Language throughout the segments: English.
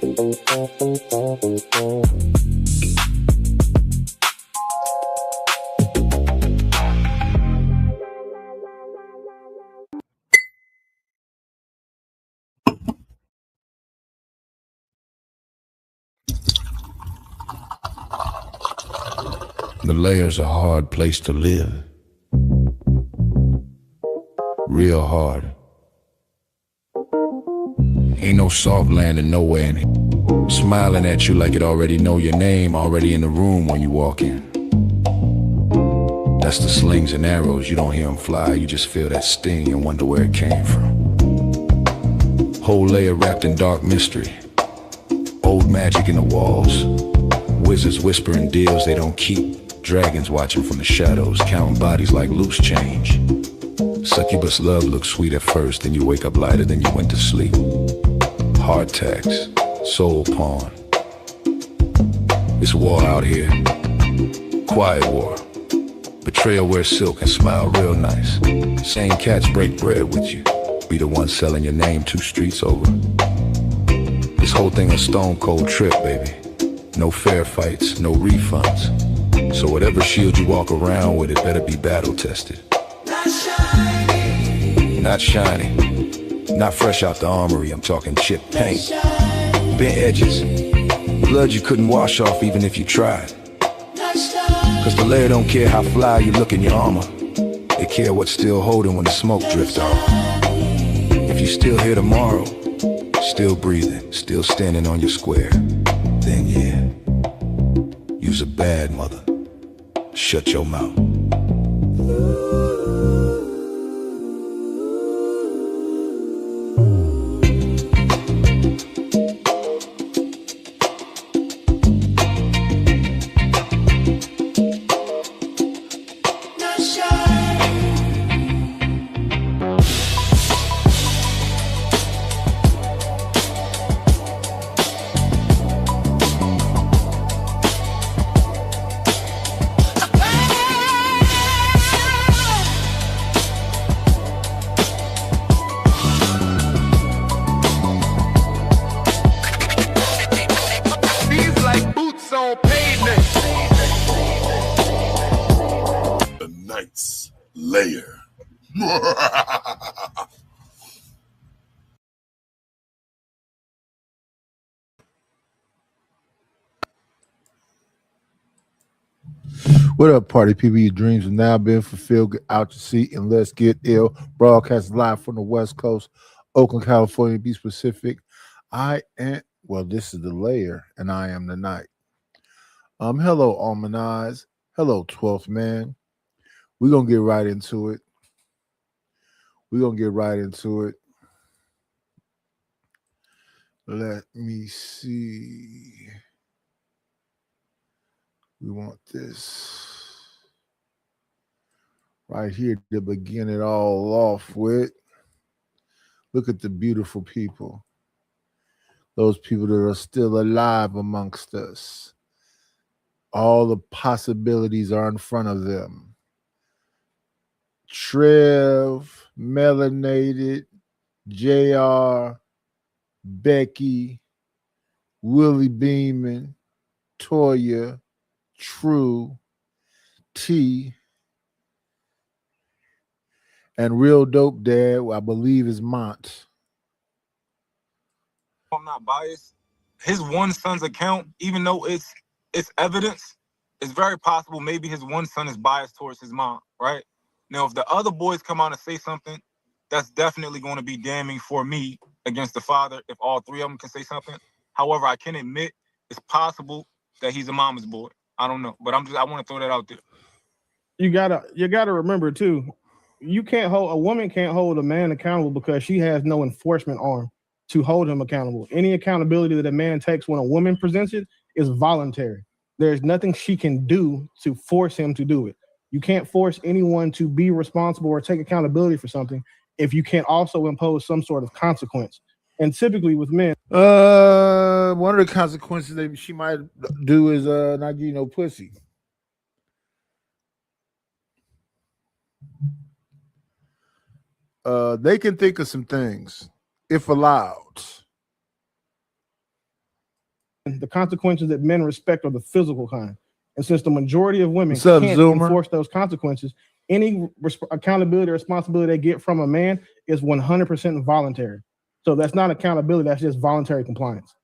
The Layer's a hard place to live. Real hard. Ain't no soft landing nowhere in here. Smiling at you like it already know your name, already in the room when you walk in. That's the slings and arrows, you don't hear them fly, you just feel that sting and wonder where it came from. Whole layer wrapped in dark mystery. Old magic in the walls. Wizards whispering deals they don't keep. Dragons watching from the shadows, counting bodies like loose change. Succubus love looks sweet at first, then you wake up lighter than you went to sleep. Heart tax, soul pawn. It's war out here. Quiet war. Betrayal wears silk and smile real nice. Same cats break bread with you. Be the one selling your name 2 streets over. This whole thing a stone cold trip, baby. No fair fights, no refunds. So whatever shield you walk around with, it better be battle tested. Not shiny. Not shiny. Not fresh out the armory, I'm talking chip paint. Bent edges. Blood you couldn't wash off even if you tried. Cause the Layer don't care how fly you look in your armor. They care what's still holding when the smoke drifts off. If you still here tomorrow, still breathing, still standing on your square, then yeah, you's a bad mother. Shut your mouth. Layer. What up, party people? Your dreams have now been fulfilled. Get out your seat and let's get ill. Broadcast live from the West Coast, Oakland, California, be specific. This is the Layer, and I am the Night. Hello, Almanize. Hello, 12th Man. We're going to get right into it. Let me see. We want this right here to begin it all off with. Look at the beautiful people. Those people that are still alive amongst us. All the possibilities are in front of them. Trev, Melanated, JR, Becky, Willie Beeman, Toya, True, T, and Real Dope Dad, I believe is Mont. I'm not biased. His one son's account, even though it's evidence, it's very possible maybe his one son is biased towards his mom, right? Now, if the other boys come out and say something, that's definitely going to be damning for me against the father if all 3 of them can say something. However, I can admit it's possible that he's a mama's boy. I don't know, but I want to throw that out there. You gotta remember too, a woman can't hold a man accountable because she has no enforcement arm to hold him accountable. Any accountability that a man takes when a woman presents it is voluntary. There's nothing she can do to force him to do it. You can't force anyone to be responsible or take accountability for something if you can't also impose some sort of consequence. And typically with men, one of the consequences that she might do is not give you no pussy. They can think of some things if allowed. the consequences that men respect are the physical kind. And since the majority of women What's up, can't Zoomer? enforce those consequences, any accountability or responsibility they get from a man is 100% voluntary. So that's not accountability, that's just voluntary compliance.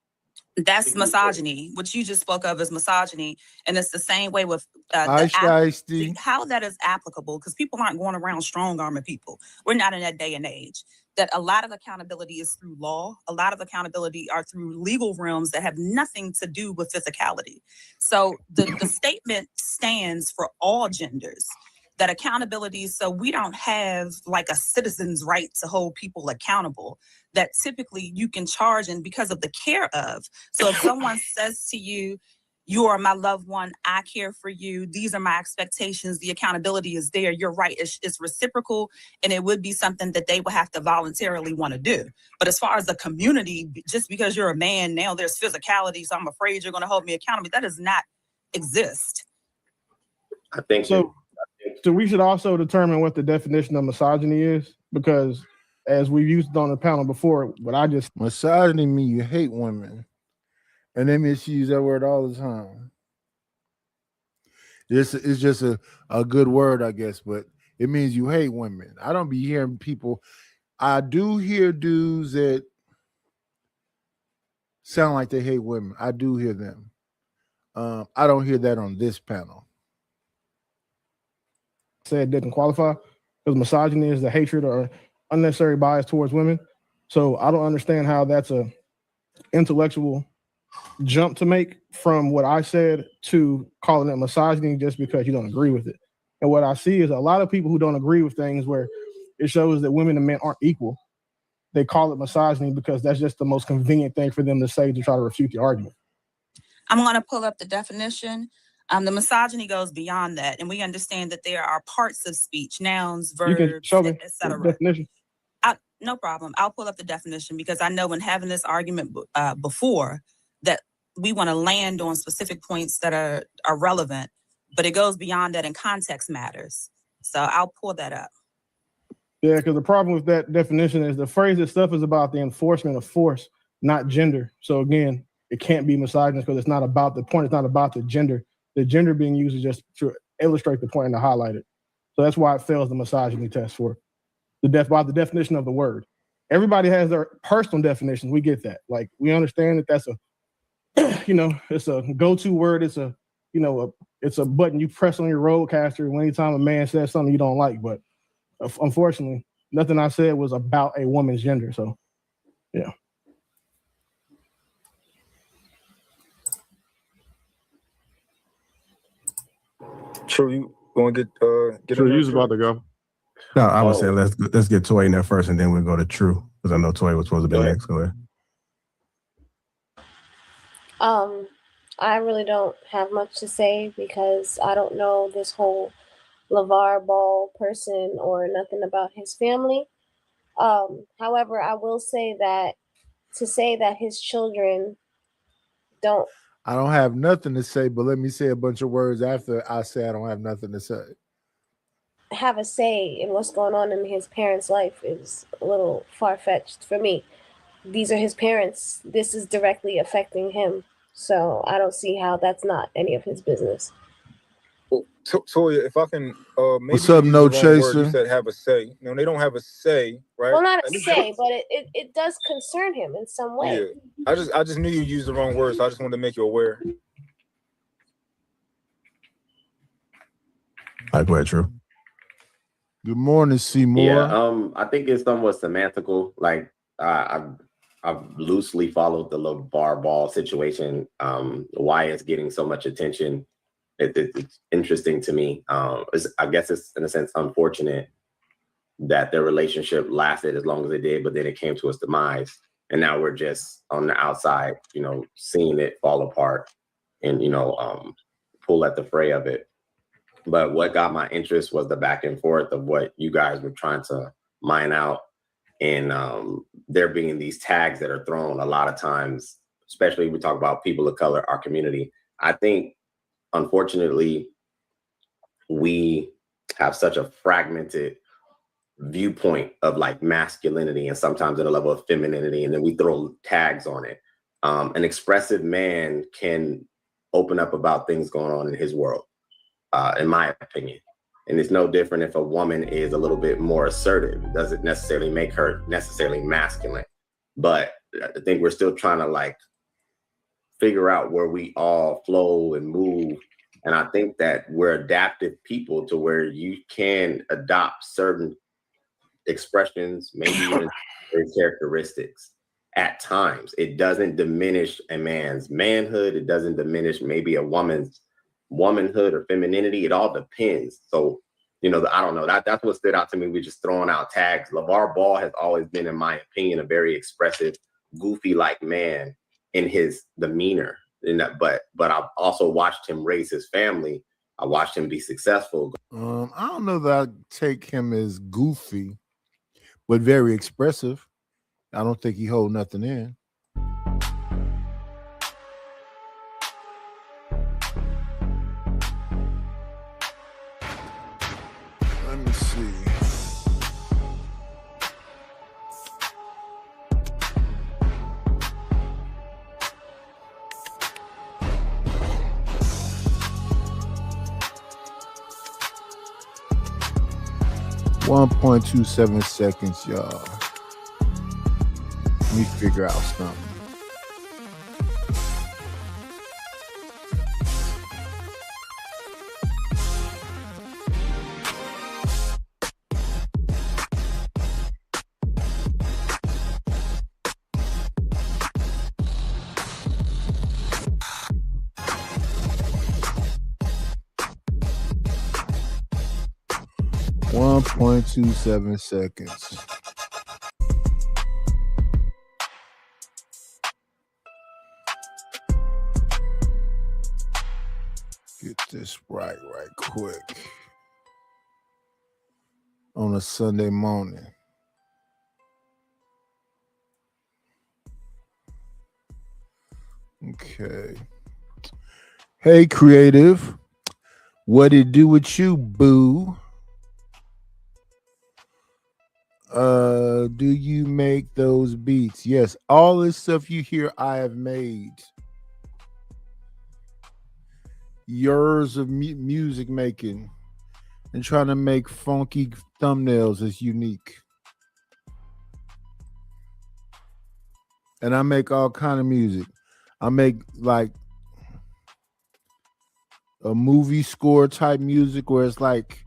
That's misogyny. What you just spoke of is misogyny. And it's the same way with how that is applicable, because people aren't going around strong arming people. We're not in that day and age. That a lot of accountability is through law. A lot of accountability are through legal realms that have nothing to do with physicality. So the statement stands for all genders. That accountability, so we don't have like a citizen's right to hold people accountable. That typically you can charge, and because of the care of. So if someone says to you, you are my loved one, I care for you, these are my expectations, the accountability is there, you're right, it's reciprocal, and it would be something that they would have to voluntarily want to do. But as far as the community, just because you're a man, now there's physicality, so I'm afraid you're going to hold me accountable, that does not exist. I think so. So we should also determine what the definition of misogyny is, because as we've used on the panel before, misogyny means you hate women, and they misuse that word all the time. It's just a good word, I guess, but it means you hate women. I don't be hearing people. I do hear dudes that sound like they hate women. I do hear them. I don't hear that on this panel. Said didn't qualify, because misogyny is the hatred or unnecessary bias towards women. So I don't understand how that's a intellectual jump to make from what I said to calling it misogyny just because you don't agree with it. And what I see is a lot of people who don't agree with things where it shows that women and men aren't equal. They call it misogyny because that's just the most convenient thing for them to say to try to refute the argument. I'm going to pull up the definition. The misogyny goes beyond that, and we understand that there are parts of speech, nouns, verbs, etc. No problem. I'll pull up the definition, because I know when having this argument before that we want to land on specific points that are relevant, but it goes beyond that, and context matters. So I'll pull that up. Yeah, because the problem with that definition is the phrase itself is about the enforcement of force, not gender. So again, it can't be misogynist because it's not about the point. It's not about the gender. The gender being used is just to illustrate the point and to highlight it. So that's why it fails the misogyny test for the definition of the word. Everybody has their personal definitions. We get that. Like, we understand that that's a, it's a go-to word. It's a, it's a button you press on your roadcaster anytime a man says something you don't like. But unfortunately, nothing I said was about a woman's gender. So, yeah. True, you want to get True, you was about to go. No, I would say let's get Toy in there first, and then we'll go to True, because I know Toy was supposed to be next. Go ahead. I really don't have much to say because I don't know this whole LeVar Ball person or nothing about his family. However, I will say that to say that his children don't. I don't have nothing to say, but let me say a bunch of words after I say I don't have nothing to say. Have a say in what's going on in his parents' life is a little far-fetched for me. These are his parents. This is directly affecting him. So I don't see how that's not any of his business. So if I can, maybe what's up, No Chaser? You said have a say. No, they don't have a say, right? Well, not a say, but it does concern him in some way. Yeah. I just knew you used the wrong word, so I just wanted to make you aware. All right, go ahead, True. Good morning, Seymour. Yeah, I think it's somewhat semantical. Like I've loosely followed the LeVar Ball situation. Why it's getting so much attention. It's interesting to me. I guess it's in a sense unfortunate that their relationship lasted as long as it did, but then it came to its demise, and now we're just on the outside, seeing it fall apart and pull at the fray of it. But what got my interest was the back and forth of what you guys were trying to mine out, and there being these tags that are thrown a lot of times, especially when we talk about people of color, our community. I think, unfortunately, we have such a fragmented viewpoint of like masculinity and sometimes at a level of femininity, and then we throw tags on it. An expressive man can open up about things going on in his world, in my opinion. And it's no different if a woman is a little bit more assertive. It doesn't necessarily make her necessarily masculine. But I think we're still trying to like figure out where we all flow and move. And I think that we're adaptive people to where you can adopt certain expressions, maybe even characteristics at times. It doesn't diminish a man's manhood. It doesn't diminish maybe a woman's womanhood or femininity. It all depends. So, you know, I don't know. That's what stood out to me. We're just throwing out tags. LeVar Ball has always been, in my opinion, a very expressive, goofy-like man in his demeanor. But I've also watched him raise his family. I watched him be successful. I don't know that I'd take him as goofy, but very expressive. I don't think he hold nothing in. Let me see. .27 seconds, y'all. Let me figure out something. .27 seconds. Get this right quick. On a Sunday morning. Okay. Hey, creative. What it do with you, boo? Do you make those beats? Yes, all this stuff you hear I have made. Years of music making and trying to make funky thumbnails is unique. And I make all kind of music. I make like a movie score type music where it's like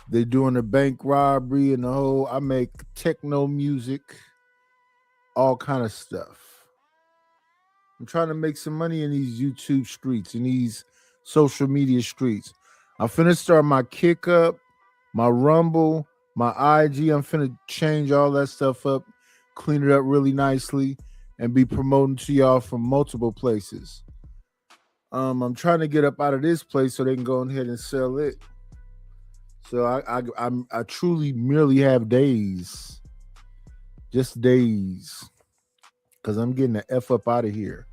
they're doing a bank robbery and the whole. I make techno music, all kind of stuff. I'm trying to make some money in these YouTube streets, in these social media streets. I'm finna start my Kick Up, my Rumble, my IG. I'm finna change all that stuff up, clean it up really nicely, and be promoting to y'all from multiple places. I'm trying to get up out of this place so they can go ahead and sell it. So I truly merely have days, just days, because I'm getting the F up out of here.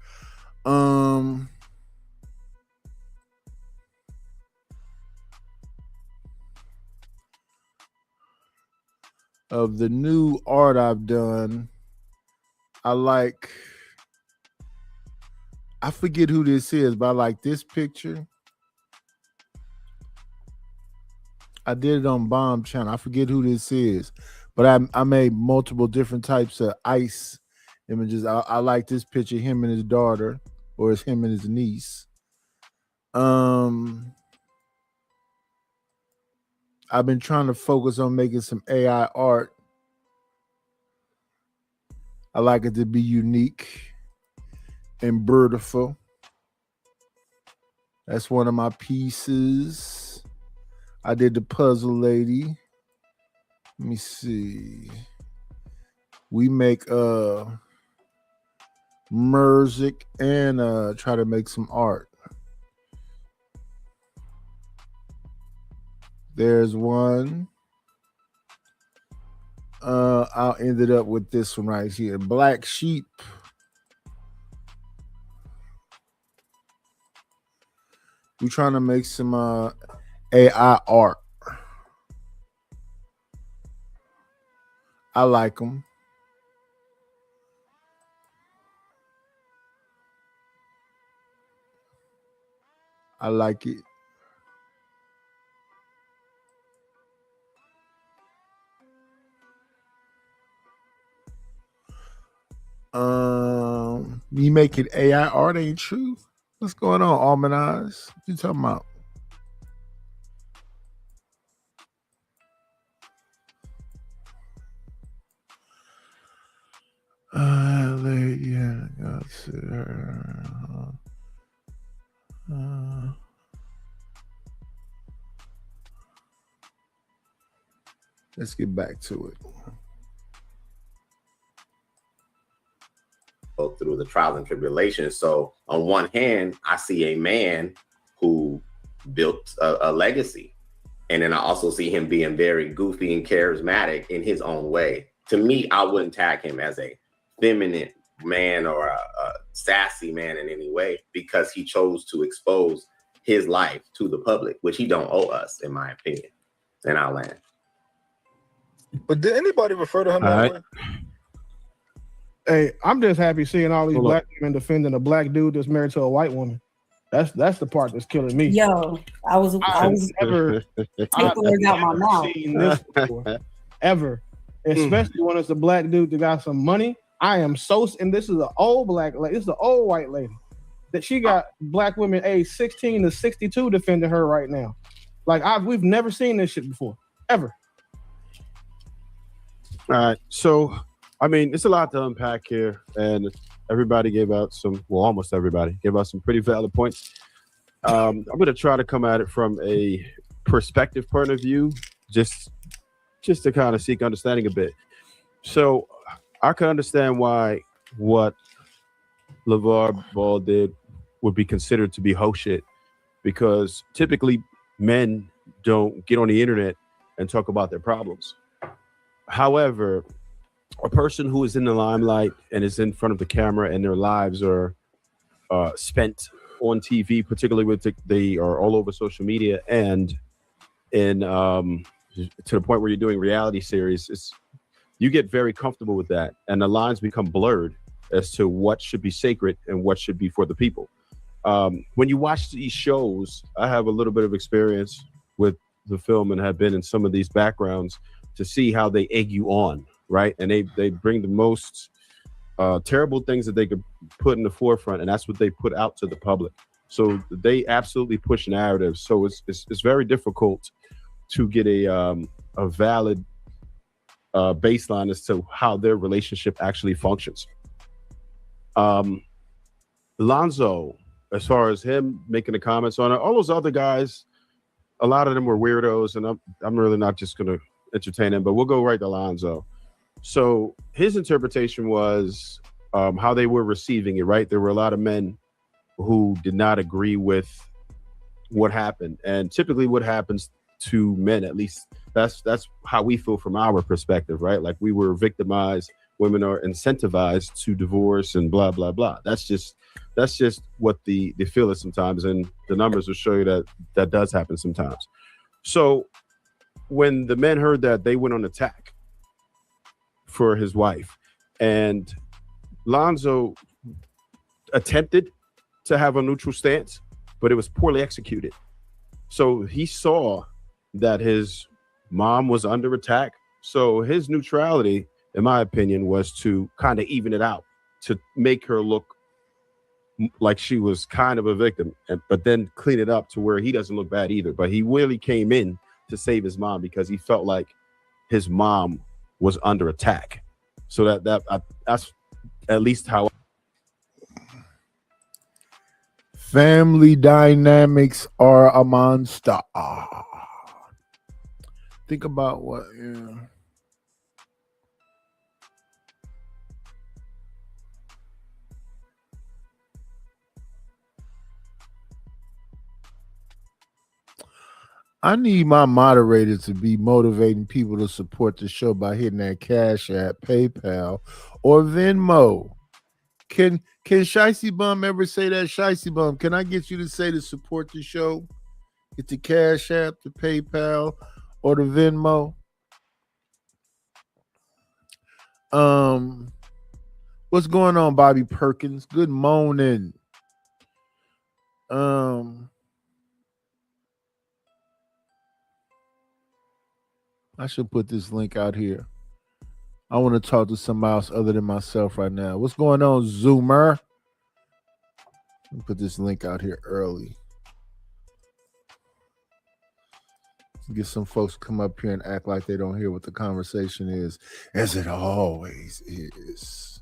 Of the new art I've done, I forget who this is, but I like this picture. I did it on Bomb Channel. I forget who this is, but I made multiple different types of ice images. I like this picture, him and his daughter, or it's him and his niece. I've been trying to focus on making some AI art. I like it to be unique and beautiful. That's one of my pieces. I did the puzzle lady. Let me see. We make music and try to make some art. There's one. I ended up with this one right here. Black Sheep. We're trying to make some AI art. I like them. I like it. Me making AI art ain't true. What's going on, Almond Eyes? What you talking about? Yeah, that's let's get back to it. Go through the trials and tribulations. So on one hand, I see a man who built a legacy. And then I also see him being very goofy and charismatic in his own way. To me, I wouldn't tag him as a feminine man or a sassy man in any way, because he chose to expose his life to the public, which he don't owe us, in my opinion. And I'll land. But did anybody refer to him that way? Hey, I'm just happy seeing all these black women defending a black dude that's married to a white woman. That's the part that's killing me. Yo, I was never take the words out my mouth. Seen this before, ever, especially when it's a black dude that got some money. I am so, and this is an old black lady. This is an old white lady that she got black women age 16 to 62 defending her right now. Like we've never seen this shit before, ever. All right, so I mean, it's a lot to unpack here, and everybody gave out almost everybody gave out some pretty valid points. I'm going to try to come at it from a perspective point of view, just to kind of seek understanding a bit. So I can understand why what LeVar Ball did would be considered to be ho shit, because typically men don't get on the internet and talk about their problems. However, a person who is in the limelight and is in front of the camera and their lives are spent on TV, particularly with they are all over social media and in to the point where you're doing reality series, you get very comfortable with that, and the lines become blurred as to what should be sacred and what should be for the people. When you watch these shows, I have a little bit of experience with the film and have been in some of these backgrounds to see how they egg you on. Right. And they bring the most terrible things that they could put in the forefront. And that's what they put out to the public. So they absolutely push narratives. So it's very difficult to get a valid baseline as to how their relationship actually functions. Lonzo, as far as him making the comments on it, all those other guys, a lot of them were weirdos. And I'm really not just going to entertain them, but we'll go right to Lonzo. So his interpretation was how they were receiving it, right? There were a lot of men who did not agree with what happened. And typically what happens to men, at least that's how we feel from our perspective, right? Like we were victimized, women are incentivized to divorce and blah, blah, blah. That's just what the feel is sometimes. And the numbers will show you that does happen sometimes. So when the men heard that, they went on attack for his wife, and Lonzo attempted to have a neutral stance, but it was poorly executed. So he saw that his mom was under attack. So his neutrality, in my opinion, was to kind of even it out, to make her look like she was kind of a victim, but then clean it up to where he doesn't look bad either. But he really came in to save his mom because he felt like his mom was under attack. So that's at least how. Family dynamics are a monster. Think about what, yeah. I need my moderator to be motivating people to support the show by hitting that Cash App, PayPal, or Venmo. Can Shicey Bum ever say that? Shicey Bum, can I get you to say to support the show? Get the Cash App, the PayPal, or the Venmo? What's going on, Bobby Perkins? Good morning. I should put this link out here. I want to talk to somebody else other than myself right now. What's going on, Zoomer? Let me put this link out here early. Get some folks to come up here and act like they don't hear what the conversation is, as it always is.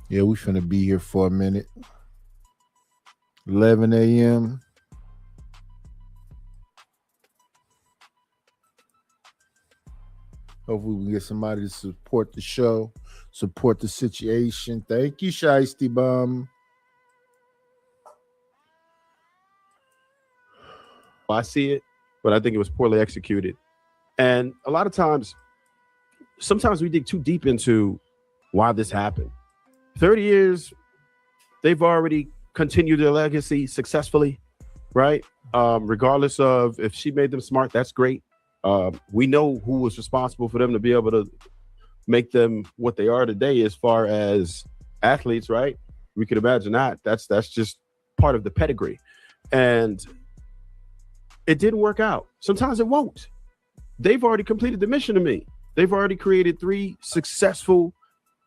Yeah, we finna be here for a minute. 11 a.m. Hopefully we can get somebody to support the show, support the situation. Thank you, Shiesty Bum. I see it, but I think it was poorly executed. And a lot of times, sometimes we dig too deep into why this happened. 30 years, they've already continued their legacy successfully, right? Regardless of if she made them smart, that's great. We know who was responsible for them to be able to make them what they are today as far as athletes, right? We could imagine that. That's just part of the pedigree. And it didn't work out. Sometimes it won't. They've already completed the mission to me. They've already created 3 successful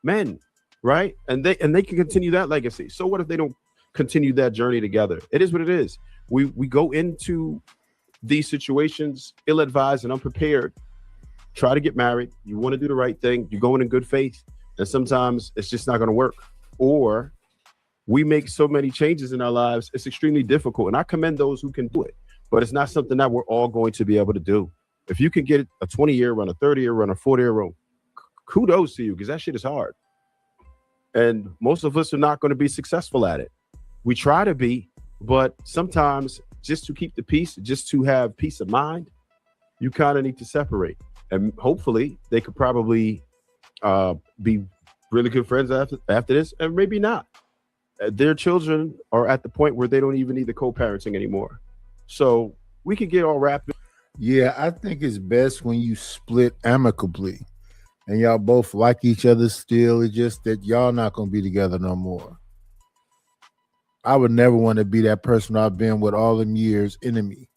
men, right? And they can continue that legacy. So what if they don't continue that journey together? It is what it is. We go into these situations ill-advised and unprepared. Try to get married. You want to do the right thing. You're going in good faith. And sometimes it's just not going to work. Or we make so many changes in our lives, it's extremely difficult. And I commend those who can do it. But it's not something that we're all going to be able to do. If you can get a 20-year run, a 30-year run, a 40-year run, kudos to you, because that shit is hard. And most of us are not going to be successful at it. We try to be, but sometimes just to keep the peace, just to have peace of mind, you kind of need to separate. And hopefully they could probably be really good friends after this, and maybe not. Their children are at the point where they don't even need the co-parenting anymore. So we could get all wrapped. Yeah, I think it's best when you split amicably and y'all both like each other still. It's just that y'all not going to be together no more. I would never want to be that person I've been with all them years enemy.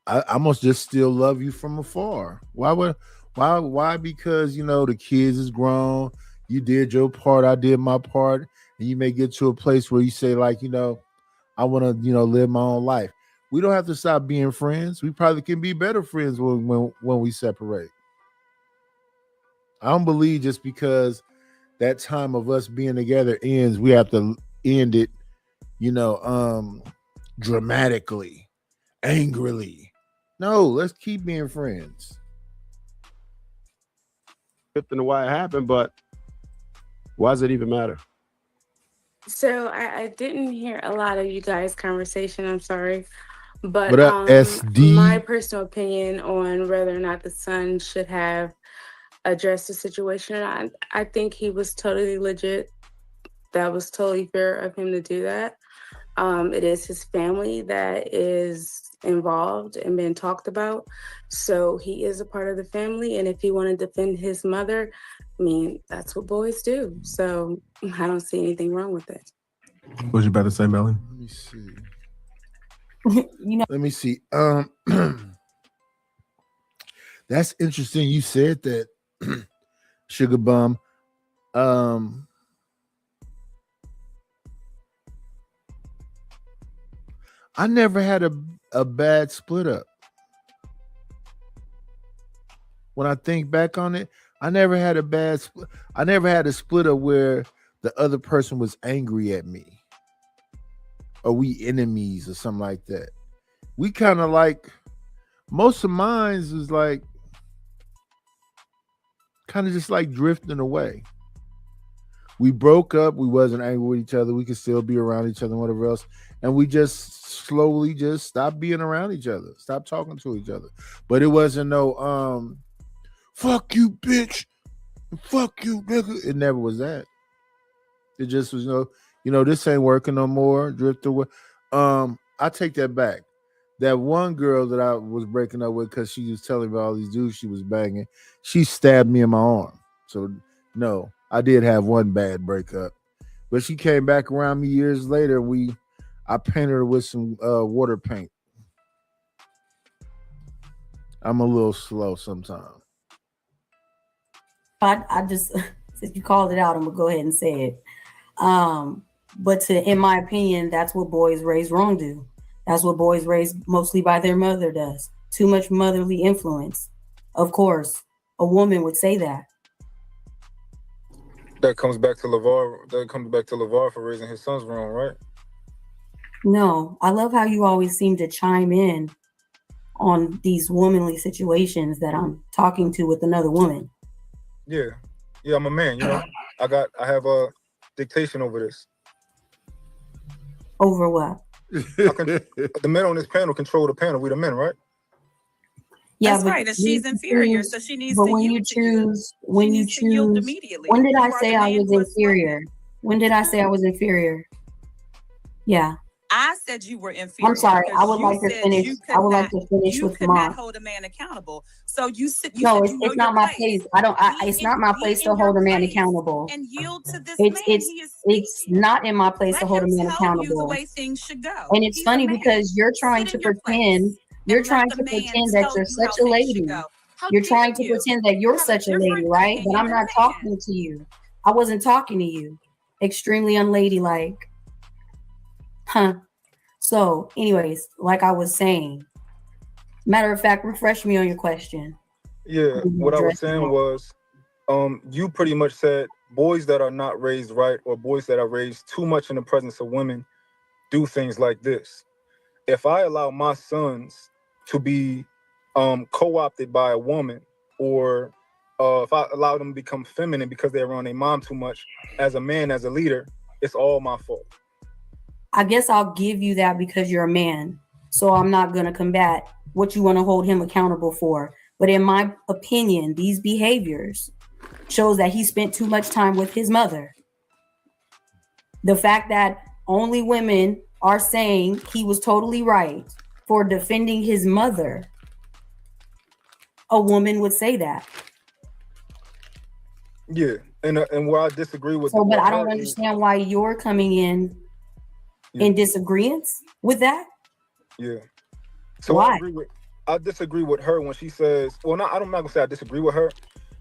I must just still love you from afar. Why? Because, you know, the kids is grown. You did your part. I did my part. And you may get to a place where you say, like, you know, I want to, you know, live my own life. We don't have to stop being friends. We probably can be better friends when we separate. I don't believe just because that time of us being together ends, we have to end it, you know, dramatically, angrily. No, let's keep being friends. I don't know why it happened, but why does it even matter? So I didn't hear a lot of you guys' conversation. I'm sorry. But What up, SD? my personal opinion on whether or not the son should have addressed the situation, I think he was totally legit. That was totally fair of him to do that. It is his family that is involved and been talked about. So he is a part of the family. And if he wanted to defend his mother, I mean, that's what boys do. So I don't see anything wrong with it. What was you about to say, Melly? Let me see. You know, Let me see. That's interesting. You said that, Sugar Bum. I never had a bad split up. When I think back on it, I never had a bad split. I never had a split up where the other person was angry at me, or we enemies or something like that. We kind of like, most of mine was like kind of just like drifting away. We broke up. We wasn't angry with each other. We could still be around each other and whatever else. And we just slowly just stopped being around each other. Stopped talking to each other. But it wasn't no, fuck you, bitch. Fuck you, nigga. It never was that. It just was, you know, this ain't working no more. Drift away. I take that back. That one girl that I was breaking up with because she was telling me all these dudes she was banging, she stabbed me in my arm. So, no. I did have one bad breakup, But she came back around me years later. I painted her with some water paint. I'm a little slow sometimes. I just, since you called it out, I'm gonna go ahead and say it. But in my opinion, that's what boys raised wrong do. That's what boys raised mostly by their mother does. Too much motherly influence. Of course, a woman would say that. That comes back to LeVar. That comes back to LeVar for raising his sons wrong, right? No, I love how you always seem to chime in on these womanly situations that I'm talking to with another woman. Yeah, I'm a man. You know, I have a dictation over this. Over what? The men on this panel control the panel. We the men, right? Yeah, that's right. And she's inferior, so she needs to yield. When you choose, immediately. When did I say I was inferior? When did I say I was inferior? Yeah. I said you were inferior. I'm sorry. I would like to finish. I would like to finish with you Mark. could not hold a man accountable. So you said no, it's not my place. It's not my place to hold a man accountable. And yield to this man. It's not in my place to hold a man accountable. You the way things should go. And it's funny because you're trying to pretend. You're trying to pretend that you're such a lady. You're trying to pretend that you're such a lady, right? But I'm not talking to you. I wasn't talking to you. Extremely unladylike. Huh. So, anyways, like I was saying, matter of fact, refresh me on your question. Yeah, what I was saying was, you pretty much said boys that are not raised right or boys that are raised too much in the presence of women do things like this. If I allow my sons to be co-opted by a woman, or if I allow them to become feminine because they're around their mom too much, as a man, as a leader, it's all my fault. I guess I'll give you that because you're a man. So I'm not going to combat what you want to hold him accountable for. But in my opinion, these behaviors shows that he spent too much time with his mother. The fact that only women are saying he was totally right for defending his mother, a woman would say that. Yeah, and where I disagree with. So, but I don't understand why you're coming in disagreement with that. Yeah. So why? I disagree with her when she says, well, I'm not gonna say I disagree with her.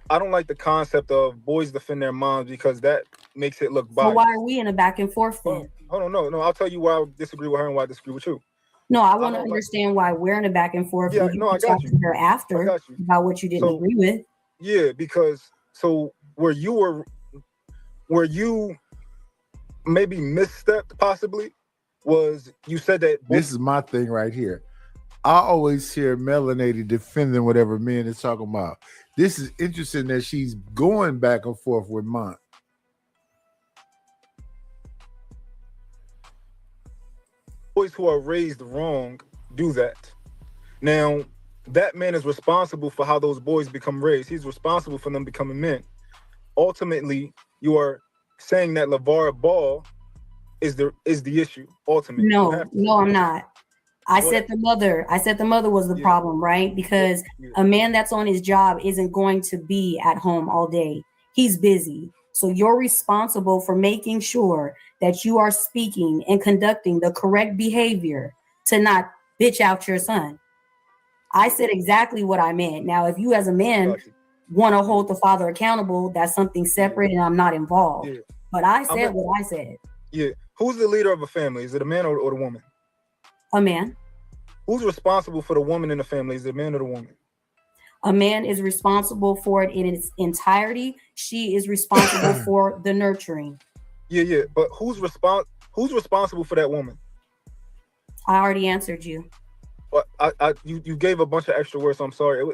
I don't like the concept of boys defend their moms because that makes it look biased. So why are we in a back and forth then? Hold on, no. I'll tell you why I disagree with her and why I disagree with you. No, I want to understand why we're in a back and forth. Yeah, no, I got you. To her after about what you didn't agree with. Yeah, because where you maybe misstepped possibly was you said that this is my thing right here. I always hear Melanated defending whatever men is talking about. This is interesting that she's going back and forth with mine. Boys who are raised wrong do that. Now, that man is responsible for how those boys become raised. He's responsible for them becoming men. Ultimately, you are saying that LeVar Ball is the issue. Ultimately, no, I'm not. I said the mother was the problem, right? Because a man that's on his job isn't going to be at home all day. He's busy. So you're responsible for making sure that you are speaking and conducting the correct behavior to not bitch out your son. I said exactly what I meant. Now, if you as a man want to hold the father accountable, that's something separate and I'm not involved. Yeah. But I said what I said. Yeah. Who's the leader of a family? Is it a man or the woman? A man. Who's responsible for the woman in the family? Is it a man or the woman? A man is responsible for it in its entirety. She is responsible for the nurturing. Yeah. But who's responsible for that woman? I already answered you. You gave a bunch of extra words, so I'm sorry.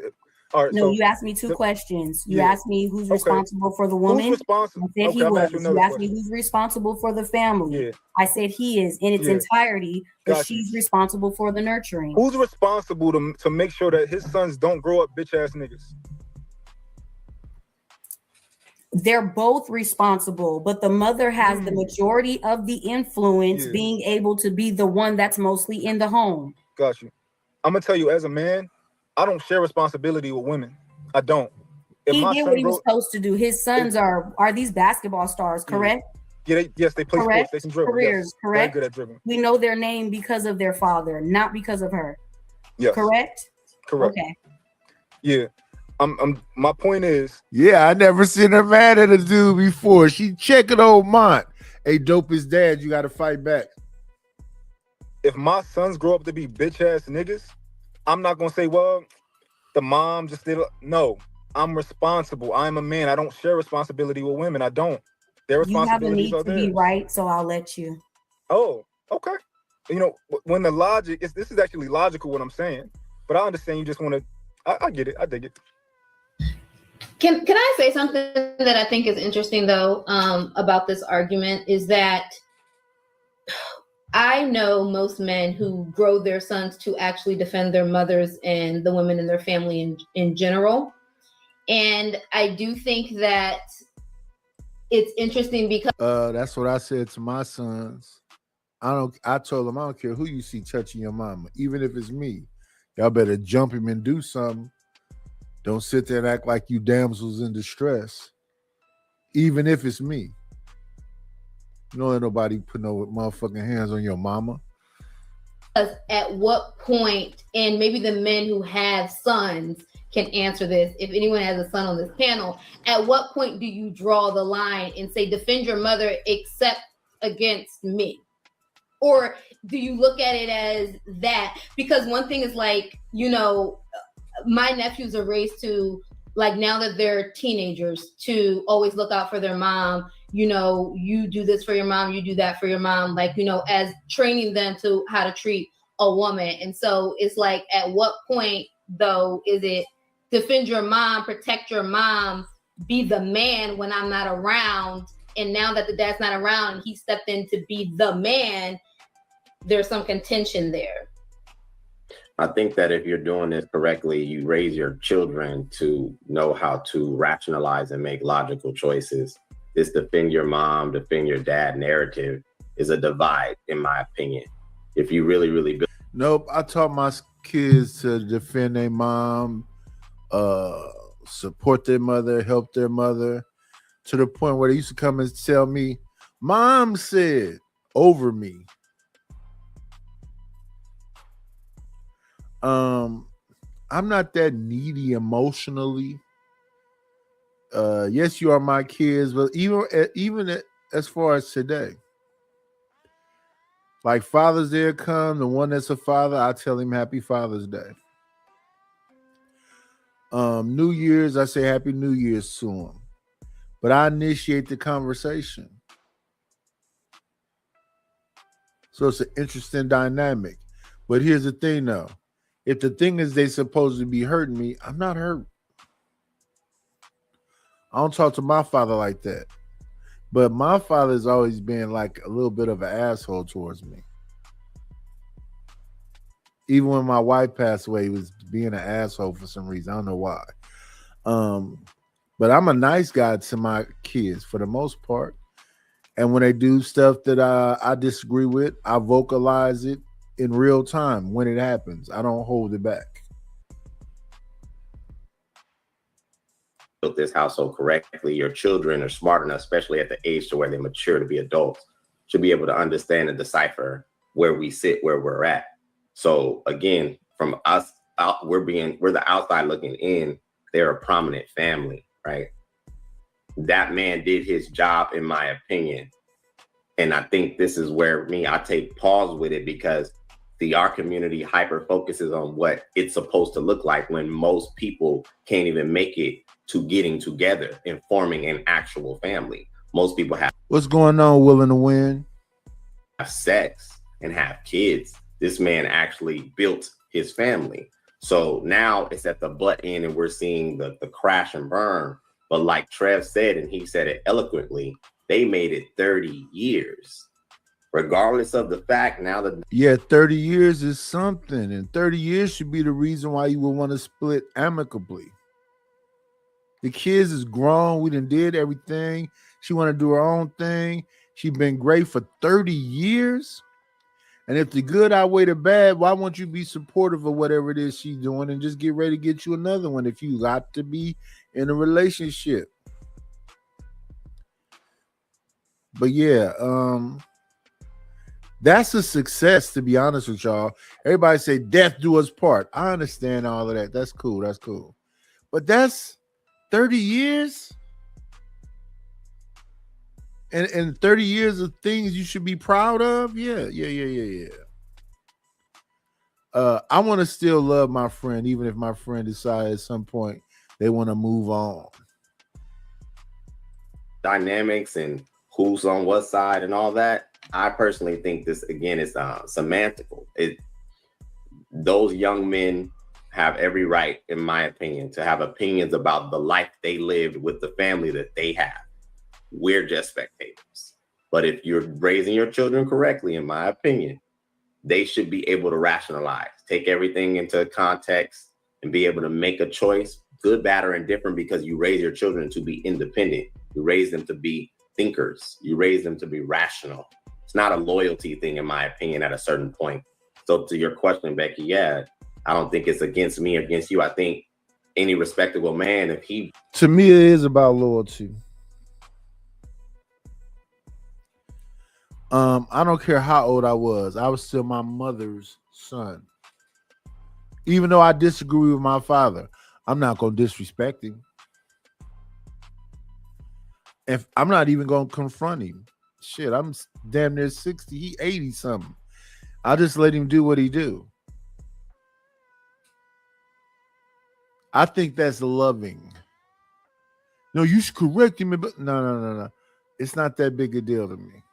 All right, no, you asked me two questions. You asked me who's responsible for the woman. Who's responsible? I said he was. You asked me who's responsible for the family. Yeah. I said he is in its entirety, but she's responsible for the nurturing. Who's responsible to make sure that his sons don't grow up bitch ass niggas? They're both responsible, but the mother has the majority of the influence, being able to be the one that's mostly in the home. Got you. I'm gonna tell you, as a man, I don't share responsibility with women. I don't. He did what he was supposed to do. His sons are these basketball stars, correct? Yes, they play Correct. sports. They can dribble. Careers, Yes, correct. very good at dribbling. We know their name because of their father, not because of her. Yes, Correct. correct. Okay. Yeah, my point is, Yeah, I never seen her mad at a dude before. She checking old Mont. Hey, dope as dad, you got to fight back. if my sons grow up to be bitch ass niggas, I'm not gonna say, well, the mom just did. No, I'm responsible. I'm a man. I don't share responsibility with women. I don't. Their You have a responsibilities need are to theirs. be right, so I'll let you. Oh, okay. You know, when the logic is, this is actually logical what I'm saying, but I understand you just want to. I get it. I dig it. Can I say something that I think is interesting though about this argument is that I know most men who grow their sons to actually defend their mothers and the women in their family in general. And I do think that it's interesting because that's what I said to my sons. I told them I don't care who you see touching your mama, even if it's me. Y'all better jump him and do something. Don't sit there and act like you damsels in distress, even if it's me. You don't let nobody put no motherfucking hands on your mama. At what point, and maybe the men who have sons can answer this, if anyone has a son on this panel, at what point do you draw the line and say, defend your mother except against me? Or do you look at it as that? Because one thing is like, you know, my nephews are raised to, like, now that they're teenagers, to always look out for their mom. You know, you do this for your mom, you do that for your mom, like, you know, as training them to how to treat a woman. And so it's like, at what point though, is it defend your mom, protect your mom, be the man when I'm not around? And now that the dad's not around, he stepped in to be the man, there's some contention there. I think that if you're doing this correctly, you raise your children to know how to rationalize and make logical choices. This defend your mom, defend your dad narrative is a divide, in my opinion. If you really, really build. Nope, I taught my kids to defend their mom, support their mother, help their mother, to the point where they used to come and tell me, Mom said, over me. I'm not that needy emotionally. Yes, you are my kids, but even as far as today, like Father's Day come, the one that's a father, I tell him Happy Father's Day. New Year's, I say Happy New Year's to him, but I initiate the conversation. So it's an interesting dynamic. But here's the thing, though. If the thing is they supposed to be hurting me, I'm not hurt. I don't talk to my father like that. But my father's always been like a little bit of an asshole towards me. Even when my wife passed away, he was being an asshole for some reason. I don't know why. But I'm a nice guy to my kids for the most part. And when they do stuff that I disagree with, I vocalize it in real time when it happens. I don't hold it back. Built this household correctly, your children are smart enough, especially at the age to where they mature to be adults, should be able to understand and decipher where we sit, where we're at. So again, from us out, we're the outside looking in. They're a prominent family, right? That man did his job, in my opinion. And I think this is where I take pause with it, because our community hyper focuses on what it's supposed to look like when most people can't even make it to getting together and forming an actual family. Most people have. What's going on, Willing to Win? Have sex and have kids. This man actually built his family. So now it's at the butt end and we're seeing the crash and burn. But like Trev said, and he said it eloquently, they made it 30 years. Regardless of the fact now that. Yeah, 30 years is something. And 30 years should be the reason why you would want to split amicably. The kids is grown. We done did everything. She want to do her own thing. She been great for 30 years. And if the good outweigh the bad, why won't you be supportive of whatever it is she's doing and just get ready to get you another one if you got to be in a relationship? But yeah, that's a success, to be honest with y'all. Everybody say death do us part. I understand all of that. That's cool. That's cool. But that's 30 years. And 30 years of things you should be proud of. Yeah. I want to still love my friend, even if my friend decides at some point they want to move on. Dynamics and who's on what side and all that. I personally think this, again, is semantical. Those young men have every right, in my opinion, to have opinions about the life they lived with the family that they have. We're just spectators. But if you're raising your children correctly, in my opinion, they should be able to rationalize, take everything into context, and be able to make a choice, good, bad, or indifferent, because you raise your children to be independent. You raise them to be thinkers. You raise them to be rational. It's not a loyalty thing, in my opinion, at a certain point. So to your question, Becky, yeah, I don't think it's against me or against you. I think any respectable man, if he... To me, it is about loyalty. I don't care how old I was still my mother's son. Even though I disagree with my father, I'm not going to disrespect him. If I'm not even going to confront him. Shit, I'm damn near 60. He 80 something. I'll just let him do what he do. I think that's loving. No, you should correct him. But no. It's not that big a deal to me.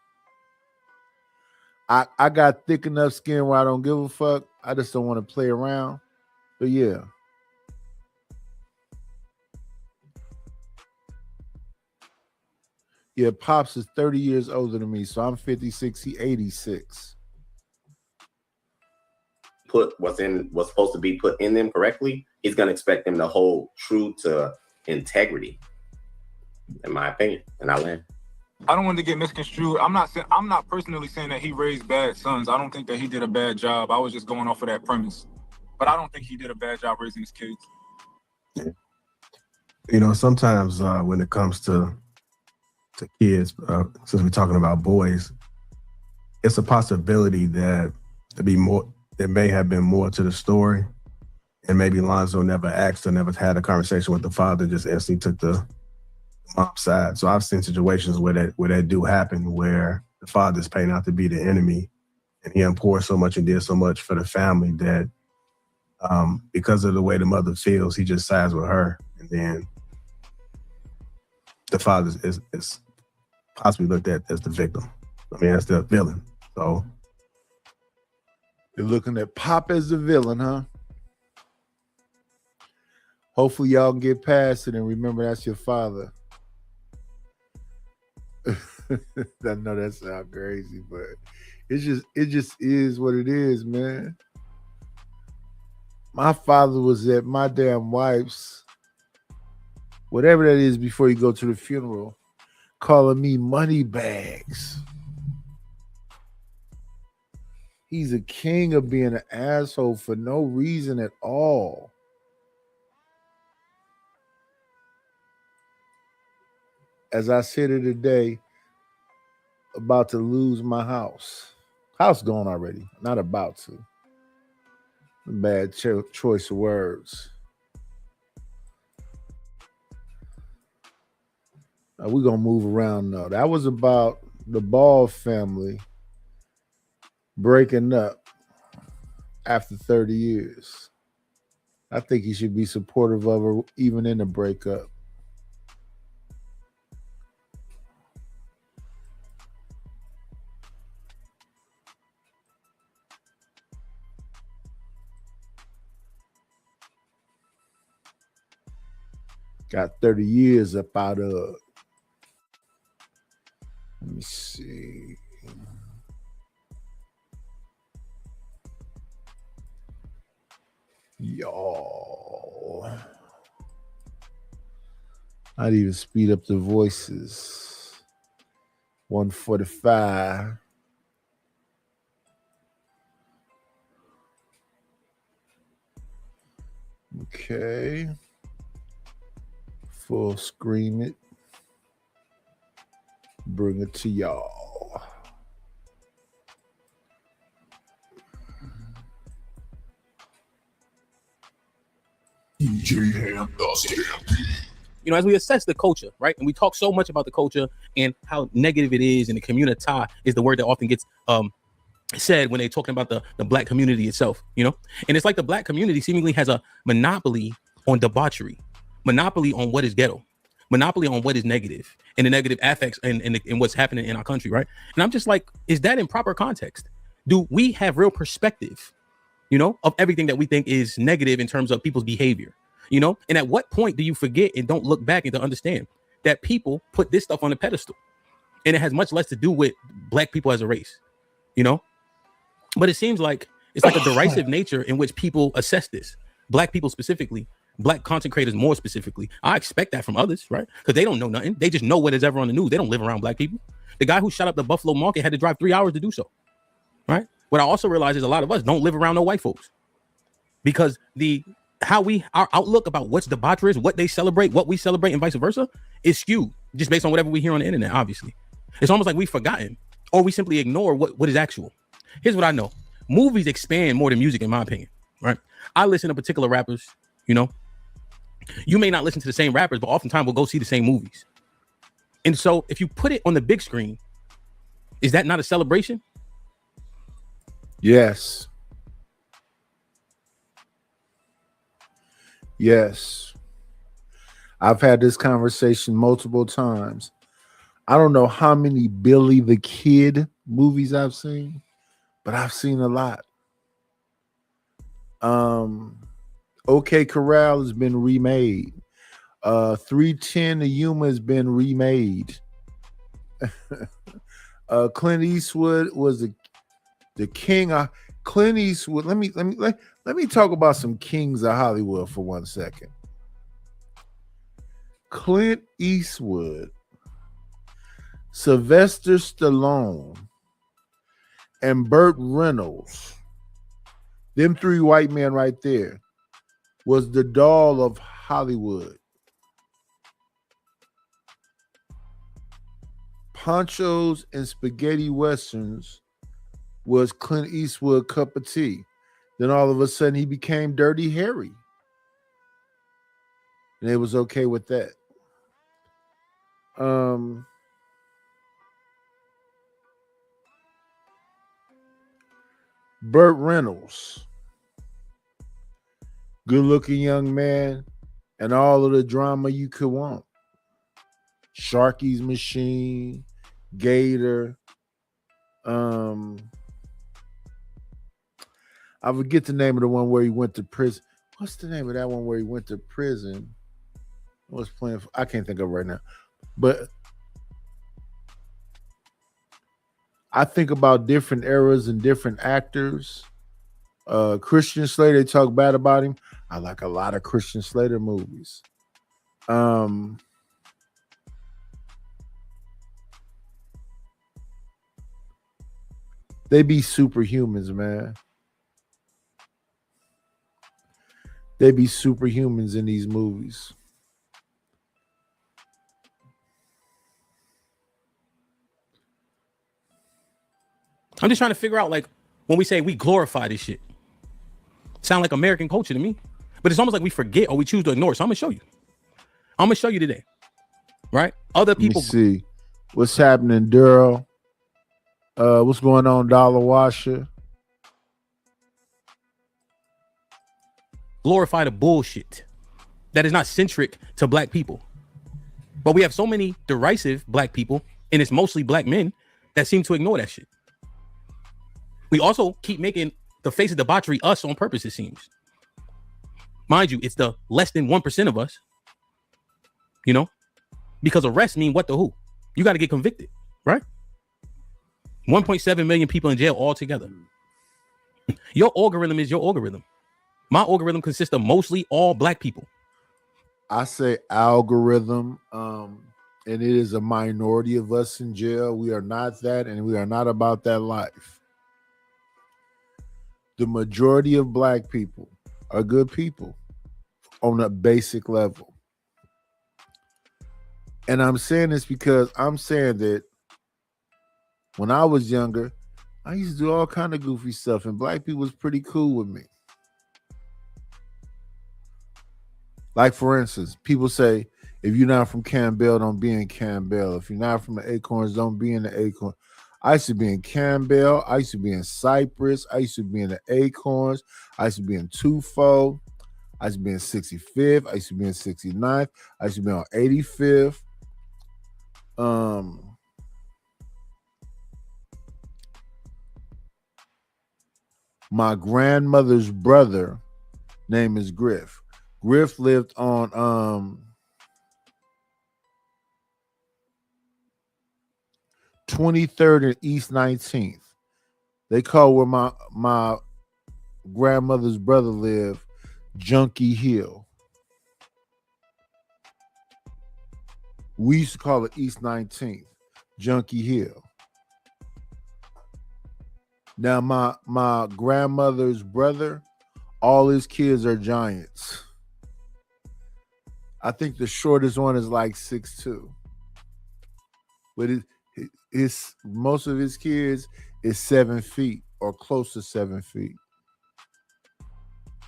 I got thick enough skin where I don't give a fuck. I just don't want to play around. But yeah. Yeah, Pops is 30 years older than me, so I'm 56, he 86. Put what's supposed to be put in them correctly, he's going to expect them to hold true to integrity, in my opinion. And I land. I don't want to get misconstrued. I'm not personally saying that he raised bad sons. I don't think that he did a bad job. I was just going off of that premise. But I don't think he did a bad job raising his kids. You know, sometimes when it comes to kids, since we're talking about boys, it's a possibility that there may have been more to the story, and maybe Lonzo never asked or never had a conversation with the father, just instantly took the mom's side. So I've seen situations where that do happen, where the father's paying out to be the enemy, and he poured so much and did so much for the family that because of the way the mother feels, he just sides with her, and then the father is possibly looked at as the victim. I mean, as the villain. So you're looking at Pop as the villain, huh? Hopefully y'all can get past it and remember that's your father. I know that sounds crazy, but it just is what it is, man. My father was at my damn wife's, whatever that is, before you go to the funeral, calling me money bags. He's a king of being an asshole for no reason at all. As I sit here today, about to lose my house. House gone already, not about to. Bad choice of words. We're going to move around now. That was about the Ball family breaking up after 30 years. I think he should be supportive of her even in the breakup. Got 30 years up out of. Let me see. Y'all. I'd even speed up the voices. 145. Okay. Full screen it. bring it to y'all. DJ Ham Dusty. You know, as we assess the culture, right, and we talk so much about the culture and how negative it is, and the community is the word that often gets said when they're talking about the black community itself, you know, and it's like the black community seemingly has a monopoly on debauchery, monopoly on what is ghetto, monopoly on what is negative, and the negative affects and what's happening in our country, right? And I'm just like, is that in proper context? Do we have real perspective, you know, of everything that we think is negative in terms of people's behavior, you know? And at what point do you forget and don't look back and to understand that people put this stuff on a pedestal, and it has much less to do with black people as a race, you know? But it seems like it's like a derisive nature in which people assess this, black people specifically, black content creators more specifically. I expect that from others, right? Because they don't know nothing. They just know what is ever on the news. They don't live around black people. The guy who shot up the Buffalo market had to drive 3 hours to do so, right? What I also realize is a lot of us don't live around no white folks, because our outlook about what's debaucherous, what they celebrate, what we celebrate, and vice versa is skewed just based on whatever we hear on the internet. Obviously, it's almost like we've forgotten, or we simply ignore what is actual. Here's what I know: movies expand more than music, in my opinion. Right? I listen to particular rappers. You know, you may not listen to the same rappers, but oftentimes we'll go see the same movies. And so, if you put it on the big screen, is that not a celebration? Yes. Yes. I've had this conversation multiple times. I don't know how many Billy the Kid movies I've seen, but I've seen a lot. OK Corral has been remade. 310 to Yuma has been remade. Clint Eastwood was the king of Clint Eastwood. Let me talk about some kings of Hollywood for 1 second. Clint Eastwood, Sylvester Stallone, and Burt Reynolds, them three white men right there, was the doll of Hollywood. Ponchos and spaghetti westerns was Clint Eastwood cup of tea. Then all of a sudden he became Dirty Harry. And it was okay with that. Burt Reynolds, good looking young man, and all of the drama you could want. Sharky's Machine, Gator, I forget the name of the one where he went to prison. What's the name of that one where he went to prison? I can't think of it right now. But I think about different eras and different actors. Christian Slater, they talk bad about him. I like a lot of Christian Slater movies. They be superhumans, man. They be superhumans in these movies. I'm just trying to figure out, like, when we say we glorify this shit, sound like American culture to me, but it's almost like we forget or we choose to ignore. So I'm gonna show you. I'm gonna show you today, right? Other people. Let me see what's happening, Daryl. What's going on, Dollar Washer? Glorify the bullshit that is not centric to black people, but we have so many derisive black people, and it's mostly black men that seem to ignore that shit. We also keep making the face of debauchery us on purpose, it seems. Mind you, it's the less than 1% of us, you know, because arrests mean what the who? You got to get convicted, right? 1.7 million people in jail altogether. Your algorithm is your algorithm. My algorithm consists of mostly all black people. I say algorithm, and it is a minority of us in jail. We are not that, and we are not about that life. The majority of black people are good people on a basic level. And I'm saying this because I'm saying that When I was younger, I used to do all kind of goofy stuff, and black people was pretty cool with me. Like, for instance, people say, if you're not from Campbell, don't be in Campbell. If you're not from the Acorns, don't be in the Acorns. I used to be in Campbell. I used to be in Cypress. I used to be in the Acorns. I used to be in Tufo. I used to be in 65th. I used to be in 69th. I used to be on 85th. My grandmother's brother name is Griff. Griff lived on 23rd and East 19th. They call where my grandmother's brother lived Junkie Hill. We used to call it East 19th, Junkie Hill. Now, my grandmother's brother, all his kids are giants. I think the shortest one is like 6'2". But most of his kids is 7 feet or close to 7 feet.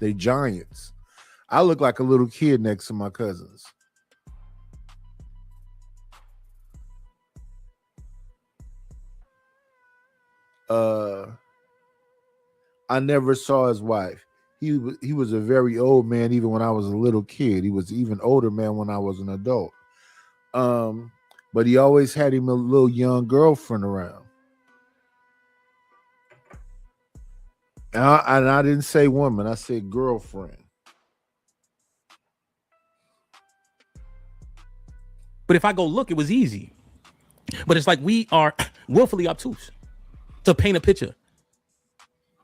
They giants. I look like a little kid next to my cousins. I never saw his wife. He was a very old man even when I was a little kid. He was even older man when I was an adult. But he always had him a little young girlfriend around. And I didn't say woman, I said girlfriend. But if I go look, it was easy. But it's like we are willfully obtuse to paint a picture.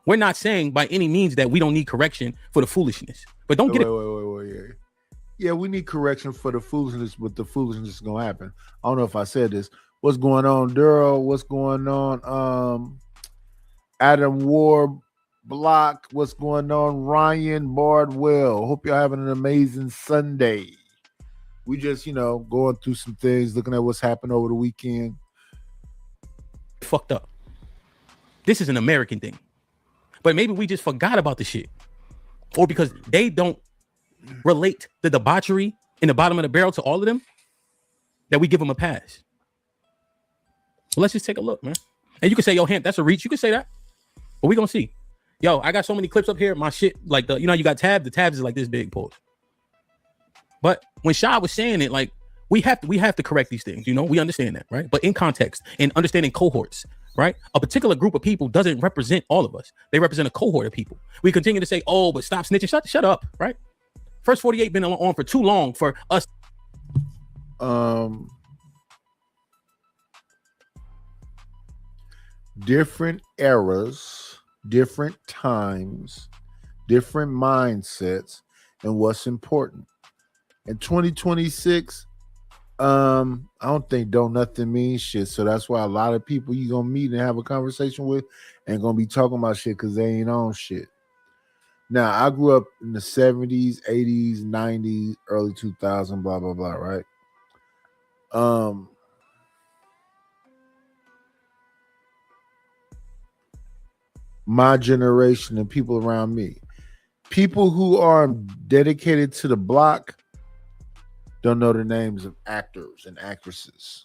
We're not saying by any means that we don't need correction for the foolishness. But don't get it. Wait. Yeah, we need correction for the foolishness, but the foolishness is gonna happen. I don't know if I said this. What's going on, Daryl? What's going on? Adam Ward Block. What's going on? Ryan Bardwell. Hope y'all having an amazing Sunday. We just, going through some things, looking at what's happened over the weekend. Fucked up. This is an American thing. But maybe we just forgot about the shit. Or because they don't relate the debauchery in the bottom of the barrel to all of them, that we give them a pass. Well, let's just take a look, man. And you can say, yo, Hamp, that's a reach. You can say that. But we gonna see. Yo, I got so many clips up here. My shit, like you got tabs. The tabs is like this big, pause. But when Shah was saying it, like we have to correct these things. We understand that, right? But in context and understanding cohorts, right? A particular group of people doesn't represent all of us. They represent a cohort of people. We continue to say, oh, but stop snitching. Shut up, right? First 48 been on for too long for us. Different eras, different times, different mindsets, and what's important. In 2026, I don't think don't nothing means shit. So that's why a lot of people you gonna meet and have a conversation with ain't gonna be talking about shit because they ain't on shit. Now, I grew up in the 70s, 80s, 90s, early 2000s, blah, blah, blah, right? My generation and people around me, people who are dedicated to the block don't know the names of actors and actresses.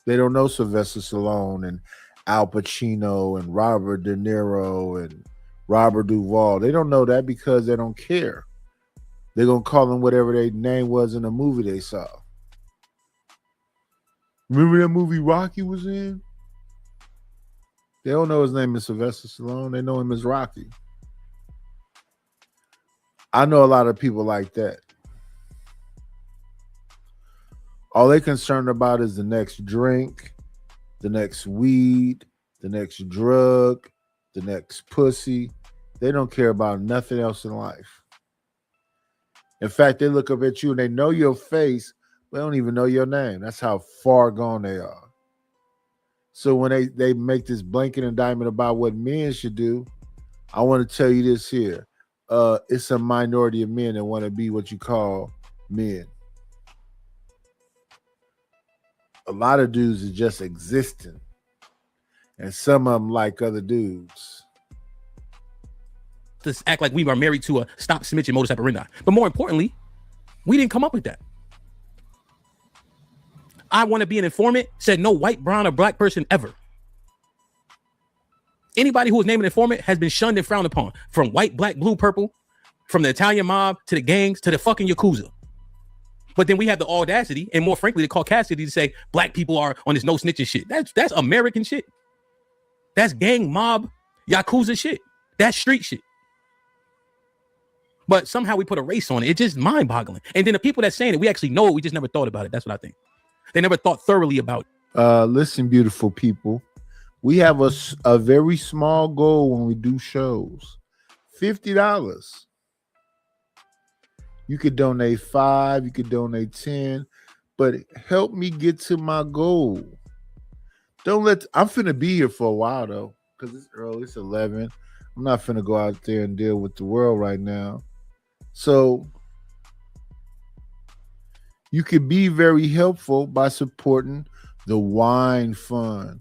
They don't know Sylvester Stallone and Al Pacino and Robert De Niro and Robert Duvall. They don't know that because they don't care. They're going to call them whatever their name was in the movie they saw. Remember that movie Rocky was in? They don't know his name is Sylvester Stallone. They know him as Rocky. I know a lot of people like that. All they're concerned about is the next drink, the next weed, the next drug, the next pussy. They don't care about nothing else in life. In fact, they look up at you and they know your face, but they don't even know your name. That's how far gone they are. So when they make this blanket indictment about what men should do, I want to tell you this here. It's a minority of men that want to be what you call men. A lot of dudes are just existing. And some of them like other dudes. To act like we are married to a stop snitching modus operandi. But more importantly, we didn't come up with that. I want to be an informant said no white, brown, or black person ever. Anybody who was named an informant has been shunned and frowned upon, from white, black, blue, purple, from the Italian mob to the gangs to the fucking Yakuza. But then we have the audacity and more frankly, the caucasity to say black people are on this no snitching shit. That's American shit. That's gang mob Yakuza shit. That's street shit. But somehow we put a race on it. It's just mind boggling. And then the people that's saying it, we actually know it. We just never thought about it. That's what I think. They never thought thoroughly about it. Listen, beautiful people. We have a very small goal when we do shows. $50. You could donate $5, you could donate 10, but help me get to my goal. I'm finna be here for a while though, because it's early, it's 11. I'm not finna go out there and deal with the world right now. So you could be very helpful by supporting the Wine Fund.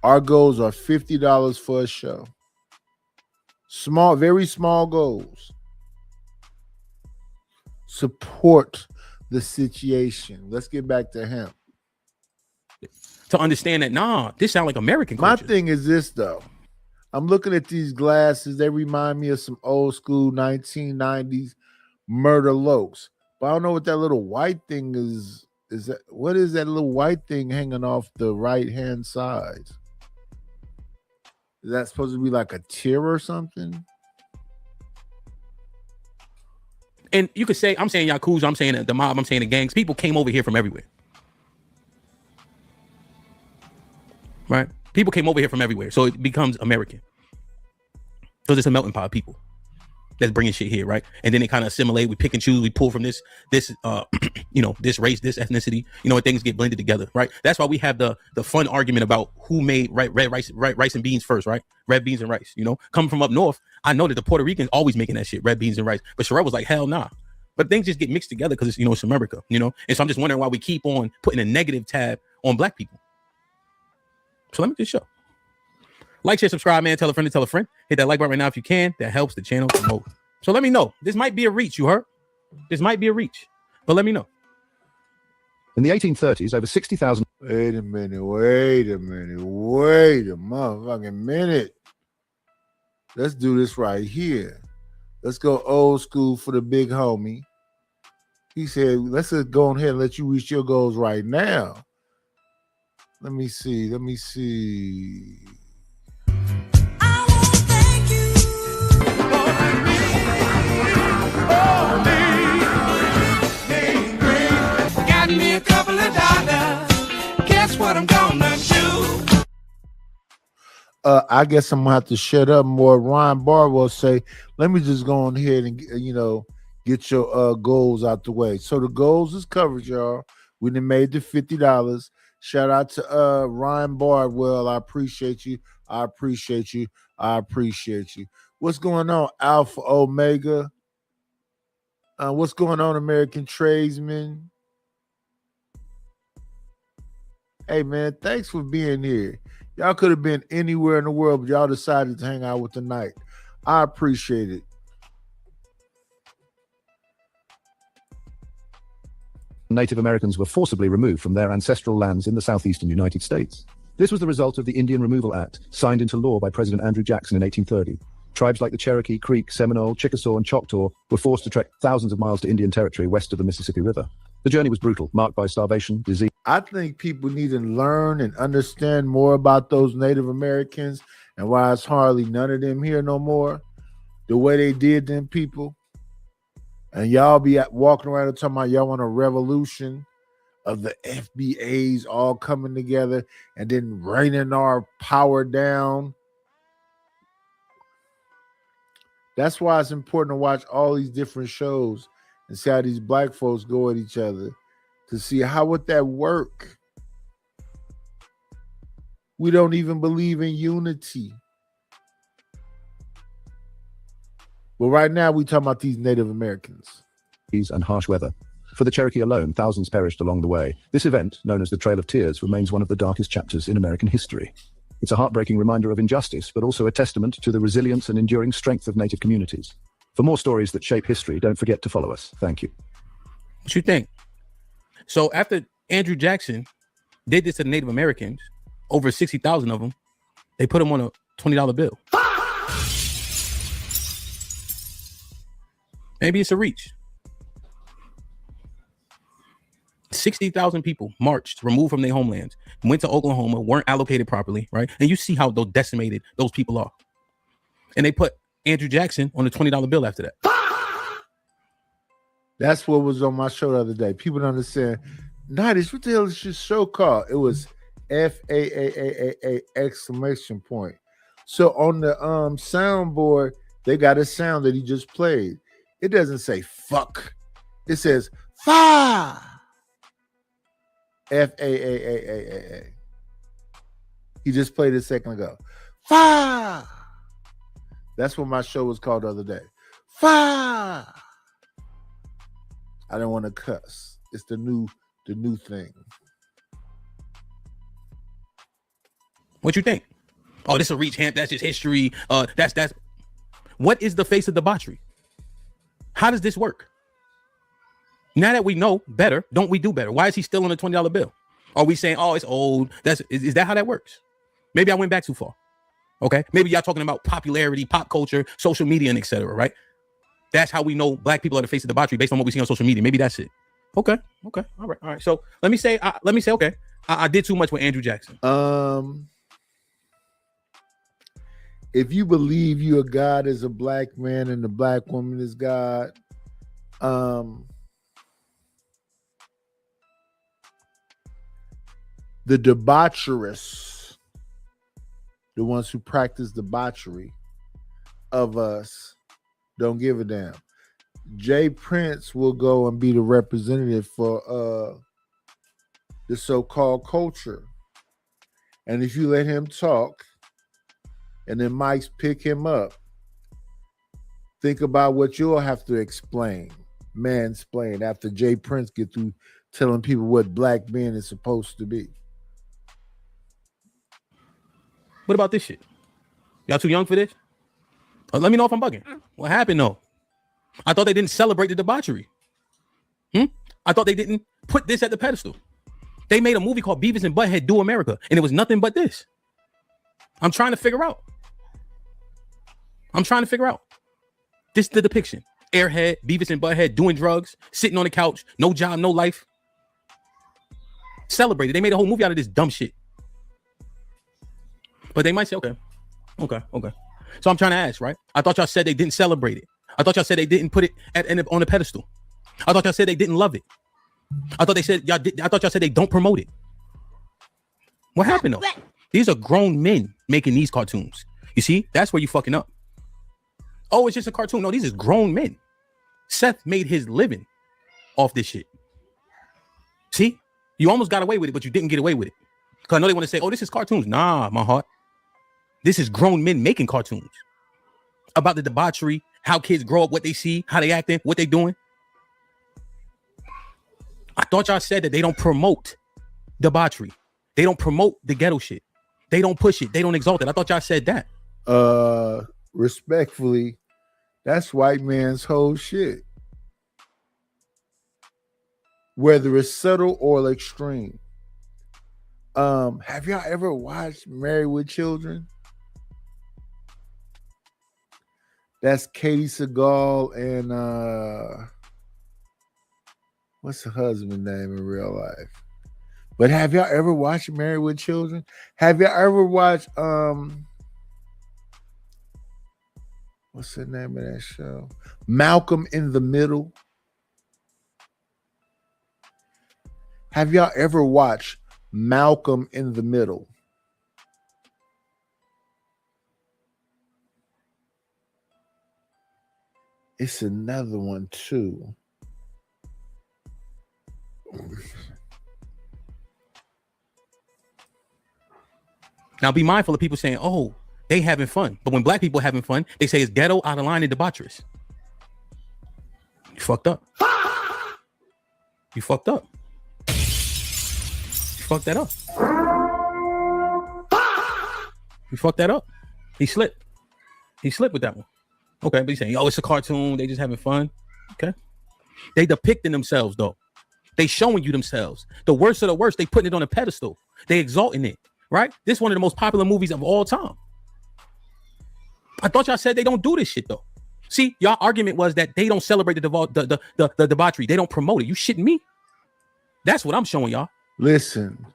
Our goals are $50 for a show. Small, very small goals. Support the situation. Let's get back to hemp. To understand that, this sounds like American culture. My thing is this, though. I'm looking at these glasses. They remind me of some old school 1990s Murder Lokes. But I don't know what that little white thing is. What is that little white thing hanging off the right-hand side? Is that supposed to be like a tear or something? And you could say, I'm saying Yakuza, I'm saying the mob, I'm saying the gangs. People came over here from everywhere. Right? People came over here from everywhere. So it becomes American. So it's a melting pot of people that's bringing shit here, right? And then they kind of assimilate. We pick and choose. We pull from this this race, this ethnicity, and things get blended together, right? That's why we have the fun argument about who made red rice and beans first, right? Red beans and rice, Coming from up north, I know that the Puerto Ricans always making that shit, red beans and rice. But Sherelle was like, hell nah. But things just get mixed together because it's America, And so I'm just wondering why we keep on putting a negative tab on black people. So let me just show. Like, share, subscribe, man. Tell a friend to tell a friend. Hit that like button right now if you can. That helps the channel promote. So let me know. This might be a reach, you heard? This might be a reach. But let me know. In the 1830s, over 60,000... Wait a motherfucking minute. Let's do this right here. Let's go old school for the big homie. He said, let's just go ahead and let you reach your goals right now. Let me see. Got me a couple of dollars. Guess what I'm gonna do? I guess I'm gonna have to shut up more. Ryan Barr will say, let me just go on ahead and get your goals out the way. So the goals is covered, y'all. We done made the $50. Shout out to Ryan Bardwell. I appreciate you. What's going on, Alpha Omega? What's going on, American Tradesman? Hey, man, thanks for being here. Y'all could have been anywhere in the world, but y'all decided to hang out with the night. I appreciate it. Native Americans were forcibly removed from their ancestral lands in the southeastern United States. This was the result of the Indian Removal Act, signed into law by President Andrew Jackson in 1830. Tribes like the Cherokee, Creek, Seminole, Chickasaw, and Choctaw were forced to trek thousands of miles to Indian territory west of the Mississippi River. The journey was brutal, marked by starvation, disease. I think people need to learn and understand more about those Native Americans and why it's hardly none of them here no more, the way they did them people. And y'all be walking around and talking about y'all want a revolution of the FBAs all coming together and then raining our power down. That's why it's important to watch all these different shows and see how these black folks go at each other to see how would that work. We don't even believe in unity. But right now we talking about these Native Americans. And harsh weather. For the Cherokee alone, thousands perished along the way. This event, known as the Trail of Tears, remains one of the darkest chapters in American history. It's a heartbreaking reminder of injustice, but also a testament to the resilience and enduring strength of Native communities. For more stories that shape history, don't forget to follow us. Thank you. What you think? So after Andrew Jackson did this to the Native Americans, over 60,000 of them, they put him on a $20 bill. Maybe it's a reach. 60,000 people marched, removed from their homelands, went to Oklahoma, weren't allocated properly, right? And you see how decimated those people are. And they put Andrew Jackson on a $20 bill after that. That's what was on my show the other day. People don't understand. Nighties, what the hell is your show called? It was FAAAA exclamation point. So on the soundboard, they got a sound that he just played. It doesn't say fuck. It says fa. FAAAA. He just played it a second ago. Fa. That's what my show was called the other day. Fa. I didn't want to cuss. It's the new thing. What you think? Oh, this is a reach, Hamp. That's just history. That's what is the face of debauchery? How does this work? Now that we know better, don't we do better? Why is he still on a $20 bill? Are we saying, oh, it's old? Is that how that works? Maybe I went back too far. Okay. Maybe y'all talking about popularity, pop culture, social media, and etc. Right? That's how we know black people are the face of debauchery based on what we see on social media. Maybe that's it. Okay. All right. So let me say, okay, I did too much with Andrew Jackson. If you believe you are God as a black man and the black woman is God, the debaucherous, the ones who practice debauchery of us, don't give a damn. Jay Prince will go and be the representative for the so-called culture. And if you let him talk, and then Mike's pick him up, think about what you'll have to mansplain after Jay Prince get through telling people what black men is supposed to be. What about this shit? Y'all too young for this? Let me know if I'm bugging. What happened though? I thought they didn't celebrate the debauchery. I thought they didn't put this at the pedestal. They made a movie called Beavis and Butthead Do America, and it was nothing but this. I'm trying to figure out. This is the depiction. Airhead, Beavis and Butthead doing drugs, sitting on the couch, no job, no life. Celebrated. They made a whole movie out of this dumb shit. But they might say, okay. So I'm trying to ask, right? I thought y'all said they didn't celebrate it. I thought y'all said they didn't put it on a pedestal. I thought y'all said they didn't love it. I thought y'all said they don't promote it. What happened though? These are grown men making these cartoons. You see, that's where you fucking up. Oh, it's just a cartoon. No, these are grown men. Seth made his living off this shit. See, you almost got away with it, but you didn't get away with it. Because I know they want to say, oh, this is cartoons. Nah, my heart. This is grown men making cartoons about the debauchery, how kids grow up, what they see, how they acting, what they doing. I thought y'all said that they don't promote debauchery. They don't promote the ghetto shit. They don't push it. They don't exalt it. I thought y'all said that. Respectfully, that's white man's whole shit. Whether it's subtle or extreme. Have y'all ever watched Married with Children? That's Katie Seagal and what's her husband's name in real life? But have y'all ever watched Married with Children? Have y'all ever watched what's the name of that show? Malcolm in the Middle. Have y'all ever watched Malcolm in the Middle? It's another one too. Now be mindful of people saying, oh, they having fun. But when black people having fun, they say it's ghetto, out of line, and debaucherous. You fucked up. You fucked up. You fucked that up. You fucked that up. He slipped. He slipped with that one. Okay, but he's saying, oh, it's a cartoon. They just having fun. Okay. They depicting themselves, though. They showing you themselves. The worst of the worst, they putting it on a pedestal. They exalting it, right? This is one of the most popular movies of all time. I thought y'all said they don't do this shit, though. See, y'all argument was that they don't celebrate the debauchery. They don't promote it. You shitting me? That's what I'm showing y'all. Listen.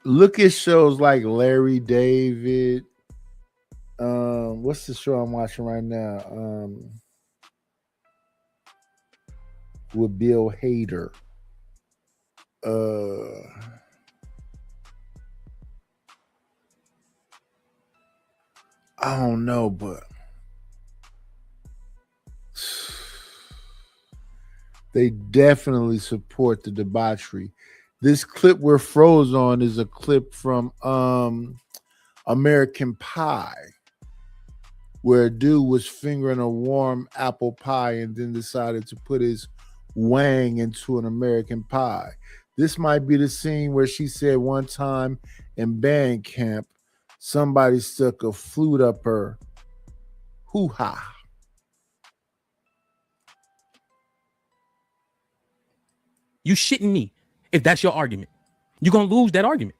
Look at shows like Larry David. What's the show I'm watching right now? With Bill Hader. I don't know, but they definitely support the debauchery. This clip we're froze on is a clip from American Pie, where a dude was fingering a warm apple pie and then decided to put his wang into an American Pie. This might be the scene where she said one time in band camp, somebody stuck a flute up her hoo-ha. You shitting me if that's your argument. You're going to lose that argument.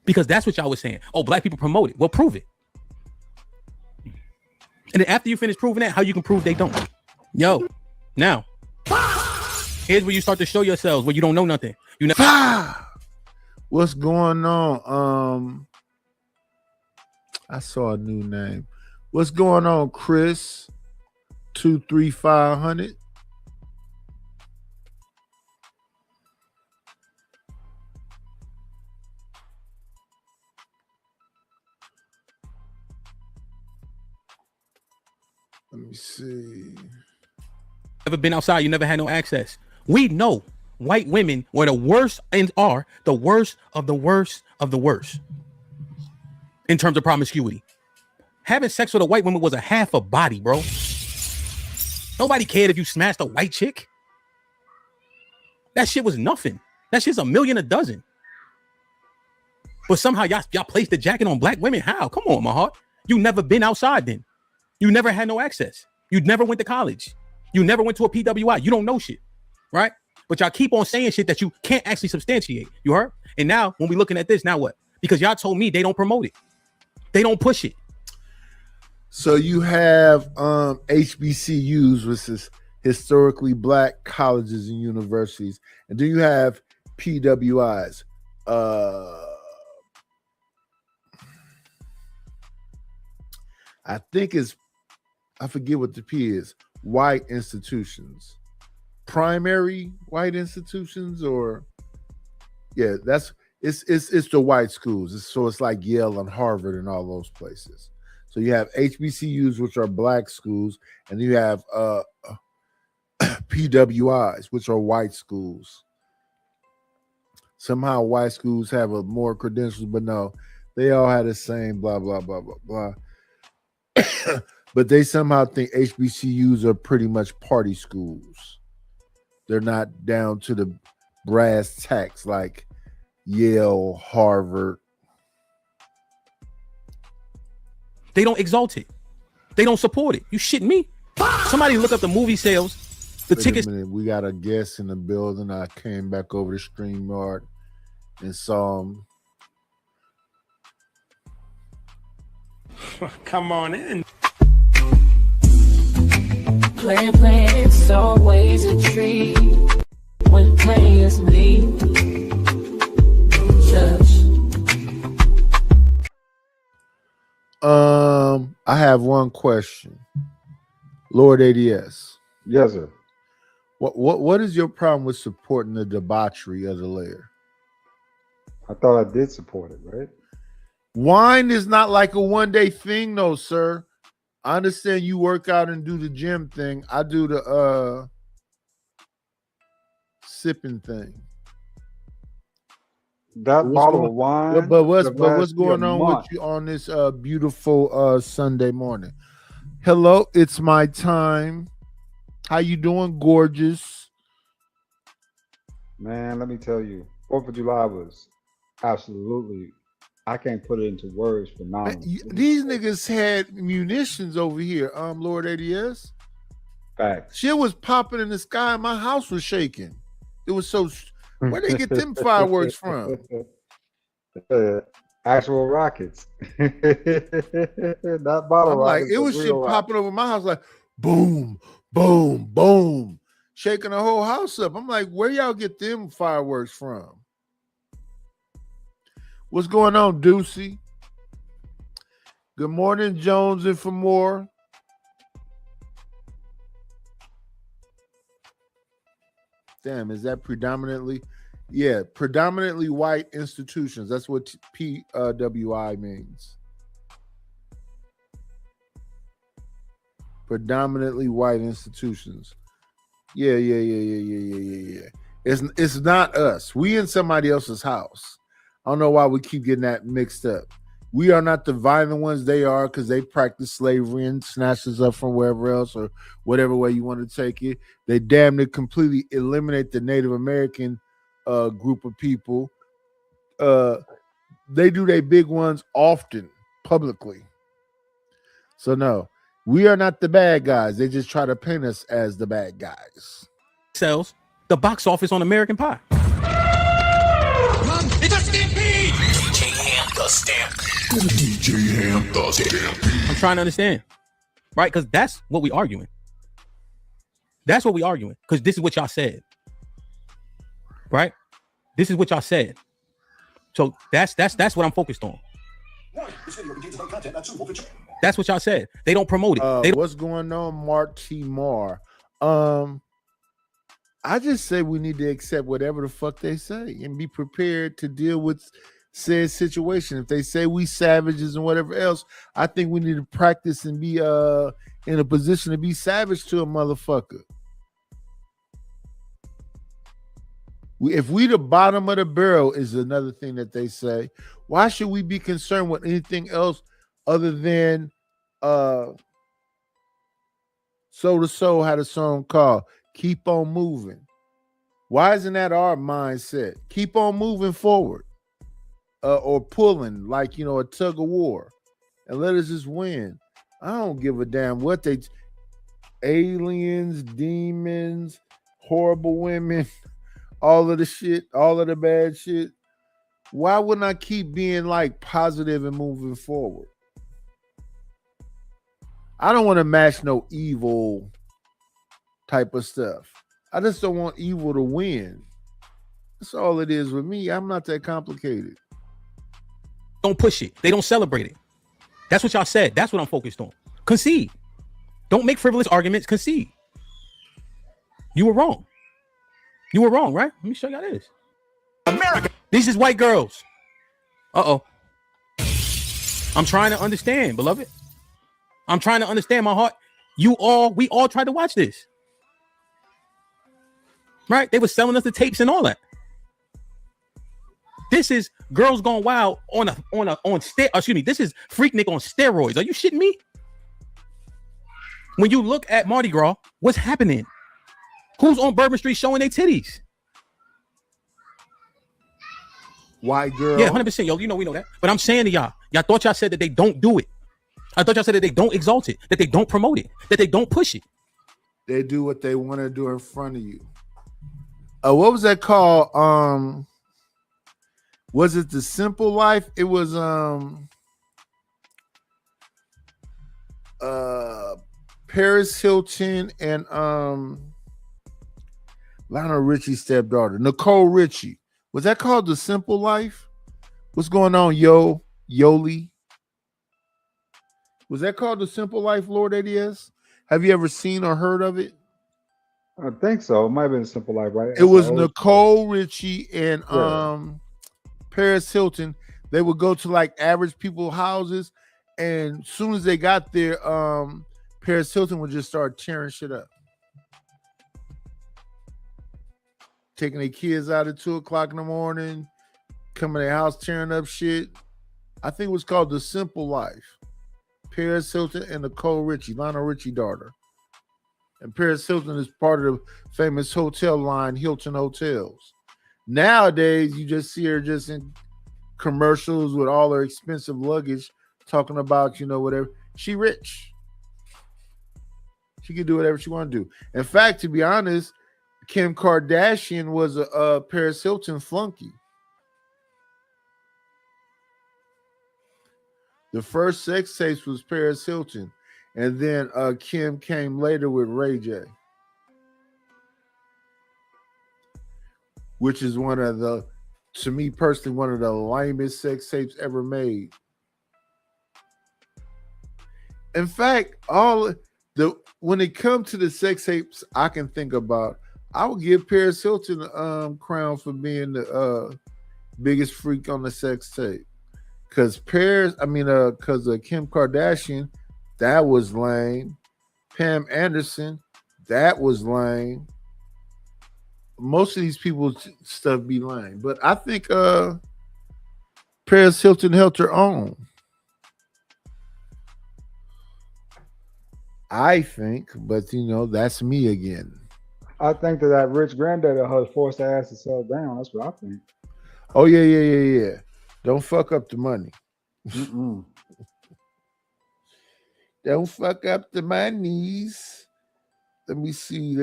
Because that's what y'all was saying. Oh, black people promote it. Well, prove it. And then after you finish proving that, how you can prove they don't? Yo, now, here's where you start to show yourselves where you don't know nothing. You know. What's going on? I saw a new name. What's going on, Chris? 23500. Let me see. Never been outside, you never had no access. We know white women were the worst and are the worst of the worst of the worst in terms of promiscuity. Having sex with a white woman was a half a body, bro. Nobody cared if you smashed a white chick. That shit was nothing. That shit's a million a dozen. But somehow y'all placed the jacket on black women. How? Come on, my heart. You never been outside then. You never had no access. You never went to college. You never went to a PWI. You don't know shit, right? But y'all keep on saying shit that you can't actually substantiate. You heard? And now when we looking at this, now what? Because y'all told me they don't promote it. They don't push it. So you have HBCUs, which is historically black colleges and universities, and then you have PWIs. I think I forget what the P is. White institutions, primary white institutions, or yeah, it's the white schools. So it's like Yale and Harvard and all those places. So you have HBCUs, which are black schools, and you have PWIs, which are white schools. Somehow white schools have more credentials, but no, they all had the same blah, blah, blah, blah, blah. But they somehow think HBCUs are pretty much party schools. They're not down to the brass tacks like Yale, Harvard. They don't exalt it. They don't support it. You shitting me? Somebody look up the movie sales. The tickets. We got a guest in the building. I came back over to StreamYard and saw him. Come on in. Playing, it's always a treat when players leave. I have one question. Lord ADS. Yes, sir. What is your problem with supporting the debauchery of the lair? I thought I did support it, right? Wine is not like a one-day thing, though, sir. I understand you work out and do the gym thing. I do the sipping thing. That bottle of wine. But what's going on with you on this beautiful Sunday morning? Hello, it's my time. How you doing, gorgeous? Man, let me tell you, 4th of July was absolutely, I can't put it into words, phenomenal. These niggas had munitions over here, Lord ADS. Facts. Shit was popping in the sky. My house was shaking. It was so. Where'd they get them fireworks from? Actual rockets. Not bottle rockets. It was shit popping over my house like boom, boom, boom, shaking the whole house up. I'm like, where y'all get them fireworks from? What's going on, Deucey? Good morning, Jones, and for more. Damn, is that predominantly? Yeah, predominantly white institutions. That's what PWI means. Predominantly white institutions. Yeah. It's not us. We in somebody else's house. I don't know why we keep getting that mixed up. We are not the violent ones. They are, because they practice slavery and snatch us up from wherever else or whatever way you want to take it. They damn near completely eliminate the Native American group of people. They do their big ones often publicly. So no, we are not the bad guys. They just try to paint us as the bad guys. Sells the box office on American Pie. It's a stampede! DJ Ham the Stampede. DJ Ham the Stampede. I'm trying to understand, right? Because that's what we arguing. That's what we arguing. Because this is what y'all said, right? This is what y'all said. So that's what I'm focused on. That's what y'all said. They don't promote it. What's going on, Mark T. Marr? I just say we need to accept whatever the fuck they say and be prepared to deal with said situation. If they say we savages and whatever else, I think we need to practice and be in a position to be savage to a motherfucker. If we the bottom of the barrel is another thing that they say. Why should we be concerned with anything else other than Soul to Soul had a song called Keep On Moving? Why isn't that our mindset? Keep on moving forward. Or pulling like, a tug of war, and let us just win. I don't give a damn what they aliens, demons, horrible women, all of the shit, all of the bad shit. Why wouldn't I keep being like positive and moving forward? I don't want to match no evil type of stuff. I just don't want evil to win. That's all it is with me. I'm not that complicated. Don't push it. They don't celebrate it. That's what y'all said. That's what I'm focused on. Concede. Don't make frivolous arguments. Concede. You were wrong. You were wrong, right? Let me show y'all this. America. These is white girls. Uh-oh. I'm trying to understand, beloved. I'm trying to understand my heart. We all tried to watch this. Right? They were selling us the tapes and all that. This is Girls Gone Wild this is Freaknik on steroids. Are you shitting me? When you look at Mardi Gras, what's happening? Who's on Bourbon Street showing their titties? White girl. Yeah, 100%. Yo, we know that. But I'm saying to y'all thought y'all said that they don't do it. I thought y'all said that they don't exalt it, that they don't promote it, that they don't push it. They do what they want to do in front of you. What was that called? Was it The Simple Life? It was Paris Hilton and Lionel Richie's stepdaughter, Nicole Richie. Was that called The Simple Life? What's going on, Yoli? Was that called The Simple Life, Lord ADS? Have you ever seen or heard of it? I think so. It might have been Simple Life, right? It was Nicole Richie and Paris Hilton. They would go to like average people's houses, and as soon as they got there, Paris Hilton would just start tearing shit up. Taking their kids out at 2:00 in the morning, come in their house tearing up shit. I think it was called The Simple Life. Paris Hilton and Nicole Richie, Lionel Richie daughter. And Paris Hilton is part of the famous hotel line, Hilton Hotels. Nowadays, you just see her just in commercials with all her expensive luggage talking about, whatever. She rich. She can do whatever she want to do. In fact, to be honest, Kim Kardashian was a Paris Hilton flunky. The first sex tapes was Paris Hilton, and then Kim came later with Ray J, which is to me personally, one of the lamest sex tapes ever made. In fact, when it comes to the sex tapes I can think about, I would give Paris Hilton the crown for being the biggest freak on the sex tape. Because Kim Kardashian, that was lame. Pam Anderson, that was lame. Most of these people's stuff be lame. But I think Paris Hilton held her own. I think, but that's me again. I think that rich granddaddy of hers forced her ass to settle down. That's what I think. Oh, yeah. Don't fuck up the money. Don't fuck up the monies. Let me see.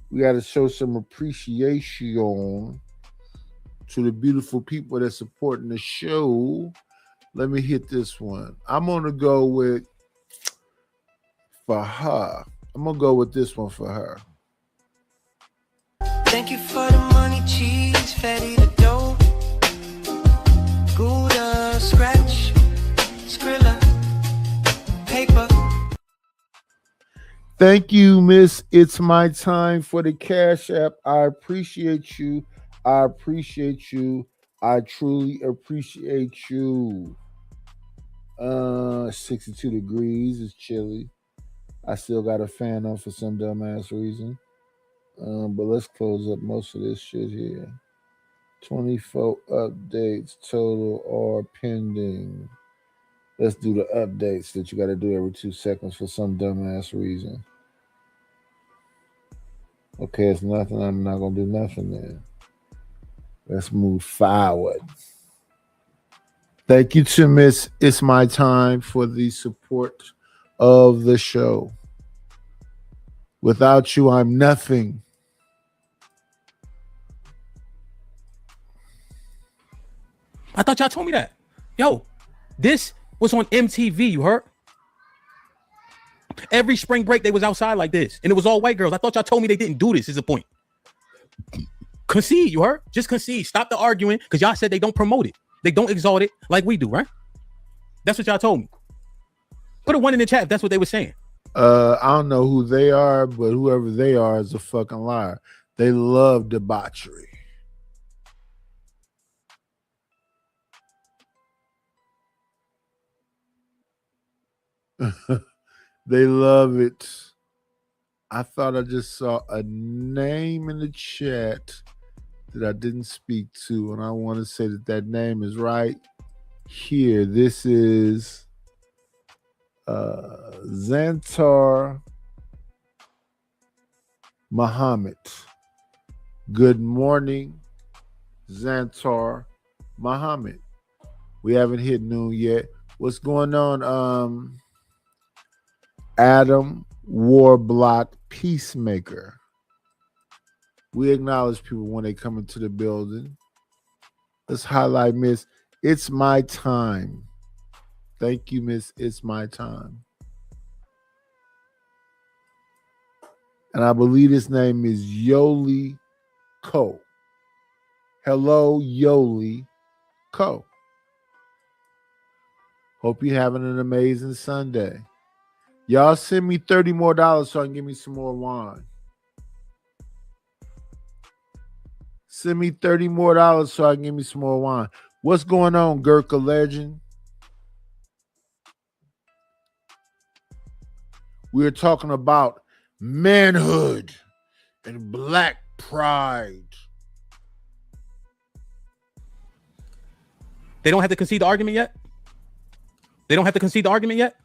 We got to show some appreciation to the beautiful people that's supporting the show. Let me hit this one. I'm going to go with, for her. I'm going to go with this one for her. Thank you for the money, cheese, fatty the dough. Gouda, scratch, Skrilla, paper. Thank you, Miss It's My Time, for the Cash App. I appreciate you. I truly appreciate you. 62 degrees is chilly. I still got a fan on for some dumbass reason. But let's close up most of this shit here. 24 updates total are pending. Let's do the updates that you got to do every 2 seconds for some dumbass reason. Okay, it's nothing. I'm not going to do nothing then. Let's move forward. Thank you to Miss It's My Time for the support of the show. Without you, I'm nothing. I thought y'all told me that. Yo, this was on MTV, you heard? Every spring break, they was outside like this. And it was all white girls. I thought y'all told me they didn't do this is the point. Concede, you heard? Just concede. Stop the arguing, because y'all said they don't promote it. They don't exalt it like we do, right? That's what y'all told me. Put a 1 in the chat if that's what they were saying. I don't know who they are, but whoever they are is a fucking liar. They love debauchery. They love it. I thought I just saw a name in the chat that I didn't speak to, and I want to say that name is right here. This is Zantar Muhammad. Good morning, Zantar Muhammad. We haven't hit noon yet. What's going on, Adam Warblock Peacemaker? We acknowledge people when they come into the building. Let's highlight Miss It's My Time. Thank you, Miss It's My Time. And I believe his name is Yoli Co. Hello, Yoli Co. Hope you're having an amazing Sunday. Y'all send me $30 more so I can give me some more wine. Send me $30 more so I can give me some more wine. What's going on, Gurkha Legend? We're talking about manhood and black pride. They don't have to concede the argument yet? They don't have to concede the argument yet?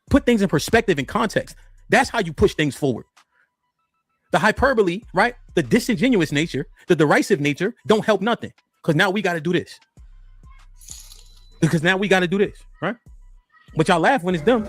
Put things in perspective and context. That's how you push things forward. The hyperbole, right? The disingenuous nature, the derisive nature don't help nothing. Because now we got to do this. Right? But y'all laugh when it's dumb.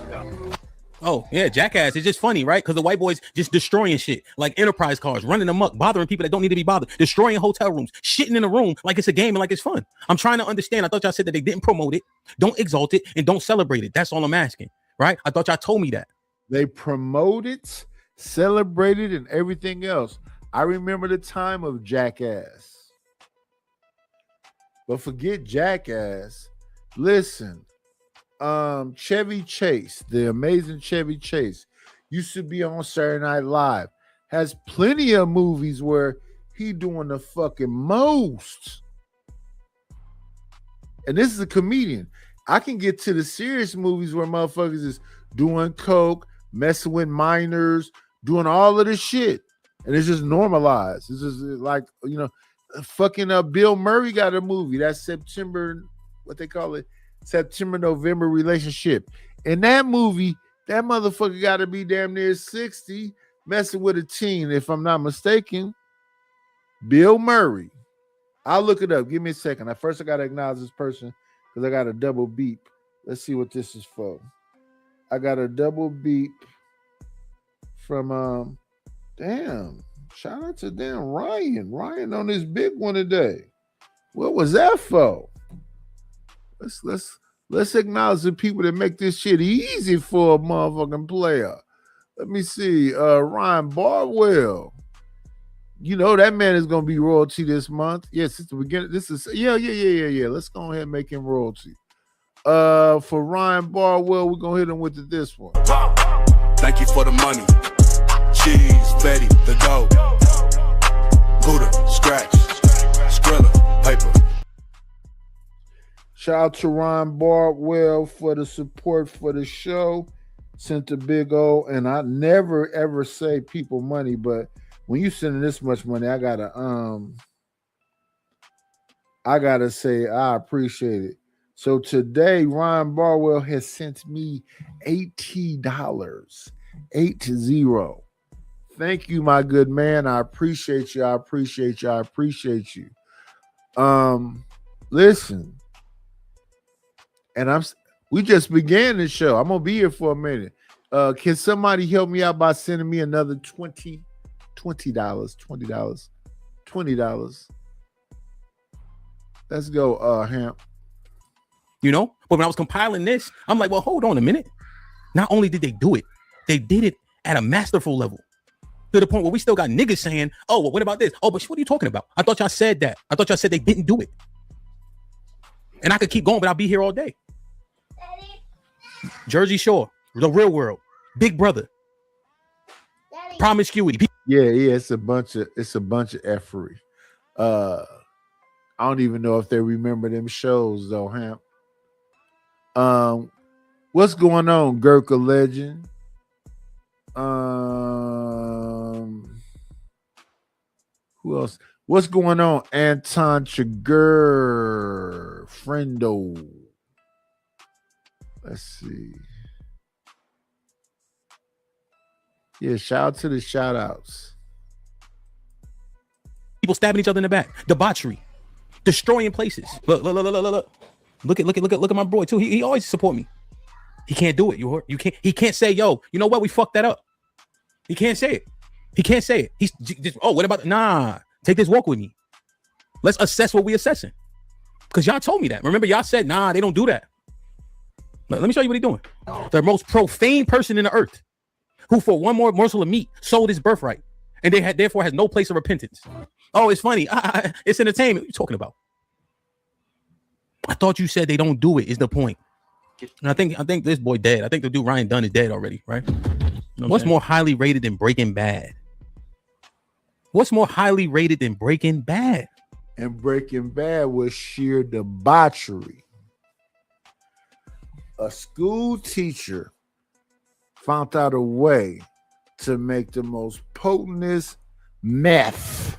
Oh, yeah, jackass. It's just funny, right? Because the white boys just destroying shit, like enterprise cars, running amok, bothering people that don't need to be bothered, destroying hotel rooms, shitting in a room like it's a game and like it's fun. I'm trying to understand. I thought y'all said that they didn't promote it, don't exalt it, and don't celebrate it. That's all I'm asking, right? I thought y'all told me that. They promote it, celebrate it, and everything else. I remember the time of Jackass. But forget Jackass. Listen. Chevy Chase, the amazing Chevy Chase, used to be on Saturday Night Live. Has plenty of movies where he doing the fucking most. And this is a comedian. I can get to the serious movies where motherfuckers is doing coke, messing with minors, doing all of this shit. And it's just normalized. It's just like, you know, fucking Bill Murray got a movie. That's September, what they call it? September-November relationship. In that movie, that motherfucker got to be damn near 60 messing with a teen, if I'm not mistaken. Bill Murray. I'll look it up. Give me a second. I got to acknowledge this person because I got a double beep. Let's see what this is for. I got a double beep from, damn, shout out to damn Ryan. Ryan on this big one today. What was that for? Let's acknowledge the people that make this shit easy for a motherfucking player. Let me see. Ryan Barwell. You know that man is gonna be royalty this month. Yes, it's the beginning. This is yeah. Let's go ahead and make him royalty. For Ryan Barwell, we're gonna hit him with this one. Thank you for the money. Cheese, Betty, the dough. Buddha, scratch, Skrilla, paper. Shout out to Ron Barwell for the support for the show. Sent a big O, and I never ever say people money, but when you sending this much money, I gotta say I appreciate it. So today, Ron Barwell has sent me $80. 80. Thank you, my good man. I appreciate you. I appreciate you. Listen. And we just began the show. I'm gonna be here for a minute. Can somebody help me out by sending me another $20? Let's go, Hamp. You know, but when I was compiling this, I'm like, well, hold on a minute. Not only did they do it, they did it at a masterful level. To the point where we still got niggas saying, oh, well, what about this? Oh, but what are you talking about? I thought y'all said that. I thought y'all said they didn't do it. And I could keep going, but I'll be here all day. Jersey Shore, The Real World, Big Brother, Promiscuity. Yeah, it's a bunch of effery. I don't even know if they remember them shows though, Hamp. What's going on, Gurkha Legend? Who else? What's going on, Anton Chigurh, Friendo? Let's see. Yeah, shout out to the shout outs. People stabbing each other in the back, debauchery, destroying places. Look at my boy too. He always support me. He can't do it. You can't. He can't say, yo, you know what? We fucked that up. He can't say it. He's just, oh, what about? Nah, take this walk with me. Let's assess what we assessing. Because y'all told me that. Remember, y'all said, nah, they don't do that. Let me show you what he's doing. The most profane person in the earth, who for one more morsel of meat sold his birthright, and therefore has no place of repentance. Oh, it's funny. It's entertainment. What are you talking about? I thought you said they don't do it. Is the point? And I think this boy dead. I think the dude Ryan Dunn is dead already, right? You know what's more highly rated than Breaking Bad? What's more highly rated than Breaking Bad? And Breaking Bad was sheer debauchery. A school teacher found out a way to make the most potentest meth.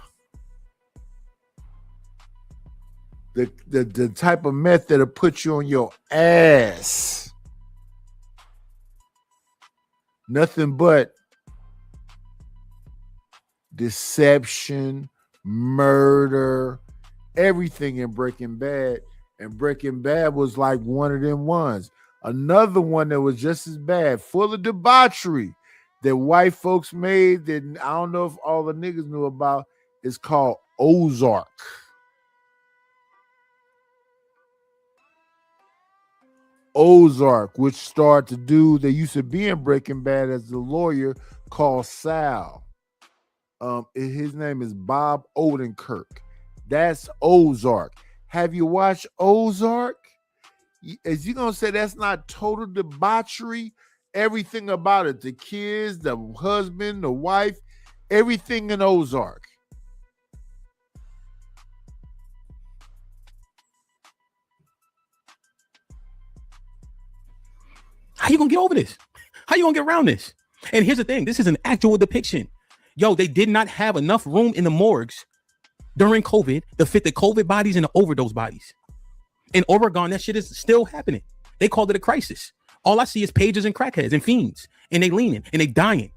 the type of meth that'll put you on your ass. Nothing but deception, murder, everything in Breaking Bad. And Breaking Bad was like one of them ones. Another one that was just as bad, full of debauchery that white folks made that I don't know if all the niggas knew about, is called Ozark. Ozark, which starred the dude that used to be in Breaking Bad as the lawyer called Sal. His name is Bob Odenkirk. That's Ozark. Have you watched Ozark? Is you gonna say that's not total debauchery? Everything about it, the kids, the husband, the wife, everything in Ozark. How you gonna get over this? How you gonna get around this? And here's the thing, this is an actual depiction. Yo, they did not have enough room in the morgues during COVID to fit the COVID bodies and the overdose bodies. In Oregon, that shit is still happening. They called it a crisis. All I see is pages and crackheads and fiends, and they leaning and they dying.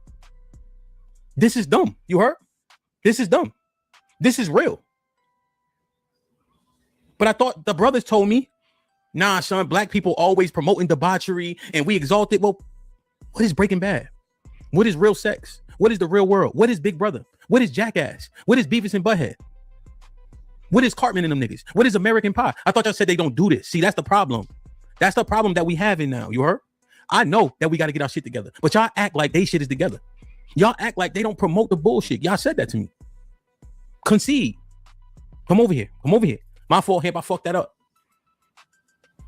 This is dumb. You heard? This is dumb. This is real. But I thought the brothers told me, nah, son, black people always promoting debauchery and we exalt it. Well, what is Breaking Bad? What is real sex? What is the real world? What is Big Brother? What is Jackass? What is Beavis and Butthead? What is Cartman and them niggas? What is American Pie? I thought y'all said they don't do this. See, that's the problem. That's the problem that we have in now. You heard? I know that we got to get our shit together, but y'all act like they shit is together. Y'all act like they don't promote the bullshit. Y'all said that to me. Concede. Come over here. Come over here. My fault if I fucked that up.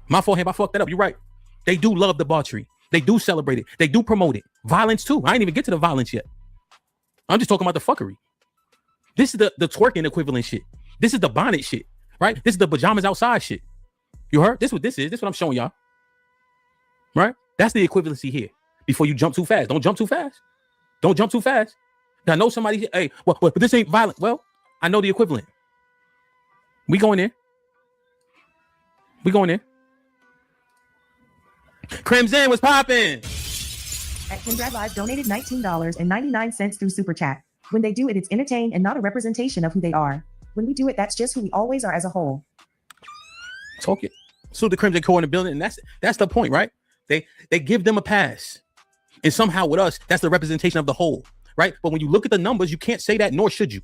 My fault if I fucked that up. You're right. They do love debauchery. They do celebrate it. They do promote it. Violence too. I ain't even get to the violence yet. I'm just talking about the fuckery. This is the twerking equivalent shit. This is the bonnet shit, right? This is the pajamas outside shit. You heard? This is what this is. This is what I'm showing y'all. Right? That's the equivalency here. Before you jump too fast. Don't jump too fast. Don't jump too fast. I know somebody, hey, well, but this ain't violent. Well, I know the equivalent. We going in. We going in. Crimson was popping. At Kindred Live donated $19.99 through Super Chat. When they do it, it's entertained and not a representation of who they are. When we do it, that's just who we always are as a whole. Talk it. So the Crimson Core in the building, and that's the point, right? They give them a pass. And somehow with us, that's the representation of the whole, right? But when you look at the numbers, you can't say that, nor should you.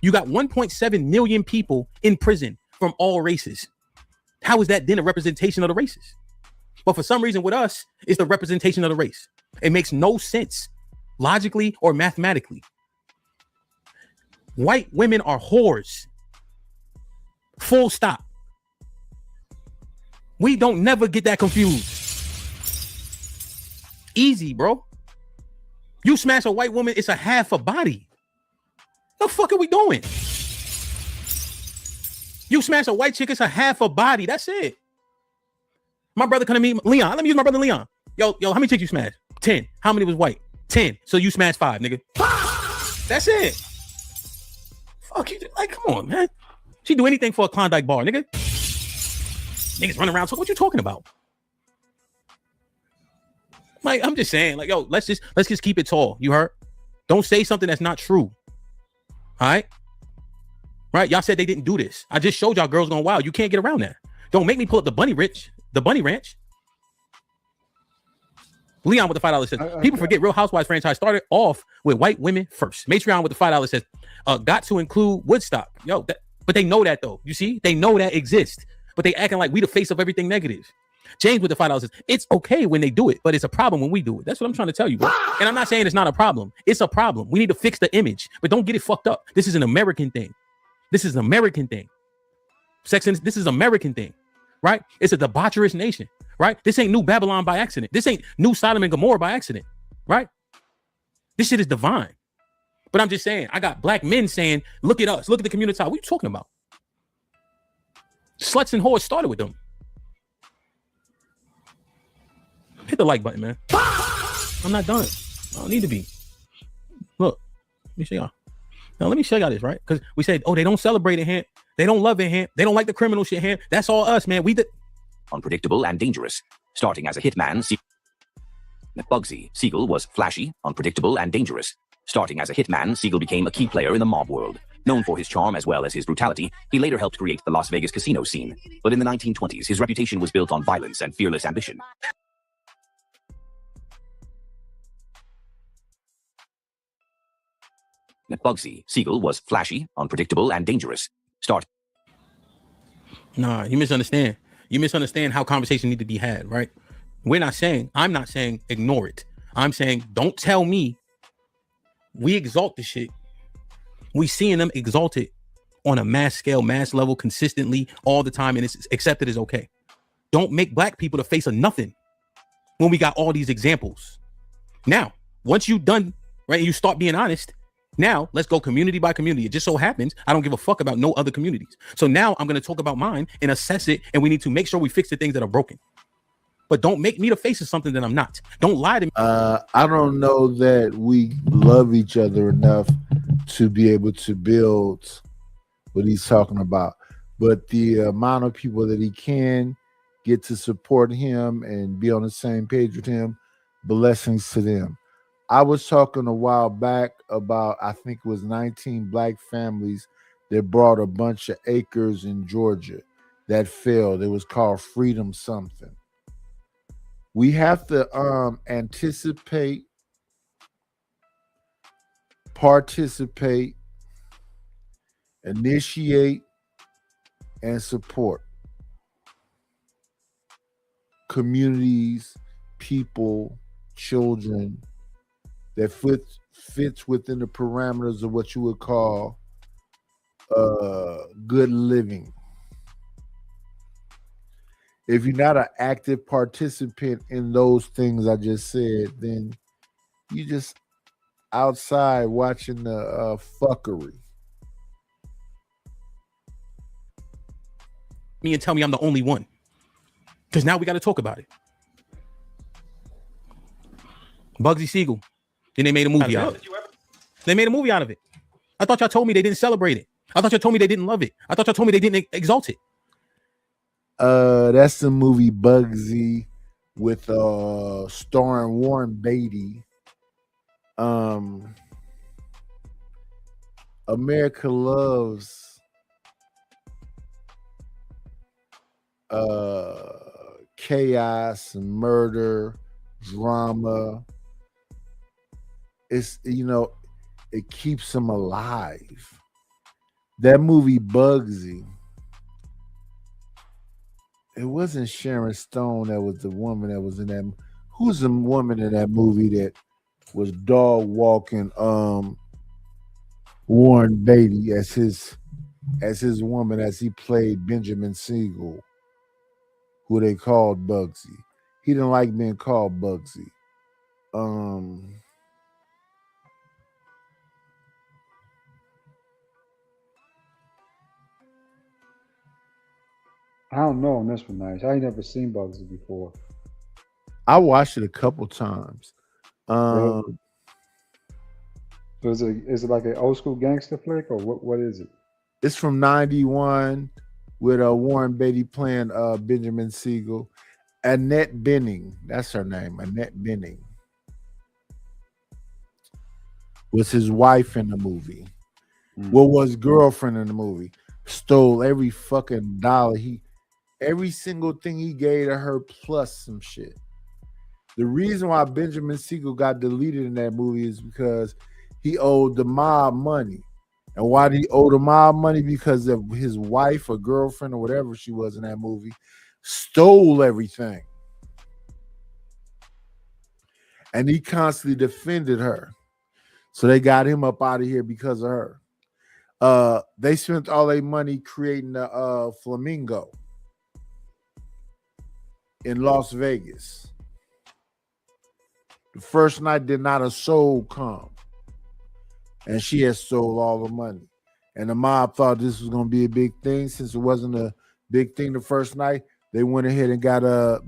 You got 1.7 million people in prison from all races. How is that then a representation of the races? But for some reason with us, it's the representation of the race. It makes no sense logically or mathematically. White women are whores. Full stop. We don't never get that confused. Easy, bro. You smash a white woman, it's a half a body. The fuck are we doing? You smash a white chick, it's a half a body. That's it. My brother come to me, Leon. Let me use my brother Leon. Yo, how many chicks you smashed? 10. How many was white? 10. So you smashed 5, nigga. That's it. Fuck you. Like, come on, man. She do anything for a Klondike bar, nigga. Niggas running around talking. What you talking about? Like, I'm just saying, like, yo, let's just keep it tall. You heard? Don't say something that's not true. All right? Right? Y'all said they didn't do this. I just showed y'all Girls Gone Wild. You can't get around that. Don't make me pull up the Bunny Ranch. Leon with the $5 says, people forget Real Housewives franchise started off with white women first. Matreon with the $5 says, got to include Woodstock. Yo, but they know that though. You see, they know that exists, but they acting like we the face of everything negative. James with the $5 says, it's okay when they do it, but it's a problem when we do it. That's what I'm trying to tell you, bro. And I'm not saying it's not a problem. It's a problem. We need to fix the image, but don't get it fucked up. This is an American thing. This is an American thing. This is an American thing, right? It's a debaucherous nation, right? This ain't New Babylon by accident. This ain't New Sodom and Gomorrah by accident, right? This shit is divine. But I'm just saying, I got black men saying, look at us, look at the community. What are you talking about? Sluts and whores started with them. Hit the like button, man. I'm not done. I don't need to be. Look, let me show y'all. Now, let me show y'all this, right? Because we said, oh, they don't celebrate it here. They don't love it here. They don't like the criminal shit here. That's all us, man. Unpredictable and dangerous. Starting as a hitman, Bugsy Siegel was flashy, unpredictable, and dangerous. Starting as a hitman, Siegel became a key player in the mob world. Known for his charm as well as his brutality, he later helped create the Las Vegas casino scene. But in the 1920s, his reputation was built on violence and fearless ambition. Bugsy Siegel was flashy, unpredictable, and dangerous. Nah, you misunderstand. You misunderstand how conversation need to be had, right? I'm not saying ignore it. I'm saying don't tell me we exalt the shit. We seeing them exalt it on a mass scale, mass level, consistently, all the time, and it's accepted as okay. Don't make black people the face of nothing when we got all these examples. Now, once you done, right, and you start being honest, now let's go community by community. It just so happens I don't give a fuck about no other communities. So now I'm going to talk about mine and assess it, and we need to make sure we fix the things that are broken. But don't make me the face of something that I'm not. Don't lie to me. I don't know that we love each other enough to be able to build what he's talking about. But the amount of people that he can get to support him and be on the same page with him, blessings to them. I was talking a while back about, I think it was 19 black families that brought a bunch of acres in Georgia that failed. It was called Freedom something. We have to anticipate, participate, initiate, and support communities, people, children that fits within the parameters of what you would call good living. If you're not an active participant in those things I just said, then you just outside watching the fuckery. Me and tell me I'm the only one. Because now we got to talk about it. Bugsy Siegel. Then they made a movie out of it. They made a movie out of it. I thought y'all told me they didn't celebrate it. I thought y'all told me they didn't love it. I thought y'all told me they didn't exalt it. That's the movie Bugsy with starring Warren Beatty. America loves chaos and murder, drama. It's, it keeps them alive. That movie Bugsy, it wasn't Sharon Stone that was the woman that was in that. Who's the woman in that movie that was dog walking Warren Beatty as his woman, as he played Benjamin Siegel, who they called Bugsy. He didn't like being called Bugsy. I don't know on this one, Nice. I ain't never seen Bugsy before. I watched it a couple times. So is it like an old school gangster flick, or what is it? It's from '91 with Warren Beatty playing Benjamin Siegel. Annette Bening, that's her name. Annette Bening was his wife in the movie. What was girlfriend in the movie? Stole every fucking dollar every single thing he gave to her plus some shit. The reason why Benjamin Siegel got deleted in that movie is because he owed the mob money. And why did he owe the mob money? Because of his wife or girlfriend or whatever she was in that movie stole everything. And he constantly defended her. So they got him up out of here because of her. They spent all their money creating a flamingo in Las Vegas. The first night did not a soul come. And she had stole all the money. And the mob thought this was going to be a big thing. Since it wasn't a big thing the first night, they went ahead and got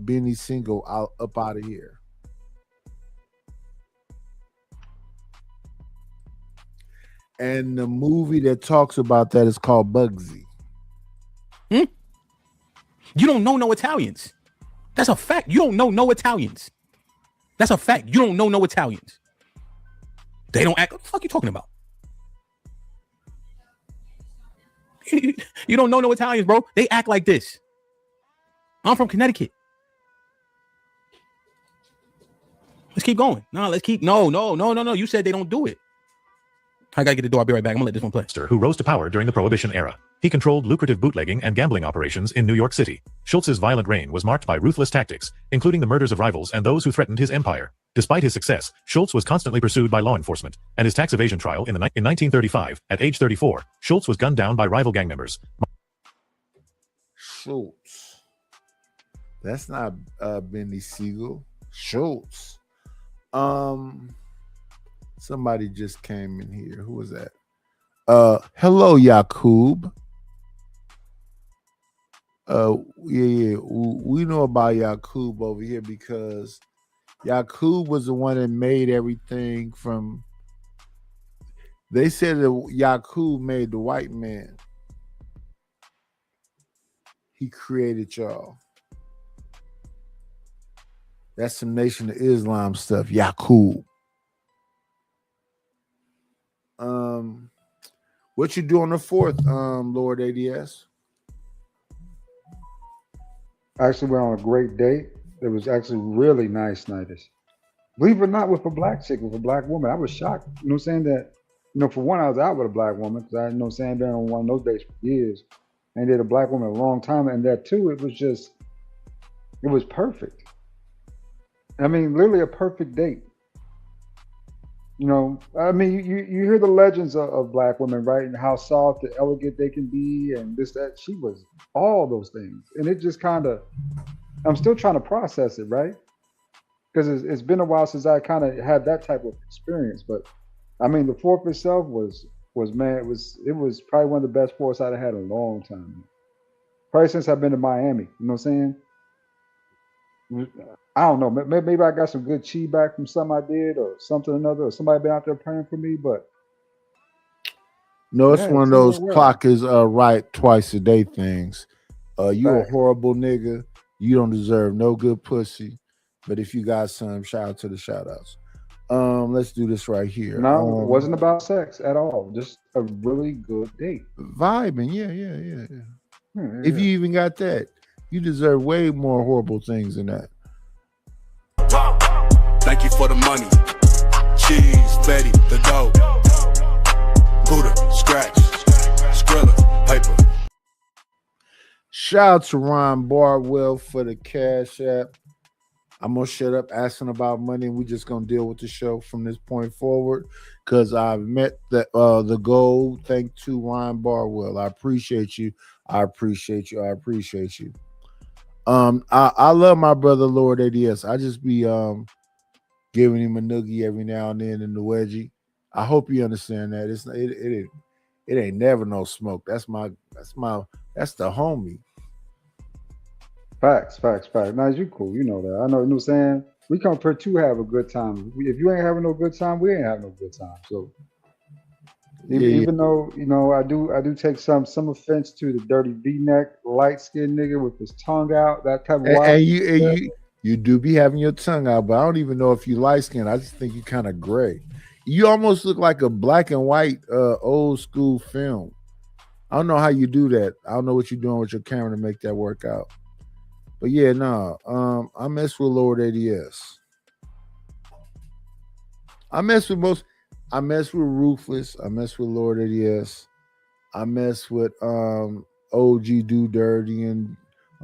Benny Siegel up out of here. And the movie that talks about that is called Bugsy. You don't know no Italians. That's a fact. You don't know no Italians. That's a fact. You don't know no Italians. They don't act. What the fuck you talking about? You don't know no Italians, bro. They act like this. I'm from Connecticut. Let's keep going. No. You said they don't do it. I gotta get the door. I'll be right back. I'm gonna let this one play. Who rose to power during the Prohibition era. He controlled lucrative bootlegging and gambling operations in New York City. Schultz's violent reign was marked by ruthless tactics, including the murders of rivals and those who threatened his empire. Despite his success, Schultz was constantly pursued by law enforcement, and his tax evasion trial in 1935, at age 34, Schultz was gunned down by rival gang members. Schultz. That's not Benny Siegel. Schultz. Somebody just came in here. Who was that? Hello, Yakub. We know about Yakub over here because Yakub was the one that made everything from. They said that Yakub made the white man. He created y'all. That's some Nation of Islam stuff. Yakub. What you do on the 4th, Lord ADS? Actually went on a great date. It was actually really nice night. Believe it or not, with a black chick, with a black woman. I was shocked. You know what I'm saying? That, for one, I was out with a black woman because I didn't know what I'm saying, been on one of those dates for years. And did a black woman a long time. And that too, it was perfect. I mean, literally a perfect date. I mean, you hear the legends of black women, right? And how soft and elegant they can be and this, that. She was all those things. And it just kind of, I'm still trying to process it, right? Because it's been a while since I kind of had that type of experience. But I mean, the 4th itself was man, it was probably one of the best 4ths I'd had in a long time. Probably since I've been to Miami, you know what I'm saying? I don't know. Maybe I got some good chi back from something I did or something or another, or somebody been out there praying for me, but no, it's one of those clock is right twice a day things. You a horrible nigga. You don't deserve no good pussy. But if you got some, shout out to the shout outs. Let's do this right here. No, it wasn't about sex at all. Just a really good date. Vibing, yeah. If you even got that, you deserve way more horrible things than that. Thank you for the money. Cheese, Betty, the dough. Buddha, scratch, Skrilla, paper. Shout out to Ron Barwell for the Cash App. I'm gonna shut up asking about money, and we're just gonna deal with the show from this point forward because I've met the goal. Thank to Ron Barwell. I appreciate you. I appreciate you. I love my brother Lord ADS. I just be giving him a noogie every now and then in the wedgie. I hope you understand that. It ain't never no smoke. That's the homie. Facts. Now you cool, you know that. I know, you know what I'm saying? We come here to have a good time. If you ain't having no good time, we ain't having no good time. So even though, I do take some offense to the dirty V-neck, light-skinned nigga with his tongue out, that type of and you do be having your tongue out, but I don't even know if you light-skinned. I just think you kind of gray. You almost look like a black and white old school film. I don't know how you do that. I don't know what you're doing with your camera to make that work out. But yeah, I mess with Lord ADS. I mess with Ruthless. I mess with Lord ADS. I mess with OG Do Dirty and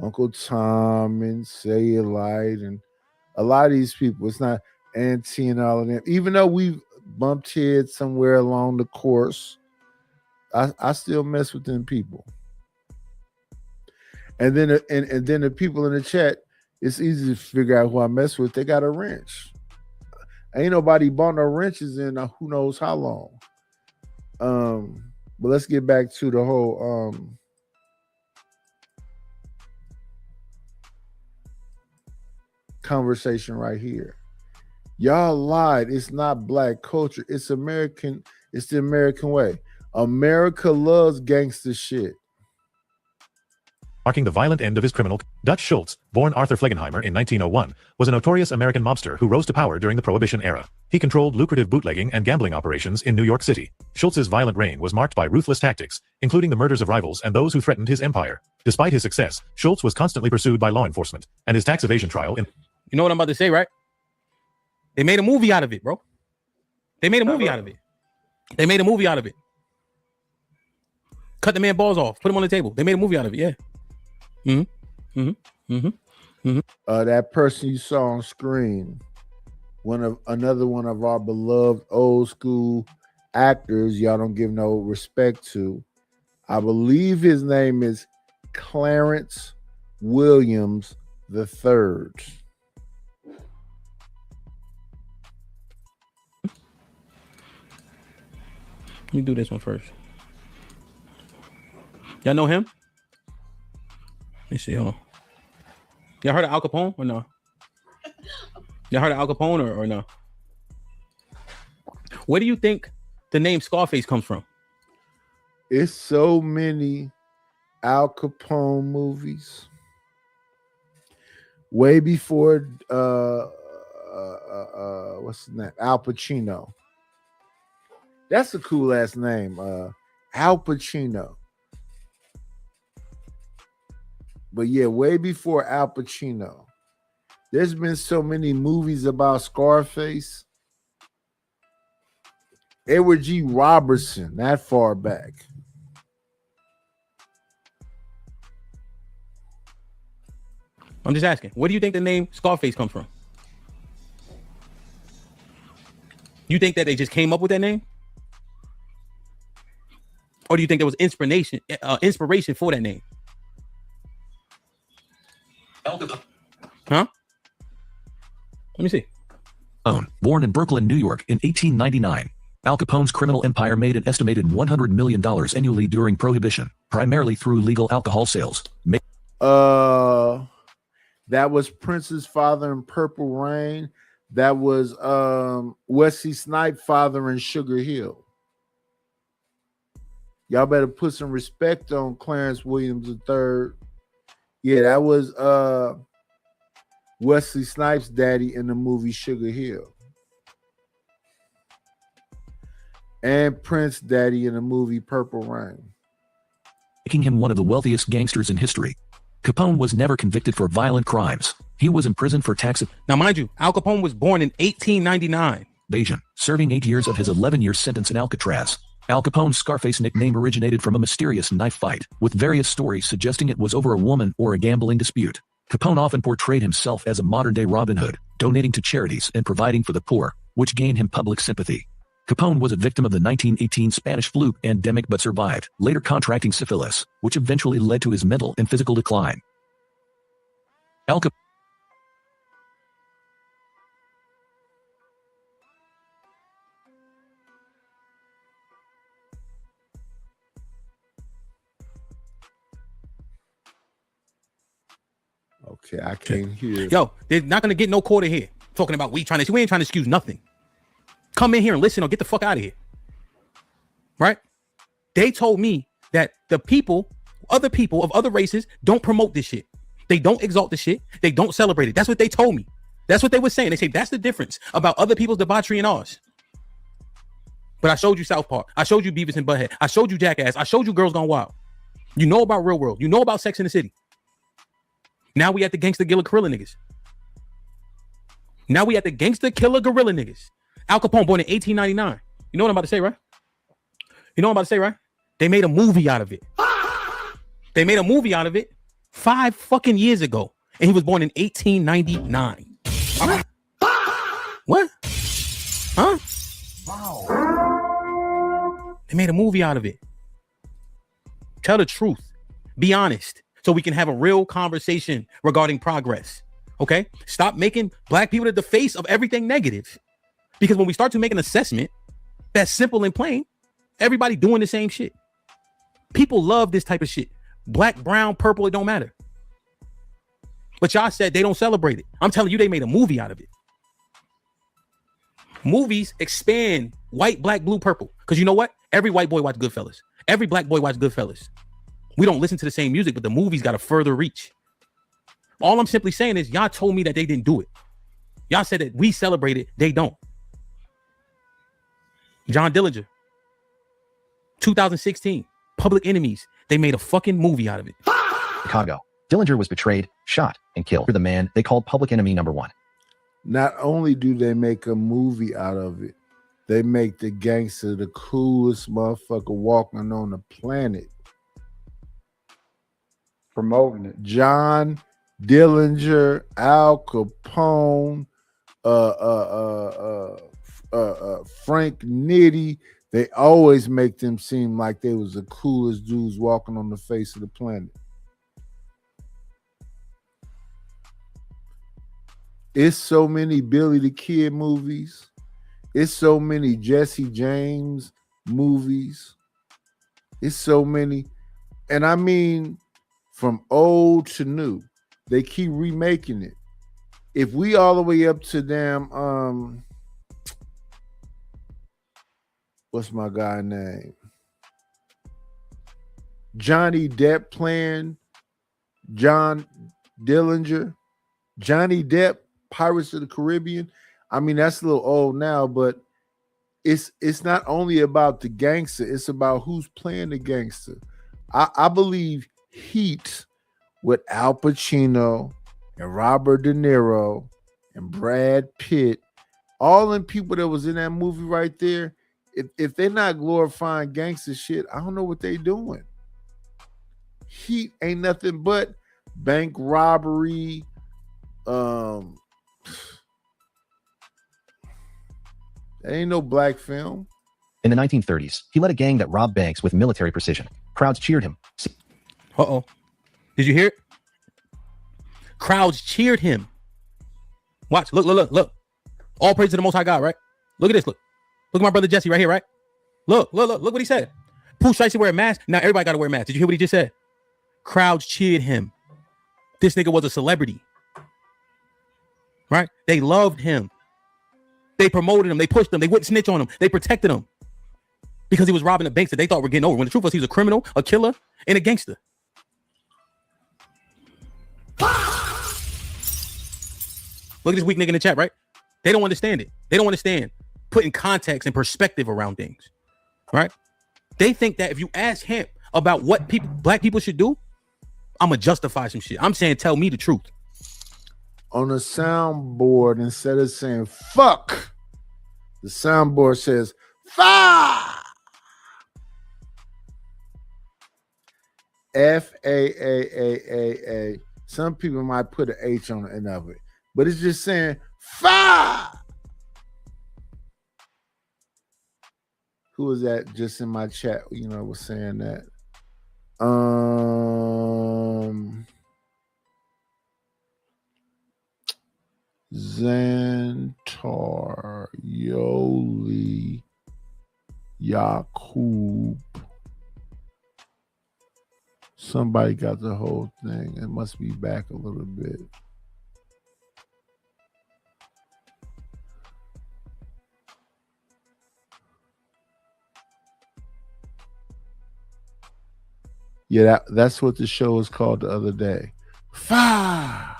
Uncle Tom and Say It Light and a lot of these people. It's not Auntie and all of them. Even though we've bumped heads somewhere along the course, I still mess with them people. And then the people in the chat, it's easy to figure out who I mess with. They got a wrench. Ain't nobody bought no wrenches in who knows how long. But let's get back to the whole conversation right here. Y'all lied. It's not black culture. It's American. It's the American way. America loves gangster shit. marking the violent end of his criminal. Dutch Schultz, born Arthur Flegenheimer in 1901, was a notorious American mobster who rose to power during the Prohibition era. He controlled lucrative bootlegging and gambling operations in New York City. Schultz's violent reign was marked by ruthless tactics, including the murders of rivals and those who threatened his empire. Despite his success, Schultz was constantly pursued by law enforcement, and his tax evasion trial in— You know what I'm about to say, right? They made a movie out of it, bro. They made a movie out of it. They made a movie out of it. Cut the man balls off. Put him on the table. They made a movie out of it. Yeah. That person you saw on screen, another one of our beloved old school actors. Y'all don't give no respect to. I believe his name is Clarence Williams III. Let me do this one first. Y'all know him? Let me see. Hold on. Y'all heard of Al Capone or no? Y'all heard of Al Capone or no? Where do you think the name Scarface comes from? It's so many Al Capone movies. Way before what's his name? Al Pacino. That's a cool ass name. Al Pacino. But yeah, way before Al Pacino. There's been so many movies about Scarface. Edward G. Robertson, that far back. I'm just asking. Where do you think the name Scarface comes from? You think that they just came up with that name? Or do you think there was inspiration for that name? Huh? Let me see. Born in Brooklyn, New York in 1899, Al Capone's criminal empire made an estimated $100 million annually during Prohibition, primarily through legal alcohol sales. That was Prince's father in Purple Rain. That was Wesley Snipes' father in Sugar Hill. Y'all better put some respect on Clarence Williams III. Yeah, that was Wesley Snipes' daddy in the movie Sugar Hill. And Prince daddy in the movie Purple Rain. Making him one of the wealthiest gangsters in history. Capone was never convicted for violent crimes. He was imprisoned for tax. Now, mind you, Al Capone was born in 1899. Evasion, serving 8 years of his 11-year sentence in Alcatraz. Al Capone's Scarface nickname originated from a mysterious knife fight, with various stories suggesting it was over a woman or a gambling dispute. Capone often portrayed himself as a modern-day Robin Hood, donating to charities and providing for the poor, which gained him public sympathy. Capone was a victim of the 1918 Spanish flu pandemic but survived, later contracting syphilis, which eventually led to his mental and physical decline. Al Capone. Okay, I can't hear. Yo, they're not gonna get no quarter here. Talking about we ain't trying to excuse nothing. Come in here and listen or get the fuck out of here. Right? They told me that the people, other people of other races don't promote this shit. They don't exalt the shit. They don't celebrate it. That's what they told me. That's what they were saying. They say that's the difference about other people's debauchery and ours. But I showed you South Park. I showed you Beavis and Butthead. I showed you Jackass. I showed you Girls Gone Wild. You know about Real World. You know about Sex in the City. Now we at the gangster killer gorilla niggas. Now we at the gangster killer gorilla niggas. Al Capone born in 1899. You know what I'm about to say, right? You know what I'm about to say, right? They made a movie out of it. They made a movie out of it 5 fucking years ago. And he was born in 1899. What? Huh? Wow. They made a movie out of it. Tell the truth. Be honest. So we can have a real conversation regarding progress. Okay? Stop making black people the face of everything negative. Because when we start to make an assessment that's simple and plain, everybody doing the same shit. People love this type of shit. Black, brown, purple, it don't matter. But y'all said they don't celebrate it. I'm telling you, they made a movie out of it. Movies expand white, black, blue, purple. Because you know what? Every white boy watch Goodfellas. Every black boy watch Goodfellas. We don't listen to the same music, but the movie's got a further reach. All I'm simply saying is y'all told me that they didn't do it. Y'all said that we celebrate it. They don't. John Dillinger, 2016, Public Enemies. They made a fucking movie out of it. Chicago. Dillinger was betrayed, shot, and killed for the man they called Public Enemy number 1. Not only do they make a movie out of it, they make the gangster the coolest motherfucker walking on the planet. Promoting it. John Dillinger, Al Capone, Frank Nitti. They always make them seem like they was the coolest dudes walking on the face of the planet. It's so many Billy the Kid movies. It's so many Jesse James movies. It's so many. And I mean, from old to new, they keep remaking it. If we all the way up to damn, what's my guy name? Johnny Depp playing John Dillinger. Johnny Depp, Pirates of the Caribbean. I mean, that's a little old now, but it's not only about the gangster, it's about who's playing the gangster. I believe Heat with Al Pacino and Robert De Niro and Brad Pitt, all them people that was in that movie right there, if they're not glorifying gangster shit, I don't know what they doing. Heat ain't nothing but bank robbery. There ain't no black film. In the 1930s, he led a gang that robbed banks with military precision. Crowds cheered him. Uh-oh. Did you hear it? Crowds cheered him. Watch. Look. All praise to the Most High God, right? Look at this. Look at my brother Jesse right here, right? Look what he said. Pooh Shiesty wear a mask. Now everybody got to wear a mask. Did you hear what he just said? Crowds cheered him. This nigga was a celebrity. Right? They loved him. They promoted him. They pushed him. They wouldn't snitch on him. They protected him because he was robbing the banks that they thought were getting over. When the truth was, he was a criminal, a killer, and a gangster. Look at this weak nigga in the chat, right? They don't understand it. They don't understand putting context and perspective around things, right? They think that if you ask him about what black people should do, I'm gonna justify some shit. I'm saying, tell me the truth. On the soundboard, instead of saying fuck, the soundboard says fuck. F-A-A-A-A-A. Some people might put an H on the end of it, but it's just saying fuck. Who was that just in my chat? You know, was saying that. Xantar Yoli Yakub. Somebody got the whole thing. It must be back a little bit. Yeah, that's what the show was called the other day. Fire.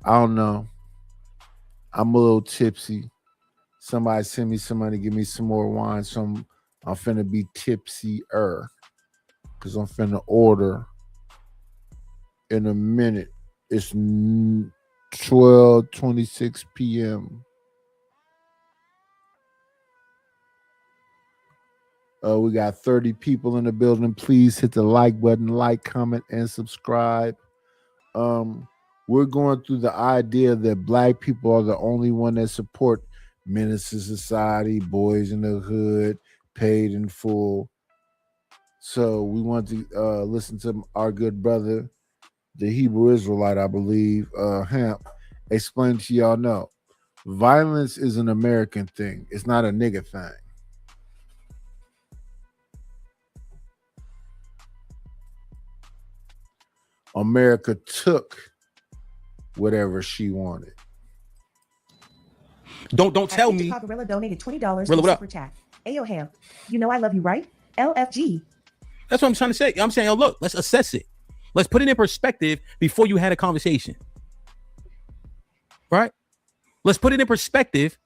I don't know. I'm a little tipsy. Somebody send me some money, give me some more wine. So I'm finna be tipsy-er. Because I'm finna order in a minute. It's 12:26 p.m. We got 30 people in the building. Please hit the like button, comment, and subscribe. We're going through the idea that black people are the only one that support Menace to Society, Boys in the Hood, Paid in Full. So we want to listen to our good brother, the Hebrew Israelite, I believe, Hamp, explain to y'all. No, violence is an American thing. It's not a nigga thing. America took whatever she wanted. Don't tell me. Gorilla donated $20 Rilla, to what up? super chat. Ayo Ham, you know I love you, right? LFG. That's what I'm trying to say. I'm saying, yo, look, let's assess it. Let's put it in perspective before you had a conversation. Right? Let's put it in perspective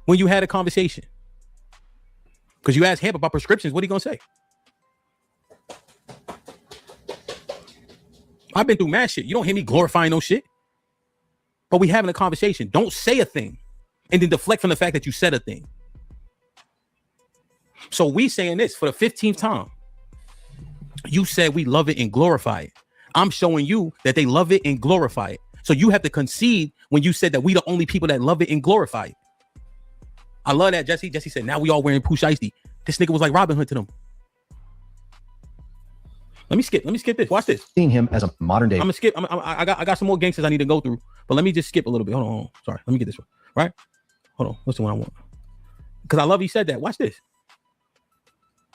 when you had a conversation. Because you asked Hamp about prescriptions, what are you going to say? I've been through mad shit. You don't hear me glorifying no shit. But we having a conversation. Don't say a thing and then deflect from the fact that you said a thing. So we saying this for the 15th time. You said we love it and glorify it. I'm showing you that they love it and glorify it. So you have to concede when you said that we the only people that love it and glorify it. I love that, Jesse. Jesse said, now we all wearing Pooh Shiesty. This nigga was like Robin Hood to them. Let me skip this. Watch this. Seeing him as a modern day. I'm gonna skip. I got some more gangsters I need to go through, but let me just skip a little bit. Hold on. Sorry. Let me get this one. Right? Hold on. What's the one I want? Because I love he said that. Watch this.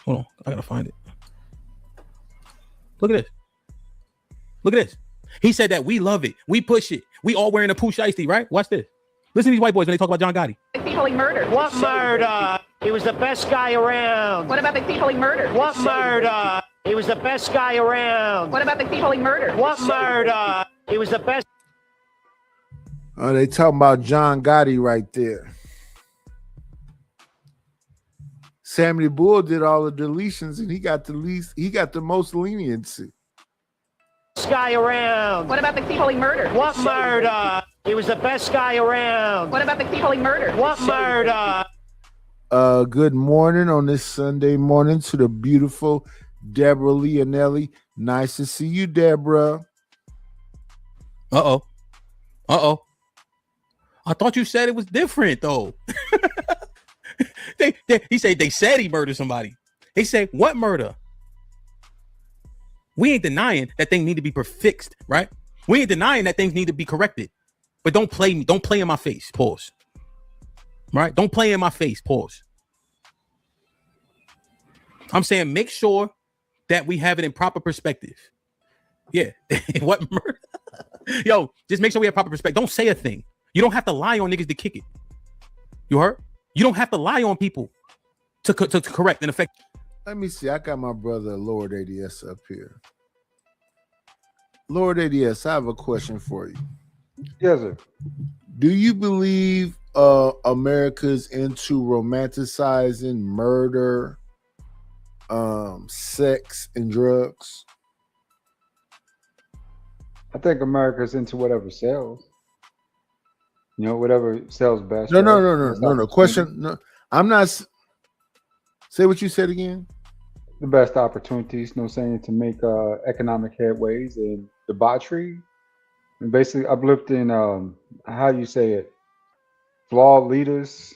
Hold on. I gotta find it. Look at this. Look at this. He said that we love it. We push it. We all wearing a Pooh Shiesty, right? Watch this. Listen to these white boys when they talk about John Gotti. People he murdered. What murder? He was the best guy around. What about the people he murdered? What murder? He was the best guy around. What about the people he murdered? What murder? He was the best. Oh, they talking about John Gotti right there. Sammy Bull did all the deletions and he got the most leniency. Best guy around. What about the people he murdered? What murder? He was the best guy around. What about the people he murdered? What murder? Good morning on this Sunday morning to the beautiful Deborah Leonelli. Nice to see you, Deborah. Uh-oh. I thought you said it was different, though. He said they said he murdered somebody. They say, what murder? We ain't denying that things need to be fixed, right? We ain't denying that things need to be corrected. But don't play me. Don't play in my face. Pause. Right? Don't play in my face. Pause. I'm saying make sure that we have it in proper perspective. Yeah. What murder? Yo, just make sure we have proper perspective. Don't say a thing. You don't have to lie on niggas to kick it. You heard? You don't have to lie on people to correct and affect. Let me see. I got my brother Lord ADS up here. Lord ADS, I have a question for you. Yes, sir. Do you believe America's into romanticizing murder, sex, and drugs? I think America's into whatever sells. You know, whatever sells best. No. Question. No, I'm not. Say what you said again. The best opportunities, saying, to make economic headways and debauchery, and basically uplifting, how you say it, flawed leaders,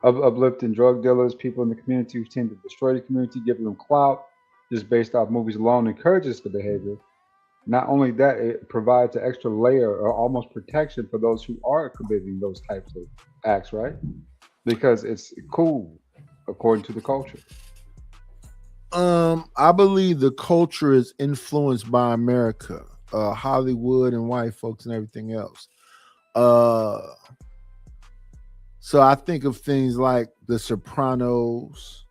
uplifting drug dealers, people in the community who tend to destroy the community, giving them clout, just based off movies alone, encourages the behavior. Not only that, it provides an extra layer or almost protection for those who are committing those types of acts, right? Because it's cool, according to the culture. I believe the culture is influenced by America, Hollywood and white folks and everything else. So I think of things like The Sopranos.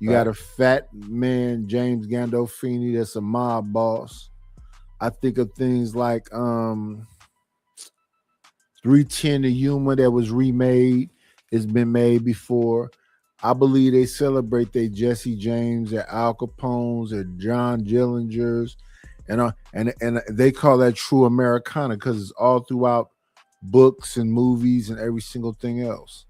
You got a fat man, James Gandolfini, that's a mob boss. I think of things like 310 to Yuma that was remade. It's been made before. I believe they celebrate their Jesse James, their Al Capones, their John Gillingers, and they call that true Americana because it's all throughout books and movies and every single thing else.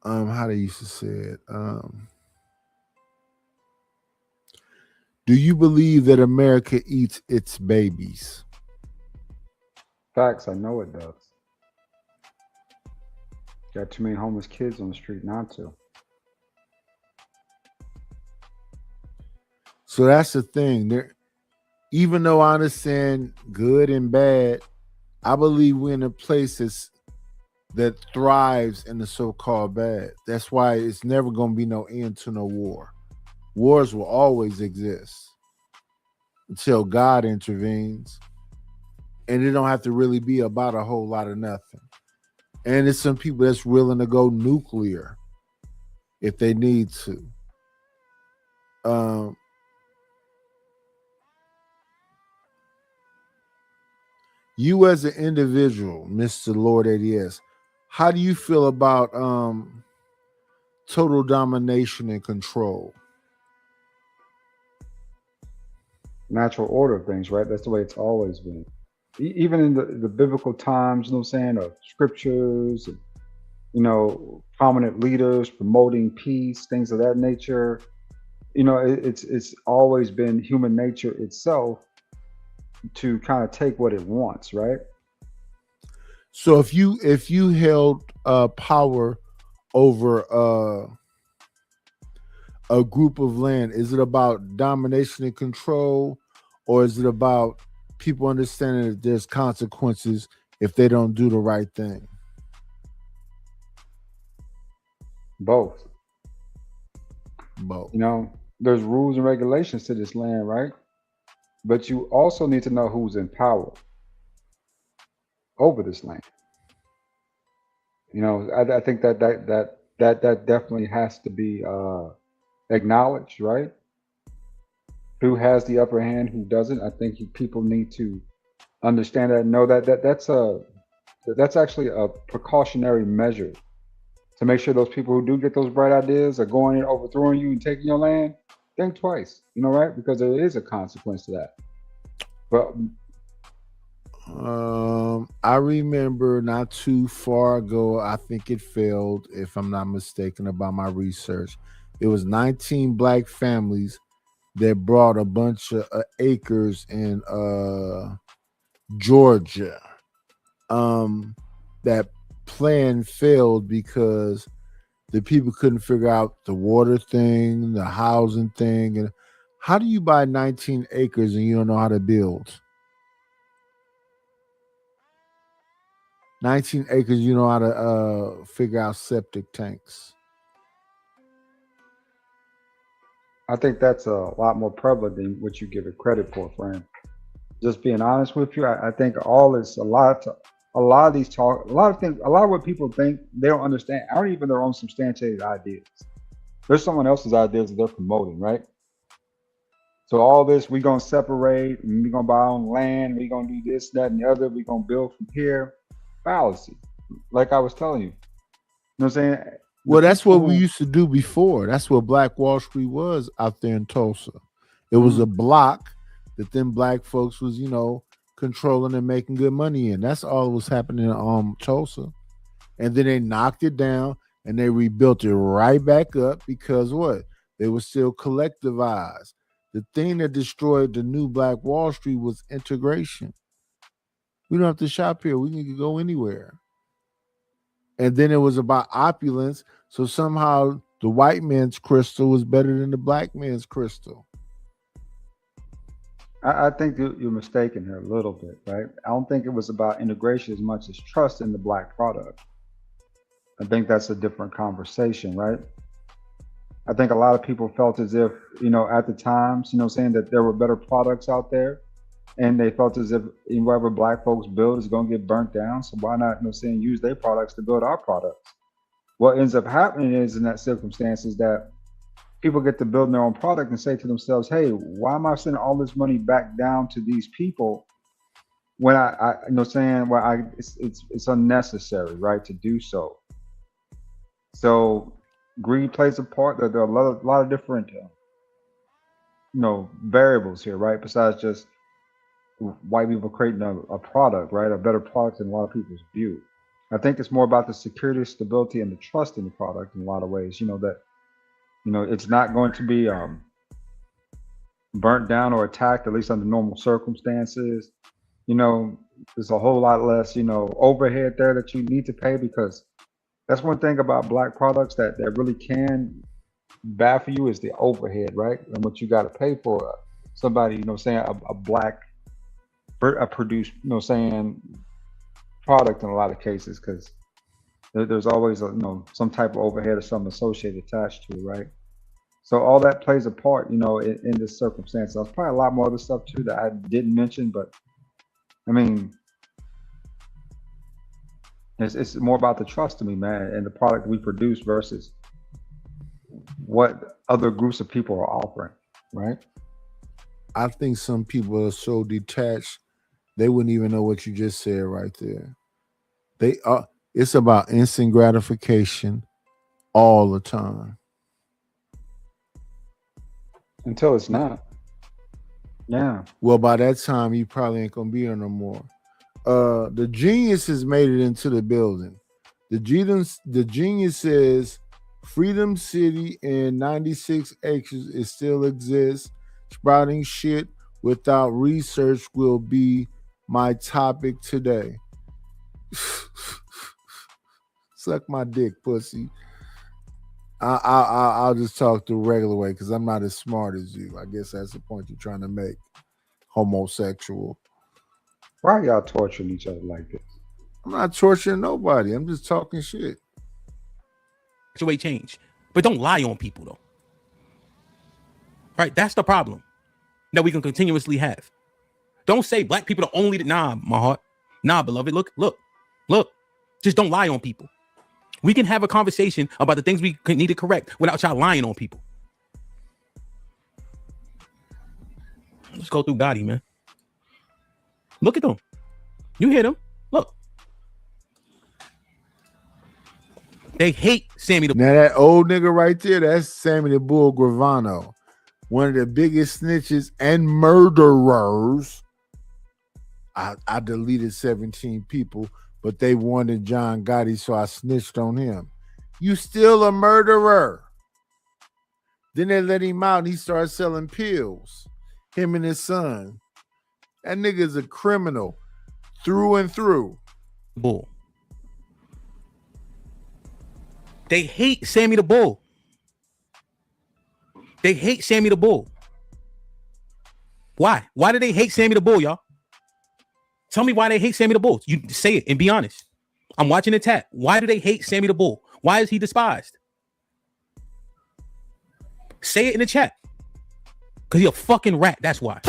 How they used to say it? Do you believe that America eats its babies? Facts, I know it does. Got too many homeless kids on the street not to. So that's the thing. Even though I understand good and bad, I believe we're in a place that thrives in the so-called bad. That's why it's never going to be no end to no war. Wars will always exist until God intervenes. And it don't have to really be about a whole lot of nothing. And there's some people that's willing to go nuclear if they need to. You as an individual, Mr. Lord ADS, how do you feel about total domination and control? Natural order of things, right? That's the way it's always been. Even in the biblical times, you know what I'm saying, of scriptures, and, you know, prominent leaders promoting peace, things of that nature. You know, it's always been human nature itself to kind of take what it wants, right? So if you held power over a group of land, is it about domination and control, or is it about people understanding that there's consequences if they don't do the right thing? Both. You know, there's rules and regulations to this land, right? But you also need to know who's in power over this land. You know, I think that definitely has to be acknowledged, right? Who has the upper hand, who doesn't? I think people need to understand that and know that's actually a precautionary measure to make sure those people who do get those bright ideas are going and overthrowing you and taking your land. Think twice, you know, right? Because there is a consequence to that. But I remember not too far ago, I think it failed, if I'm not mistaken about my research. It was 19 black families that brought a bunch of acres in Georgia. That plan failed because the people couldn't figure out the water thing, the housing thing. And how do you buy 19 acres and you don't know how to build? 19 acres, you know how to figure out septic tanks. I think that's a lot more prevalent than what you give it credit for, friend. Just being honest with you, I think a lot of what people think, they don't understand, aren't even their own substantiated ideas. There's someone else's ideas that they're promoting, right? So all this, we're going to separate, and we're going to buy our own land, we're going to do this, that, and the other, we're going to build from here. Fallacy. Like I was telling you. You know what I'm saying? Well, that's what we used to do before. That's what Black Wall Street was out there in Tulsa. It was a block that then black folks was, you know, controlling and making good money in. That's all that was happening in Tulsa. And then they knocked it down and they rebuilt it right back up because what? They were still collectivized. The thing that destroyed the new Black Wall Street was integration. We don't have to shop here. We can go anywhere. And then it was about opulence. So somehow the white man's crystal was better than the black man's crystal. I think you're mistaken here a little bit, right? I don't think it was about integration as much as trust in the black product. I think that's a different conversation, right? I think a lot of people felt as if, you know, at the times, you know, saying that there were better products out there. And they felt as if whatever black folks build is going to get burnt down. So why not, you know, saying use their products to build our products? What ends up happening is in that circumstance is that people get to build their own product and say to themselves, hey, why am I sending all this money back down to these people when I you know, saying, well, it's unnecessary, right, to do so. So greed plays a part. There are a lot of different, you know, variables here, right? Besides just white people creating a product, right? A better product in a lot of people's view. I think it's more about the security, stability, and the trust in the product in a lot of ways. You know, that, you know, it's not going to be burnt down or attacked, at least under normal circumstances. You know, there's a whole lot less, you know, overhead there that you need to pay, because that's one thing about black products that really can bad for you is the overhead, right? And what you got to pay for somebody, you know, saying a black produced, you know, saying product in a lot of cases, because there's always a, you know, some type of overhead or something associated attached to it, right? So all that plays a part, you know, in this circumstance. There's probably a lot more other stuff too that I didn't mention, but I mean, It's more about the trust to me, man, and the product we produce versus what other groups of people are offering, right? I think some people are so detached they wouldn't even know what you just said right there. They are. It's about instant gratification all the time. Until it's not. Yeah. Well, by that time, you probably ain't gonna be here no more. The genius has made it into the building. The genius says Freedom City and 96 acres, it still exists. Sprouting shit without research will be my topic today. Suck my dick, pussy. I'll just talk the regular way because I'm not as smart as you. I guess that's the point you're trying to make. Homosexual. Why are y'all torturing each other like this? I'm not torturing nobody. I'm just talking shit. Your way change, but don't lie on people though. Right? That's the problem that we can continuously have. Don't say black people the only. Nah, my heart. Nah, beloved. Look. Just don't lie on people. We can have a conversation about the things we need to correct without y'all lying on people. Let's go through Gotti, man. Look at them. You hear them? Look. They hate Sammy the Bull. Now that old nigga right there, that's Sammy the Bull Gravano. One of the biggest snitches and murderers. I deleted 17 people, but they wanted John Gotti, so I snitched on him. You still a murderer. Then they let him out and he started selling pills. Him and his son. That nigga's a criminal through and through. Bull. They hate Sammy the Bull. They hate Sammy the Bull. Why? Why do they hate Sammy the Bull, y'all? Tell me why they hate Sammy the Bull. You say it and be honest. I'm watching the chat. Why do they hate Sammy the Bull? Why is he despised? Say it in the chat. Because he's a fucking rat. That's why.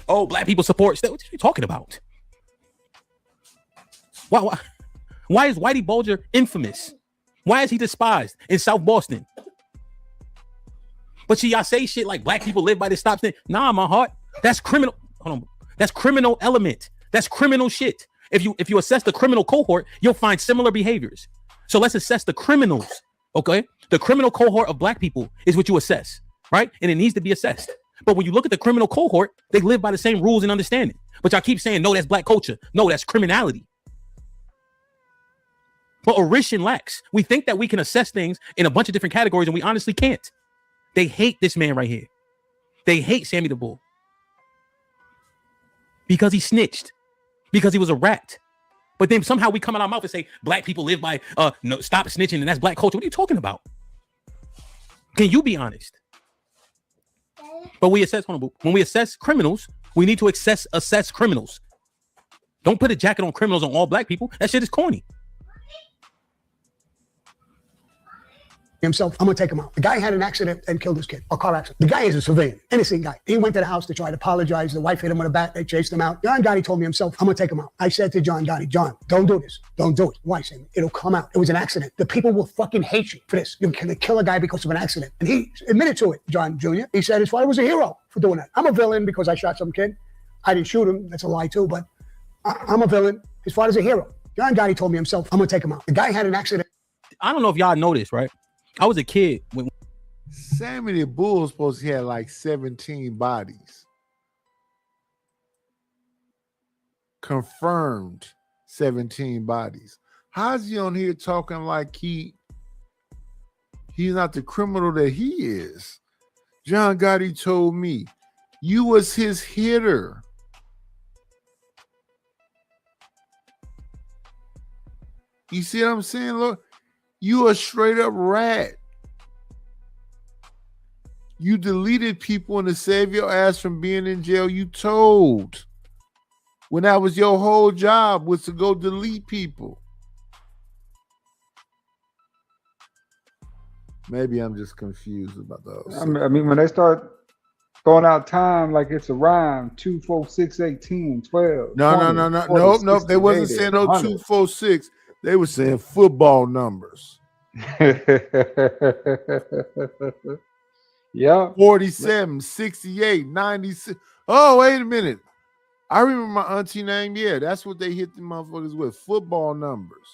Oh, black people support. What are you talking about? Why is Whitey Bulger infamous? Why is he despised in South Boston? But y'all say shit like black people live by the stop sign. Nah, my heart. That's criminal. Hold on. That's criminal element. That's criminal shit. If you assess the criminal cohort, you'll find similar behaviors. So let's assess the criminals. Okay? The criminal cohort of black people is what you assess, right? And it needs to be assessed. But when you look at the criminal cohort, they live by the same rules and understanding. But y'all keep saying, no, that's black culture. No, that's criminality. But Orishan lacks. We think that we can assess things in a bunch of different categories, and we honestly can't. They hate this man right here. They hate Sammy the Bull. Because he snitched. Because he was a rat. But then somehow we come out our mouth and say, black people live by, no, stop snitching, and that's black culture. What are you talking about? Can you be honest? But we assess, when we assess criminals, we need to assess criminals. Don't put a jacket on criminals on all black people. That shit is corny. Himself, I'm gonna take him out. The guy had an accident and killed his kid, a car accident. The guy is a civilian, innocent guy. He went to the house to try to apologize. The wife hit him with a bat. They chased him out. John Gotti told me himself, I'm gonna take him out. I said to John Gotti, John, don't do this. Don't do it. Why, Sam? It'll come out. It was an accident. The people will fucking hate you for this. You're gonna kill a guy because of an accident. And he admitted to it, John Jr. He said his father was a hero for doing that. I'm a villain because I shot some kid. I didn't shoot him. That's a lie too, but I'm a villain. His father's a hero. John Gotti told me himself, I'm gonna take him out. The guy had an accident. I don't know if y'all know this, right? I was a kid when Sammy the Bull was supposed to have like 17 bodies. Confirmed 17 bodies. How's he on here talking like he's not the criminal that he is? John Gotti told me you was his hitter. You see what I'm saying? Look. You a straight up rat. You deleted people and to save your ass from being in jail. You told when that was your whole job was to go delete people. Maybe I'm just confused about those. I mean, when they start throwing out time like it's a rhyme. 2, 4, 6, 8, 10, 12. No. 40, Nope. They 60, wasn't 80, saying no 100. 2, 4, 6. They were saying football numbers. Yeah. 47, 68, 96. Oh, wait a minute. I remember my auntie name. Yeah, that's what they hit the motherfuckers with. Football numbers.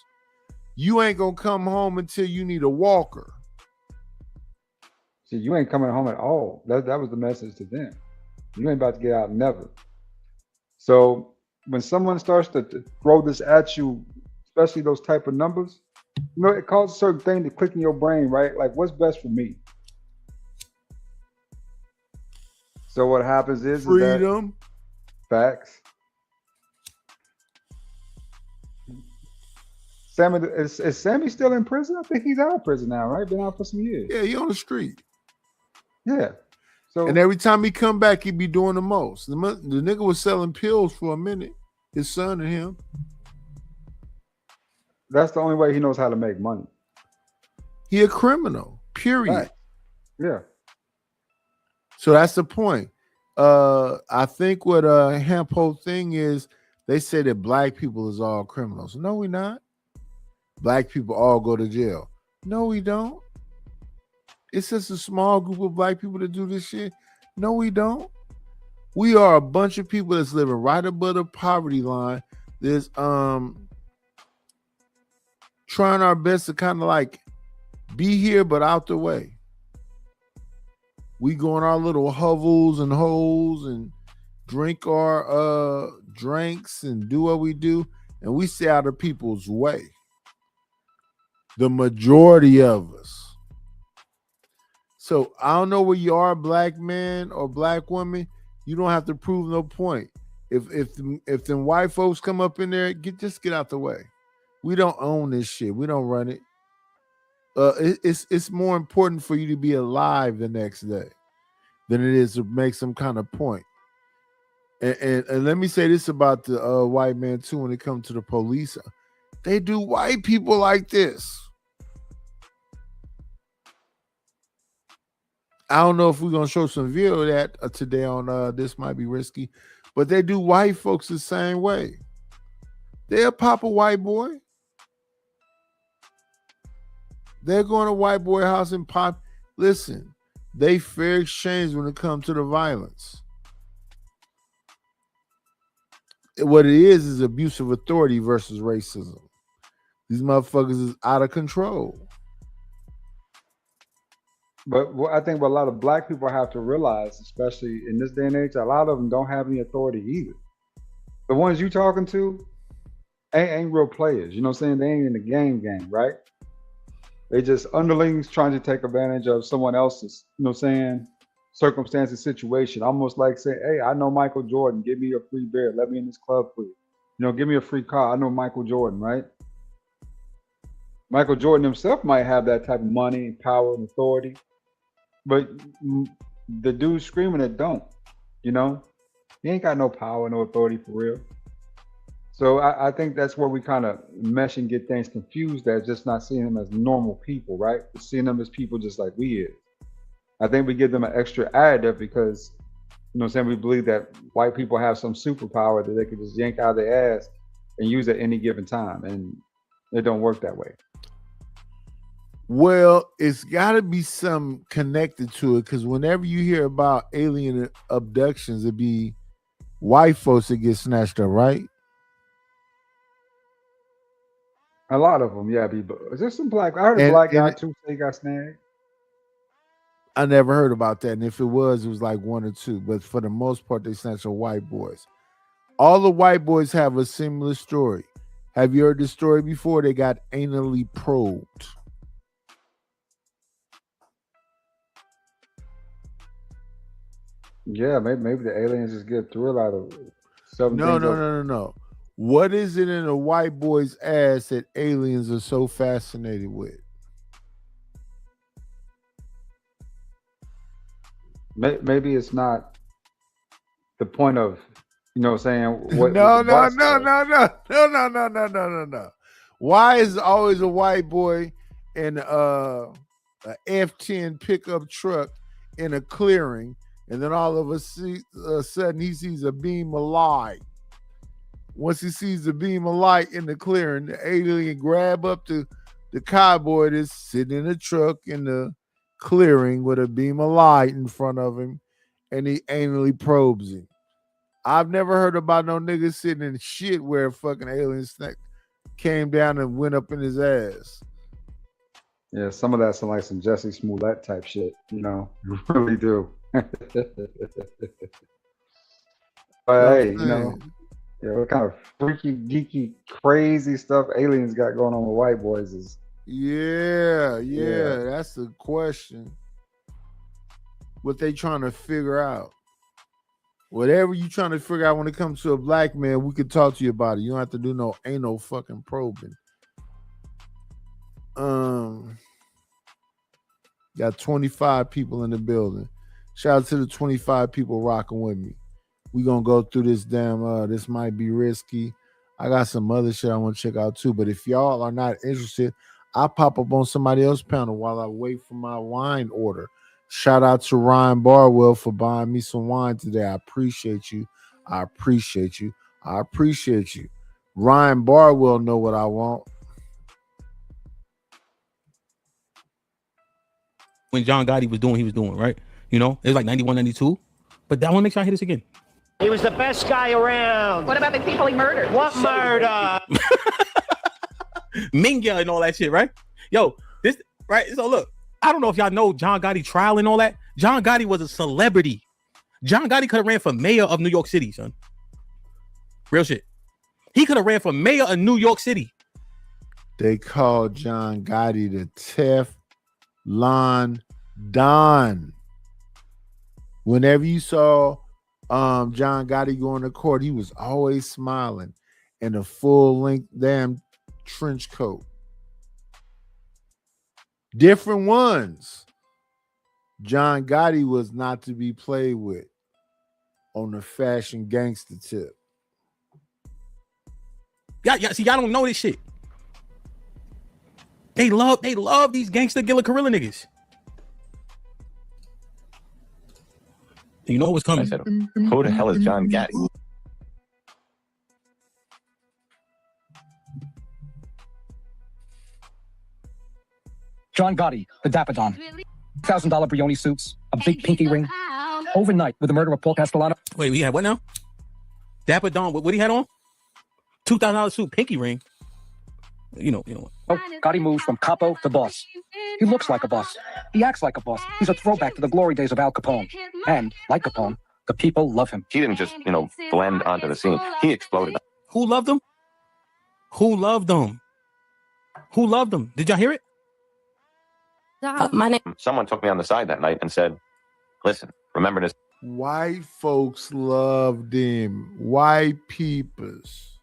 You ain't gonna come home until you need a walker. See, you ain't coming home at all. That was the message to them. You ain't about to get out never. So when someone starts to throw this at you, especially those type of numbers, you know, it causes a certain thing to click in your brain, right? Like, what's best for me? So what happens is freedom. Facts. Sammy, is Sammy still in prison? I think he's out of prison now, right? Been out for some years. Yeah, he on the street. Yeah. So and every time he come back, he be doing the most. The nigga was selling pills for a minute. His son and him. That's the only way he knows how to make money. He a criminal. Period. Right. Yeah. So that's the point. I think what Hemp whole thing is, they say that black people is all criminals. No, we not. Black people all go to jail. No, we don't. It's just a small group of black people that do this shit. No, we don't. We are a bunch of people that's living right above the poverty line. There's trying our best to kind of like be here but out the way. We go in our little hovels and holes and drink our drinks and do what we do, and we stay out of people's way. The majority of us. So I don't know where you are, black man or black woman. You don't have to prove no point. If them white folks come up in there, just get out the way. We don't own this shit. We don't run it. It's more important for you to be alive the next day than it is to make some kind of point. And let me say this about the white man too. When it comes to the police, they do white people like this. I don't know if we're gonna show some video of that today on This Might Be Risky, but they do white folks the same way. They'll pop a white boy. They're going to white boy house and pop. Listen, they fair exchange when it comes to the violence. What it is abuse of authority versus racism. These motherfuckers is out of control. But I think what a lot of black people have to realize, especially in this day and age, a lot of them don't have any authority either. The ones you talking to ain't real players. You know what I'm saying? They ain't in the game, right? They just underlings trying to take advantage of someone else's, you know what I'm saying, circumstances, situation. Almost like saying, hey, I know Michael Jordan. Give me a free beer. Let me in this club for you. You know, give me a free car. I know Michael Jordan, right? Michael Jordan himself might have that type of money, power, and authority. But the dude screaming it don't, you know? He ain't got no power, no authority for real. So I think that's where we kind of mesh and get things confused at, just not seeing them as normal people, right? But seeing them as people just like we is. I think we give them an extra additive because, you know what I'm saying, we believe that white people have some superpower that they could just yank out of their ass and use at any given time. And it don't work that way. Well, it's got to be some connected to it, because whenever you hear about alien abductions, it be white folks that get snatched up, right? A lot of them, yeah. Is there some black? I heard a black guy too say he got snagged. I never heard about that, and if it was like one or two. But for the most part, they snatch the white boys. All the white boys have a similar story. Have you heard this story before? They got anally probed. Yeah, maybe the aliens just get a thrill out of it. No. What is it in a white boy's ass that aliens are so fascinated with? Maybe it's not the point of, you know, saying what. No. Why is always a white boy in a F-10 pickup truck in a clearing And then all of a sudden, he sees a beam of light. Once he sees the beam of light in the clearing, the alien grab up the cowboy that's sitting in the truck in the clearing with a beam of light in front of him, and he anally probes him. I've never heard about no nigga sitting in shit where a fucking alien snake came down and went up in his ass. Yeah, some of that's like some Jesse Smollett type shit, you know. You really do. But hey, you know, yeah, what kind of freaky, geeky, crazy stuff aliens got going on with white boys is. Yeah, that's the question. What they trying to figure out. Whatever you trying to figure out when it comes to a black man, we could talk to you about it. You don't have to do ain't no fucking probing. Got 25 people in the building. Shout out to the 25 people rocking with me. We gonna go through this this might be risky. I got some other shit I want to check out too. But if y'all are not interested, I'll pop up on somebody else's panel while I wait for my wine order. Shout out to Ryan Barwell for buying me some wine today. I appreciate you. I appreciate you. I appreciate you. Ryan Barwell know what I want. When John Gotti was doing, he was doing, right? You know, it was like 91, 92. But I want to make sure I hit this again. He was the best guy around. What about the people he murdered? What murder? Minga and all that shit, right? Yo, this, right? So look, I don't know if y'all know John Gotti trial and all that. John Gotti was a celebrity. John Gotti could have ran for mayor of New York City, son. Real shit. He could have ran for mayor of New York City. They called John Gotti the Teflon Don. Whenever you saw John Gotti going to court, he was always smiling in a full-length damn trench coat. Different ones. John Gotti was not to be played with on the fashion gangster tip. Yeah, see, y'all don't know this shit. They love these gangster Gilla Gorilla niggas. You know what's coming. I said, who the hell is John Gotti? John Gotti, the Dapper Don. $1,000 Brioni suits, a big pinky ring. Overnight with the murder of Paul Castellano. Wait, we had what now? Dapper Don, what he had on? $2,000 suit, pinky ring. You know. Oh, Gotti moves from capo to boss. He looks like a boss. He acts like a boss. He's a throwback to the glory days of Al Capone. And, like Capone, the people love him. He didn't just, blend onto the scene. He exploded. Who loved him? Who loved him? Who loved him? Did y'all hear it? My name. Someone took me on the side that night and said, listen, remember this. White folks loved him. White peoples.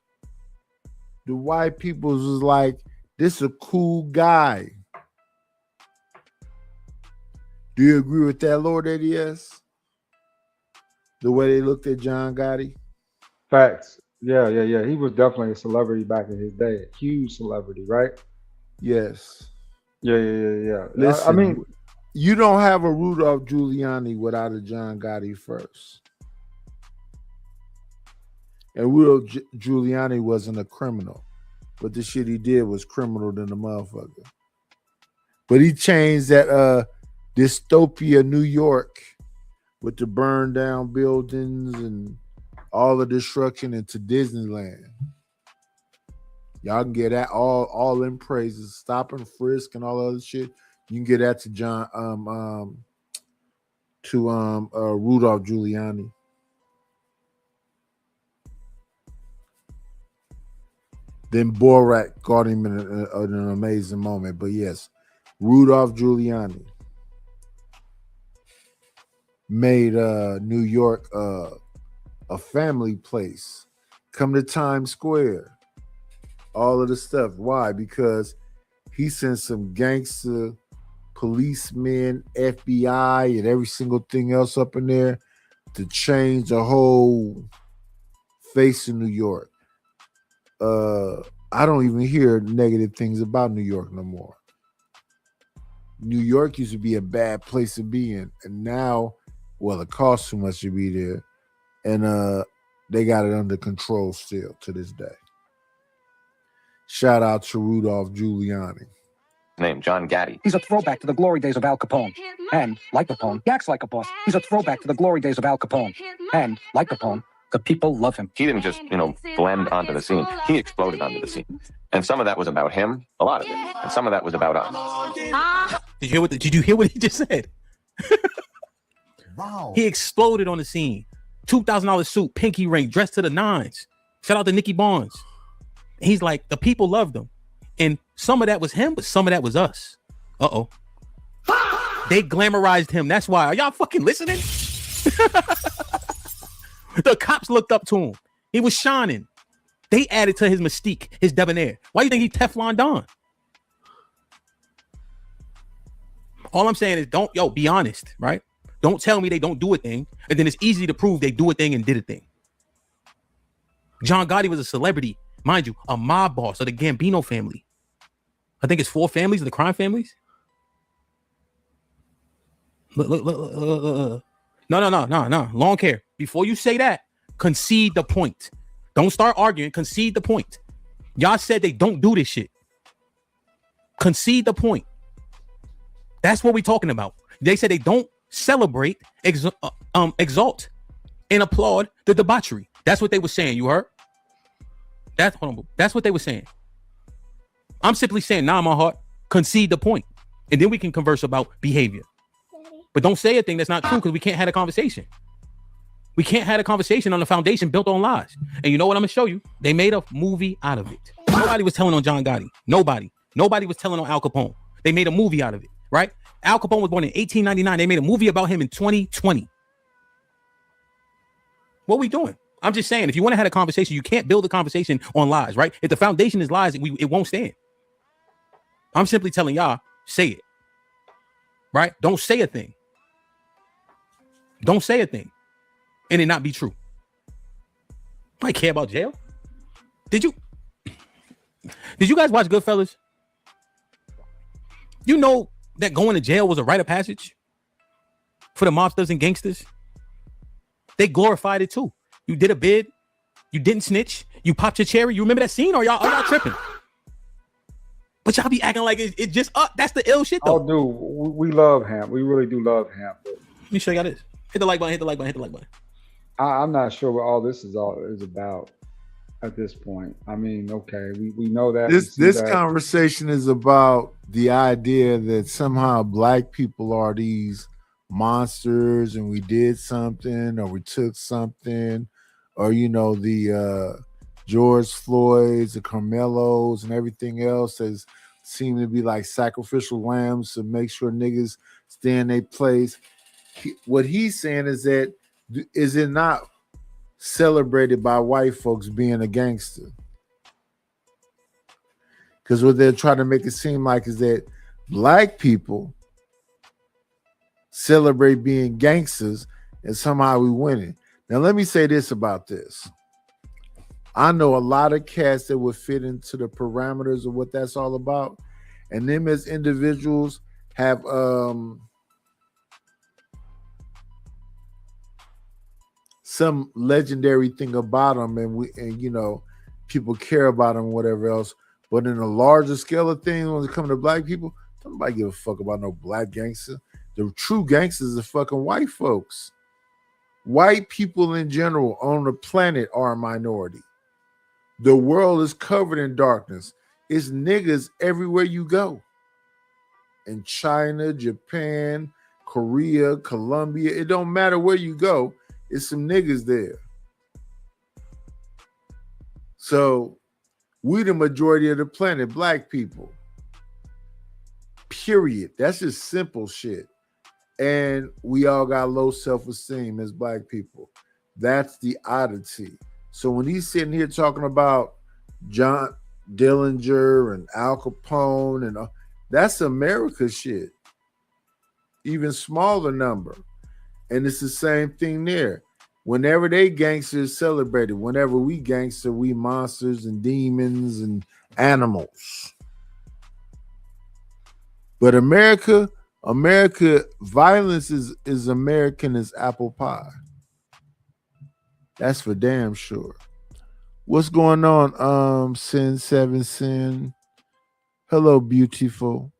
The white peoples was like, this a cool guy. Do you agree with that, Lord ADS? The way they looked at John Gotti? Facts. Yeah. He was definitely a celebrity back in his day. A huge celebrity, right? Yes. Yeah. Listen, I mean, you don't have a Rudolph Giuliani without a John Gotti first. And Rudolph Giuliani wasn't a criminal, but the shit he did was criminal than the motherfucker. But he changed that dystopia New York with the burned down buildings and all the destruction into Disneyland. Y'all can get that all in praises, stop and frisk and all other shit. You can get that to Rudolph Giuliani. Then Borat got him in an amazing moment. But yes, Rudolph Giuliani made New York a family place. Come to Times Square. All of the stuff. Why? Because he sent some gangster policemen, FBI, and every single thing else up in there to change the whole face of New York. I don't even hear negative things about New York no more. New York used to be a bad place to be in, and now Well, it costs too much to be there, and they got it under control still to this day. Shout out to Rudolph Giuliani. Name John Gotti. He's a throwback to the glory days of Al Capone. And, like Capone, he acts like a boss. He's a throwback to the glory days of Al Capone. And, like Capone, the people love him. He didn't just, blend onto the scene. He exploded onto the scene. And some of that was about him, a lot of it. And some of that was about us. Did you hear what he just said? Wow. He exploded on the scene. $2,000 suit, pinky ring, dressed to the nines. Shout out to Nicky Barnes. He's like, the people loved him. And some of that was him, but some of that was us. Uh-oh. They glamorized him. That's why. Are y'all fucking listening? The cops looked up to him. He was shining. They added to his mystique, his debonair. Why do you think he's Teflon Don? All I'm saying is be honest, right? Don't tell me they don't do a thing, and then it's easy to prove they do a thing and did a thing. John Gotti was a celebrity, mind you, a mob boss of the Gambino family. I think it's 4 families of the crime families. Look. No. Long care. Before you say that, concede the point. Don't start arguing. Concede the point. Y'all said they don't do this shit. Concede the point. That's what we're talking about. They said they don't celebrate, exalt, and applaud the debauchery. That's what they were saying. You heard? That's what they were saying. I'm simply saying, nah, my heart, concede the point, and then we can converse about behavior. But don't say a thing that's not true, because we can't have a conversation. We can't have a conversation on a foundation built on lies. And you know what I'm gonna show you? They made a movie out of it. Nobody was telling on John Gotti. Nobody was telling on Al Capone. They made a movie out of it, right? Al Capone was born in 1899. They made a movie about him in 2020. What are we doing? I'm just saying, if you want to have a conversation, you can't build a conversation on lies, right? If the foundation is lies, it won't stand. I'm simply telling y'all, say it, right? Don't say a thing. Don't say a thing and it not be true. I care about jail. Did you guys watch Goodfellas? You know that going to jail was a rite of passage for the mobsters and gangsters. They glorified it too. You did a bid, you didn't snitch, you popped your cherry. You remember that scene, or y'all tripping? But y'all be acting like it's just that's the ill shit though. Oh, dude, we love him. We really do love him. Let me show y'all this. Hit the like button. Hit the like button. I'm not sure what all this is about at this point. I mean, okay, we know that this conversation is about the idea that somehow black people are these monsters, and we did something, or we took something, or the George Floyds, the Carmelos, and everything else has seemed to be like sacrificial lambs to make sure niggas stay in their place. What he's saying is that, is it not celebrated by white folks being a gangster? Because what they're trying to make it seem like is that black people celebrate being gangsters and somehow we winning. Now, let me say this about this. I know a lot of cats that would fit into the parameters of what that's all about. And them as individuals have some legendary thing about them, and people care about them, whatever else. But in a larger scale of things, when it comes to black people, don't nobody give a fuck about no black gangster. The true gangsters are fucking white folks. White people in general on the planet are a minority. The world is covered in darkness. It's niggas everywhere you go. In China, Japan, Korea, Colombia, it don't matter where you go. It's some niggas there. So we the majority of the planet, black people. Period. That's just simple shit. And we all got low self-esteem as black people. That's the oddity. So when he's sitting here talking about John Dillinger and Al Capone, and that's America shit. Even smaller number. And it's the same thing there. Whenever they gangsters celebrated, whenever we gangster, we monsters and demons and animals. But America, America, violence is American as apple pie. That's for damn sure. What's going on? Sin 7 Sin. Hello, beautiful.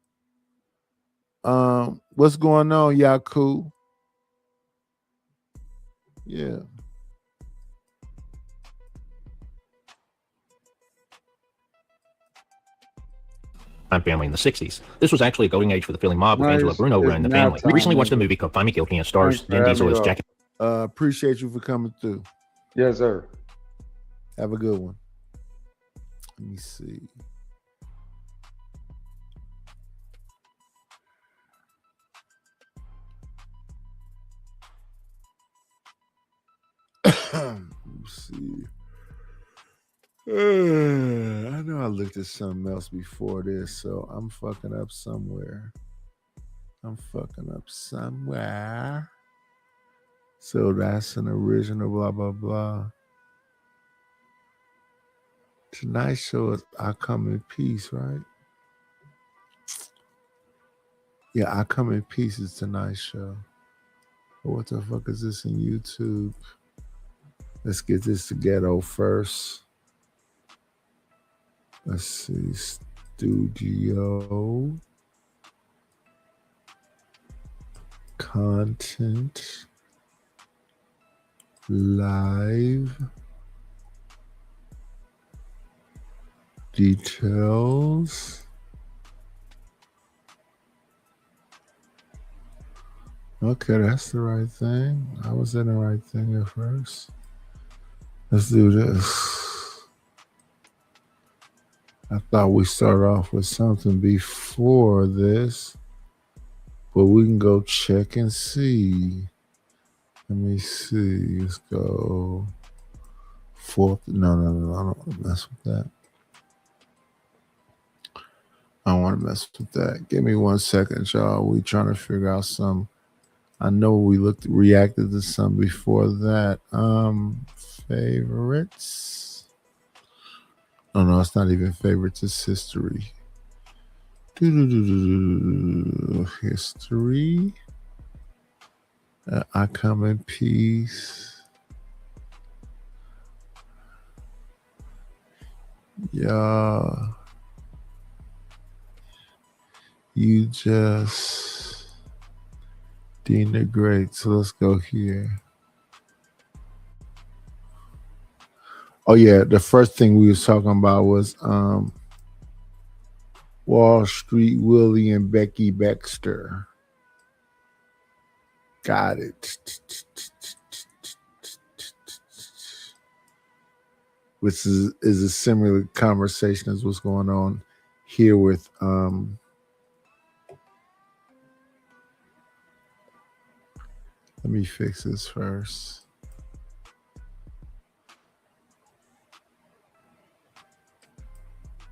What's going on, Yaku? Yeah. Family in the 60s. This was actually a golden age for the Philly mob with Nice. Angela Bruno It's running the nap family. We time, recently watched a nigga. movie called Find Me Guilty and stars Thanks for Vin Diesel having as me Jackie. Appreciate you for coming through. Yes, sir. Have a good one. Let me see. Let's see. I know I looked at something else before this, so I'm fucking up somewhere. So that's an original, blah, blah, blah. Tonight's show is I Come in Peace, right? Yeah, I Come in Peace is tonight's show. What the fuck is this in YouTube? Let's get this together first. Let's see. Studio. Content. Live. Details. Okay, that's the right thing. I was in the right thing at first. Let's do this. I thought we started off with something before this, but we can go check and see. Let me see. Let's go. Fourth. No. I don't want to mess with that. I don't want to mess with that. Give me 1 second, y'all. We trying to figure out some. I know we reacted to some before that. Favorites. Oh no, it's not even favorites. It's history. History. I Come in Peace. Yeah. You just denigrate. So let's go here. Oh yeah, the first thing we was talking about was Wall Street Willie and Becky Baxter. Got it. Which is a similar conversation as what's going on here with let me fix this first.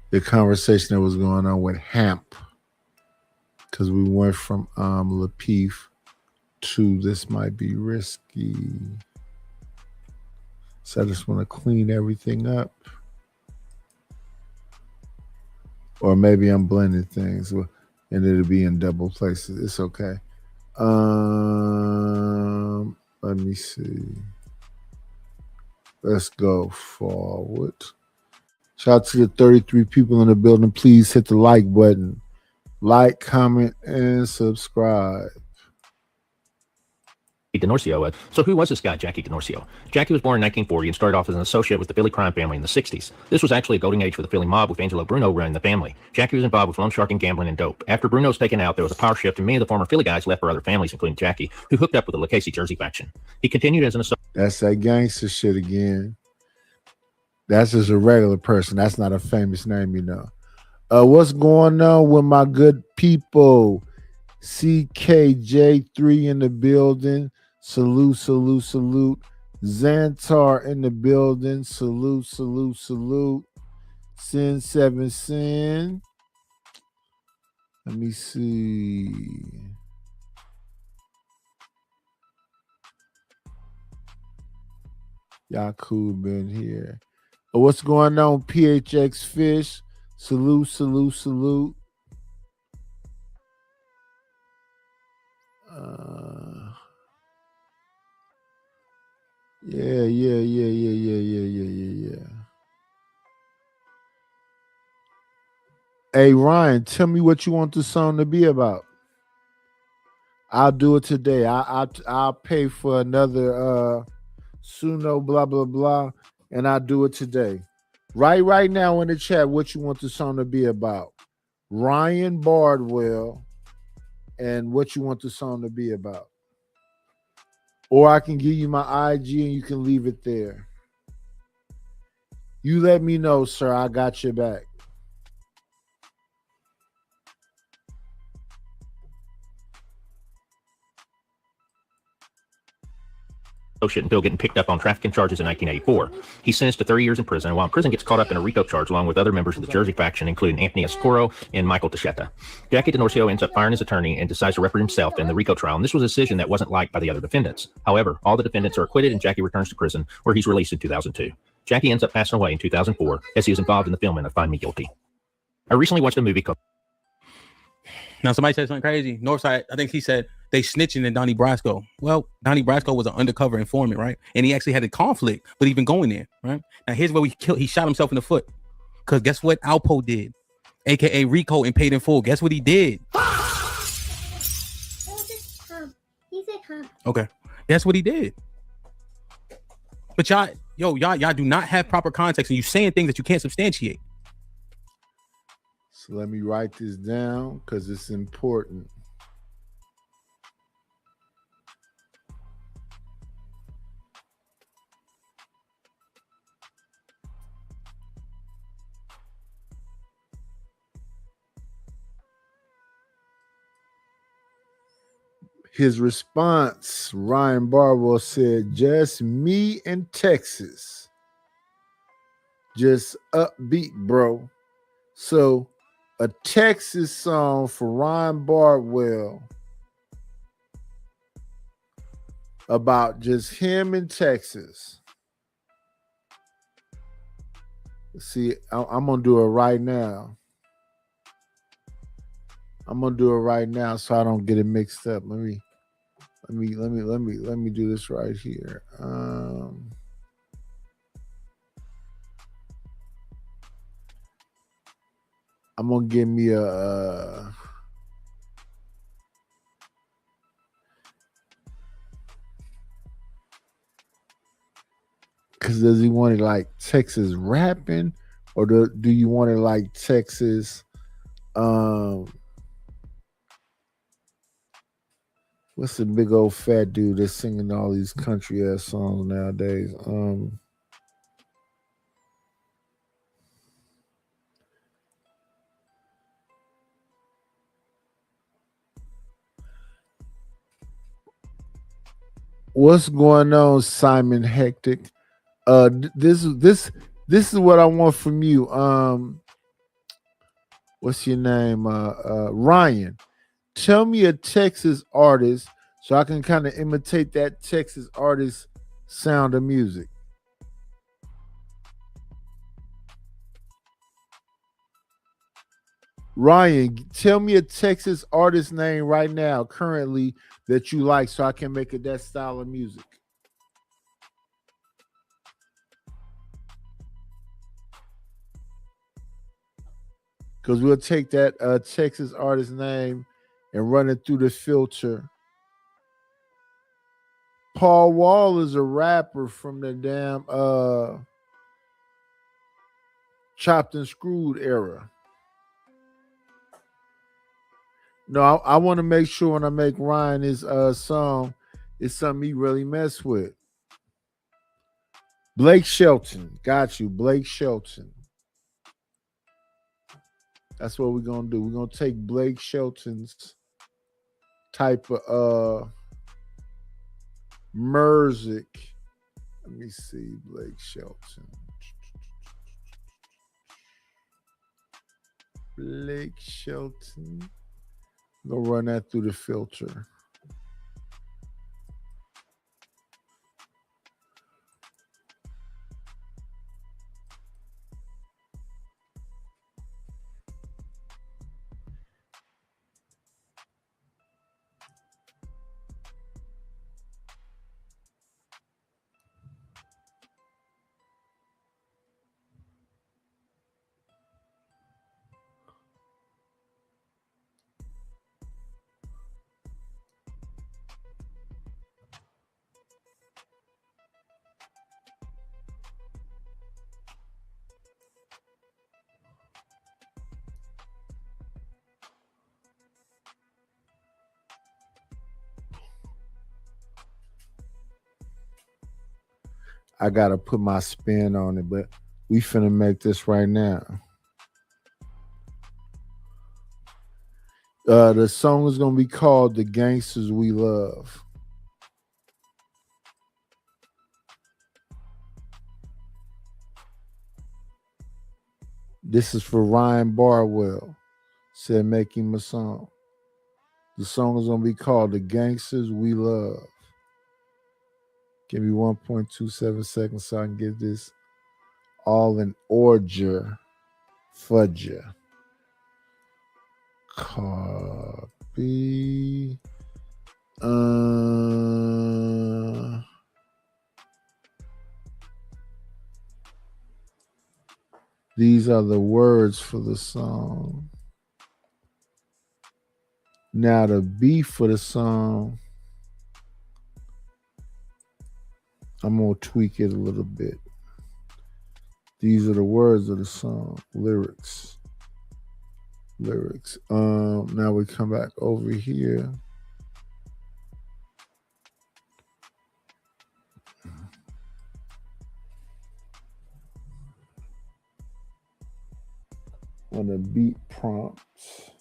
The conversation that was going on with Hamp, because we went from Lapeef to This Might Be Risky. So I just want to clean everything up. Or maybe I'm blending things and it'll be in double places. It's okay. Let me see. Let's go forward. Shout out to the 33 people in the building. Please hit the like button. Like, comment, and subscribe. DiNorcio. So who was this guy, Jackie DiNorcio? Jackie was born in 1940 and started off as an associate with the Philly crime family in the 60s. This was actually a golden age for the Philly mob with Angelo Bruno running the family. Jackie was involved with loan sharking, gambling, and dope. After Bruno's taken out, there was a power shift and many of the former Philly guys left for other families, including Jackie, who hooked up with the Lucchese Jersey faction. He continued as an associate. That's that gangster shit again. That's just a regular person. That's not a famous name, you know. What's going on with my good people? CKJ3 in the building. Salute. Xantar in the building. Salute. Sin 7 Sin. Let me see. Yaku been here. What's going on, PHX Fish? Salute. Yeah. Hey Ryan, tell me what you want the song to be about. I'll do it today. I'll pay for another Suno blah blah blah, and I'll do it today. Right now in the chat what you want the song to be about. Ryan Bardwell and what you want the song to be about. Or I can give you my IG and you can leave it there. You let me know, sir. I got your back. Associate until getting picked up on trafficking charges in 1984. He's sentenced to 30 years in prison, and while in prison gets caught up in a RICO charge along with other members of the Jersey faction, including Anthony Escuro and Michael Tachetta. Jackie DeNorcio ends up firing his attorney and decides to represent himself in the RICO trial, and this was a decision that wasn't liked by the other defendants. However, all the defendants are acquitted, and Jackie returns to prison, where he's released in 2002. Jackie ends up passing away in 2004, as he was involved in the filming of Find Me Guilty. I recently watched a movie called... Now, somebody said something crazy. Northside, I think he said they snitching in Donnie Brasco. Well, Donnie Brasco was an undercover informant, right? And he actually had a conflict, but even going there, right? Now, here's where he shot himself in the foot. Because guess what Alpo did? AKA Rico and Paid in Full. Guess what he did? Okay. That's what he did. But y'all do not have proper context, and you saying things that you can't substantiate. So let me write this down because it's important. His response, Ryan Bardwell said, just me and Texas. Just upbeat, bro. So a Texas song for Ryan Bardwell about just him in Texas. See, I'm gonna do it right now. I'm gonna do it right now so I don't get it mixed up. Let me do this right here. I'm gonna give me a because does he want it like Texas rapping, or do you want it like Texas? What's the big old fat dude that's singing all these country ass songs nowadays? What's going on, Simon Hectic? This is what I want from you. What's your name? Ryan. Tell me a Texas artist so I can kind of imitate that Texas artist sound of music. Ryan, tell me a Texas artist name right now, currently, that you like so I can make it that style of music. Because we'll take that Texas artist name and run it through the filter. Paul Wall is a rapper from the damn Chopped and Screwed era. No, I want to make sure when I make Ryan his song, it's something he really mess with. Blake Shelton. Got you, Blake Shelton. That's what we're going to do. We're going to take Blake Shelton's type of music. Let me see, Blake Shelton. Blake Shelton. Go run that through the filter. I gotta put my spin on it, but we finna make this right now. The song is gonna be called "The Gangsters We Love." This is for Ryan Barwell. Said make him a song. The song is gonna be called "The Gangsters We Love." Give me 1.27 seconds so I can get this all in order. Fudger. Copy. These are the words for the song. Now the beat for the song, I'm gonna tweak it a little bit. These are the words of the song, lyrics. Now we come back over here. On the beat prompts.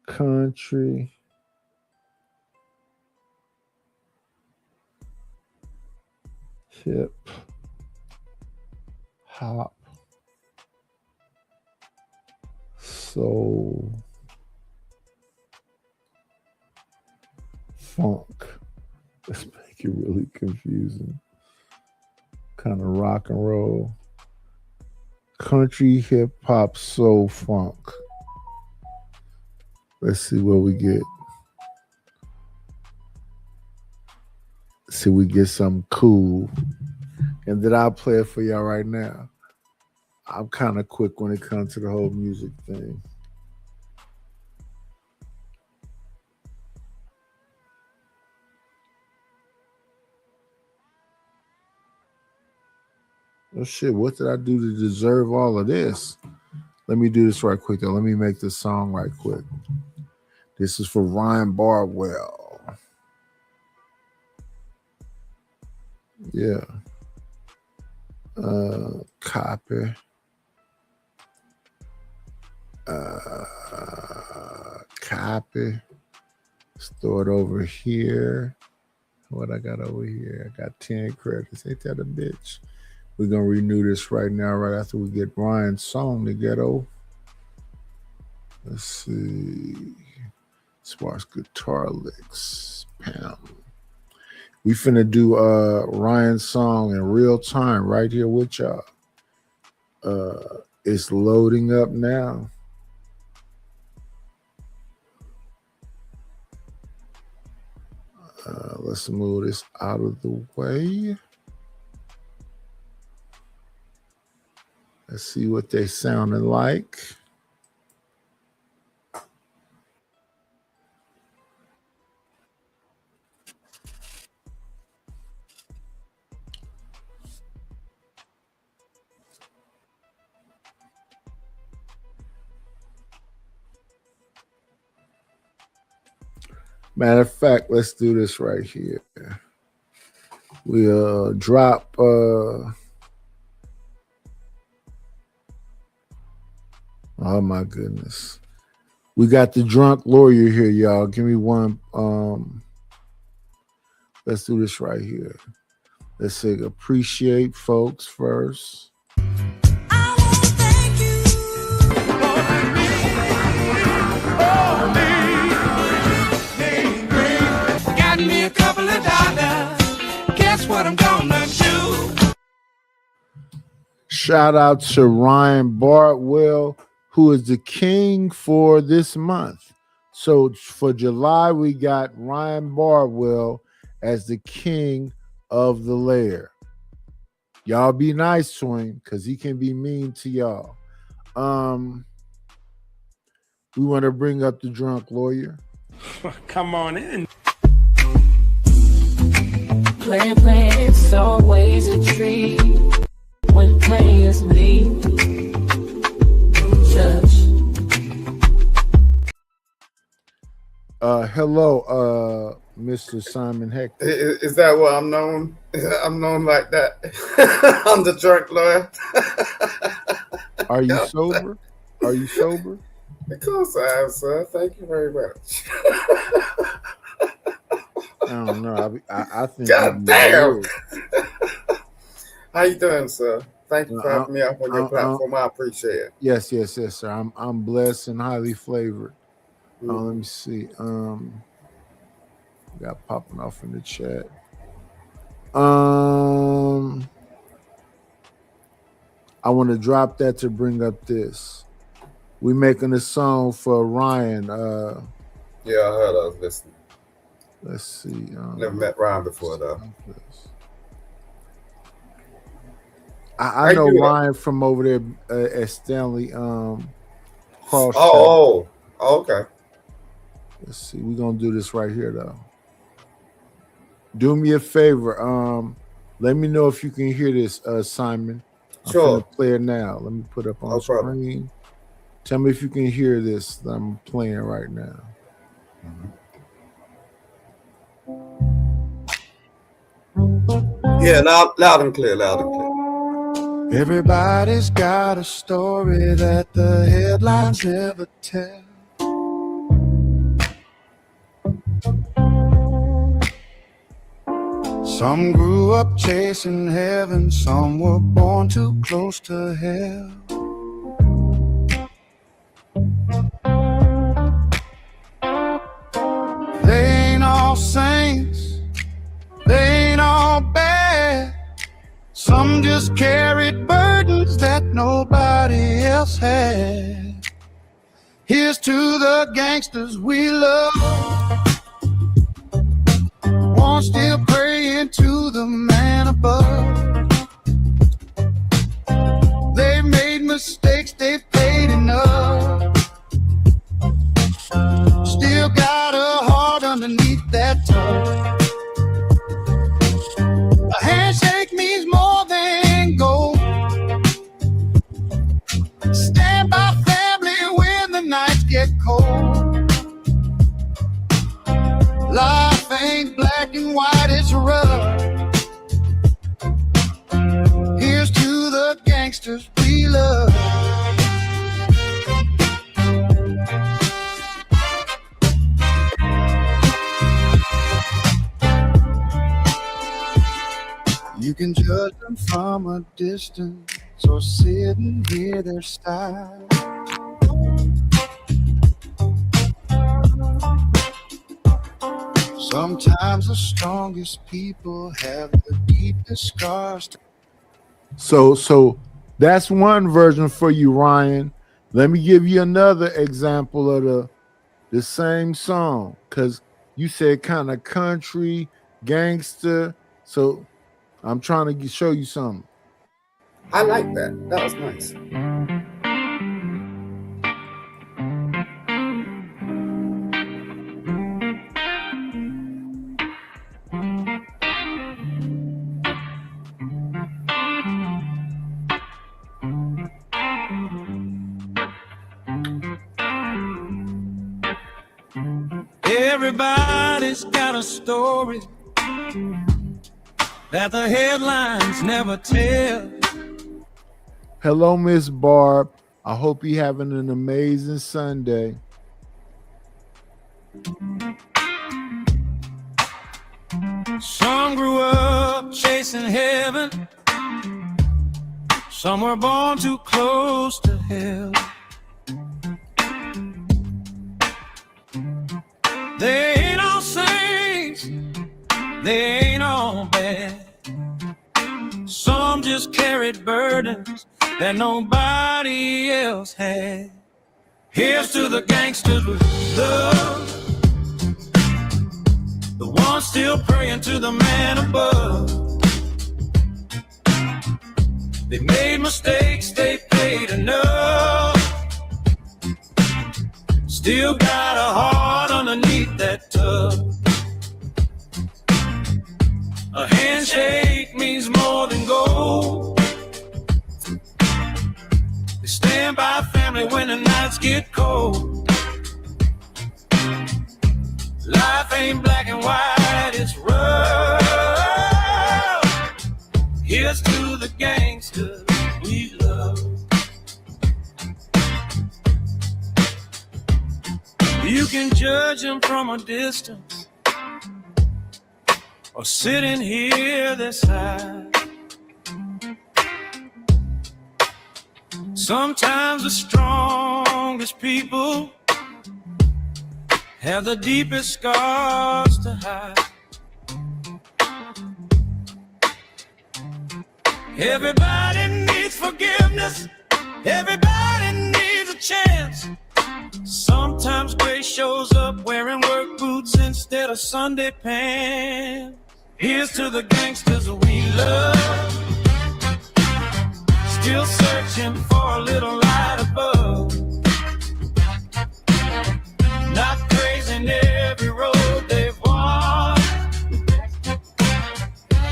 Country. Hip. Hop. Soul. Funk. Let's make it really confusing. Kind of rock and roll. Country, hip hop, soul, funk. Let's see what we get. See, we get something cool. And then I'll play it for y'all right now. I'm kind of quick when it comes to the whole music thing. Oh shit, what did I do to deserve all of this? Let me do this right quick though. Let me make this song right quick. This is for Ryan Barwell. Yeah. Copy. Copy. Store it over here. What I got over here? I got 10 credits. Ain't that a bitch? We're going to renew this right now, right after we get Ryan's song together. Let's see. Sparse guitar licks. Pound. We finna do Ryan's song in real time right here with y'all. It's loading up now. Let's move this out of the way. Let's see what they sounding like. Matter of fact, let's do this right here. We'll drop oh my goodness. We got the drunk lawyer here, y'all. Give me one. Let's do this right here. Let's say appreciate folks first. Got me a couple of dollars. Guess what I'm gonna do? Shout out to Ryan Bartwell, who is the king for this month. So for July, we got Ryan Bartwell as the king of the lair. Y'all be nice to him because he can be mean to y'all. We want to bring up the drunk lawyer. Come on in. Playing, it's always a treat when players leave. Judge, Hello, Mr. Simon Hector. Is that what I'm known? I'm known like that. I'm the drunk lawyer. Are you sober? Are you sober? Of course I am, sir. Thank you very much. I don't know. I think. God damn. How you doing, sir? Thank you for having me up on your platform. I appreciate it. Yes, sir. I'm blessed and highly flavored. Let me see. Got popping off in the chat. I want to drop that to bring up this. We making a song for Ryan. Yeah, I heard. I was listening. Let's see. Never met Ryan before, though. I know Ryan from over there at Stanley. Cross. Oh, okay. Let's see. We're gonna do this right here, though. Do me a favor. Let me know if you can hear this, Simon. I'm Sure. gonna play it now. Let me put up on the screen. Tell me if you can hear this that I'm playing right now. Yeah, loud and clear, loud and clear. Everybody's got a story that the headlines never tell. Some grew up chasing heaven, some were born too close to hell. They ain't all saints, they ain't all bad. Some just carried burdens that nobody else had. Here's to the gangsters we love, one still praying to the man above. They've made mistakes, they've paid enough. Still got a heart underneath that tough. A handshake means more than gold. Stand by family when the nights get cold. Life ain't black and white, it's rough. Here's to the gangsters we love. You can judge them from a distance or sit and hear their style. Sometimes the strongest people have the deepest scars. So that's one version for you, Ryan. Let me give you another example of the same song, because you said kind of country, gangster. So I'm trying to show you something. I like that. That was nice. Everybody's got a story that the headlines never tell. Hello, Miss Barb. I hope you're having an amazing Sunday. Some grew up chasing heaven, some were born too close to hell. They ain't all saints, they ain't all bad. Some just carried burdens that nobody else had. Here's to the gangsters with love, the ones still praying to the man above. They made mistakes, they paid enough. Still got a heart underneath that tub. A handshake means more than gold. They stand by family when the nights get cold. Life ain't black and white, it's rough. Here's to the gangsters we love. You can judge them from a distance or sitting here this side. Sometimes the strongest people have the deepest scars to hide. Everybody needs forgiveness. Everybody needs a chance. Sometimes grace shows up wearing work boots instead of Sunday pants. Here's to the gangsters we love, still searching for a little light above. Not praising every road they've walked,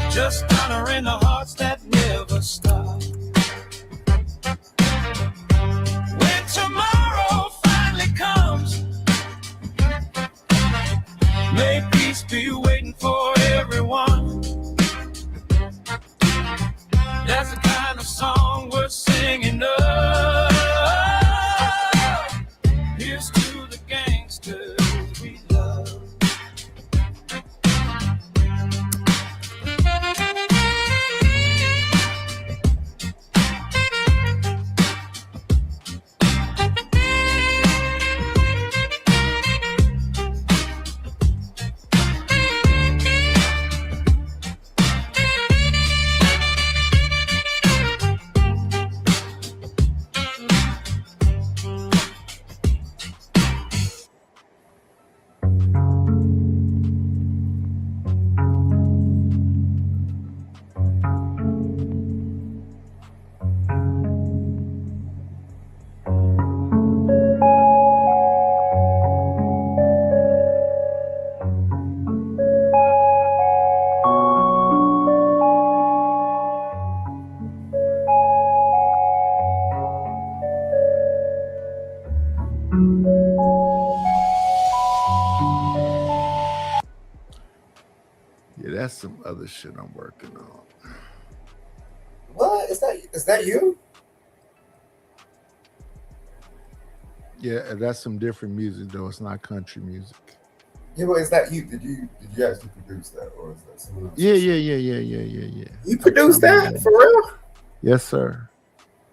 just honoring the hearts that never stop. When tomorrow finally comes, may peace be waiting for everyone. That's the kind of song we're singing of. Here's to the gangsters we love. Yeah, that's some other shit I'm working on. What? Is that you? Yeah, and that's some different music though. It's not country music. Yeah, but is that you? Did you actually produce that, or is that someone else? Yeah. You produced that for real? Yes, sir.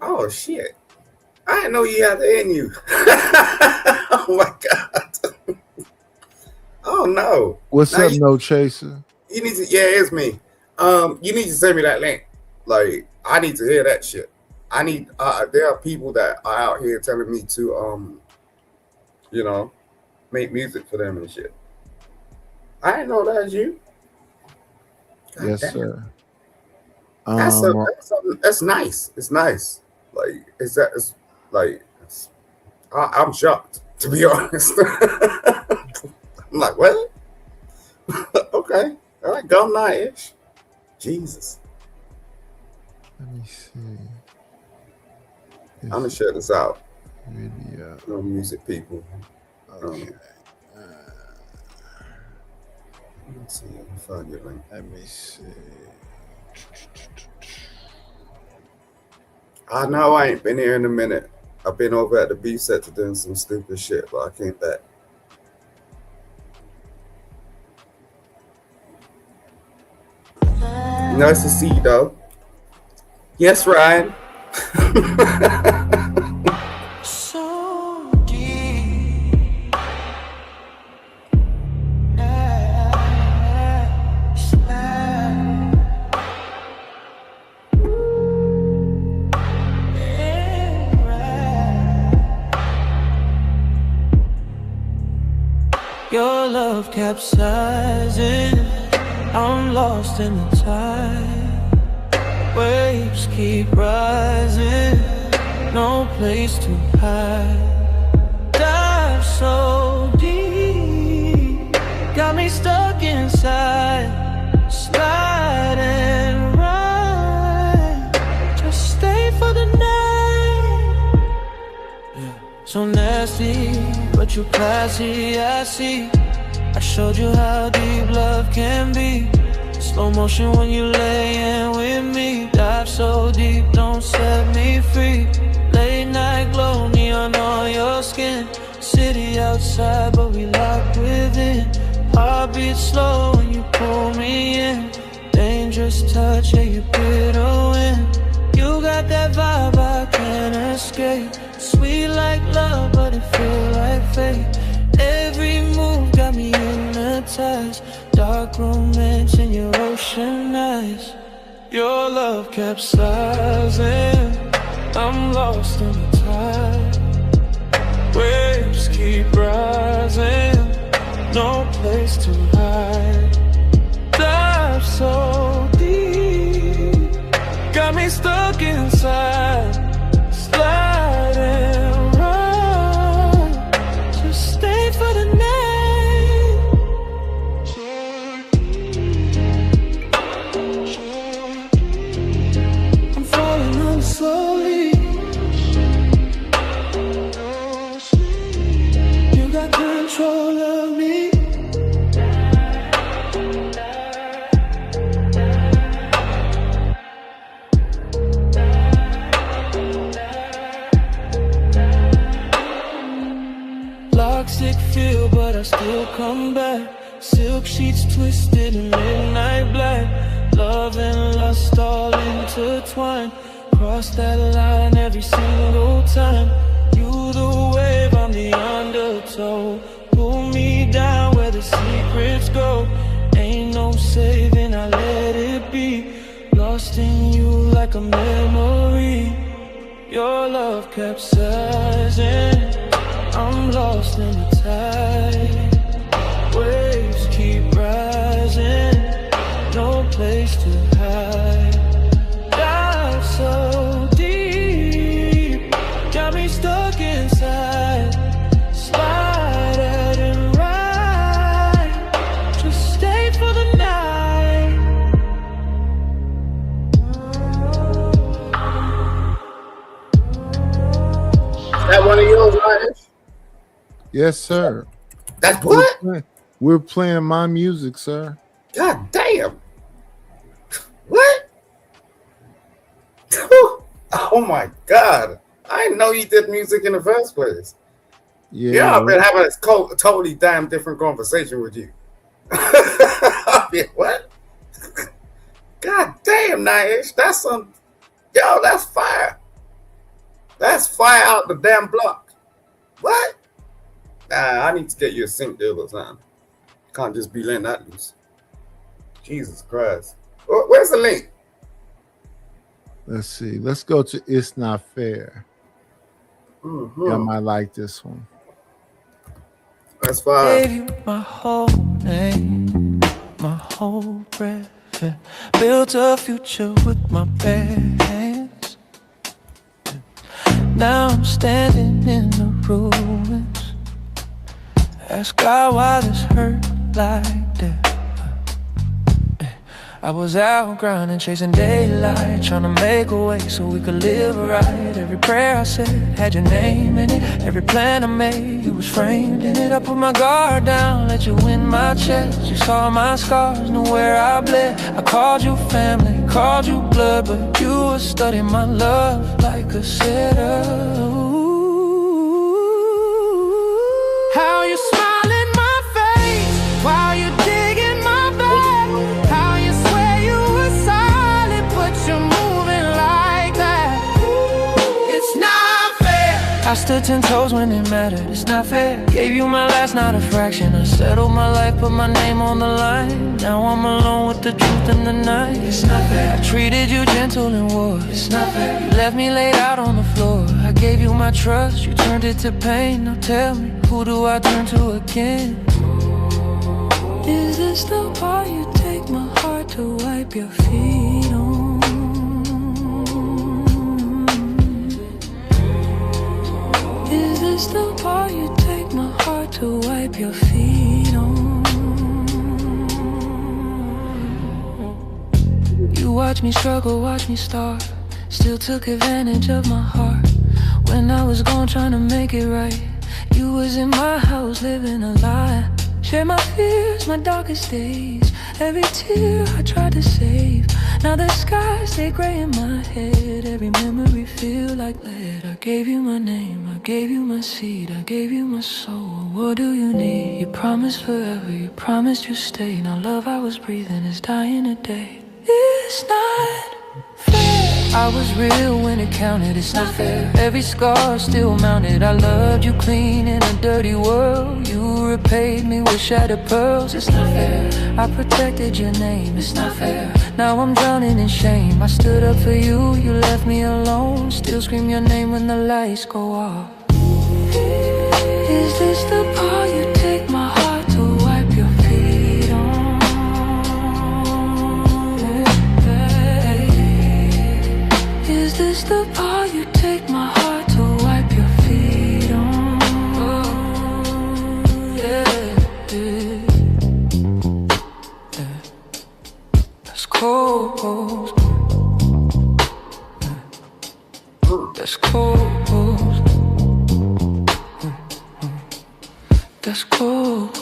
Oh shit! I didn't know you had that in you. Oh my god! Oh no! What's Now up, No Chaser? You need to. Yeah, it's me. You need to send me that link. Like, I need to hear that shit. I need. There are people that are out here telling me to, make music for them and shit. I didn't know that was you. God Yes, damn. sir. That's nice. It's nice. Like, I'm shocked, to be honest. I'm like, what? Okay. All right, Gum Night-ish. Jesus. Let me see. I'm gonna share this out. Video. No music people. Okay. Let's see. Let me find your link. Let me see. I know I ain't been here in a minute. I've been over at the B set to doing some stupid shit, but I came back. Nice to see you, though. Yes, Ryan. So deep. Your love capsizing. I'm lost in the tide. Waves keep rising. No place to hide. Dive so deep. Got me stuck inside. Slide and ride. Just stay for the night. Yeah. So nasty, but you classy, I see. I showed you how deep love can be. Slow motion when you laying with me. Dive so deep, don't set me free. Late night glow, neon on your skin. City outside, but we locked within. Heartbeat slow when you pull me in. Dangerous touch, yeah, you get a win. You got that vibe I can't escape. Sweet like love, but it feel like fate. Every move got me hypnotized. Dark romance in your ocean eyes. Your love capsizing. I'm lost in the tide. Waves keep rising. No place to hide. Dive so deep. Got me stuck inside. Slide and run. Just stay for the night. I'm falling on slowly. You got control of me. Toxic feel, but I still come back. Silk sheets twisted in midnight black. Love and lust all intertwined. Cross that line every single time. You the wave, I'm the undertow. Pull me down where the secrets go. Ain't no saving, I let it be. Lost in you like a memory. Your love capsizing. I'm lost in the tide. Waves keep rising. No place to hide. Dive so deep. Got me stuck inside. Slide out and ride. Just stay for the night. That one of yours, Ryan? Yes, sir. That's what? We're playing my music, sir. God damn. What? Oh my God. I didn't know you did music in the first place. Yeah, I've been having a totally damn different conversation with you. What? God damn, Nice. That's some. Yo, that's fire. That's fire out the damn block. What? Nah, I need to get you a sync deal or something. Can't just be letting that loose. Jesus Christ. Where's the link? Let's see. Let's go to It's Not Fair. I might like this one. That's fine. Gave you my whole name, my whole breath, and built a future with my bare hands. Now I'm standing in the ruins. Ask God why this hurt like that. I was out grinding, chasing daylight, trying to make a way so we could live right. Every prayer I said had your name in it. Every plan I made, you was framed in it. I put my guard down, let you in my chest. You saw my scars, knew where I bled. I called you family, called you blood, but you were studying my love like a setter. How you smile in my face while you digging my back. How you swear you were solid, but you're moving like that. It's not fair. I stood 10 toes when it mattered. It's not fair. Gave you my last, not a fraction. I settled my life, put my name on the line. Now I'm alone with the truth in the night. It's not fair. I treated you gentle in war. It's not fair. You left me laid out on the floor. I gave you my trust, you turned it to pain. Now tell me, who do I turn to again? Is this the part you take my heart to wipe your feet on? Is this the part you take my heart to wipe your feet on? You watch me struggle, watch me starve. Still took advantage of my heart. When I was gone trying to make it right, you was in my house living a lie. Share my fears, my darkest days. Every tear I tried to save. Now the skies stay gray in my head. Every memory feel like lead. I gave you my name, I gave you my seed, I gave you my soul. What do you need? You promised forever, you promised you'd stay. Now love I was breathing is dying today. It's not fair. I was real when it counted, it's not fair. Every scar still mounted. I loved you clean in a dirty world. You repaid me with shattered pearls. It's not fair. I protected your name, it's not fair. Now I'm drowning in shame. I stood up for you, you left me alone. Still scream your name when the lights go off. Is this the part you take my heart to wipe your feet on? Is this the part you take my heart to wipe your feet on? That's cold. That's cold. That's cold.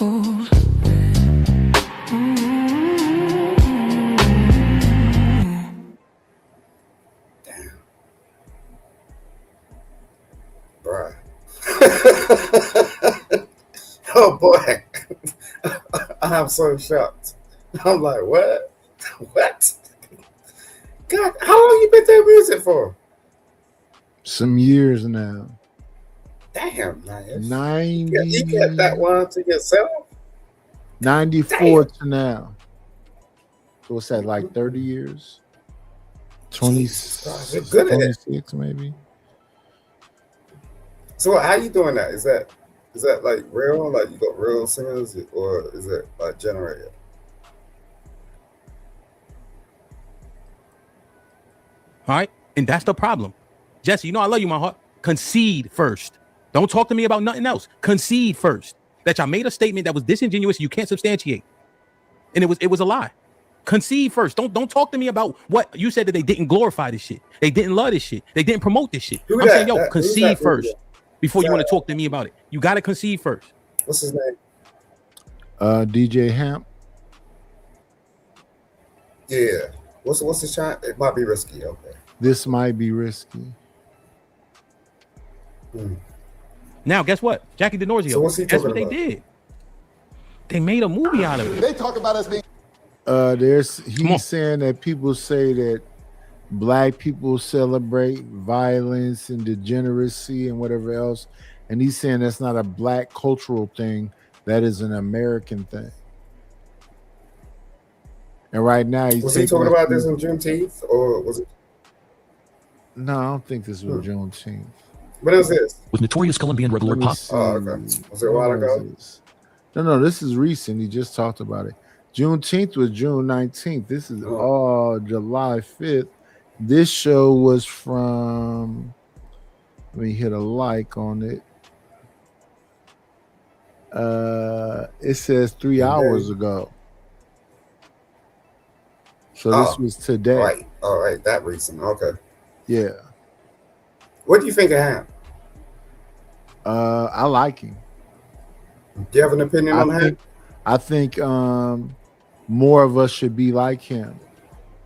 Bruh. Oh boy. I'm so shocked. I'm like, what? What? God, how long you been doing music for? Some years now. Damn, nice. 90. You kept that one to yourself? 94 to now. So what's that, like 30 years? 20, you're good at it. 26 maybe. So how you doing that? Is that like real? Like you got real singers, or is it like generated? All right. And that's the problem. Jesse, you know I love you, my heart. Concede first. Don't talk to me about nothing else. Concede first. That y'all made a statement that was disingenuous, you can't substantiate. And it was a lie. Concede first. Don't talk to me about what you said, that they didn't glorify this shit. They didn't love this shit. They didn't promote this shit. I'm saying, yo, concede first before you want to talk to me about it. You got to concede first. What's his name? DJ Hamp. Yeah. What's his shot? It might be risky. Okay. This might be risky. Now, guess what? Jackie DiNorzio. So what's he guess talking what about? they did? They made a movie out of it. They talk about us being. He's saying that people say that black people celebrate violence and degeneracy and whatever else, and he's saying that's not a black cultural thing, that is an American thing. And right now Was he talking about this on Juneteenth, or was it? No, I don't think this was Juneteenth. What is this? With notorious Colombian rebel Lord Pop. Oh, okay. Was it a while ago? No, this is recent. He just talked about it. Juneteenth was June 19th. This is all July 5th. This show was from, let me hit a like on it. It says 3 hours ago. So this was today. Right. All right. That recent. Okay. Yeah. What do you think of him? I like him. Do you have an opinion on him? I think more of us should be like him.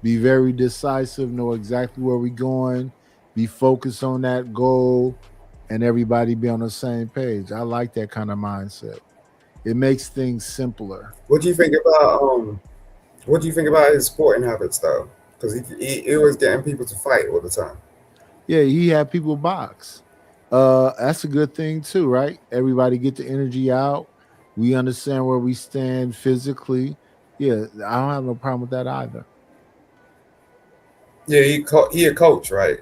Be very decisive, know exactly where we're going, be focused on that goal, and everybody be on the same page. I like that kind of mindset. It makes things simpler. What do you think about his sporting habits, though? Because he was getting people to fight all the time. Yeah, he had people box. That's a good thing too, right? Everybody get the energy out. We understand where we stand physically. Yeah, I don't have no problem with that either. Yeah, he a coach, right?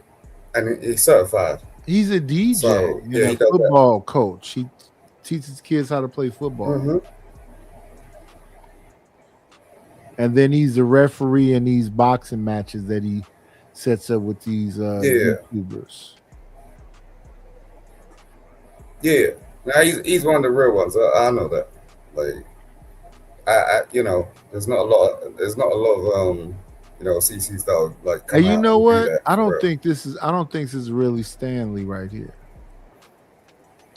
And he's certified. He's a DJ, So, yeah, he does football coach. He teaches kids how to play football. Mm-hmm. And then he's the referee in these boxing matches that he sets up with these YouTubers. Yeah, now he's one of the real ones. I know that. Like, I there's not a lot of CC style like. And you know what? I don't think this is really Stanley right here.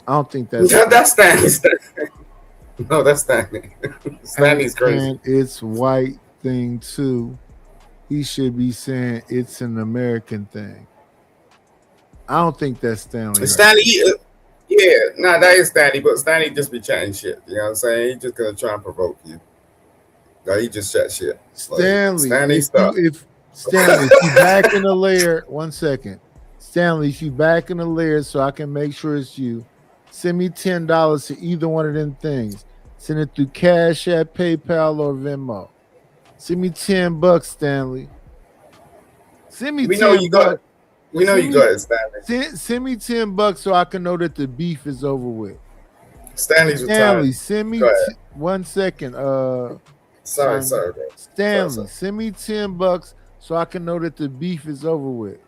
I don't think that's that's Stanley. No, that's Stanley. Stanley's crazy. And it's white thing too. He should be saying it's an American thing. I don't think that's Stanley. Stanley, that is Stanley, but Stanley just be chatting shit. You know what I'm saying? He's just gonna try and provoke you. No, he just chat shit. Stanley, stop. if you back in the layer, 1 second. Stanley, if you back in the layer so I can make sure it's you, send me $10 to either one of them things. Send it through Cash App, PayPal, or Venmo. Send me $10, Stanley. Send me $10. We know you got it, Stanley. Send me $10 so I can know that the beef is over with. Stanley, send me 1 second. Sorry, bro. Stanley, send me $10 so I can know that the beef is over with.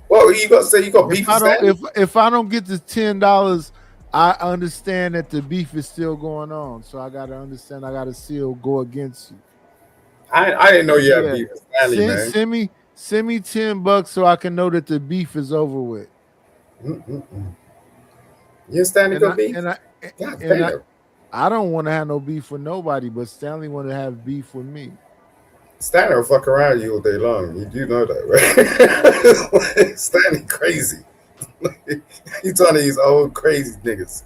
Well, you got to say you got beef. If I don't get the $10, I understand that the beef is still going on. So I gotta understand. I gotta still go against you. I didn't know you had beef with Stanley, man. Send me $10 so I can know that the beef is over with. You and Stanley got beef? I don't want to have no beef with nobody, but Stanley want to have beef with me. Stanley will fuck around you all day long. You do know that, right? Stanley crazy. He's one of these old crazy niggas.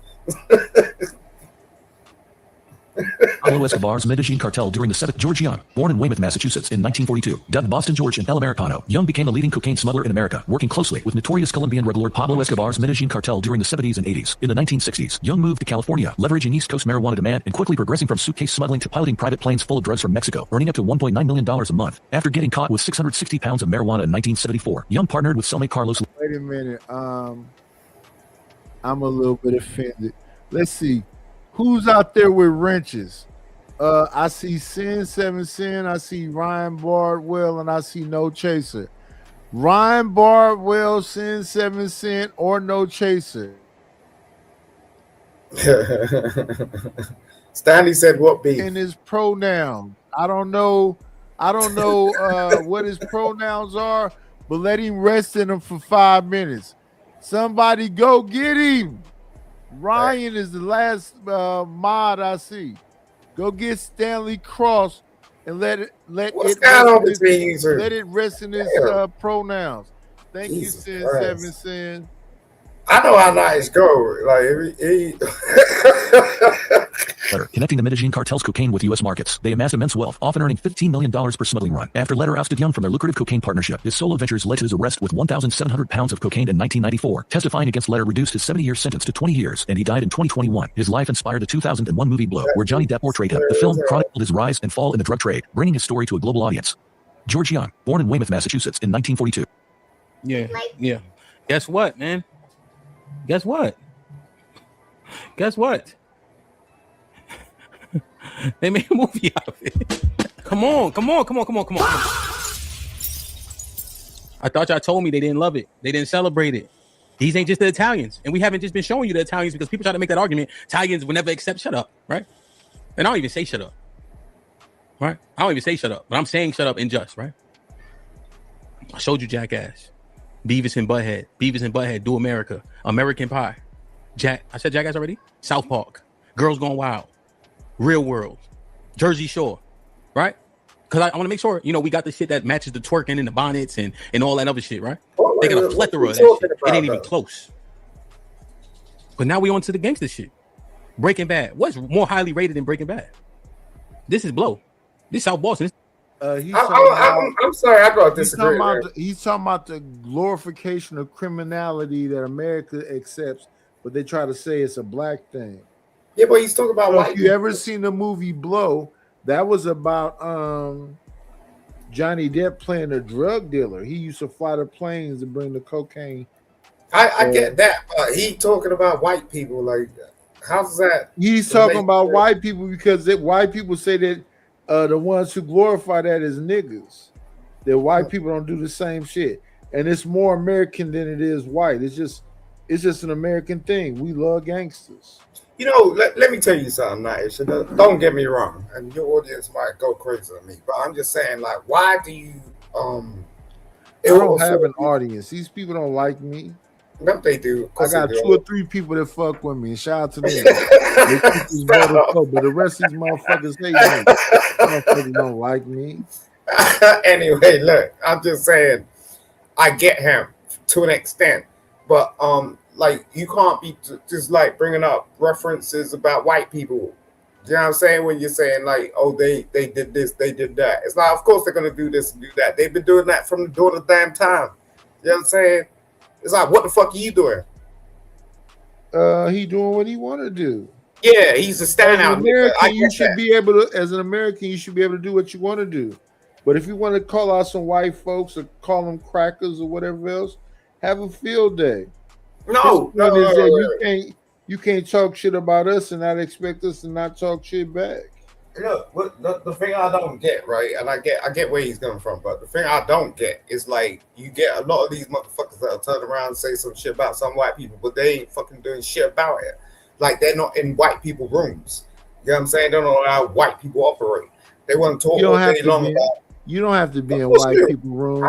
Pablo Escobar's Medellin cartel during the 7th. George Young, born in Weymouth, Massachusetts in 1942, dubbed Boston George and El Americano, Young became a leading cocaine smuggler in America, working closely with notorious Colombian drug lord Pablo Escobar's Medellin cartel during the 70s and 80s. In the 1960s, Young moved to California, leveraging East Coast marijuana demand and quickly progressing from suitcase smuggling to piloting private planes full of drugs from Mexico, earning up to $1.9 million a month. After getting caught with 660 pounds of marijuana in 1974, Young partnered with cellmate Carlos. Wait a minute. I'm a little bit offended. Let's see. Who's out there with wrenches? I see Sin 7 Sin, I see Ryan Bardwell, and I see No Chaser. Ryan Bardwell, Sin 7 Sin, or No Chaser. Stanley said what beef? And his pronouns. I don't know what his pronouns are, but let him rest in them for 5 minutes. Somebody go get him. Ryan is the last mod I see. Go get Stanley Cross and let it rest in his pronouns. Thank Jesus you, Sin Christ. 7 Sin. I know how nice go. Like Letter, connecting the Medellin cartel's cocaine with U.S. markets. They amassed immense wealth, often earning $15 million per smuggling run. After Letter ousted Young from their lucrative cocaine partnership, his solo ventures led to his arrest with 1,700 pounds of cocaine in 1994. Testifying against Letter reduced his 70-year sentence to 20 years, and he died in 2021. His life inspired the 2001 movie Blow, where Johnny Depp portrayed him. The film chronicled his rise and fall in the drug trade, bringing his story to a global audience. George Young, born in Weymouth, Massachusetts in 1942. Yeah. Guess what, man? Guess what? They made a movie out of it. Come on. I thought y'all told me they didn't love it. They didn't celebrate it. These ain't just the Italians. And we haven't just been showing you the Italians because people try to make that argument. Italians will never accept shut up, right? And I don't even say shut up. Right? I don't even say shut up. But I'm saying shut up in just, right? I showed you Jackass. Beavis and Butthead, Do America. American Pie. I said Jackass already? South Park. Girls Gone Wild. Real World. Jersey Shore. Right? Because I want to make sure, we got the shit that matches the twerking and the bonnets and all that other shit, right? They got a plethora of that shit. It ain't even close. But now we on to the gangster shit. Breaking Bad. What's more highly rated than Breaking Bad? This is Blow. This is South Boston. I'm sorry, I gotta disagree. He's talking about the glorification of criminality that America accepts, but they try to say it's a black thing. Yeah, but he's talking about white. If you ever seen the movie Blow, that was about Johnny Depp playing a drug dealer. He used to fly the planes and bring the cocaine. I get that, but he talking about white people. Like, how's that? He's talking about white people because white people say that the ones who glorify that as niggas. That white people don't do the same shit, and it's more American than it is white. It's just an American thing. We love gangsters. Let me tell you something, Nice. Don't get me wrong, and your audience might go crazy on me, but I'm just saying, like, why do you I don't have an audience. These people don't like me. No, they do. Of I course they got do. 2 or 3 people that fuck with me. Shout out to them. They think it's better, but the rest of these motherfuckers hate me. Motherfuckers don't like me. Anyway, look, I'm just saying, I get him to an extent, but like you can't be just like bringing up references about white people. You know what I'm saying? When you're saying like, oh, they did this, they did that. It's like, of course they're gonna do this and do that. They've been doing that from the dawn of the damn time. You know what I'm saying? It's like, what the fuck are you doing? He doing what he want to do. Yeah, he's a standout. As an American, you should be able to do what you want to do. But if you want to call out some white folks or call them crackers or whatever else, have a field day. No, you can't talk shit about us and not expect us to not talk shit back. Look, the thing I don't get, right, and I get where he's coming from, but the thing I don't get is like you get a lot of these motherfuckers that'll turn around and say some shit about some white people, but they ain't fucking doing shit about it. Like they're not in white people rooms. You know what I'm saying? They don't know how white people operate. They want to talk all day long about. You don't have to be in white people room.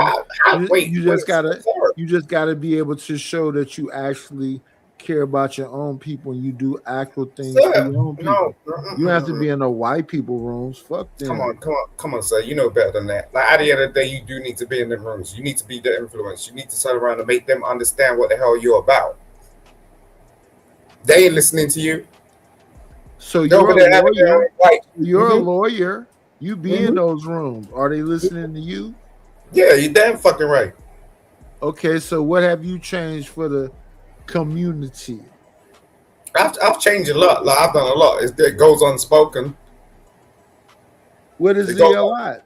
You just gotta be able to show that you actually care about your own people and you do actual things for your own people. You don't have to be in the white people rooms. Fuck them. Come on, sir. You know better than that. Like at the end of the day, you do need to be in the rooms. You need to be the influence. You need to turn around and make them understand what the hell you're about. They ain't listening to you. So you're a lawyer. You're a lawyer. You be in those rooms. Are they listening to you? Yeah, you're damn fucking right. Okay, so what have you changed for the community? I've changed a lot. Like I've done a lot. It goes unspoken. What is a lot?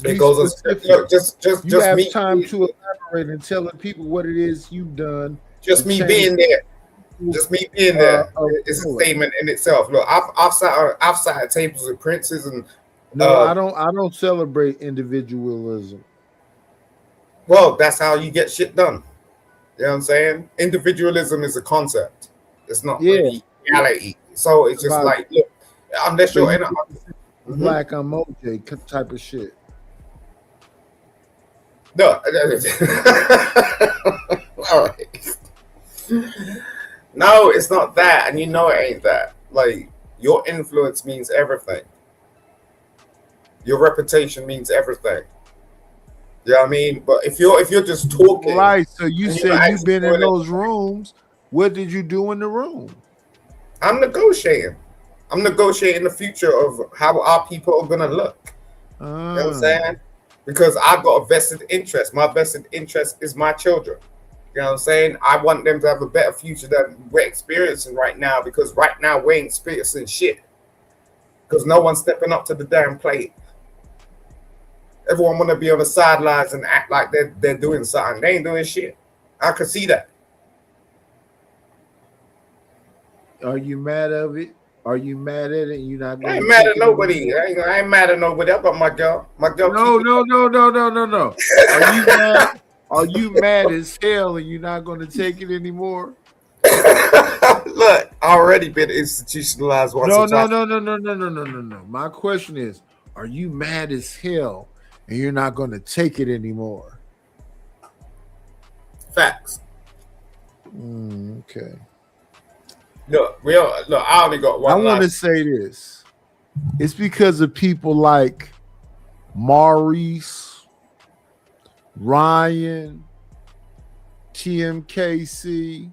It goes unspoken. Look, just you have me. time to elaborate and telling people what it is you've done. Just me being there. Just me being there is a statement in itself. Look, I've sat at tables with princes and. No, I don't celebrate individualism. Well, that's how you get shit done. You know what I'm saying? Individualism is a concept. It's not really reality. So it's just like, look, unless you're in a black I'm OJ type of shit. No. All right. No, it's not that, and you know it ain't that. Like your influence means everything. Your reputation means everything. You know what I mean? But if you're just talking, right? So you said you've been in those rooms. What did you do in the room? I'm negotiating. I'm negotiating the future of how our people are gonna look. You know what I'm saying? Because I've got a vested interest. My vested interest is my children. You know what I'm saying? I want them to have a better future than we're experiencing right now. Because right now we ain't experiencing shit. Because no one's stepping up to the damn plate. Everyone want to be on the sidelines and act like they're doing something. They ain't doing shit. I can see that. Are you mad of it? Are you mad at it? And you're not. I ain't mad at nobody. I ain't mad at nobody. I got my girl. My girl. No. Are you mad? Are you mad as hell and you're not going to take it anymore? Look, I already been institutionalized once. No. My question is, are you mad as hell and you're not going to take it anymore? Facts. Okay. Look, I only got one. I want to say this. It's because of people like Maurice, Ryan, TMKC.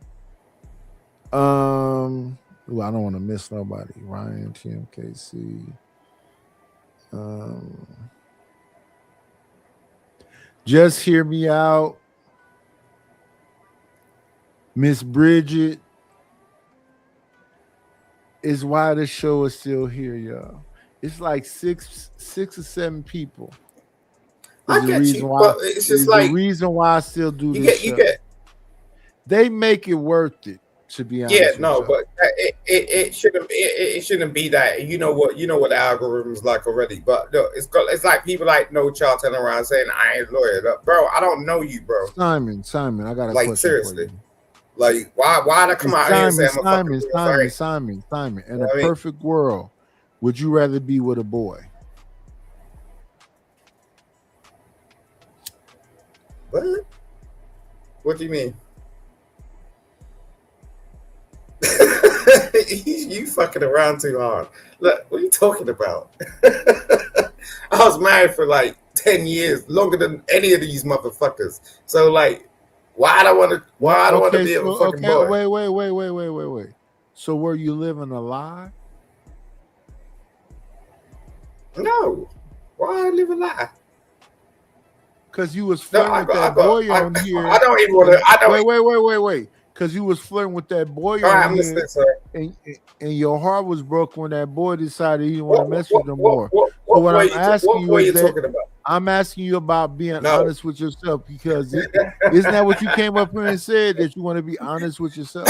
I don't want to miss nobody. Ryan, TMKC. Just Hear Me Out. Miss Bridget. Is why the show is still here, y'all. It's like six or seven people. I get you, but it's just like the reason why I still do this. You get. They make it worth it, to be honest. Yeah, no, but it shouldn't be that. You know what the algorithm's like already. But look, it's like people like No Child turning around saying I ain't lawyer, bro. I don't know you, bro. Simon, I got a like question seriously. for you. Like why come out here and say Simon. In a perfect world, would you rather be with a boy? What? What do you mean? You fucking around too hard. Look, what are you talking about? I was married for like 10 years, longer than any of these motherfuckers. So like, why I don't want to be a fucking boy? Wait. So were you living a lie? No. Why I live a lie? Because you was flirting with that boy on here. I don't even want to. Wait. Because you was flirting with that boy All right, on I'm here, listening, sir. and your heart was broken when that boy decided he didn't want to mess with you more. What So boy you that talking about? I'm asking you about being honest with yourself, because isn't that what you came up here and said, that you want to be honest with yourself?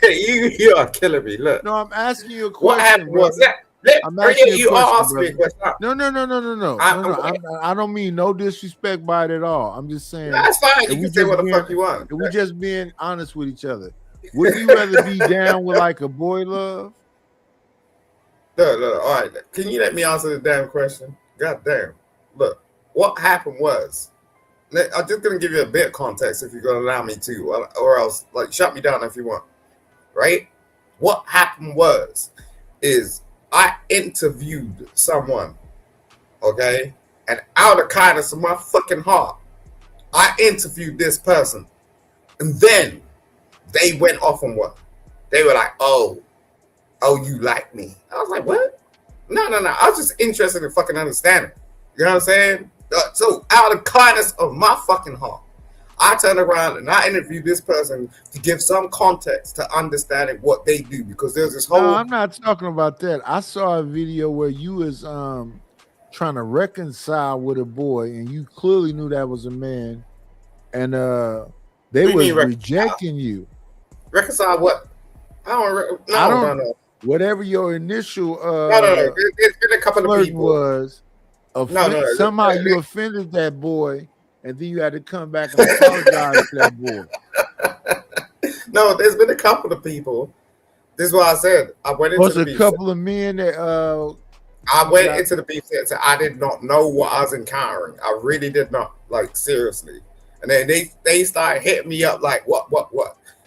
you are killing me. Look. No, I'm asking you a question. What happened was that? I'm asking You are asking me a question. No. I don't mean no disrespect by it at all. I'm just saying That's fine. You can say what the fuck you want. If we just being honest with each other, would you rather be down with like a boy love? Look. All right. Can you let me answer the damn question? God damn. Look, what happened was, I'm just gonna give you a bit of context if you're gonna allow me to, or else like shut me down if you want. Right? What happened is I interviewed someone, okay? And out of kindness of my fucking heart, I interviewed this person. And then they went off on what? They were like, oh, you like me. I was like, what? No. I was just interested in fucking understanding. You know what I'm saying? So out of kindness of my fucking heart, I turned around and I interviewed this person to give some context to understanding what they do, because there's this whole. No, I'm not talking about that. I saw a video where you was trying to reconcile with a boy, and you clearly knew that was a man, and they was rejecting you. Reconcile what? I don't know. Whatever your initial no. It's been a couple of people was. Somehow you offended that boy. And then you had to come back and apologize to that boy. No, there's been a couple of people. This is what I said. I went into the beef. A couple of men that I went into the beef set. I did not know what I was encountering. I really did not, like, seriously. And then they started hitting me up like, what?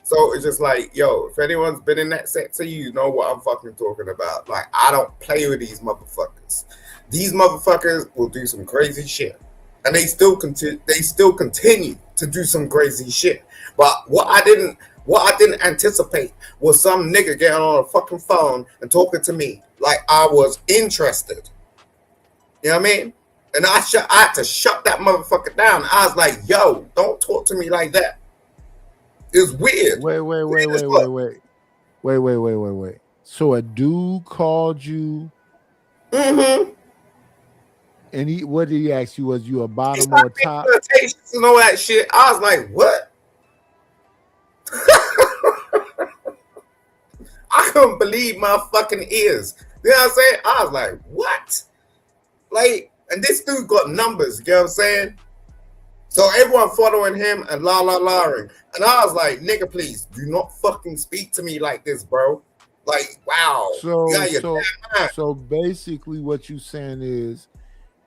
So it's just like, yo, if anyone's been in that set to you know what I'm fucking talking about. Like, I don't play with these motherfuckers. These motherfuckers will do some crazy shit. And they still continue to do some crazy shit. But what I didn't anticipate was some nigga getting on a fucking phone and talking to me like I was interested. You know what I mean? And I had to shut that motherfucker down. I was like, yo, don't talk to me like that. It's weird. Wait. So a dude called you. Mm-hmm. And what did he ask you? Was you a bottom or a top? And all that shit. I was like, what? I couldn't believe my fucking ears. You know what I'm saying? I was like, what? Like, and this dude got numbers, you know what I'm saying? So everyone following him and la-ing. And I was like, nigga, please, do not fucking speak to me like this, bro. Like, wow. So basically what you saying is,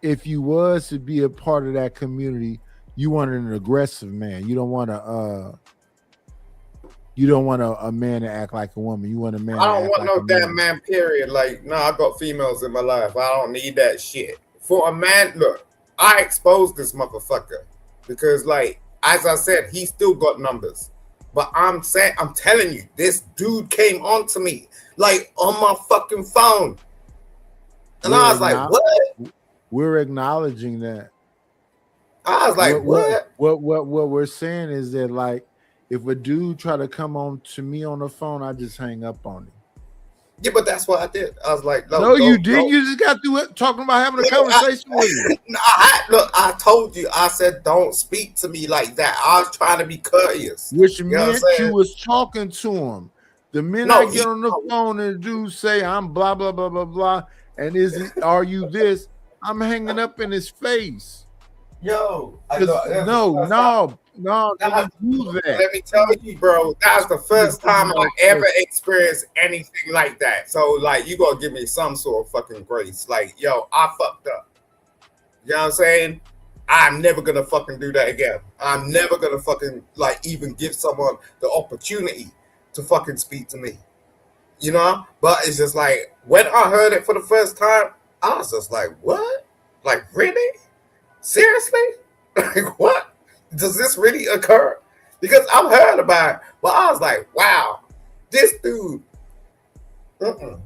if you was to be a part of that community, you wanted an aggressive man. You don't want a man to act like a woman. You want a man. I don't want no damn man. Period. Like, no, I got females in my life. I don't need that shit. For a man, look, I exposed this motherfucker because, like, as I said, he still got numbers. But I'm telling you, this dude came on to me like on my fucking phone, and I was like, what? We're acknowledging that. I was like, what? What we're saying is that, like, if a dude try to come on to me on the phone, I just hang up on him. Yeah, but that's what I did. I was like, no, you didn't. You just got through it talking about having a conversation with you. I told you. I said, don't speak to me like that. I was trying to be courteous. Which meant you was talking to him. The minute I get on the phone and the dude say, I'm blah, blah, blah, blah, blah, and are you this? I'm hanging up in his face. Yo, no, don't do that. Let me tell you, bro, that's the first time I ever experienced anything like that. So, like, you gotta give me some sort of fucking grace. Like, yo, I fucked up. You know what I'm saying? I'm never gonna fucking do that again. I'm never gonna fucking, like, even give someone the opportunity to fucking speak to me. you know. But it's just like when I heard it for the first time, I was just like, what? Like, really? Seriously? Like, what? Does this really occur? Because I've heard about it, but I was like, wow, this dude. I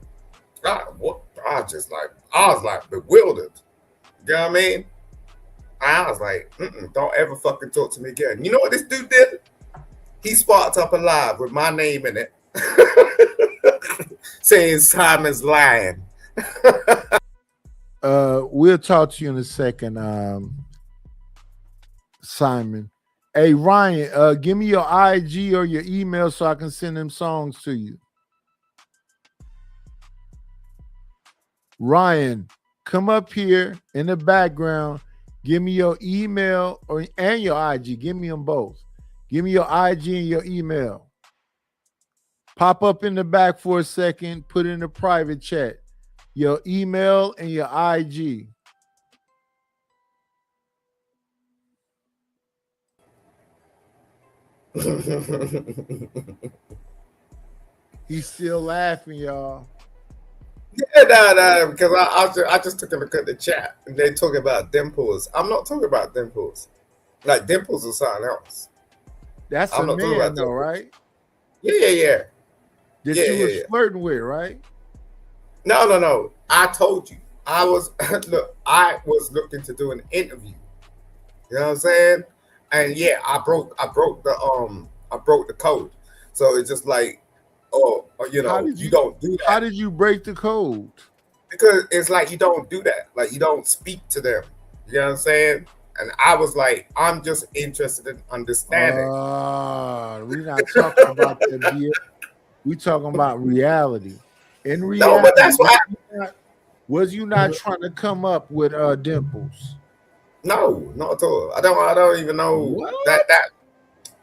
was like bewildered. You know what I mean? I was like, don't ever fucking talk to me again. You know what this dude did? He sparked up a live with my name in it, saying Simon's lying. We'll talk to you in a second, Simon. Hey, Ryan, give me your IG or your email so I can send them songs to you. Ryan, come up here in the background. Give me your email and your IG. Give me them both. Give me your IG and your email. Pop up in the back for a second. Put in a private chat. Your email and your IG. He's still laughing, y'all. Yeah, because I just took a look at the chat and they talking about dimples. I'm not talking about dimples. Like dimples is something else. That's I'm a not talking man, about though, dimples. right? Yeah. That Yeah, you were yeah. flirting with, right? No. I told you. I was looking to do an interview. You know what I'm saying? And yeah, I broke the code. So it's just like, you don't do that. How did you break the code? Because it's like you don't do that. Like you don't speak to them. You know what I'm saying? And I was like, I'm just interested in understanding. We're not talking about that here. We talking about reality. In reality, No, but that's why. Was you not trying to come up with dimples? No, not at all. I don't even know that.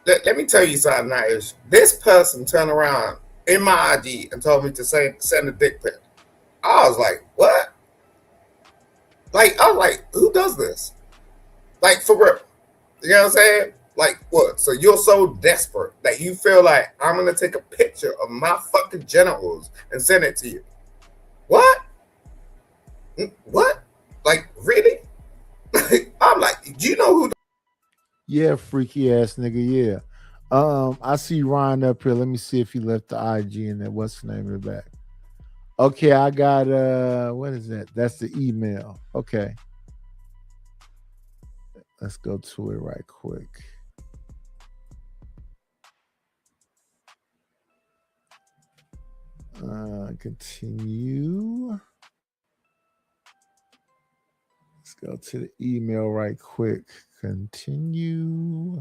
Let me tell you something, Naish. This person turned around in my ID and told me to send a dick pic. I was like, what? Like, I was like, who does this? Like, for real. You know what I'm saying? Like, what? So you're so desperate that you feel like I'm going to take a picture of my fucking genitals and send it to you. What? What? Like, really? I'm like, do you know who? Yeah, freaky ass nigga. Yeah. I see Ryan up here. Let me see if he left the IG in there. What's the name in the back? Okay, I got what is that? That's the email. Okay. Let's go to it right quick. Continue. Let's go to the email right quick. Continue.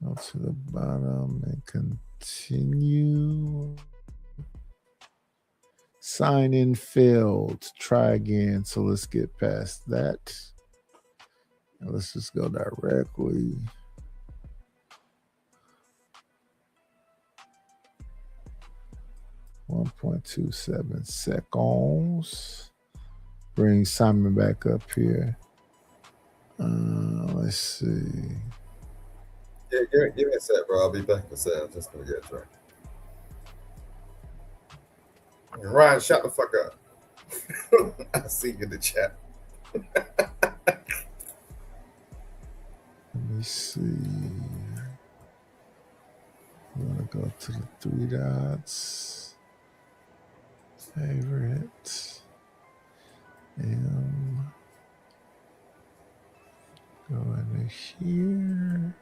Go to the bottom and continue. Sign in failed. Try again. So let's get past that. And let's just go directly. .27 seconds. Bring Simon back up here. Let's see. Yeah, give me a sec, bro. I'll be back in a sec. I'm just gonna get a drink. Ryan, shut the fuck up. I see you in the chat. Let me see. I'm gonna go to the three dots. Favorite. Go into here.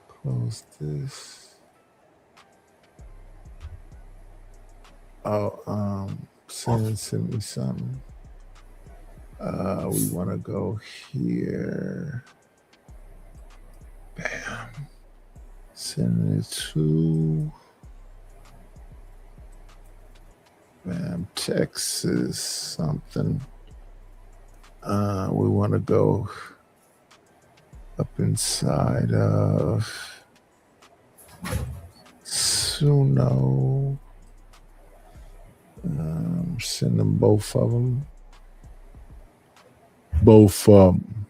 Close this. Send me something. We want to go here. Bam. Send it to bam, Texas something. We want to go up inside of Suno. Send them both of them. Both of them.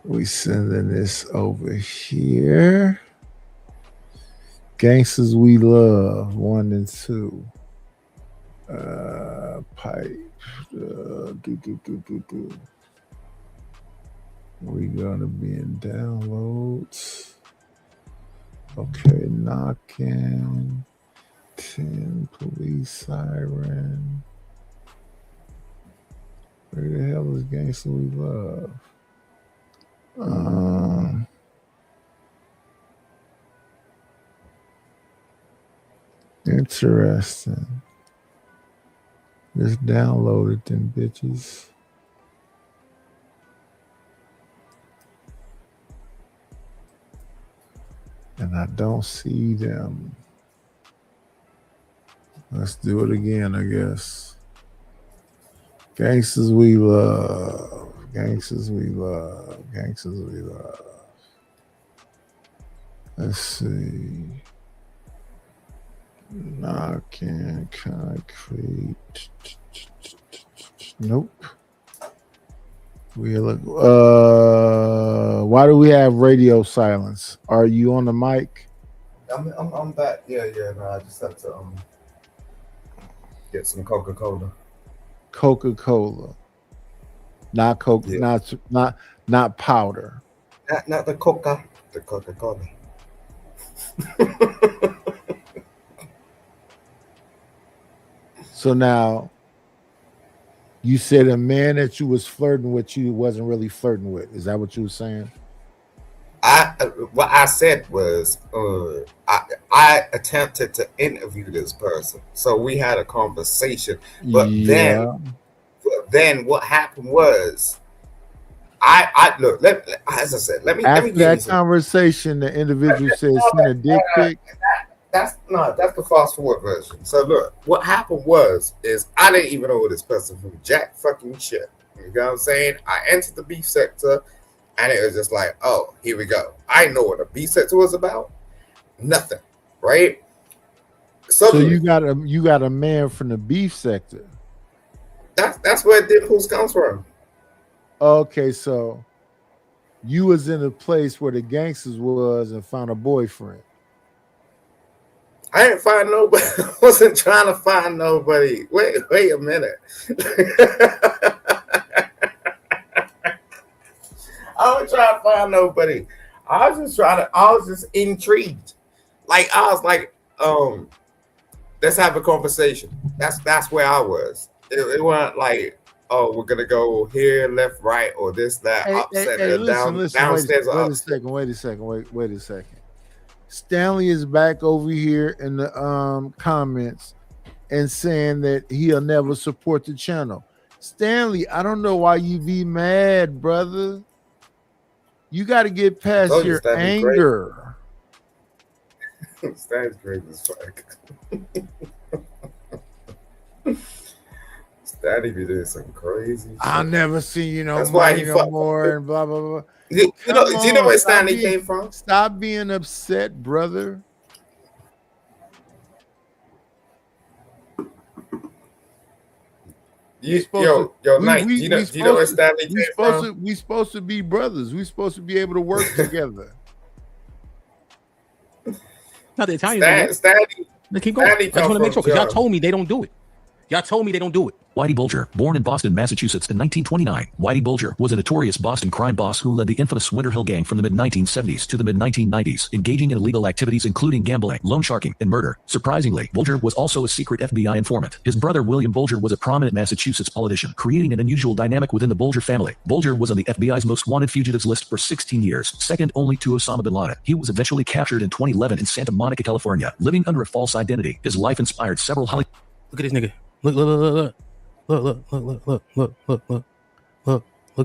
We sending this over here. Gangsters We Love 1 and 2. Pipe. We gonna be in downloads. Okay, knocking. 10 police siren. Where the hell is Gangster We Love? Interesting. Just downloaded them bitches. And I don't see them. Let's do it again, I guess. Gangsters We Love. Gangsters We Love. Gangsters We Love. Let's see. Knocking concrete. Nope. We look. Why do we have radio silence? Are you on the mic? I'm back. Yeah. No, I just have to get some Coca-Cola. Coca-Cola. Not Coke. Yeah. Not powder. Not the Coca. The Coca-Cola. So now, you said a man that you was flirting with, you wasn't really flirting with. Is that what you were saying? What I said was, I attempted to interview this person, so we had a conversation. But then what happened was, I look. As I said, let me. After let me that conversation, the individual said, "Send a dick pic." That's the fast forward version. So look, what happened was I didn't even know this person from jack fucking shit. You know what I'm saying? I entered the beef sector, and it was just like, oh, here we go. I didn't know what the beef sector was about. Nothing, right? So you got a man from the beef sector. That's where Dimples comes from. Okay, so you was in a place where the gangsters was and found a boyfriend. I didn't find nobody. I wasn't trying to find nobody. Wait a minute. I wasn't trying to find nobody. I was just intrigued. Like I was like, let's have a conversation. That's where I was. It wasn't like, oh, we're gonna go here, left, right, or this, that, upset, downstairs. Wait a second. Stanley is back over here in the comments and saying that he'll never support the channel. Stanley, I don't know why you be mad, brother. You got to get past your anger. Stanley's great as fuck. Stanley be doing some crazy shit. I'll never see you no That's more, why he no more, and blah blah blah. Do you know where Stanley came from? Stop being upset, brother. Do you know where Stanley came from? We supposed to be brothers. We supposed to be able to work together. Not the Italian. Stanley. Keep going. I just want to make sure because y'all told me they don't do it. Y'all told me they don't do it. Whitey Bulger, born in Boston, Massachusetts in 1929, Whitey Bulger was a notorious Boston crime boss who led the infamous Winter Hill Gang from the mid-1970s to the mid-1990s, engaging in illegal activities including gambling, loan sharking, and murder. Surprisingly, Bulger was also a secret FBI informant. His brother William Bulger was a prominent Massachusetts politician, creating an unusual dynamic within the Bulger family. Bulger was on the FBI's most wanted fugitives list for 16 years, second only to Osama bin Laden. He was eventually captured in 2011 in Santa Monica, California, living under a false identity. His life inspired several Hollywood. Look at this nigga. Look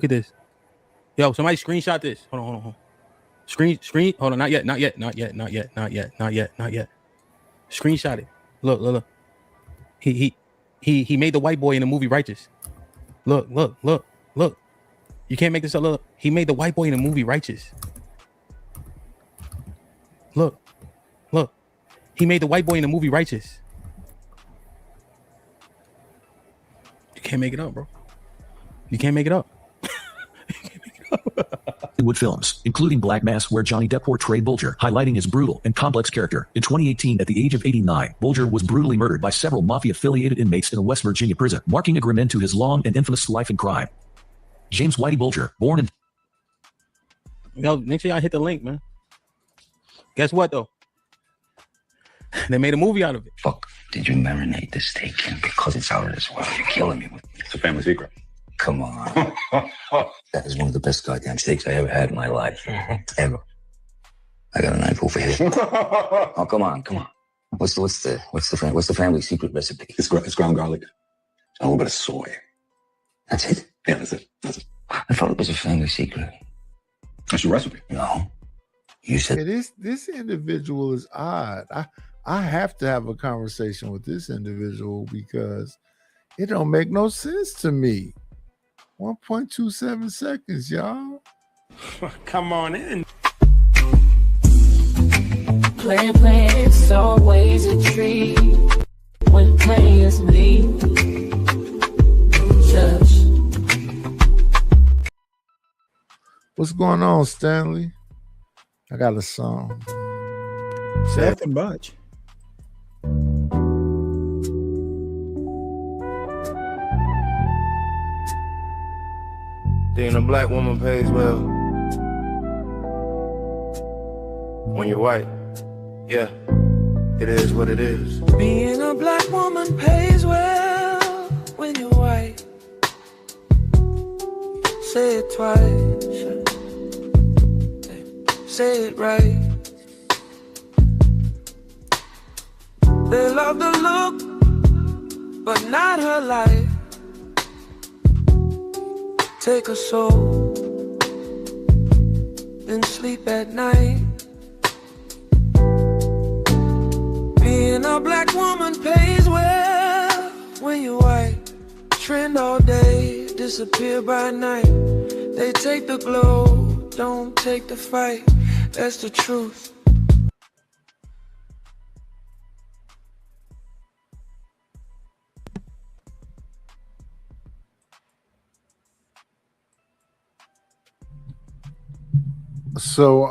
at this. Yo, somebody screenshot this. Hold on. Screen. Hold on, not yet. Screenshot it. Look. He made the white boy in the movie Righteous. Look. You can't make this up. Look. He made the white boy in the movie Righteous. Look. He made the white boy in the movie Righteous. You can't make it up, bro. You can't make it up. Hollywood films, including Black Mass, where Johnny Depp portrayed Bulger, highlighting his brutal and complex character. In 2018, at the age of 89, Bulger was brutally murdered by several mafia-affiliated inmates in a West Virginia prison, marking a grim end to his long and infamous life in crime. James Whitey Bulger, born in... Yo, make sure y'all hit the link, man. Guess what, though? They made a movie out of it. Fuck, did you marinate the steak? And because it's out of this world, you're killing me with it. It's a family secret. Come on. That is one of the best goddamn steaks I ever had in my life. Ever. I got a knife over here. Oh, come on. What's the family secret recipe? It's ground garlic. A little bit of soy. That's it? Yeah, that's it. I thought it was a family secret. That's your recipe. No. You said this individual is odd. I have to have a conversation with this individual because it don't make no sense to me. 1.27 seconds, y'all. Come on in. Playing, it's always a treat when players leave. Just What's going on, Stanley? I got a song. Nothing much. Being a black woman pays well when you're white. Yeah, it is what it is. Being a black woman pays well when you're white. Say it twice. Say it right. They love the look, but not her life. Take a soul, then sleep at night. Being a black woman pays well when you're white. Trend all day, disappear by night. They take the glow, don't take the fight. That's the truth. So,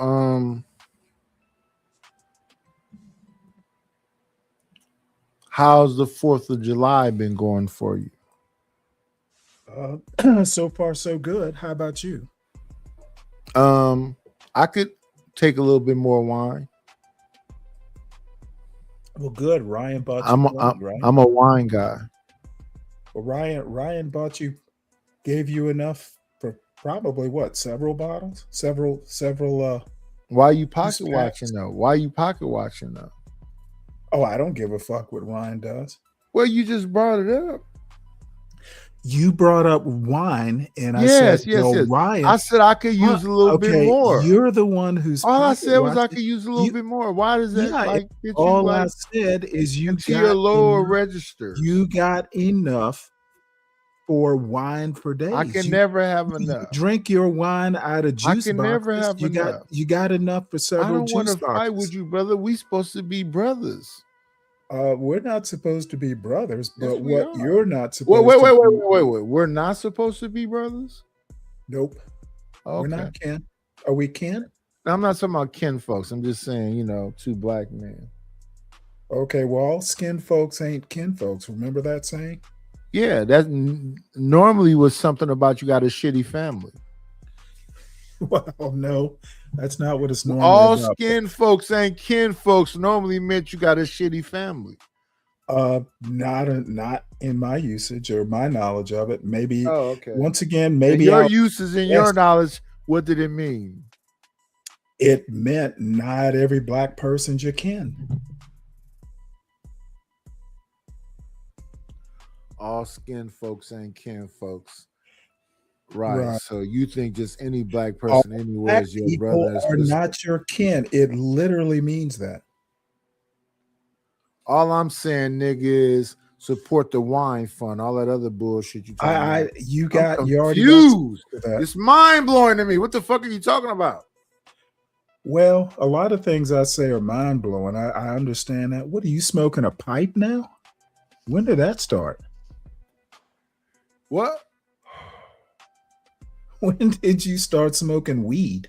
how's the 4th of July been going for you? So far, so good. How about you? I could take a little bit more wine. Well, good. Ryan bought you wine, right? I'm a wine guy. Well, Ryan bought you, gave you enough for probably what? Several bottles? Several. Why are you pocket watching though? Oh, I don't give a fuck what Ryan does. Well, you just brought it up. You brought up wine, and I yes. said, Ryan. I said I could use a little bit more. You're the one who's. All I said was I could use a little bit more. Why does that get all you I said is you got your lower register. You got enough for wine for days. I can never have enough. Drink your wine out of juice boxes. I can never have enough. You got enough for several. I don't want to juice fight boxes. with you, brother. We supposed to be brothers. We're not supposed to be brothers, but Yes, we what are. you're not supposed Wait. to We're not supposed to be brothers? Nope. Okay. We're not kin. Are we kin? I'm not talking about kin folks. I'm just saying, two black men. Okay, well, all skin folks ain't kin folks. Remember that saying? Yeah, that normally was something about you got a shitty family. Well, no, that's not what it's normally All about. skin folks ain't kin folks normally meant you got a shitty family. Not in my usage or my knowledge of it. Maybe. Oh, okay. Once again, maybe your uses and your knowledge. What did it mean? It meant not every black person's your kin. All skin folks ain't kin folks. Right. So you think just any black person anywhere is your brother? Are not your kin. It literally means that. All I'm saying, nigga, is support the wine fund. All that other bullshit you talking about. You already confused. got that. It's mind blowing to me. What the fuck are you talking about? Well, a lot of things I say are mind blowing. I understand that. What are you smoking a pipe now? When did that start? What? When did you start smoking weed?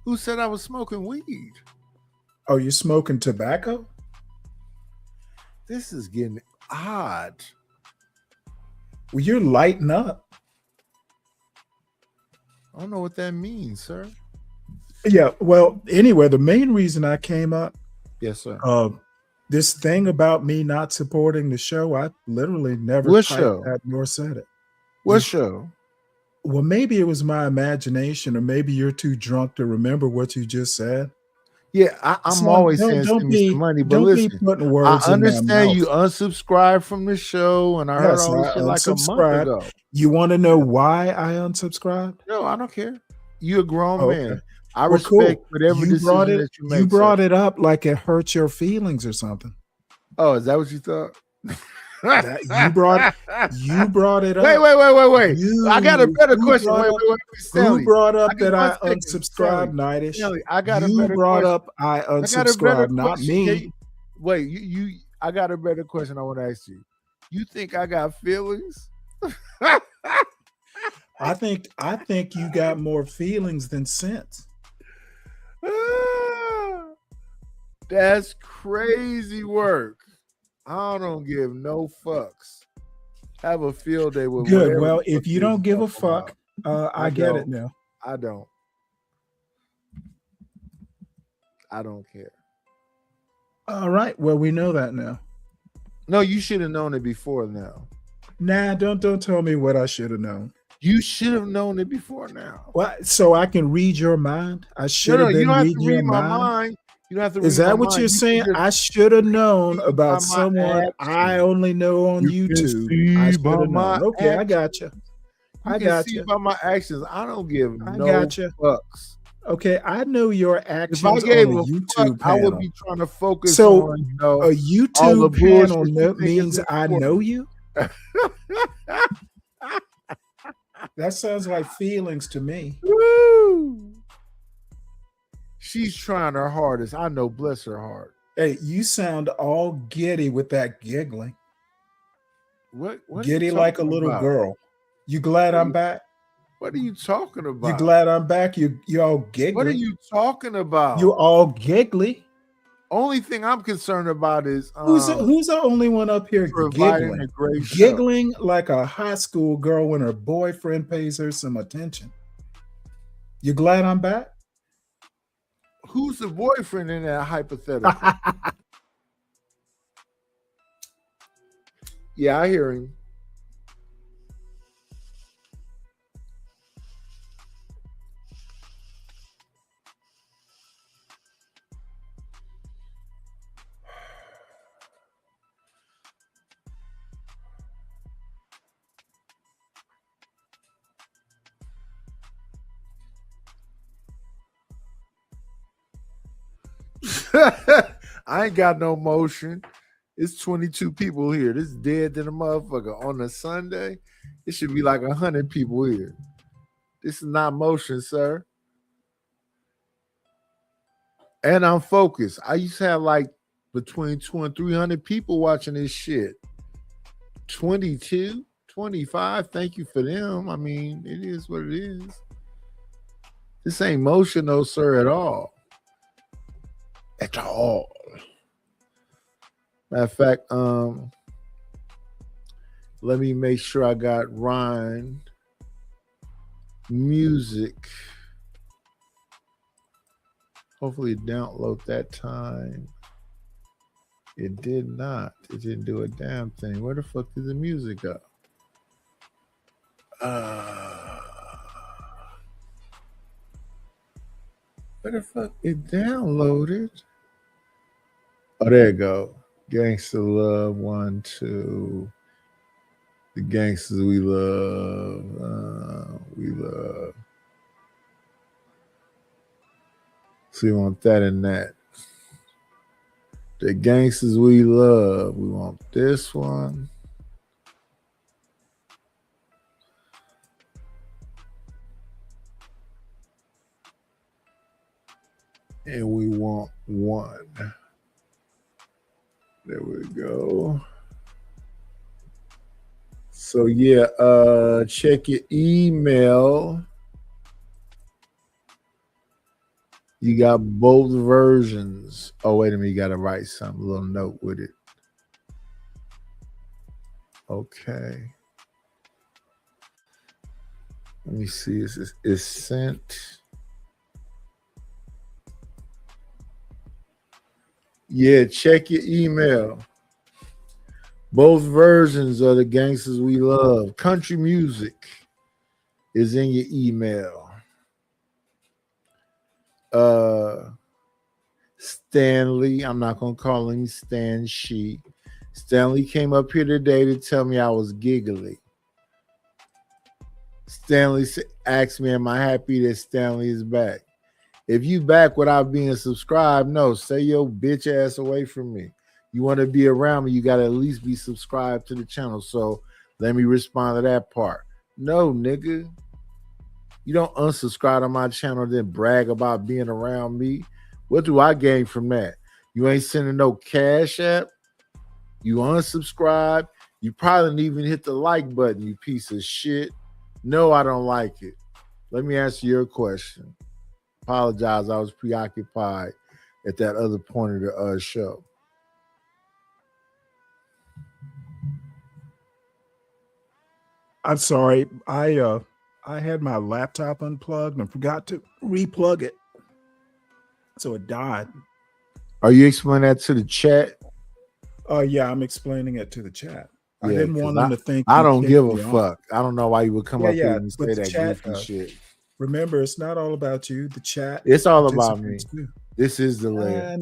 Who said I was smoking weed? Oh, you're smoking tobacco? This is getting odd. Well, you're lighting up. I don't know what that means, sir. Yeah, well, anyway, the main reason I came up, Yes, sir. this thing about me not supporting the show, I literally never What typed show? that nor said it. What show? Well, maybe it was my imagination, or maybe you're too drunk to remember what you just said. Yeah, I'm Son, always don't- saying don't send me be- some money, but don't be listen, putting I words in my understand you mouth. unsubscribed from the show, and I heard Yes, all this I shit like a month unsubscribed. ago. You want to know why I unsubscribed? No, I don't care. You're a grown Okay. man. I Well, cool. respect whatever You decision brought it. that you make. You brought sir. it up like it hurt your feelings or something. Oh, is that what you thought? You brought it up. Wait. I got a better who question. brought Wait, up- Stanley. Who brought up that I one second. unsubscribed, Nightish? Stanley, I got a You better brought question. up I I got a better unsubscribed, not question. me. Wait, you I got a better question I want to ask you. You think I got feelings? I think you got more feelings than sense. That's crazy work. I don't give no fucks. Have a field day with Good. whatever Well, the if fuck you don't give a talking about. fuck, I get it now. I don't. I don't care. All right. Well, we know that now. No, you should have known it before now. Nah, don't tell me what I should have known. You should have known it before now. What? So I can read your mind? I should have you been don't have reading to your read my mind. mind. You don't have to Is read my that what mind. you're You can saying? just I should have known by about my someone I only know on You can YouTube. see I should by have my known. Okay, I actions. got you. You I can got see you. by my actions. I don't give I no got you. fucks. Okay, I know your actions If I gave on a a YouTube fuck, I would panel. be trying to focus So on a all the YouTube panel bullshit you think is means I know important. you. That sounds like feelings to me. Woo! She's trying her hardest. I know, bless her heart. Hey, you sound all giddy with that giggling. What are Giddy you like a talking little about? girl. You glad I'm back? What are you talking about? You glad I'm back? You all giggly. What are you talking about? You all giggly. Only thing I'm concerned about is Who's the only one up here providing giggling? a great show. Giggling like a high school girl when her boyfriend pays her some attention. You glad I'm back? Who's the boyfriend in that hypothetical? Yeah, I hear him. I ain't got no motion. It's 22 people here. This is dead to the motherfucker. On a Sunday, it should be like 100 people here. This is not motion, sir. And I'm focused. I used to have like between 200 and 300 people watching this shit. 22, 25. Thank you for them. I mean, it is what it is. This ain't motion, no, sir, at all. At all. Matter of fact, let me make sure I got Ryan music. Hopefully it download that time. It did not. It didn't do a damn thing. Where the fuck did the music go? Where the fuck it downloaded? Oh, there you go. Gangsta Love 1, 2. The gangsters we love. We love. So we want that and that. The gangsters we love. We want this one. And we want one. There we go. So check your email. You got both versions. Oh, wait a minute, you gotta write a little note with it. Okay. Let me see. It's sent. Yeah, check your email. Both versions of the Gangsters We Love. Country music is in your email. Stanley, I'm not gonna call him Stan She. Stanley came up here today to tell me I was giggly. Stanley asked me, am I happy that Stanley is back? If you back without being subscribed, no, stay your bitch ass away from me. You want to be around me, you got to at least be subscribed to the channel. So let me respond to that part. No, nigga. You don't unsubscribe to my channel then brag about being around me. What do I gain from that? You ain't sending no cash app. You unsubscribe. You probably didn't even hit the like button, you piece of shit. No, I don't like it. Let me answer your question. Apologize, I was preoccupied at that other point of the show. I'm sorry. I had my laptop unplugged and forgot to replug it. So it died. Are you explaining that to the chat? Yeah, I'm explaining it to the chat. I Yeah, didn't want them to think I you don't kicked give a me off. fuck. I don't know why you would come up here and but say the that chat goofy shit. Remember, it's not all about you. The chat. It's all about me. participates too. This is the lair.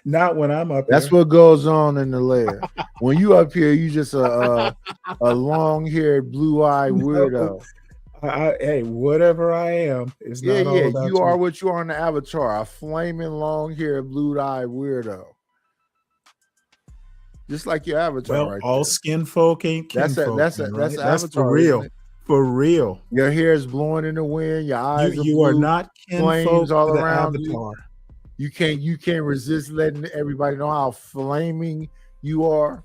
Not when I'm up That's here. what goes on in the lair. When you up here, you just a long-haired, blue-eyed weirdo. Hey, whatever I am, it's Yeah, not all yeah. about You are what you are in the avatar, a flaming, long-haired, blue-eyed weirdo. Just like your avatar, Well, right all there. skin folk ain't kin folk. That's right? an That's avatar, for real. isn't it? For real. Your hair is blowing in the wind. Your eyes You are are blue, not kin flames folk all to the around avatar. you. You can't resist letting everybody know how flaming you are.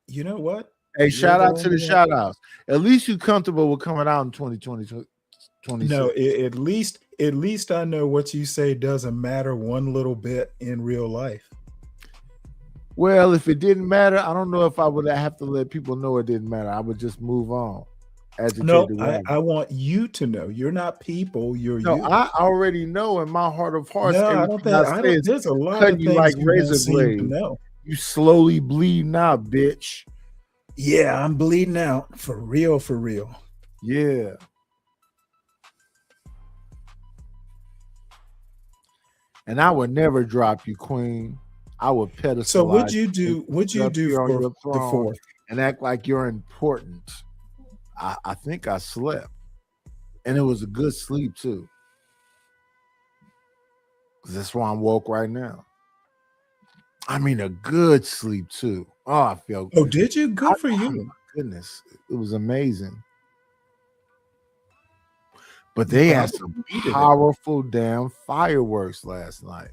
You know what? Hey, You're shout the out to the only one. shout outs. At least you comfortable with coming out in 2020. No, at least I know what you say doesn't matter one little bit in real life. Well, if it didn't matter, I don't know if I would have to let people know it didn't matter. I would just move on. Agitate No, the wagon. I want you to know. You're not people. You're No, you. I already know in my heart of hearts. No, I everything don't think. I say don't. is There's a lot cutting of you things like you don't razor seem to blade. know. You slowly bleed now, bitch. Yeah, I'm bleeding out for real. For real. Yeah. And I would never drop you, Queen. I would pedestalize. So what'd you do? What'd you up do here on for your the throne fourth? and act like you're important. I think I slept, and it was a good sleep too. 'Cause that's why I'm woke right now. I mean, a good sleep too. Oh, I felt. Oh, did you? Good for you. Oh my goodness, it was amazing. But they had some powerful damn fireworks last night.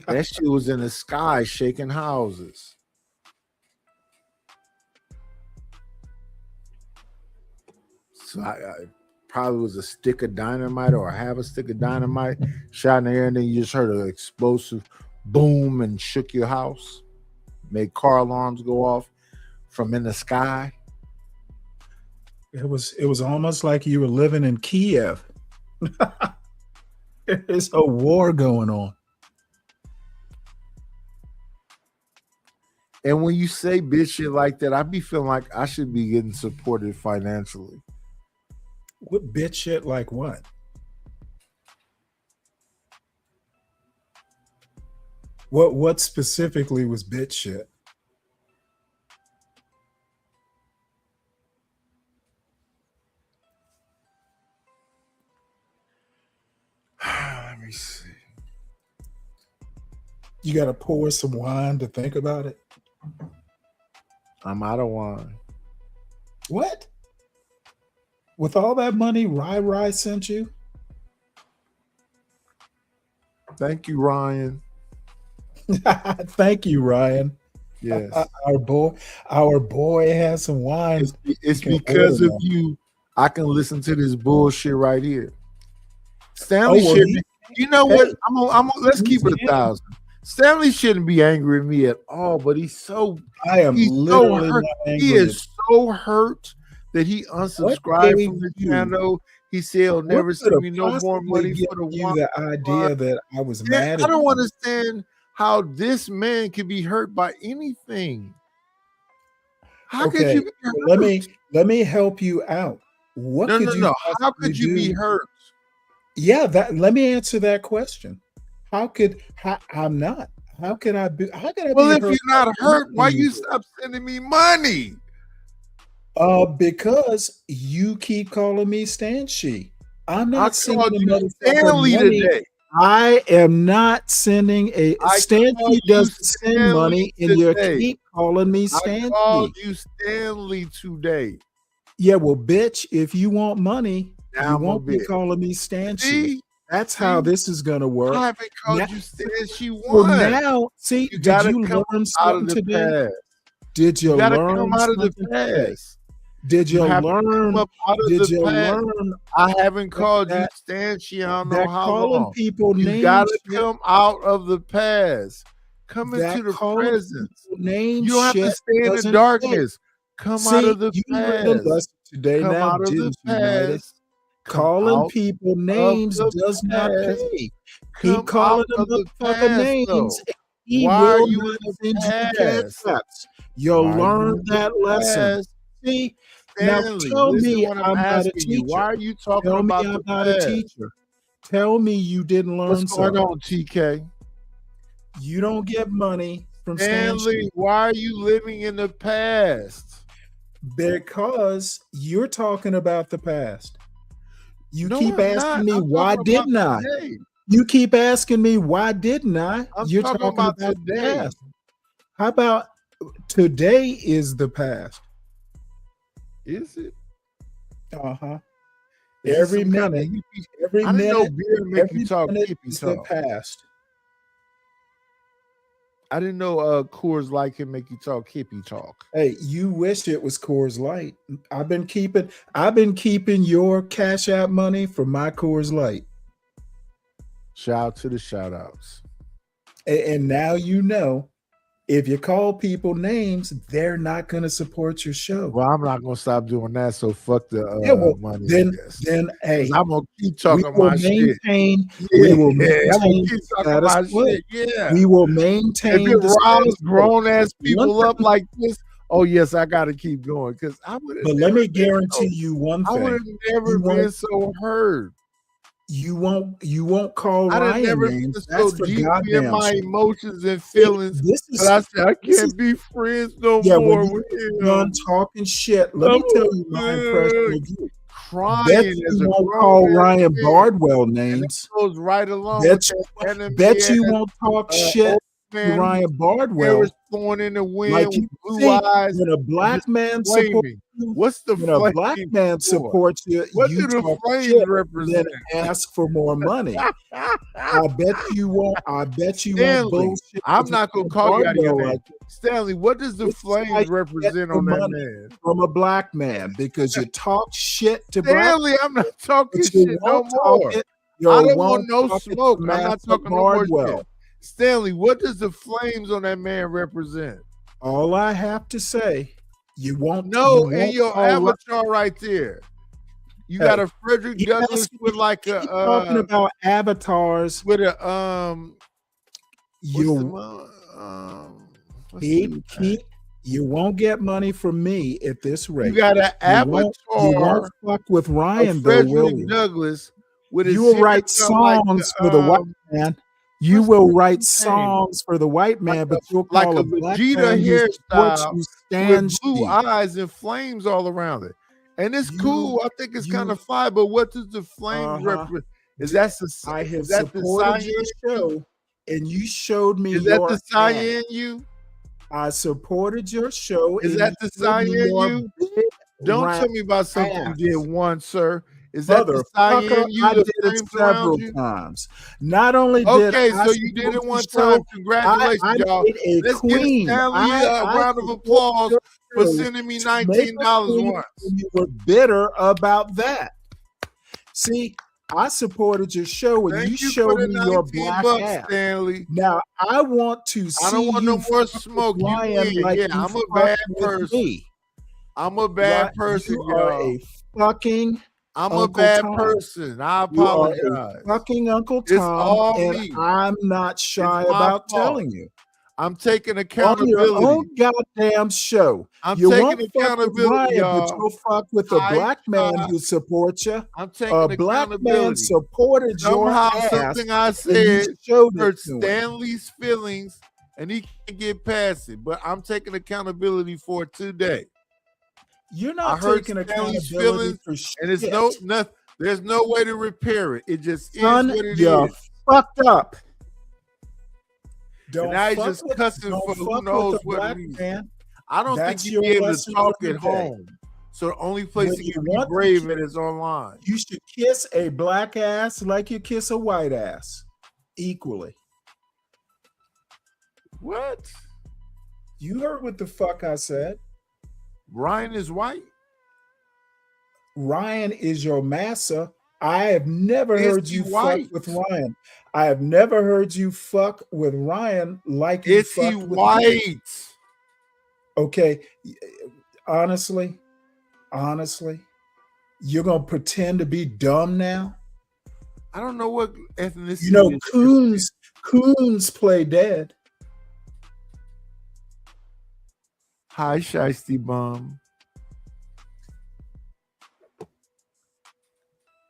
That shit was in the sky, shaking houses. So I probably was a stick of dynamite or half a stick of dynamite shot in the air, and then you just heard an explosive boom and shook your house, made car alarms go off from in the sky. It was almost like you were living in Kiev. There's a war going on. And when you say bitch shit like that, I be feeling like I should be getting supported financially. What bitch shit like what? What specifically was bitch shit? Let me see. You got to pour some wine to think about it. I'm out of wine. What? With all that money Rai sent you? Thank you, Ryan. Thank you, Ryan. Yes. Our boy has some wine. It's You can because order of them. you I can listen to this bullshit right here. Stanley well, shouldn't. You know what? hey, Let's keep it he 1,000. Stanley shouldn't be angry at me at all, but he's so literally hurt. not He angry is so hurt that he unsubscribed gave from the you- channel. He said he'll never What send could me have no more money possibly for the given you one. the idea that I was Yeah, mad I at don't you? understand how this man could be hurt by anything. How could Okay, you be hurt? well, let me help you out. What No, could no, you no. How possibly could you be do? hurt? Yeah, let me answer that question. I'm not. How can I be? How can I Well, be if hurt? you're not by hurt, why anything you do? stop sending me money? Because you keep calling me Stan She. I'm I not sending called a you motherfucker Stanley money. today. I am not sending a I Stan called She you doesn't send Stanley money, and you today. keep calling me I Stan called She. you Stanley today. Yeah, well, bitch, if you want money, Now you I'm a won't be bitch. calling me Stan She. See? That's how See? this is gonna work. I haven't called Now- you Stan. She Well, won. now, see, You did gotta you come learn out of something the today? past. Did you You gotta learn come out of the something today? past. Did you have to come learn? up out of Did the you past. learn I haven't called you that Stan. She I don't know that how calling long. people You names? gotta come out of the past. Come That into the calling present. people names You don't have to shit stay in the doesn't pay. darkness. Come out See, of the you learned a past. lesson today. Come Now, out of the didn't you, Midas? past. Come Calling out people of names the does not past. pay. Come Keep calling out them of the motherfucker past, names, though. and he Why are will you not in send the you cash past? apps. You'll Why are you learn in the that lesson. past? See, now Stanley, tell listen me what I'm I'm not a asking you. Why teacher. are you talking Tell me about I'm the not a past? teacher. Tell me you didn't learn What's going something. on, TK? You don't get money from Stan Stanley, She why are you living in the past? because you're talking about the past. You No, keep I'm asking not. me I'm why talking about didn't I? today. You keep asking me why didn't I? I'm You're talking talking about about the today. past. How about today is the past? Is it? Uh-huh. Is it Every some kind of minute, hippie? every I didn't know minute, beer make every you talk minute hippie is the talk. past. I didn't know Coors Light can make you talk hippie talk. Hey, you wish it was Coors Light. I've been keeping your Cash App money for my Coors Light. Shout out to the shout outs. And now you know if you call people names, they're not going to support your show. Well, I'm not gonna stop doing that. So fuck the money. Then hey, I'm gonna keep we talking will my shit. maintain. Yeah, We will I'm gonna maintain keep the talking my status quo. shit. Yeah. We will If maintain it the riles status quo. grown ass One people up thing- like this, oh yes, I gotta keep going because I would have. But let me guarantee you one I would have thing: never you been won't, so hurt. you won't call I'd have Ryan never been names. so That's for deep in goddamn my sure. emotions and feelings This is that I said I this is can't be friends no yeah. more When you with get done him. talking shit, let me tell you my impression of you. Crying Bet as you a won't call grown ass Ryan man. Bardwell And that names. goes right along Bet with that enemy Bet you ass won't talk shit old to man Ryan whose Bardwell hair is flowing in the wind like with you blue see eyes when a and black just man supports flaming. you. What's the When a black flame man for? supports you, What you do the talk flames shit, then represent? ask for more money. I bet you won't. I bet you won't Stanley, bullshit I'm with not gonna Ryan call you out of your Bardwell name. like that. Stanley, what does the This is how flames you get represent the on that money man? from a black man because you talk shit to black, Stanley, I'm not talking but you shit no won't talk more. it. I You don't want won't no talk it to smoke. I'm not Master talking no more Bardwell. shit. Stanley, what does the flames on that man represent? All I have to say, you won't. No, you in won't your call Ry- avatar right there. You Hey, got a Frederick keep Douglass asking with me- like keep talking a about avatars. with a what's the You what's the you won't get money from me at this rate. you got an You won't avatar fuck with of Ryan though, will Frederick you? Douglass with his You will hair write done like songs for the white man. You what's will the write name? songs for the white man, but you'll Like call a a black Vegeta man who supports hairstyle you Stan with blue She. eyes and flames all around it. And it's cool. I think it's kind of fine, but what does the flames represent? Is that I have is that the supported cyan? your show, and you showed me Is that your the hand. cyan you? I supported your show. Is and that the you showed me cyan your you? big Don't rat tell me about something ass. you did once, sir. Is that the Motherfucker, cyan I you, did the it flames around several you? times. Not only did Okay, I so you did it support one the show, time. Congratulations, I y'all. made a Let's queen. give Stanley a round of support applause your for show sending me to make a $19 queen, once. and you were bitter about that. See, I supported your show and Thank you you showed for the me your 19 black bucks, ass. Stanley. Now I want to see I don't want you no more fuck smoke. with You Ryan win. like Yeah, you I'm a fucked bad with person. me. I'm a bad person, You are y'all. a fucking I'm a Uncle bad Tom. person. I You are apologize. a fucking Uncle It's Tom, all and me. I'm not shy It's my about fault. telling you. I'm taking On your accountability. own goddamn show. I'm You taking won't fuck with accountability, Ryan, but y'all. you'll fuck with a Hi, black man who supports you. I'm A taking black man accountability. supported your Somehow ass, something I and you said showed it hurt to him. Stanley's feelings, and he can't get past it. But I'm taking accountability for it today. You're I not hurt taking Stanley's accountability feelings, for shit. and it's nothing. There's no way to repair it. It just Son, is what it you're is. fucked up. And now he's fuck just with- cussing don't for fuck who with knows the what black reason. man. I don't That's think you'd be your able to lesson talk for at the day. home. So the only place When you you can be want to brave kiss- in is online. You should kiss a black ass like you kiss a white ass equally. What? You heard what the fuck I said. Ryan is white. Ryan is your massa. I have never Is heard he you white? fuck with Ryan. I have never heard you fuck with Ryan like you Is he fucked with me. white? Okay, honestly, you're gonna pretend to be dumb now. I don't know what ethnicity. You know, is. coons play dead. Hi, Shiesty Bum.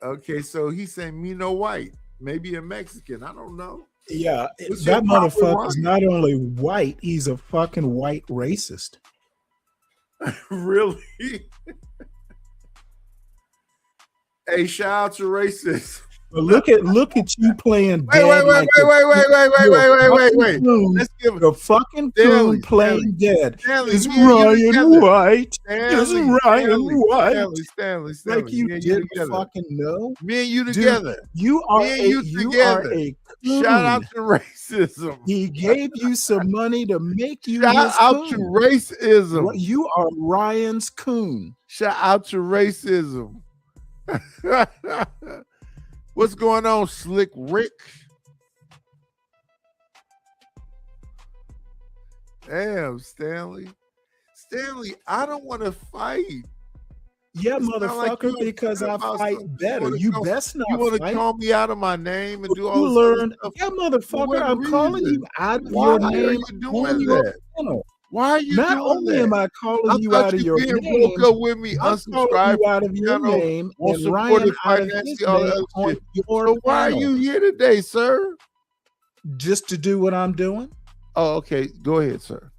Okay, so he's saying me no white, maybe a Mexican. I don't know. Yeah, What's your that problem with motherfucker is Ryan? not only white, he's a fucking white racist. Really? Hey, shout out to racist. But look at you playing Wait, dead. wait, wait, like wait, wait, wait, wait, wait, you're a wait, wait, fucking wait. coon. Let's give The fucking Stanley, coon playing dead. Stanley, Is me and you Ryan together. white? Is Stanley, Ryan Stanley, white? Stanley, Like you me and you didn't together. fucking know. Me and you Dude, together. you are Me and a you you are together. a coon. Shout out to racism. He gave you some money to make you Shout his out to coon. racism. You are Ryan's coon. Shout out to racism. What's going on, Slick Rick? Damn, Stanley. Stanley, I don't want to fight. Yeah, It's not like motherfucker, you because I about fight something. better. You best not You want to fight. call me out of my name and do all You this other learned, stuff? yeah, For motherfucker. what I'm calling reason? you out of Why your are name you doing on your that? channel. Why are you Not doing only that? am I calling I you thought out of you your being name, broke up with me, I'm calling unsubscribe you out of from your the channel, name won't and support Ryan his out of his financially, all that name other on shit. your So why are channel. you here today, sir? Just to do what I'm doing? Oh, okay. Go ahead, sir.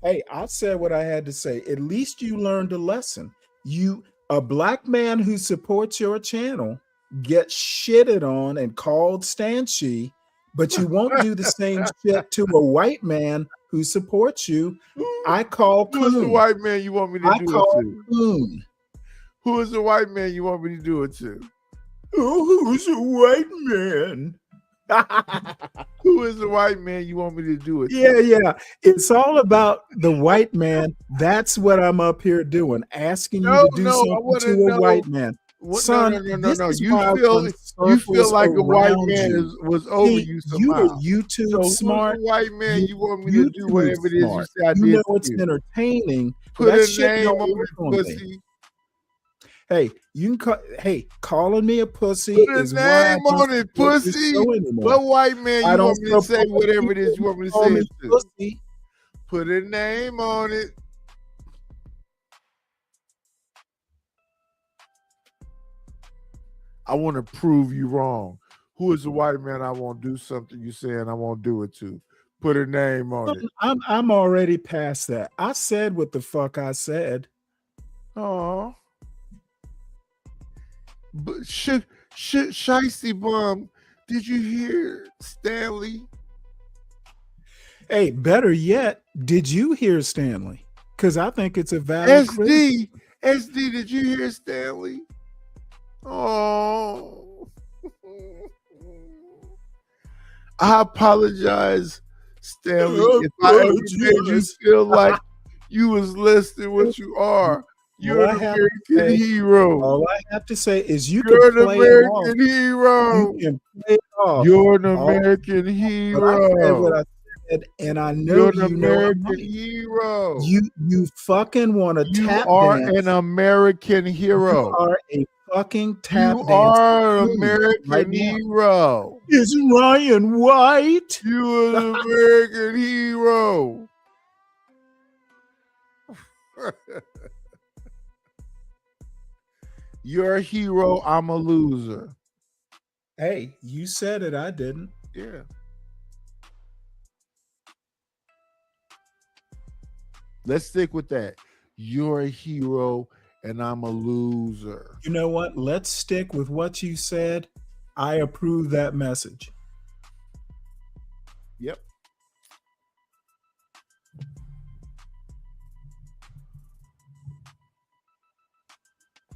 Hey, I said what I had to say. At least you learned a lesson. A black man who supports your channel gets shitted on and called Stanchi, but you won't do the same shit to a white man who supports you. I call Who's the coon. white man you want me to I do call it to? coon. Who is the white man you want me to do it to? Oh, who's a white man? Who is the white man you want me to do it to? Yeah. It's all about the white man. That's what I'm up here doing, asking you No, to do no, I something wanna to a know- white man. What? Son, no. this is You why I feel run you feel circles like a white around man you. was over See, you you somehow. are YouTube So who's smart. the white man you want me You to do whatever it is smart. you say I You did know to it's you? entertaining. but Put that a shit name don't on work it, on me. pussy. Hey, you can calling me a pussy Put a is why I name don't on it, support this pussy. show anymore. What white man I you don't want me to say support whatever it is you people want me to call say me it to? pussy. Put a name on it. I want to prove you wrong. Who is the white man I won't do something you saying I won't do it to? Put a name on it. I'm already past that. I said what the fuck I said. Oh, but Shiesty Bum, did you hear Stanley? Hey, better yet, did you hear Stanley? Because I think it's a valid criticism. SD, did you hear Stanley? Oh, I apologize, Stanley, if I ever made you feel like you was less than what you are. You're an American hero. All I have to say is You're an play it off. American hero. You can play it off. You're an All- American But I said hero. what I said, and I know You're an you know I'm American right. hero. You fucking want to You tap are dance. an American hero. You are a fucking tap You dance. are an queen American right now. hero. Is Ryan White? You are an American hero. You're a hero. I'm a loser. Hey, you said it. I didn't. Yeah. Let's stick with that. You're a hero and I'm a loser. You know what? Let's stick with what you said. I approve that message. Yep.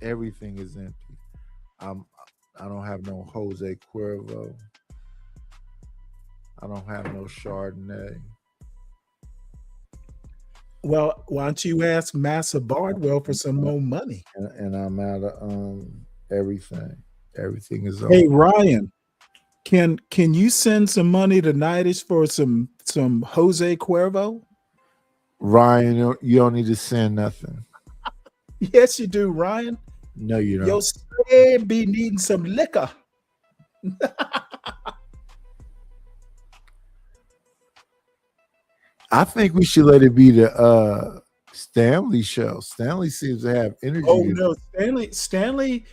Everything is empty. I don't have no Jose Cuervo. I don't have no Chardonnay. Well, why don't you ask Massa Bardwell for some more money? And I'm out of everything. Everything is Hey over. Ryan, can you send some money to Nidus for some Jose Cuervo? Ryan, you don't need to send nothing. Yes, you do, Ryan. No, you don't. Your spread be needing some liquor. I think we should let it be the Stanley show. Stanley seems to have energy. Oh no, Stanley.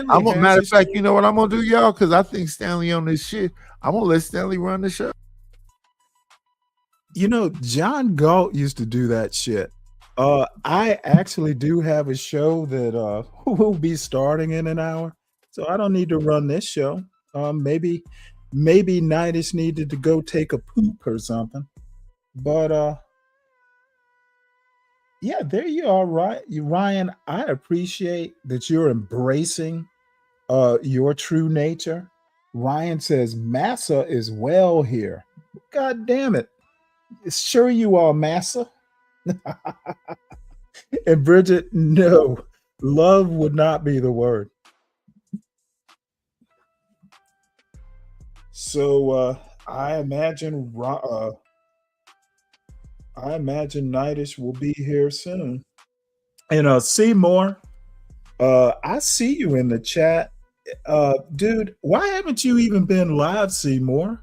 I'm a has matter of his fact, show. you know what I'm gonna do, y'all? Because I think Stanley on this shit. I'm gonna let Stanley run the show. You know, John Galt used to do that shit. I actually do have a show that will be starting in an hour, so I don't need to run this show. Maybe Nidus needed to go take a poop or something. But yeah, there you are, right? Ryan, I appreciate that you're embracing your true nature. Ryan says Massa is well here. God damn it. Sure you are, Massa. And Bridget, no, love would not be the word. So I imagine Nidus will be here soon. And Seymour, I see you in the chat. Dude, why haven't you even been live, Seymour?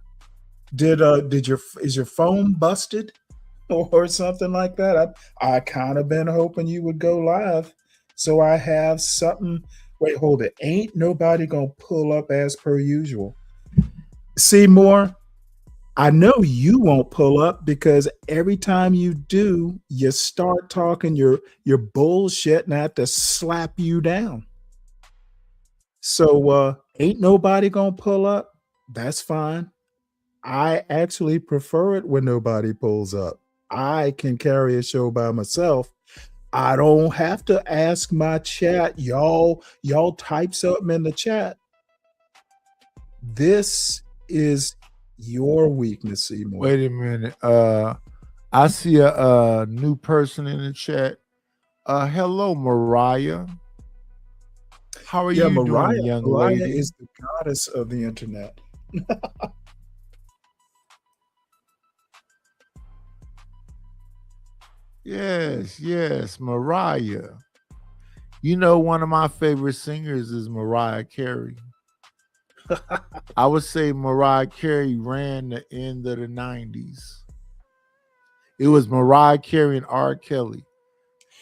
Is your phone busted or something like that? I kind of been hoping you would go live, so I have something. Wait, hold it. Ain't nobody gonna pull up as per usual. Seymour, I know you won't pull up because every time you do, you start talking your bullshit and I have to slap you down. So ain't nobody gonna pull up. That's fine. I actually prefer it when nobody pulls up. I can carry a show by myself. I don't have to ask my chat. Y'all type something in the chat. This is your weakness, Seymour. Wait a minute. I see a new person in the chat. Hello, Mariah. How are you doing, young Mariah lady? is the goddess of the internet. Yes, Mariah. You know, one of my favorite singers is Mariah Carey. I would say Mariah Carey ran the end of the 90s. It was Mariah Carey and R. Kelly.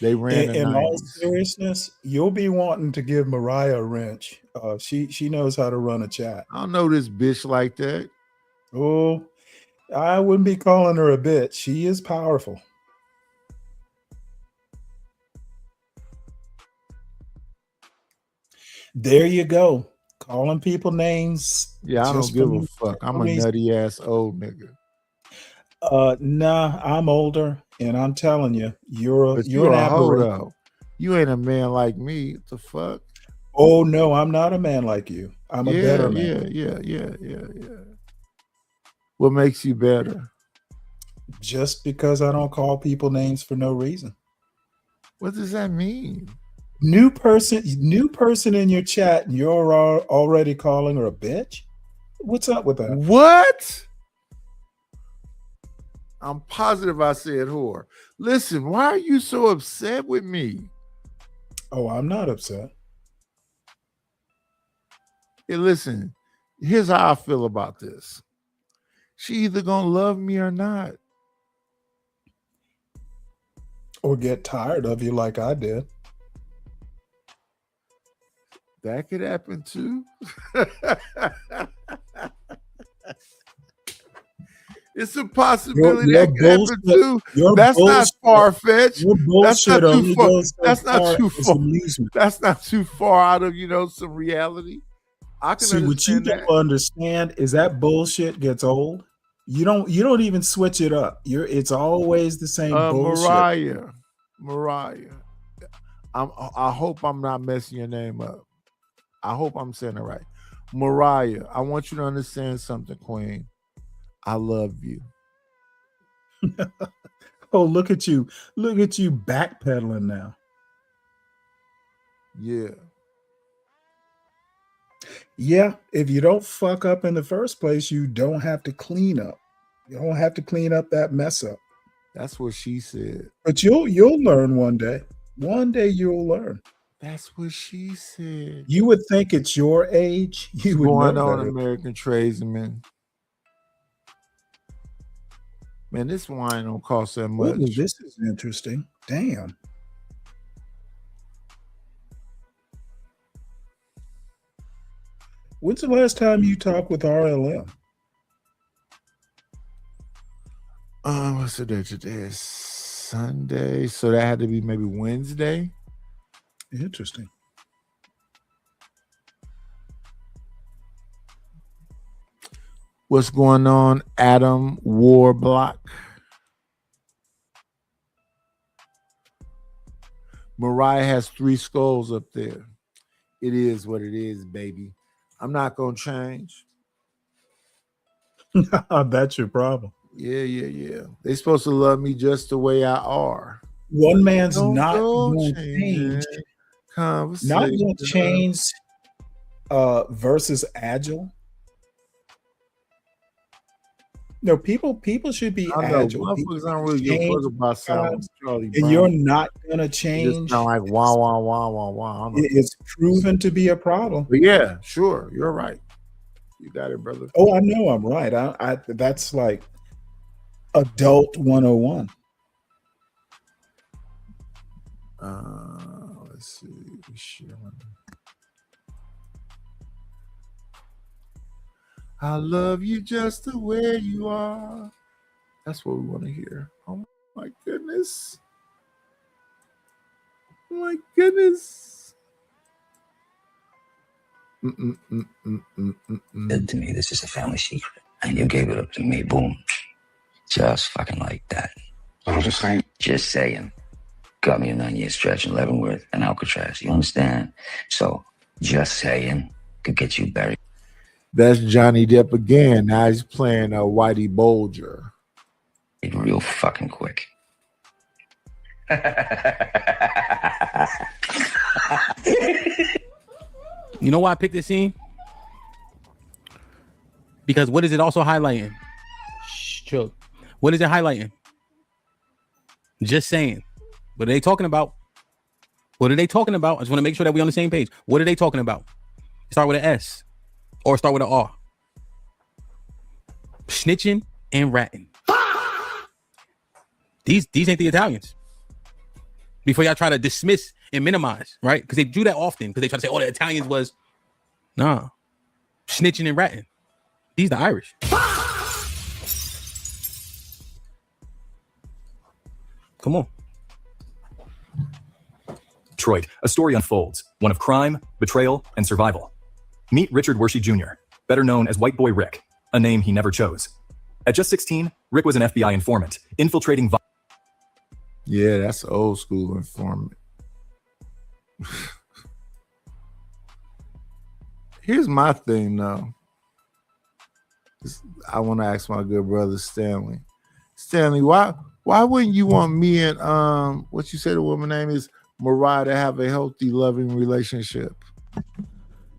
They ran the In 90s. all seriousness, you'll be wanting to give Mariah a wrench. She knows how to run a chat. I don't know this bitch like that. Oh, I wouldn't be calling her a bitch. She is powerful. There you go. Calling people names. Yeah, I just don't give for a no fuck. I'm a reason. nutty ass old nigga. Nah, I'm older, and I'm telling you, But you're an a hoe aberration. though. You ain't a man like me. What the fuck? Oh no, I'm not a man like you. I'm a better man. Yeah. What makes you better? Just because I don't call people names for no reason. What does that mean? New person in your chat, and you're already calling her a bitch? What's up with that? What? I'm positive I said whore. Listen, why are you so upset with me? Oh, I'm not upset. Hey, listen, here's how I feel about this. She either gonna love me or not. Or get tired of you like I did. That could happen too. It's a possibility that could happen too. That's not far-fetched. That's not too far. That's not too far. That's not too far out of some reality. I can see what you don't understand is that bullshit gets old. You don't even switch it up. It's always the same bullshit. Mariah. I hope I'm not messing your name up. I hope I'm saying it right. Mariah, I want you to understand something, Queen. I love you. Oh, look at you. Look at you backpedaling now. Yeah. Yeah, if you don't fuck up in the first place, you don't have to clean up. You don't have to clean up that mess up. That's what she said. But you'll learn one day. One day you'll learn. That's what she said. You would think it's your age. You would going know on better. American Tradesman. Man, this wine don't cost that much. Ooh, this is interesting. Damn. When's the last time you talked with RLM? What's the day today? Is Sunday. So that had to be maybe Wednesday. Interesting. What's going on, Adam Warblock? Mariah has 3 skulls up there. It is what it is, baby. I'm not gonna change. That's your problem. Yeah. They supposed to love me just the way I are. One man's not going to change. Not going to change versus agile. No, people should be agile. Motherfuckers don't really give a fuck about something. And you're not gonna change. It's not like wow. It's proven to be a problem. But yeah, sure, you're right. You got it, brother. Oh, I know I'm right. I that's like adult 101. Let's see. I love you just the way you are. That's what we want to hear. Oh my goodness. Oh my goodness. Said to me, this is a family secret. And you gave it up to me. Boom. Just fucking like that. I'm just saying. Just saying. Got me a 9-year stretch in Leavenworth and Alcatraz. You understand? So, just saying could get you buried. That's Johnny Depp again. Now he's playing Whitey Bulger. Real fucking quick. You know why I picked this scene? Because what is it also highlighting? Choke. What is it highlighting? Just saying. What are they talking about? What are they talking about? I just want to make sure that we're on the same page. What are they talking about? Start with an S. Or start with an R. Snitching and ratting. These ain't the Italians. Before y'all try to dismiss and minimize, right? Because they do that often. Because they try to say, oh, the Italians was. Nah. Snitching and ratting. These the Irish. Come on. Detroit, a story unfolds. One of crime, betrayal, and survival. Meet Richard Wershey Jr., better known as White Boy Rick, a name he never chose. At just 16, Rick was an FBI informant, infiltrating... Yeah, that's old school informant. Here's my thing, though. I want to ask my good brother Stanley. Stanley, why wouldn't you want me and what you said the woman name is Mariah to have a healthy, loving relationship?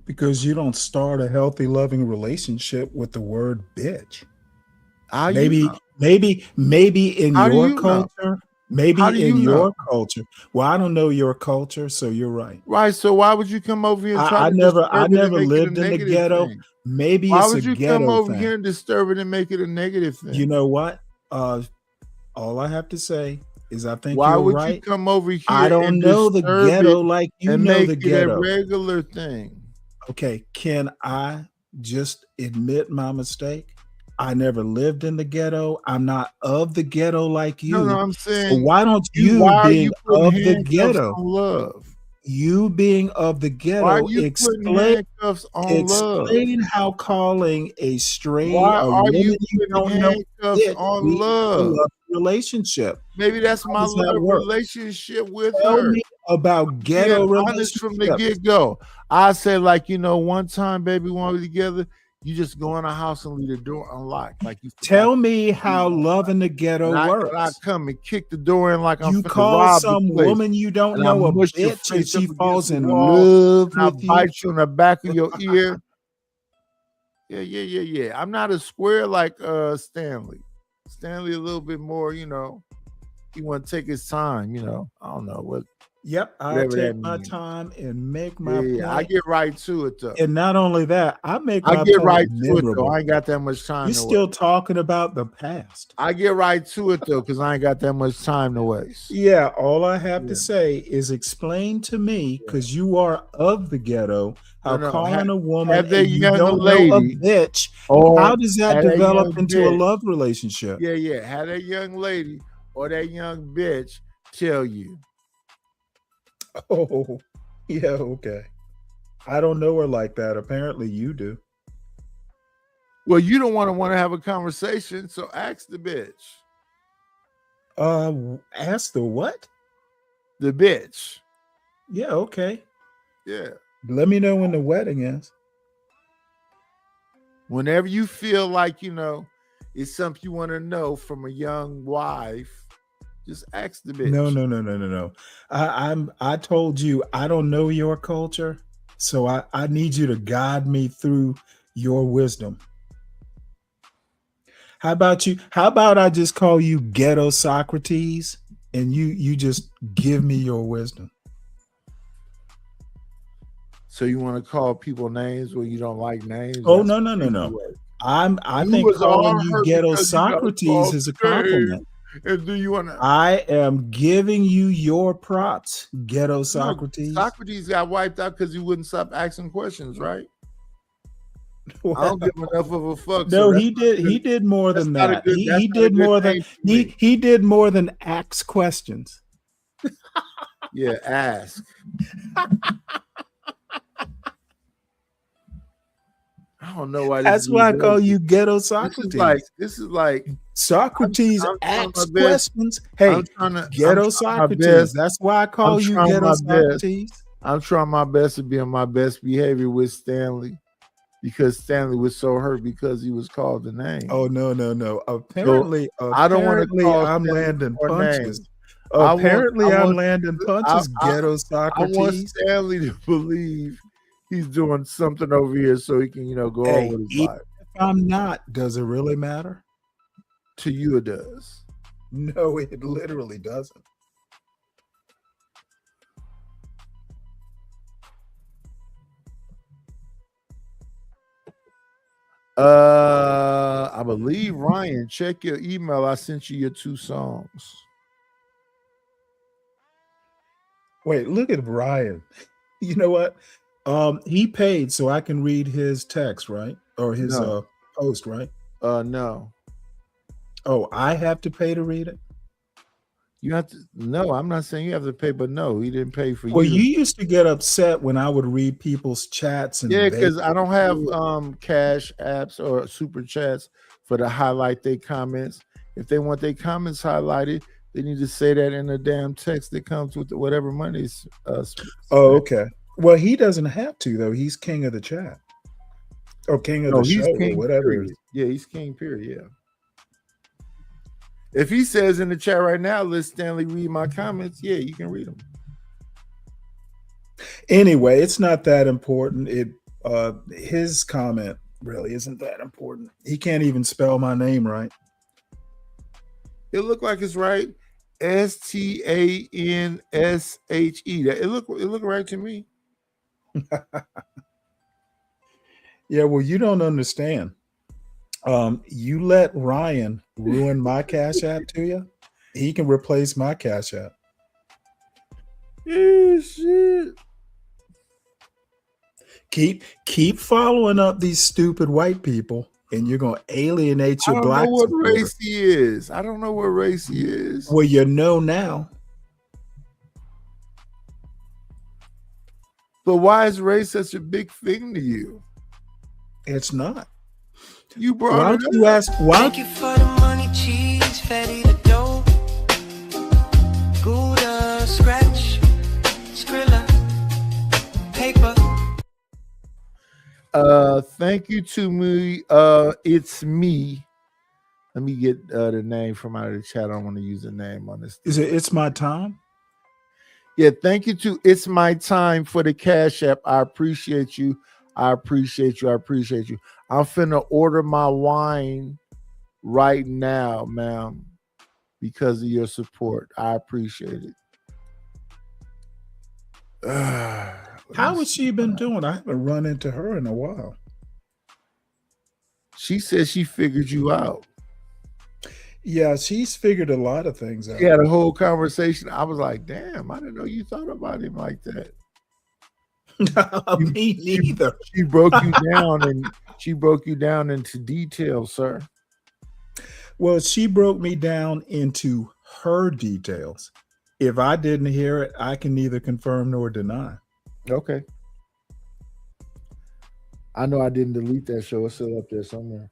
Because you don't start a healthy, loving relationship with the word bitch. How maybe you know? maybe in How do your you know? culture, maybe How do you in your know? culture. Well, I don't know your culture, so you're right. Right. So why would you come over here and try I to never disturb it and make it a lived in the negative ghetto. thing? Maybe Why it's a would you come ghetto over thing. here and disturb it and make it a negative thing? You know what? All I have to say is I think Why you're would right. you come over here I don't and know the disturb ghetto it like you and know make the it ghetto. a regular thing? Okay, can I just admit my mistake? I never lived in the ghetto. I'm not of the ghetto like you. No, I'm So saying why don't you why are being you putting of the handcuffs ghetto? on love? You being of the Why are ghetto, you putting handcuffs on love? explain how calling a Why a are you woman you putting don't know handcuffs bitch on means a love? love relationship. Maybe that's How my does that love work? relationship with Tell her. me about Being ghetto honest from the relationships. get-go. I said, like, one time, baby, when we were together, you just go in the house and leave the door unlocked. Like you forgot. Tell me how love in the ghetto And I works. come and kick the door in like I'm You finna call rob some the place. woman you don't And I know a mush your bitch and face she up falls against the in wall, love and I with you. bite you in the back of your ear. Yeah. I'm not a square like Stanley. Stanley a little bit more, he want to take his time, I don't know what. Yep, I Whatever take that my means. time and make my Yeah, I point. get right to it though. And not only that, I make I my get point right to it though. memorable. I ain't got that much time You're to still waste. talking about the past. I get right to it though, because I ain't got that much time to waste. Yeah, all I have to say is explain to me, because you are of the ghetto, how No, calling a woman have that and you young don't know a lady bitch, or how does that have that develop young into a bitch. love relationship? Yeah. Have that young lady or that young bitch tell you. Oh, yeah, okay. I don't know her like that. Apparently you do. Well, you don't want to have a conversation, so ask the bitch. Ask the what? The bitch. Yeah, okay. Yeah. Let me know when the wedding is. Whenever you feel like, it's something you want to know from a young wife, just ask the bitch. No. I told you I don't know your culture, so I need you to guide me through your wisdom. How about I just call you Ghetto Socrates and you just give me your wisdom? So you want to call people names when you don't like names? Oh, That's no. I You think was calling all you hurt Ghetto because you got Socrates called is a names. compliment. And do you want to? I am giving you your props, Ghetto Socrates. Socrates got wiped out because he wouldn't stop asking questions, right? I don't give enough of a fuck. No, so he did. He did more than that. He did more than he did more than ask questions. Yeah, ask. I don't know why. That's why I call you Ghetto Socrates. This is like Socrates I'm asks trying my best. questions. Hey, I'm trying my Ghetto Socrates. best. That's why I call I'm you trying Ghetto my best. Socrates. I'm trying my best to be on my best behavior with Stanley, because Stanley was so hurt because he was called the name. Oh no. Apparently, I don't want to call I'm Stanley landing more punches. names. Apparently, I I'm want- landing punches, Ghetto I Socrates. want Stanley to believe he's doing something over here so he can, go Hey, on with his even life. if I'm not, does it really matter? To you, it does. No, it literally doesn't. I believe Ryan, check your email. I sent you your 2 songs. Wait, look at Ryan. You know what? He paid so I can read his text, right? Or his No. post, right? No. Oh, I have to pay to read it? You have to. No, I'm not saying you have to pay, but no, he didn't pay for Well, you. you used to get upset when I would read people's chats and Yeah, they- because I don't have cash apps or super chats for to highlight their comments. If they want their comments highlighted, they need to say that in the damn text that comes with whatever money's. Oh, okay. Well, he doesn't have to though. He's king of the chat. Or king of No, the he's show or king. whatever. Period. Yeah, he's king. Period. Yeah. If he says in the chat right now, let Stanley read my comments. Yeah, you can read them. Anyway, it's not that important. His comment really isn't that important. He can't even spell my name right. It looked like it's right. Stanshe. It looked right to me. Yeah, well, you don't understand. You let Ryan ruin my Cash App to you. He can replace my Cash App. Yeah, shit. Keep following up these stupid white people, and you're gonna alienate your black. I don't know what supporters. race he is. I don't know what race he is. Well, you know now. But why is race such a big thing to you? It's not. You brought Why it don't you up. ask? Why? Thank you for the money, cheese, fatty the dough. Gouda, scratch, Skrilla, paper. Thank you to me. It's me. Let me get the name from out of the chat. I don't want to use the name on this. Is it? It's my time. Yeah, thank you to It's My Time for the Cash App. I appreciate you. I appreciate you. I appreciate you. I'm finna order my wine right now, ma'am, because of your support. I appreciate it. How has she been doing? I haven't run into her in a while. She said she figured you out. Yeah, she's figured a lot of things out. We had a whole conversation. I was like, damn, I didn't know you thought about him like that. Me neither. She broke you down and she broke you down into detail, sir. Well, she broke me down into her details. If I didn't hear it, I can neither confirm nor deny. Okay. I know I didn't delete that show. It's still up there somewhere.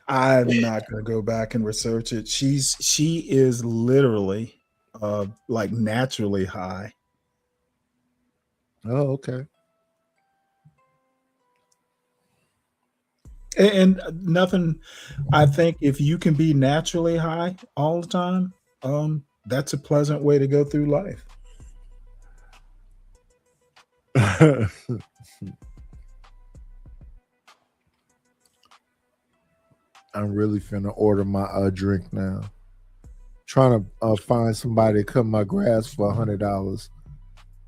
I'm not going to go back and research it. She is literally like naturally high. Oh, okay. And nothing. I think if you can be naturally high all the time, that's a pleasant way to go through life. I'm really finna order my drink now. Trying to find somebody to cut my grass for $100,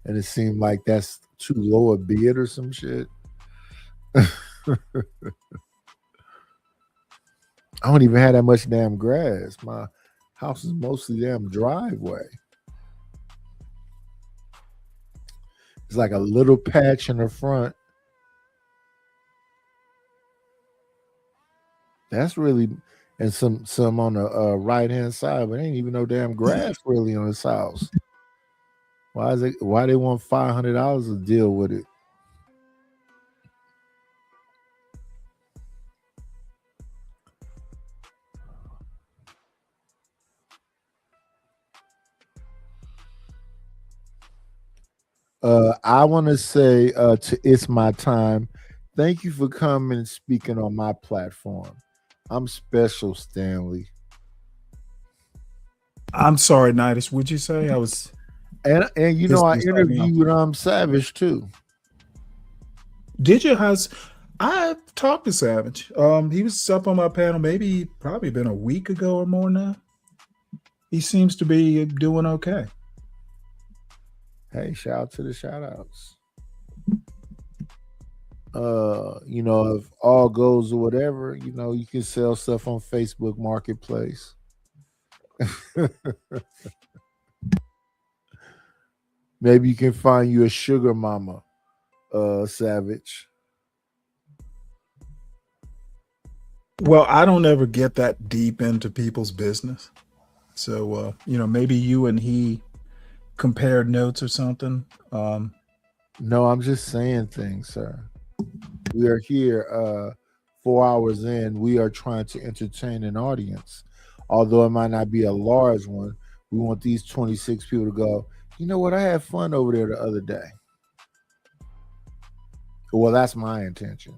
and it seemed like that's too low a bid or some shit. I don't even have that much damn grass. My house is mostly damn driveway. It's like a little patch in the front. That's really, and some on the right hand side, but ain't even no damn grass really on this house. Why they want $500 to deal with it? I want to say to It's My Time, thank you for coming and speaking on my platform. I'm special, Stanley. I'm sorry, Nidus. Would you say I was? And you know, I interviewed Savage too. Did you? I talked to Savage. He was up on my panel probably been a week ago or more now. He seems to be doing okay. Hey, shout out to the shout outs. You know, if all goes or whatever, you know, you can sell stuff on Facebook Marketplace. Maybe you can find you a sugar mama, Savage. Well, I don't ever get that deep into people's business. So, you know, maybe you and he compared notes or something. No, I'm just saying things, sir. We are here 4 hours in. We are trying to entertain an audience. Although it might not be a large one, we want these 26 people to go, you know what, I had fun over there the other day. Well, that's my intention.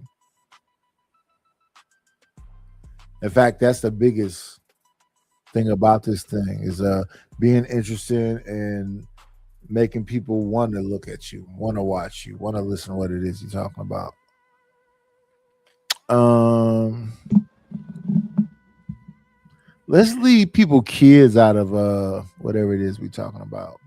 In fact, that's the biggest thing about this thing is being interested in making people want to look at you, want to watch you, want to listen to what it is you're talking about. Let's leave people kids out of whatever it is we're talking about.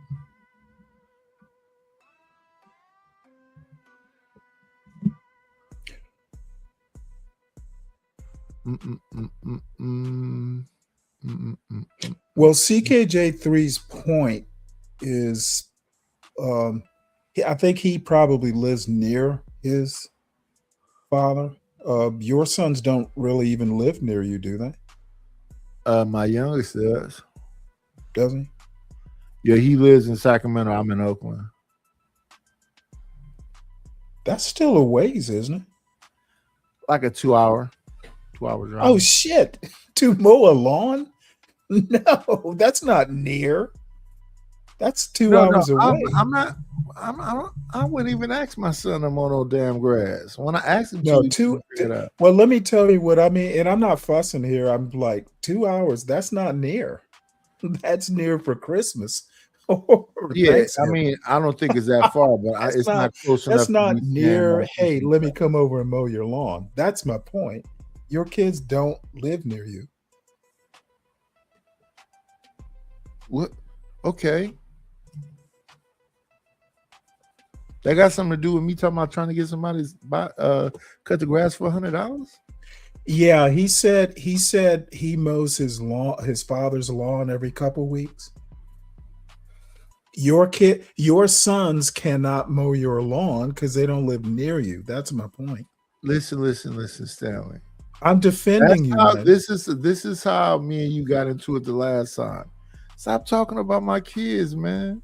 Well, CKJ3's point is, I think he probably lives near his father. Your sons don't really even live near you, do they? My youngest does. Does he? Yeah, he lives in Sacramento. I'm in Oakland. That's still a ways, isn't it? Like a 2 hour drive. Oh shit! To mow a lawn? No, that's not near. That's 2 hours away. I wouldn't even ask my son to mow no damn grass. When I asked him, well, let me tell you what I mean, and I'm not fussing here. I'm like 2 hours. That's not near. That's near for Christmas. Yeah, I mean, I don't think it's that far, but it's not close enough. That's not to be near. saying, Hey, let me come over and mow your lawn. That's my point. Your kids don't live near you. What? Okay. That got something to do with me talking about trying to get somebody to cut the grass for $100? Yeah, he said he mows his father's lawn every couple weeks. Your sons cannot mow your lawn because they don't live near you. That's my point. Listen, Stanley. I'm defending you. This is how me and you got into it the last time. Stop talking about my kids, man.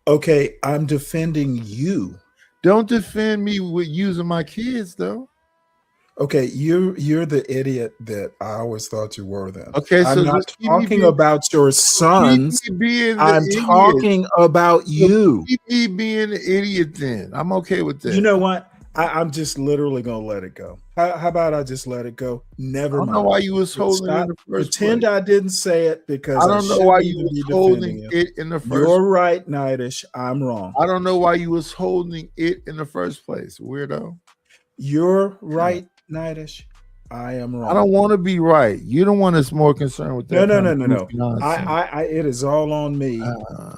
Okay, I'm defending you. Don't defend me with using my kids, though. Okay, you're the idiot that I always thought you were then. Okay, so I'm not talking about your sons. I'm talking about you. Keep me being an idiot then. I'm okay with that. You know what? I'm just literally gonna let it go. How about I just let it go? Never mind. I don't know why you was holding it in the first Pretend place. I didn't say it because I don't know why you was holding it in the first place. You're right, Nightish. I'm wrong. I don't know why you was holding it in the first place, weirdo. You're right, Nightish. I am wrong. I don't want to be right. You're the one that's more concerned with that. No. I it is all on me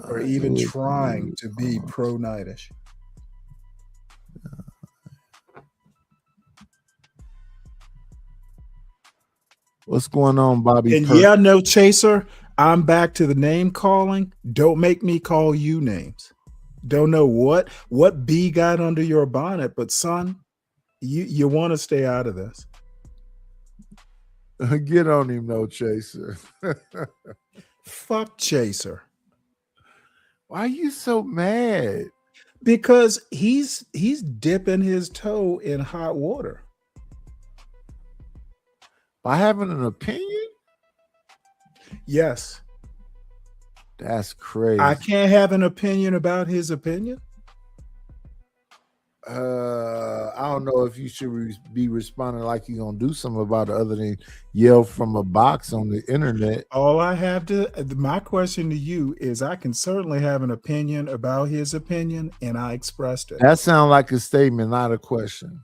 for even trying to be pro Nightish. What's going on, Bobby? And yeah, no chaser. I'm back to the name calling. Don't make me call you names. Don't know what bee got under your bonnet, but son, you want to stay out of this. Get on him, no chaser. Fuck chaser. Why are you so mad? Because he's dipping his toe in hot water. By having an opinion? Yes. That's crazy. I can't have an opinion about his opinion. I don't know if you should be responding like you're gonna do something about it other than yell from a box on the internet. My question to you is, I can certainly have an opinion about his opinion, and I expressed it. That sounds like a statement, not a question.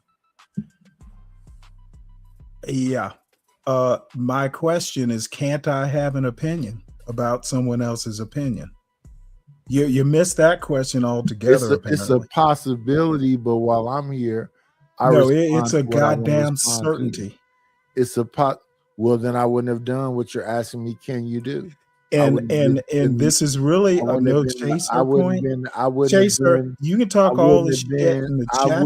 Yeah. My question is, can't I have an opinion about someone else's opinion? You missed that question altogether. It's a possibility, but while I'm here, it's a goddamn certainty. It's a well, then I wouldn't have done what you're asking me. Can you do? And this is really a no chaser point. Chaser, you can talk all the shit in the chat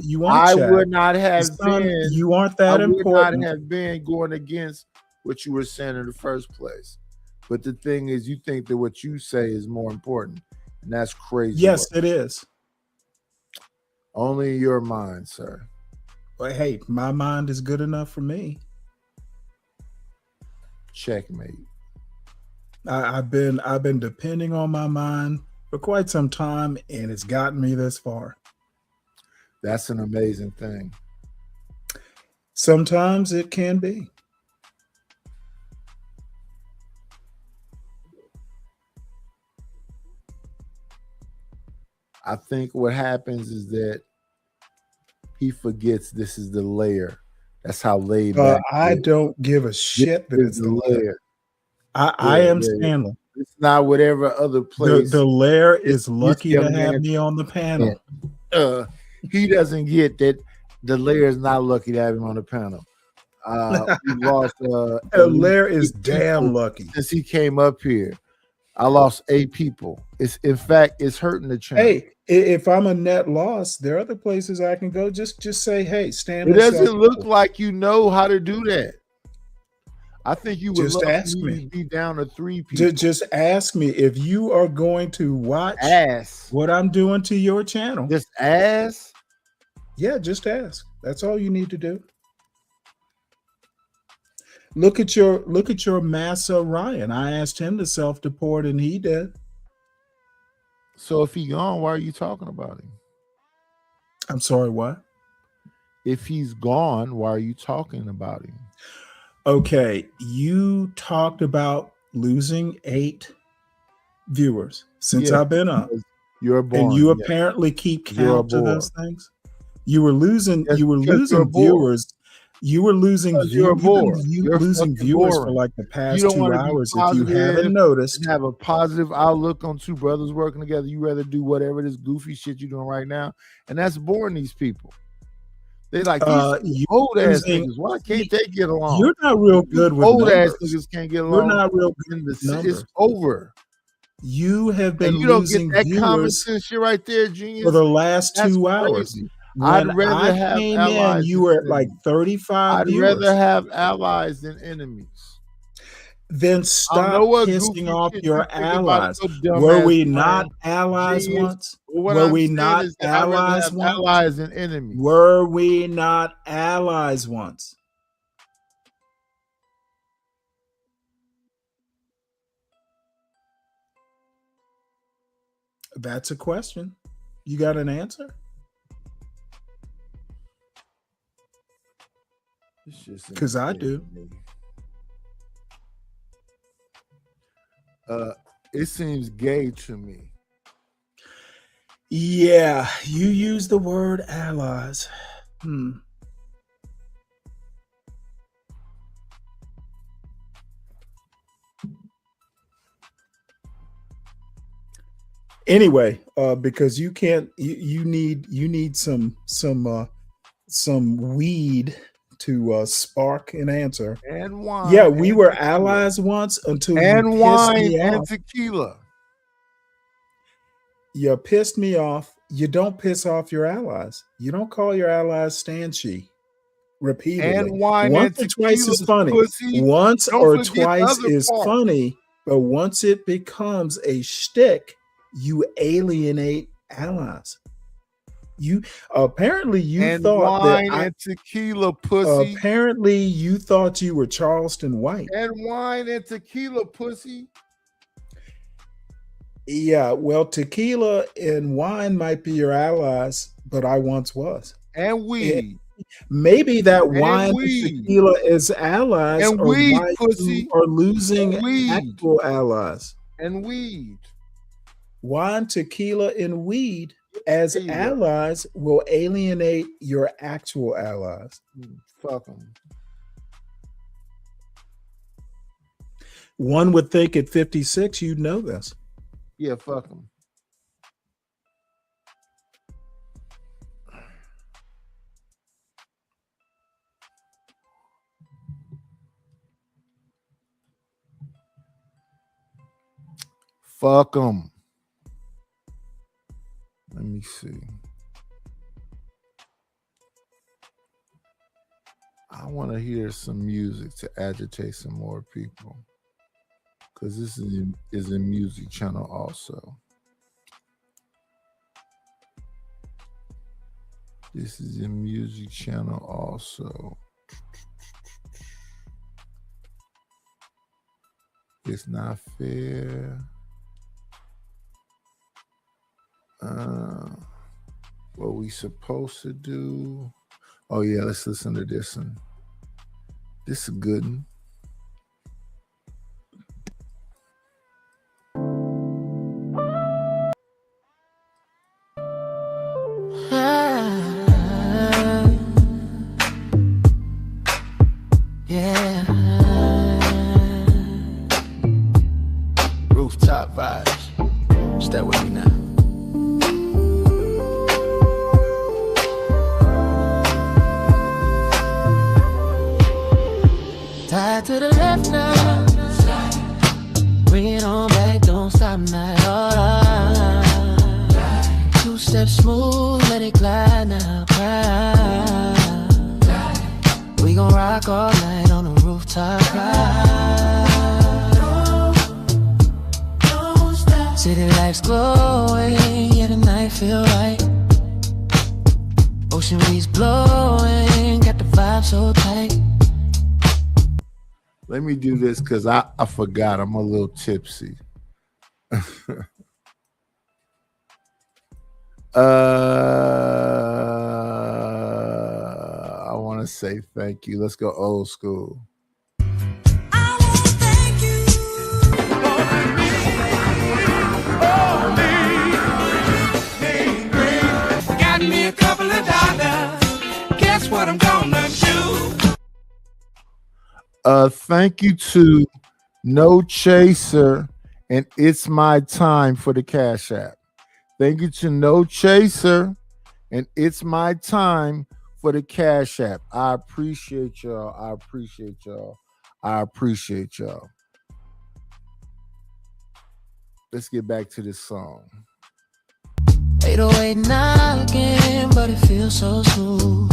you want. I would not have been. You aren't that important. I would not have been going against what you were saying in the first place. But the thing is, you think that what you say is more important, and that's crazy. Yes, it is. Only in your mind, sir. But hey, my mind is good enough for me. Checkmate. I've been depending on my mind for quite some time, and it's gotten me this far. That's an amazing thing. Sometimes it can be. I think what happens is that he forgets this is the layer. That's how laid back. I don't give a shit that This it's is the the lair. layer. I Yeah, am yeah, yeah. Stanley. It's not whatever other place. The lair is This lucky to young have man- me on the panel. He doesn't get that the layer is not lucky to have him on the panel. We lost The at least lair is 8 damn people lucky. since he came up here. I lost 8 people. It's in fact it's hurting the channel. Hey, if I'm a net loss, there are other places I can go. Just say, hey, Stanley. It doesn't sells look people. like you know how to do that. I think you would Just love ask me me. to be down to 3 people. Just ask me if you are going to watch what I'm doing to your channel. Just ask. Yeah, just ask. That's all you need to do. Look at your Massa Ryan. I asked him to self-deport and he did. So if he gone, why are you talking about him? I'm sorry, what? If he's gone, why are you talking about him? Okay, you talked about losing 8 viewers since Yeah, I've been up. because you're born. And you yeah. apparently keep You're a count to those bore. things. You were losing Yes, because you're a losing bore. viewers. You were losing Because you're a bore. You're losing fucking viewers boring. for like the You past don't 2 want to be hours. If you haven't positive noticed, and have a positive outlook on 2 brothers working together. You rather do whatever this goofy shit you're doing right now, and that's boring these people. They like these you old ass losing- niggas. Why can't they get along? You're not real These good with old ass numbers. niggas can't get You're along. not real good And with it's numbers. over. You have been And you don't losing get that common viewers sense shit right there, genius. for the last That's 2 hours. crazy. When I'd rather I have came allies in, you than were at like enemies. 35 I'd viewers. rather have allies than enemies. Then I stop know what pissing goofy off shit your you think about allies. your dumb Were ass we brain, not allies genius. once? But what Were I'm we saying not is that I'd rather allies have once? allies than enemies. Were we not allies once? That's a question. You got an answer? It's just Because I insane do. to me. It seems gay to me. Yeah, you use the word allies. Anyway, because you can't, you need some weed to spark an answer. And wine. Yeah, we and were tequila. allies once until you And pissed wine me and off. tequila. You pissed me off. You don't piss off your allies. You don't call your allies Stanchi repeatedly. And wine Once and or twice is tequila, funny. pussy. Once Don't or forget the twice other is part. funny, but once it becomes a shtick, you alienate allies. You apparently you And thought wine that and tequila, pussy. apparently you thought you were Charleston White. And wine and tequila, pussy. Yeah, well, tequila and wine might be your allies, but I once was. And weed. Maybe that And wine and weed. tequila is allies, And or weed, why pussy. you are losing And weed. actual allies. And weed. Wine, tequila, and weed as There you go. allies will alienate your actual allies. Fuck them. One would think at 56 you'd know this. Yeah, fuck them. Fuck them. Let me see. I want to hear some music to agitate some more people, because this is a music channel also. This is a music channel also. It's not fair. What we supposed to do? Oh yeah, let's listen to this one. This is a good one. Yeah. Rooftop vibes. Stay with me now. Tied to the left now. Bring it on back, don't stop now. Two steps smooth, let it glide now. We gon' rock all night on the rooftop ride. City lights glowing, yeah, the night feel right. Ocean breeze blowing, got the vibe so tight. Let me do this because I forgot. I'm a little tipsy. I want to say thank you. Let's go old school. Got me a couple of dollars. Guess what I'm gonna do? Thank you to No Chaser and It's My Time for the Cash App. Thank you to No Chaser and It's My Time for the Cash App. I appreciate y'all. I appreciate y'all. I appreciate y'all. Let's get back to this song. 808 knocking, but it feels so smooth.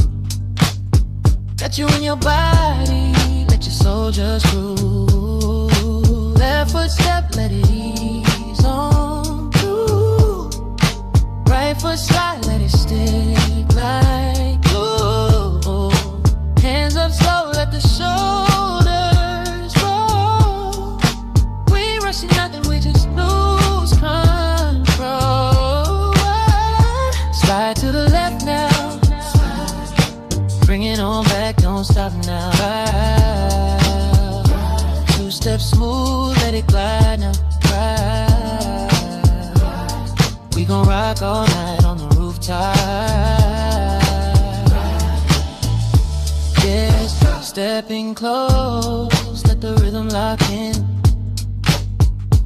Got you in your body, let your soul just groove. Left footstep, let it ease on through. Right foot slide, let it stick like glue. Hands up slow, let the shoulders roll. We ain't rushing nothing, we just lose control. Slide to the left now. Bring it on back, don't stop now. Two steps smooth, let it glide now. We gon' rock all night on the rooftop. Yes, stepping close, let the rhythm lock in.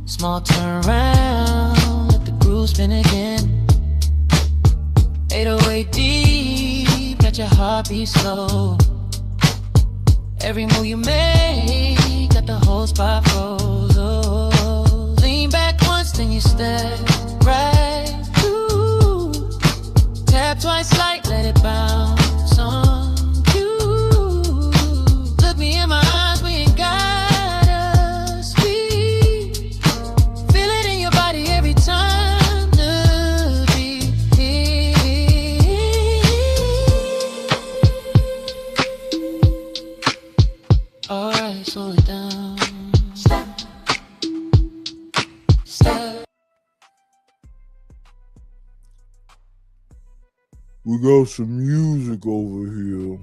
Small turn round, let the groove spin again. 808 deep, got your heartbeat slow. Every move you make, got the whole spot froze. Oh, lean back once, then you step right through. Tap twice, light, let it bounce on you. Look me in my eyes, we ain't gotta speak. Feel it in your body every time the beat hits. Alright, slow it down. Step. Step. We got some music over here.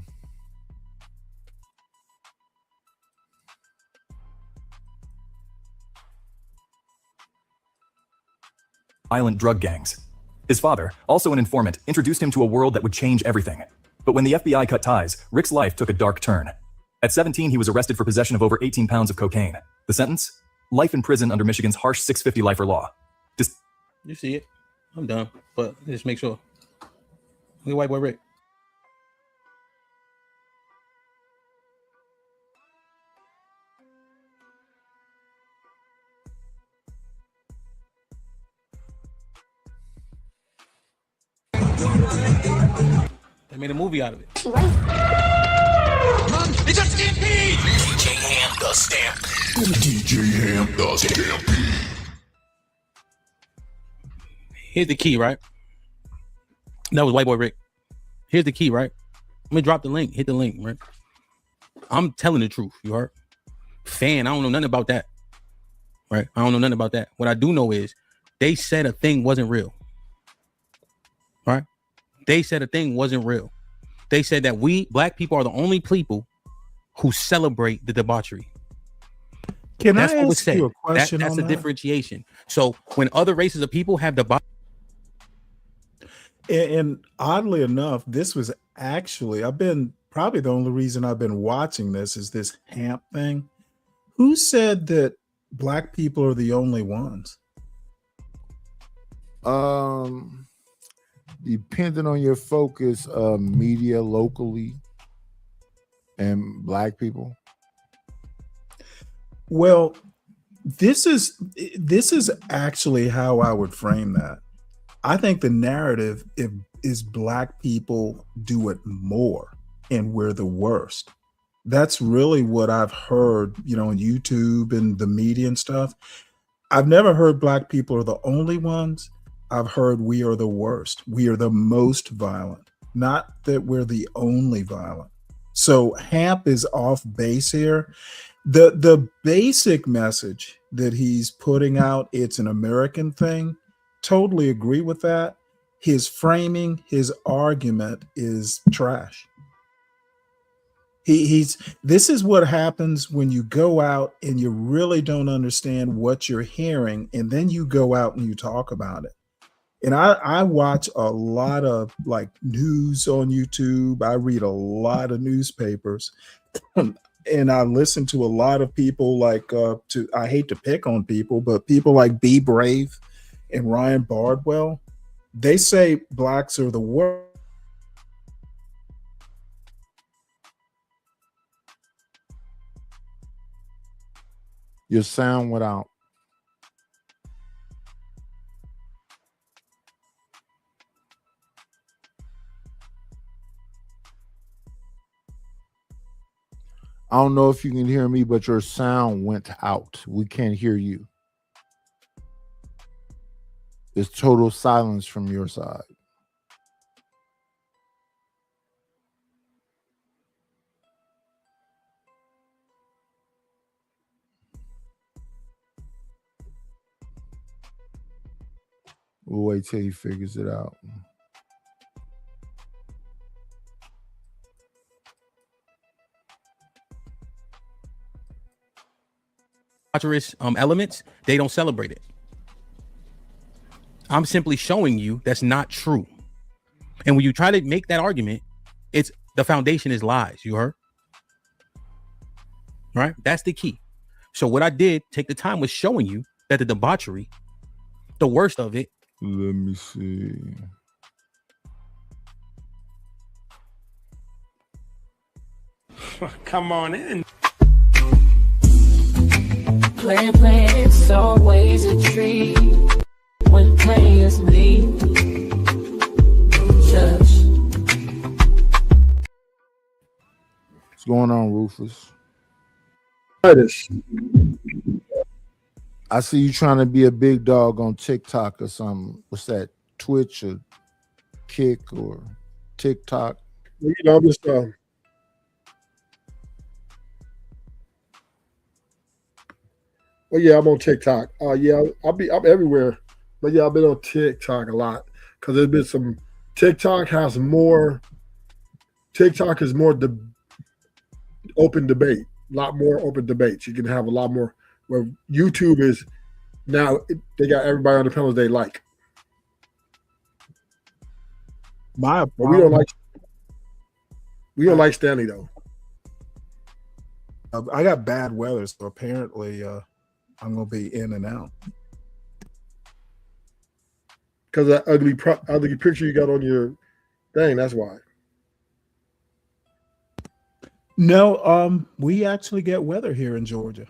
Violent drug gangs. His father, also an informant, introduced him to a world that would change everything. But when the FBI cut ties, Rick's life took a dark turn. At 17, he was arrested for possession of over 18 pounds of cocaine. The sentence? Life in prison under Michigan's harsh 650 lifer law. You see it. I'm done. But just make sure. Look at White Boy Rick. They made a movie out of it. It's a stampede! DJ Ham the Stampede. DJ Ham the Stampede. Here's the key, right? That was White Boy Rick. Here's the key, right? I'm gonna drop the link. Hit the link, right? I'm telling the truth. You heard? Fan, I don't know nothing about that. Right? I don't know nothing about that. What I do know is they said a thing wasn't real. Right? They said a thing wasn't real. They said that we black people are the only people who celebrate the debauchery. Can That's I what was ask said. you a question That's on the that? differentiation. So when other races of people have debauchery, And oddly enough, this was actually, I've been probably the only reason I've been watching this is this Hamp thing. Who said that black people are the only ones? Depending on your focus, media locally and black people. Well, this is actually how I would frame that. I think the narrative is black people do it more and we're the worst. That's really what I've heard, on YouTube and the media and stuff. I've never heard black people are the only ones. I've heard we are the worst. We are the most violent, not that we're the only violent. So Hamp is off base here. The basic message that he's putting out, it's an American thing. Totally agree with that. His framing, his argument is trash. This is what happens when you go out and you really don't understand what you're hearing, and then you go out and you talk about it. And I watch a lot of news on YouTube. I read a lot of newspapers, and I listen to a lot of people I hate to pick on people, but people like Be Brave and Ryan Bardwell. They say blacks are the worst. Your sound went out. I don't know if you can hear me, but your sound went out. We can't hear you. There's total silence from your side. We'll wait till he figures it out. Elements, they don't celebrate it. I'm simply showing you that's not true. And when you try to make that argument, it's the foundation is lies. You heard? Right? That's the key. So what I did, take the time, was showing you that the debauchery, the worst of it. Let me see. Come on in. Play, it's always a treat when players leave. Just What's going on, Rufus? I see you trying to be a big dog on TikTok or something. What's that? Twitch or Kick or TikTok? I'm just well, yeah, I'm on TikTok. I'm everywhere, but yeah, I've been on TikTok a lot because there's been some. TikTok is more open debate, a lot more open debates. You can have a lot more. Where YouTube is now, they got everybody on the panels they like. But we don't like Stanley though. I got bad weather, so apparently I'm gonna be in and out. Because that ugly picture you got on your thing, that's why. No, we actually get weather here in Georgia.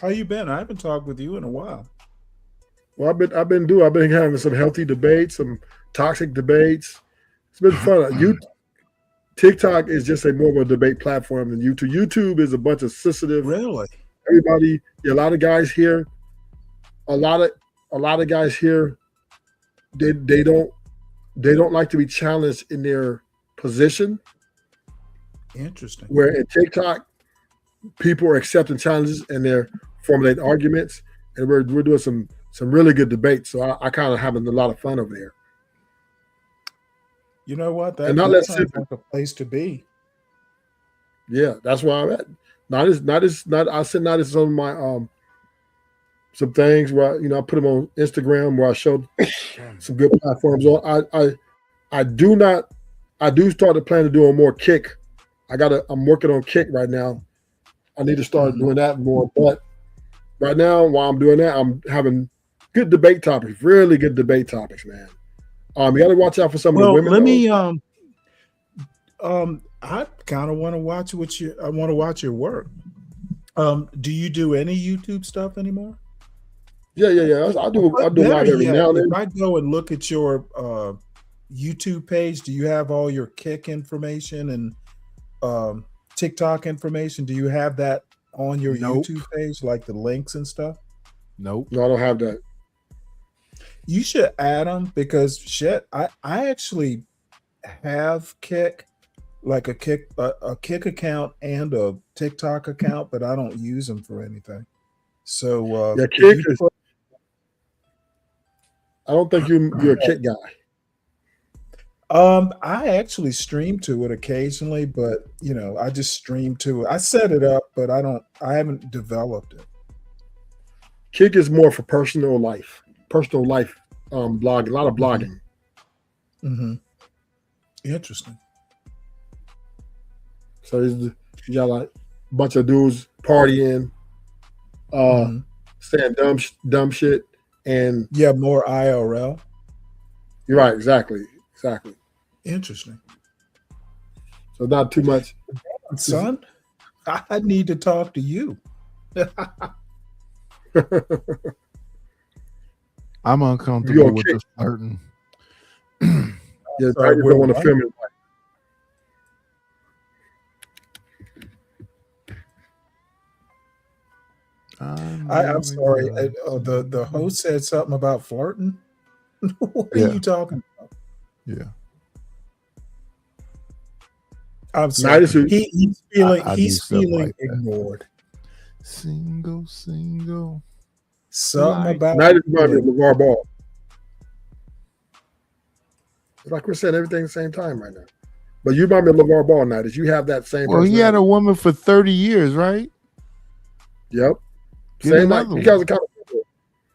How you been? I haven't talked with you in a while. Well, I've been having some healthy debates, some toxic debates. It's been fun. TikTok is just more of a debate platform than YouTube. YouTube is a bunch of sensitive. Really? Everybody, a lot of guys here. A lot of guys here. They don't like to be challenged in their position. Interesting. Where in TikTok, people are accepting challenges and they're formulating arguments, and we're doing some really good debates. So I kind of having a lot of fun over there. You know what? That, And not that let sounds simply. like a place to be. Yeah, that's where I'm at. Not I said not as some of my some things where I put them on Instagram where I showed some good platforms on. I do start to plan to do more Kick. I'm working on Kick right now. I need to start doing that more. But right now, while I'm doing that, I'm having good debate topics, really good debate topics, man. You got to watch out for some of the women. Let me I kind of want to watch I want to watch your work. Do you do any YouTube stuff anymore? Yeah. I do live every now and then. If I go and look at your YouTube page, do you have all your Kick information and TikTok information? Do you have that on your YouTube page, like the links and stuff? Nope. No, I don't have that. You should add them because shit, I actually have Kick, like a Kick account and a TikTok account, but I don't use them for anything. So yeah, Kick is. I don't think you're a Kick guy. I actually stream to it occasionally, but I just stream to it. I set it up, but I haven't developed it. Kick is more for personal life blogging, a lot of blogging. Mm-hmm. Interesting. So you got like a bunch of dudes partying, saying dumb shit, and more IRL. You're right, exactly. Interesting. So not too much. Son, I need to talk to you. I'm uncomfortable with this flirting. Yeah, I just don't want to film it. I'm sorry. The host said something about flirting. What are you talking about? Yeah. I'm sorry. He's feeling like ignored. Single. Something about Night is about LeVar Ball. Like we're saying everything at the same time right now. But you remind me of LeVar Ball, Night. Did you have that same? Well, he had a woman for 30 years, right? Yep. Get Same another like, one. you guys are kind of.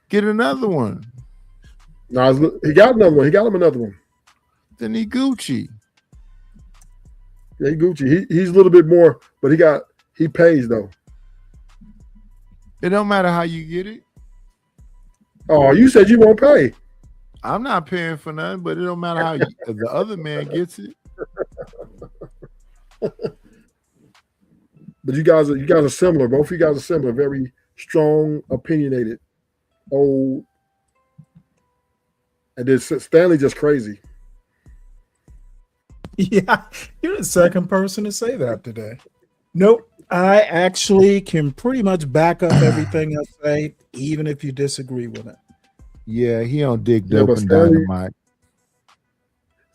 Get another one. No, he got another one. He got him another one. Then he Gucci. Yeah, he Gucci. He's a little bit more, but he pays though. It don't matter how you get it. Oh, you said you won't pay. I'm not paying for nothing, but it don't matter how the other man gets it. But you guys are similar. Both of you guys are similar. Very strong, opinionated, old. And then Stanley just crazy. Yeah, you're the second person to say that today. Nope. I actually can pretty much back up everything I say, even if you disagree with it. Yeah, he don't dig dope and dynamite.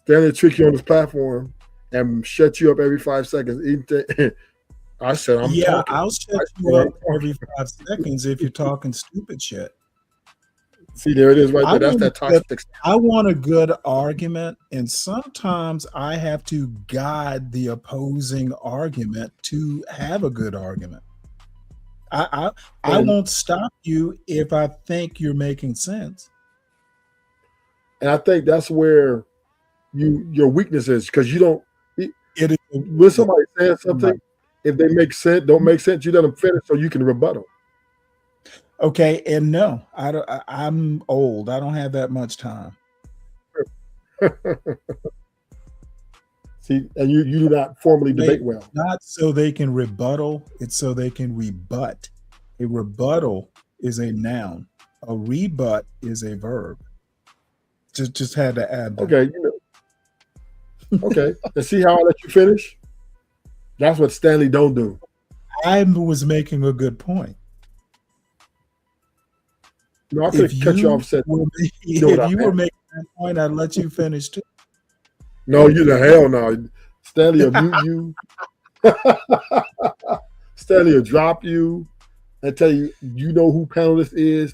Stanley trick you on his platform and shut you up every 5 seconds. I said, I'm talking. I'll shut you up every 5 seconds if you're talking stupid shit. See, there it is right there. That's that toxic. I want a good argument, and sometimes I have to guide the opposing argument to have a good argument. I won't stop you if I think you're making sense. And I think that's where your weakness is, because you don't. When somebody says something, if they don't make sense, you let them finish so you can rebuttal. Okay, and no, I'm old. I don't have that much time. See, and you do not formally debate well. Not so they can rebuttal, it's so they can rebut. A rebuttal is a noun. A rebut is a verb. Just had to add that. Okay, okay. And see how I let you finish? That's what Stanley don't do. I was making a good point. No, I could cut you off. Said, if you were making that point, I'd let you finish too. No, you the hell no. Stanley will mute you. Stanley will drop you and tell you, you know who panelist is.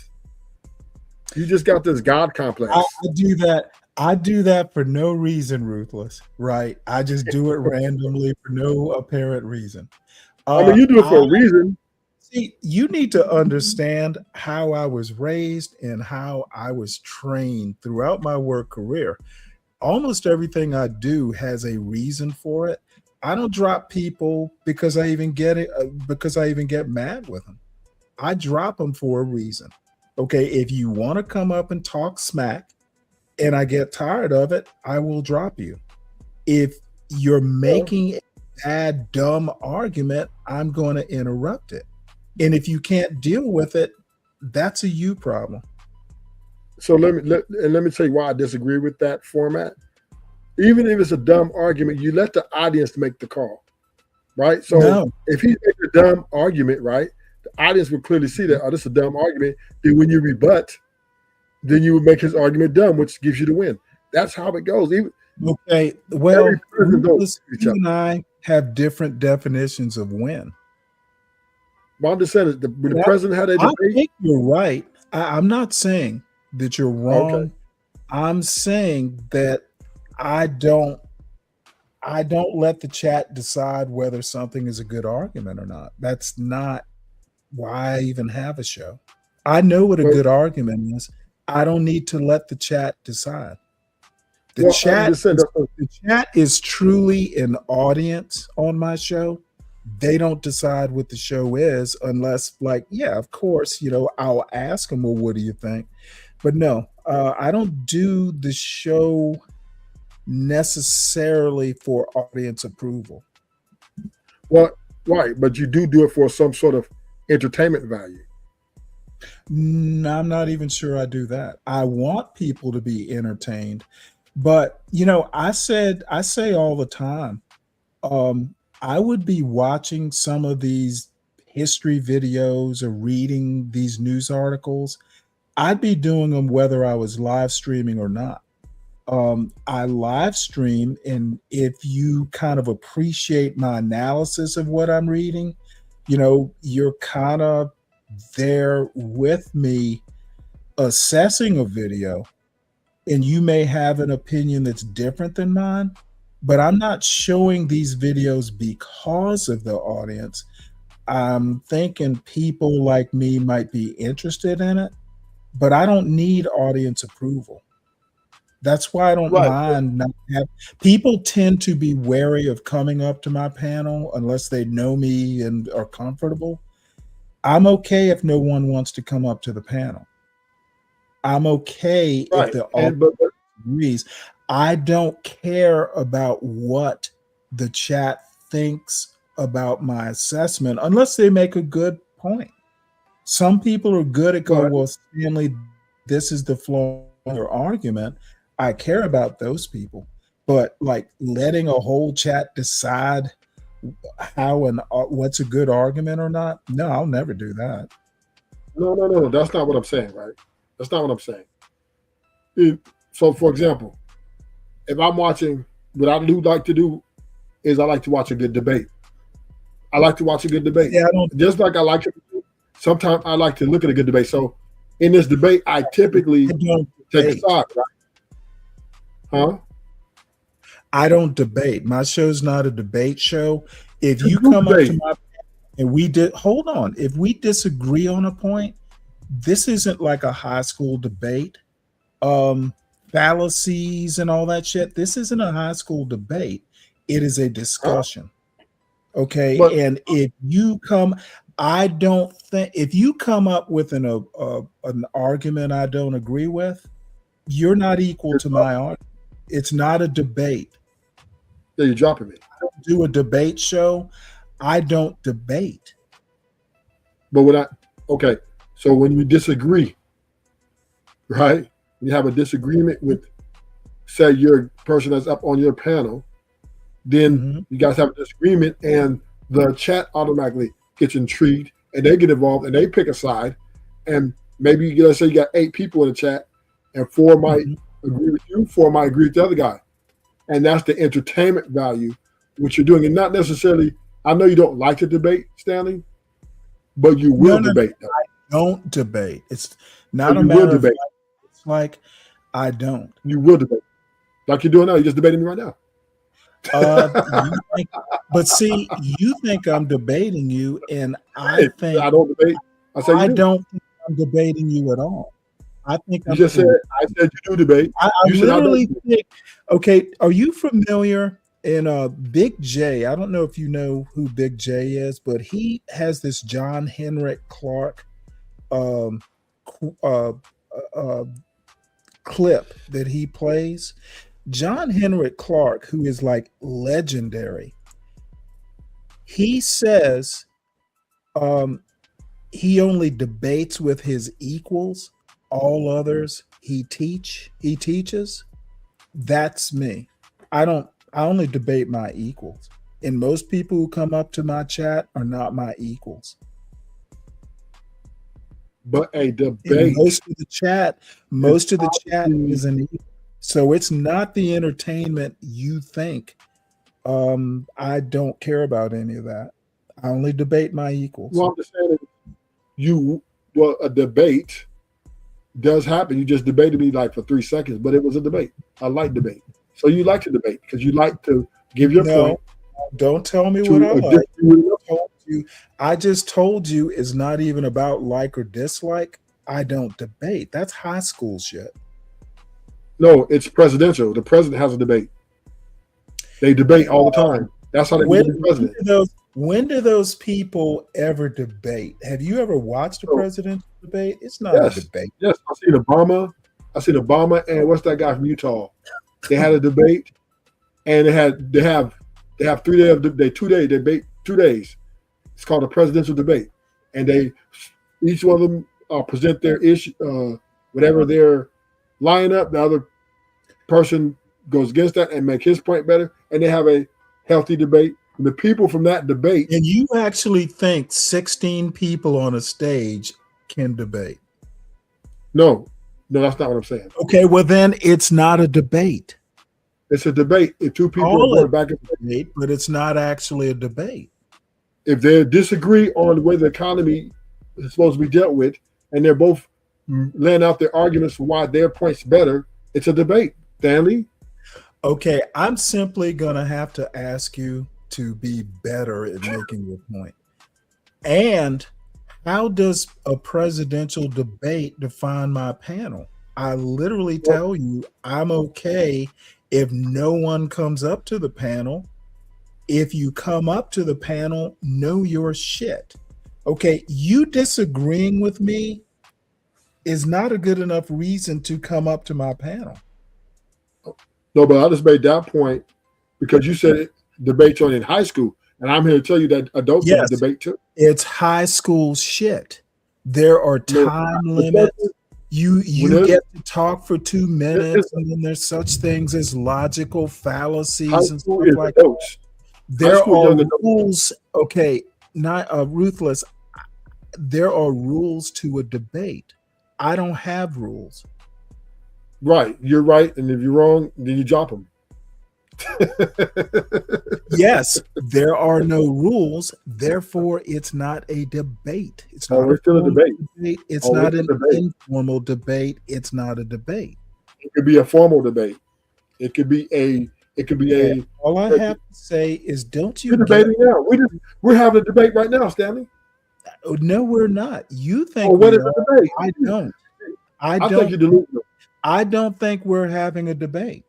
You just got this God complex. I do that. I do that for no reason, Ruthless. Right? I just do it randomly for no apparent reason. I mean, you do it for a reason. See, you need to understand how I was raised and how I was trained throughout my work career. Almost everything I do has a reason for it. I don't drop people because I even get mad with them. I drop them for a reason. Okay, if you want to come up and talk smack and I get tired of it, I will drop you. If you're making a bad, dumb argument, I'm going to interrupt it. And if you can't deal with it, that's a you problem. So let me tell you why I disagree with that format. Even if it's a dumb argument, you let the audience make the call, right? So if he makes a dumb argument, right, the audience will clearly see that, oh, this is a dumb argument. Then when you rebut, then you would make his argument dumb, which gives you the win. That's how it goes. Okay, well, you and I have different definitions of win. Well, I'm just saying that when the president had a debate. I think you're right. I'm not saying that you're wrong. Okay. I'm saying that I don't let the chat decide whether something is a good argument or not. That's not why I even have a show. I know what a good argument is. I don't need to let the chat decide. The chat is truly an audience on my show. They don't decide what the show is unless, like, yeah, of course, I'll ask them, well, what do you think? But no, I don't do the show necessarily for audience approval. Well, right, but you do it for some sort of entertainment value. No, I'm not even sure I do that. I want people to be entertained, but I say all the time, I would be watching some of these history videos or reading these news articles. I'd be doing them whether I was live streaming or not. I live stream, and if you kind of appreciate my analysis of what I'm reading, you're kind of there with me assessing a video, and you may have an opinion that's different than mine, but I'm not showing these videos because of the audience. I'm thinking people like me might be interested in it, but I don't need audience approval. That's why I don't mind not have people tend to be wary of coming up to my panel unless they know me and are comfortable. I'm okay if no one wants to come up to the panel. I'm okay if the audience agrees. I don't care about what the chat thinks about my assessment unless they make a good point. Some people are good at going, well, Stanley, this is the flaw in your argument. I care about those people, but like letting a whole chat decide how and what's a good argument or not, no, I'll never do that. No. That's not what I'm saying, right? That's not what I'm saying. So, for example, if I'm watching, what I do like to do is I like to watch a good debate. I like to watch a good debate. Yeah, just like I like to. Sometimes I like to look at a good debate. So, in this debate, I typically take a side, right? Huh? I don't debate. My show's not a debate show. If you come up to my and if we disagree on a point, this isn't like a high school debate. Fallacies and all that shit. This isn't a high school debate. It is a discussion. Okay. And if you come, if you come up with an argument I don't agree with, you're not equal to my argument. It's not a debate. Yeah, you're dropping me. I don't do a debate show. I don't debate. But so when you disagree, right? You have a disagreement with, say, your person that's up on your panel, then you guys have a disagreement, and the chat automatically gets intrigued, and they get involved, and they pick a side, and maybe let's say you got 8 people in the chat, and 4 might agree with you, 4 might agree with the other guy, and that's the entertainment value which you're doing, and not necessarily. I know you don't like to debate, Stanley, but you will debate. I don't debate. It's not a matter of debate. It's like I don't. You will debate. Like you're doing now. You're just debating me right now. But see, you think I'm debating you, and I think I don't debate. I don't think I'm debating you at all. I think You just said I said you do debate. I You said I don't literally debate. think. Okay, are you familiar in Big J? I don't know if you know who Big J is, but he has this John Henrik Clark clip that he plays. John Henrik Clark, who is like legendary, he says he only debates with his equals. All others he teaches. That's me. I only debate my equals. And most people who come up to my chat are not my equals. But a And debate. most of the chat is an equal. So it's not the entertainment you think. I don't care about any of that. I only debate my equals. Well, I'm just saying a debate does happen. You just debated me like for 3 seconds, but it was a debate. I like debate. So you like to debate because you like to give your point. Don't tell me to what I a like. different- I just told you it's not even about like or dislike. I don't debate. That's high school shit. No, it's presidential. The president has a debate. They debate all the time. That's how they When, get the president. when do those people ever debate? Have you ever watched a presidential debate? It's not Yes. a debate. Yes, I seen Obama and what's that guy from Utah? They had a debate, and they have 3 days. They 2 days debate 2 days. It's called a presidential debate, and each one of them present their issue, whatever they're lining up. The other person goes against that and make his point better, and they have a healthy debate. And the people from that debate, And you actually think 16 people on a stage can debate? no, that's not what I'm saying. Okay, well then it's not a debate. It's a debate if two people Call are it going back and forth. debate, but it's not actually a debate. If they disagree on the way the economy is supposed to be dealt with, and they're both laying out their arguments for why their point's better, it's a debate, Stanley. Okay, I'm simply gonna have to ask you to be better at making your point. And how does a presidential debate define my panel? I literally tell you I'm okay if no one comes up to the panel. If you come up to the panel, know your shit. Okay, you disagreeing with me is not a good enough reason to come up to my panel. No, but I just made that point because you said it debates on in high school, and I'm here to tell you that adults have a debate too. It's high school shit. There are time limits. You get to talk for 2 minutes, and then there's such things as logical fallacies High and school stuff is like adults. that. There school are young adults. rules. Okay, not ruthless. There are rules to a debate. I don't have rules. Right, you're right, and if you're wrong, then you drop them. Yes, there are no rules. Therefore, it's not a debate. It's Oh, not it's still a formal debate. It's Oh, not it's an a debate. informal debate. It's not a debate. It could be a formal debate. It could be a. All I have to say is, don't you We're get? debating now. We're having a debate right now, Stanley. No, we're not. You think Oh, what we is are. a debate? I don't. I think don't. you're delusional. I don't think we're having a debate.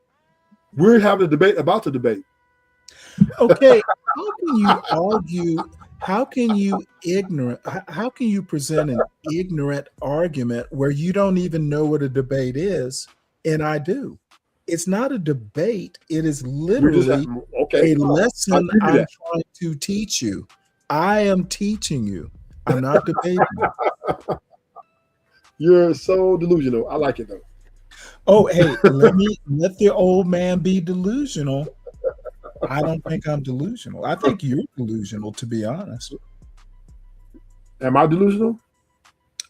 We're having a debate about the debate. Okay, how can you argue? How can you How can you present an ignorant argument where you don't even know what a debate is? And I do. It's not a debate. It is literally okay. a lesson I'll give you I'm that. trying to teach you. I am teaching you. I'm not debating. You're so delusional. I like it though. Oh, hey, let the old man be delusional. I don't think I'm delusional. I think you're delusional, to be honest. Am I delusional?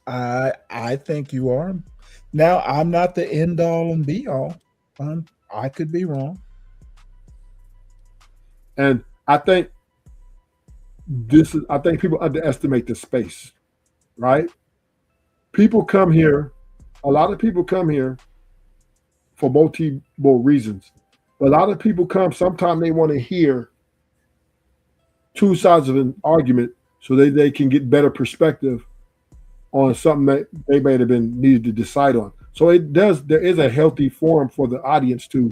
I think you are. Now, I'm not the end all and be all. I could be wrong. And I think people underestimate the space, right? People come here, a lot of people come here for multiple reasons. But a lot of people come. Sometimes they want to hear two sides of an argument so they can get better perspective on something that they may have been needed to decide on. So there is a healthy forum for the audience to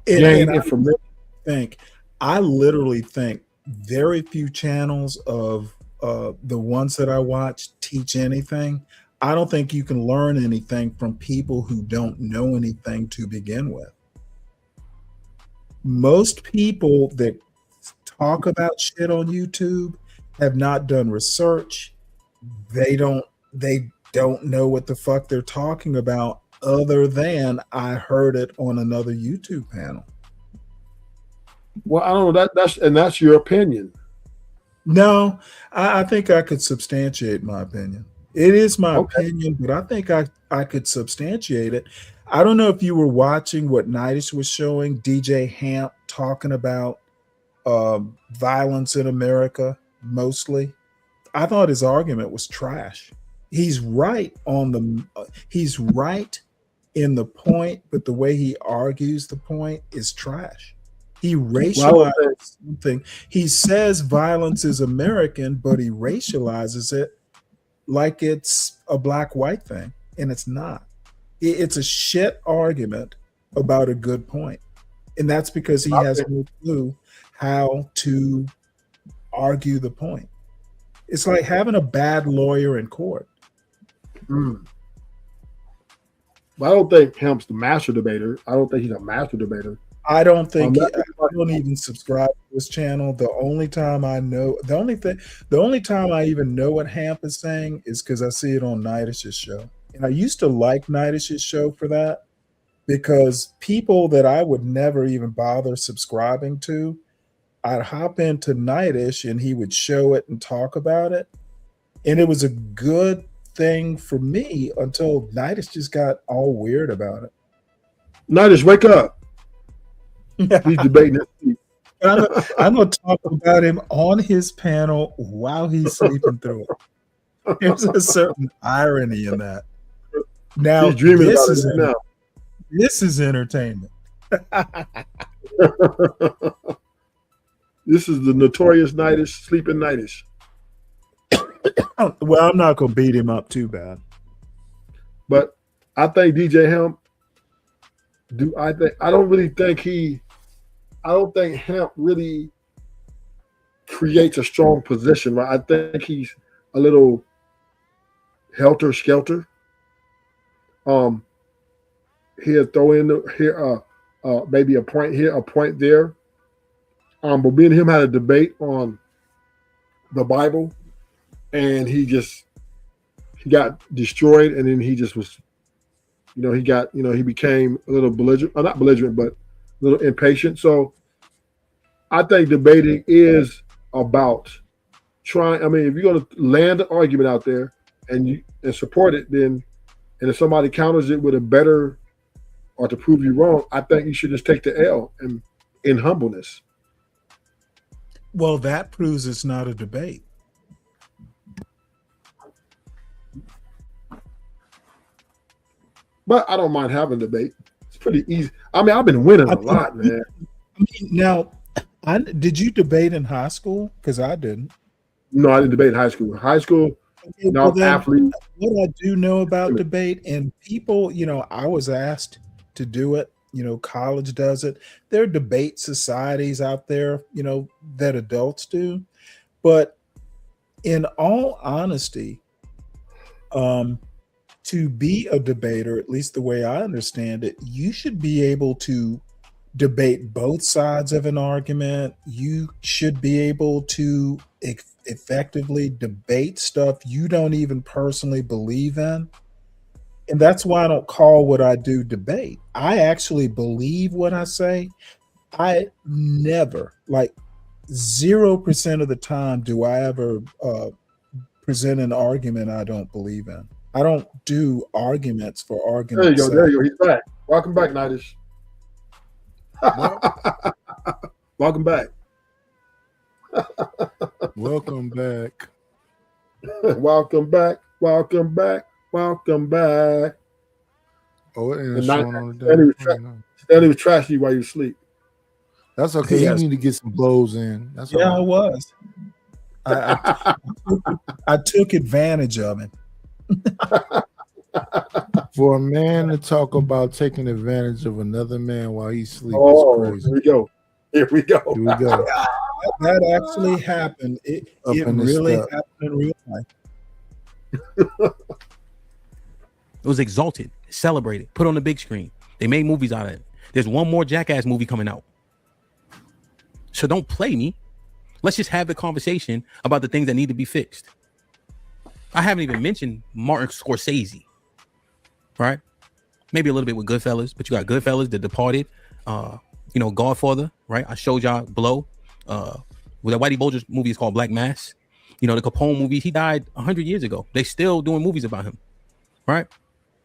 gain information. I literally think very few channels of the ones that I watch teach anything. I don't think you can learn anything from people who don't know anything to begin with. Most people that talk about shit on YouTube have not done research. They don't know what the fuck they're talking about other than I heard it on another YouTube panel. Well, I don't know that's your opinion. No, I think I could substantiate my opinion. It is my opinion, but I think I could substantiate it. I don't know if you were watching what Nidish was showing, DJ Hamp talking about violence in America mostly. I thought his argument was trash. He's right he's right in the point, but the way he argues the point is trash. He racializes something. He says violence is American, but he racializes it like it's a black-white thing, and it's not. It's a shit argument about a good point. And that's because he has no clue how to argue the point. It's like having a bad lawyer in court. Well, I don't think Hemp's the master debater. I don't think he's a master debater. I don't think I don't even subscribe to this channel. The only time I even know what Hamp is saying is because I see it on Nidish's show. And I used to like Nidish's show for that, because people that I would never even bother subscribing to, I'd hop into Nidish and he would show it and talk about it. And it was a good thing for me until Nidish just got all weird about it. Nidish, wake up. He's debating it. I'm going to talk about him on his panel while he's sleeping through it. There's a certain irony in that. Now, he's dreaming about it now. This is entertainment. This is the notorious Nidish, sleeping Nidish. Well, I'm not going to beat him up too bad. But I think DJ Hemp, I don't think Hemp really creates a strong position, right? I think he's a little helter-skelter. He'll throw in maybe a point here, a point there. But me and him had a debate on the Bible, and he got destroyed, and then he just was, he became a little belligerent, not belligerent, but a little impatient. So I think debating is about trying. I mean, if you're going to land an argument out there and support it, then, and if somebody counters it with a better, or to prove you wrong, I think you should just take the L and in humbleness. Well, that proves it's not a debate. But I don't mind having a debate. It's pretty easy. I mean, I've been winning a lot, man. Now, did you debate in high school? Because I didn't. No, I didn't debate in high school. High school, athlete. What I do know about debate, and people, I was asked to do it. College does it. There are debate societies out there, that adults do. But in all honesty, to be a debater, at least the way I understand it, you should be able to debate both sides of an argument. You should be able to effectively debate stuff you don't even personally believe in. And that's why I don't call what I do debate. I actually believe what I say. I never, 0% of the time do I ever present an argument I don't believe in. I don't do arguments for arguments. There you go. He's back. Welcome back, Nidish. Welcome back. Welcome back. Welcome back. Welcome back. Welcome back. Oh, it ain't And showing on the Stanley was trashing you while you sleep. That's okay. Yes. You need to get some blows in. That's Yeah, I all was. I took advantage of it. right. For a man to talk about taking advantage of another man while he's sleeping Oh, is crazy. here we go. Here we go. Here we go. That actually happened. It in this really stuff. happened in real life. It was exalted, celebrated, put on the big screen. They made movies out of it. There's one more Jackass movie coming out. So don't play me. Let's just have the conversation about the things that need to be fixed. I haven't even mentioned Martin Scorsese, right? Maybe a little bit with Goodfellas, but you got Goodfellas, The Departed, Godfather, right? I showed y'all Blow. With that Whitey Bulger's movie is called Black Mass. The Capone movie, he died 100 years ago. They still doing movies about him, right?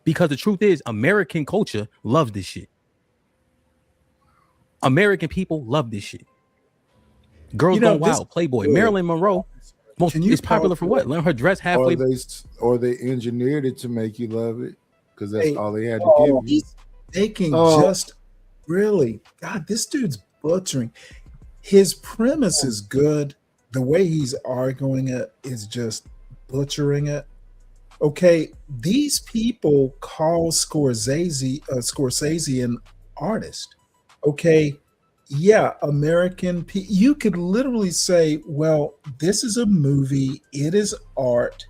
Because the truth is, American culture loves this shit. American people love this shit. Girls Gone Wild, Playboy, Marilyn Monroe. It's popular for what? Learn her dress halfway. Or they engineered it to make you love it because that's all they had to give you. He's taking just really, God, this dude's butchering. His premise is good. The way he's arguing it is just butchering it. Okay, these people call Scorsese an artist. Okay, yeah, you could literally say, well, this is a movie, it is art,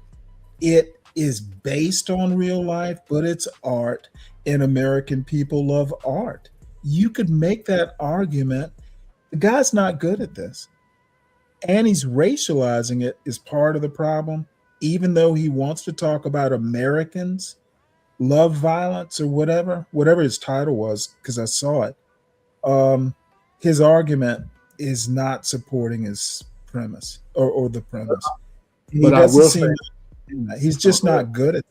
it is based on real life, but it's art, and American people love art. You could make that argument. The guy's not good at this, and he's racializing it is part of the problem, even though he wants to talk about Americans love violence or whatever his title was, because I saw it. His argument is not supporting his premise or the premise. But I will say, he's just not good at it.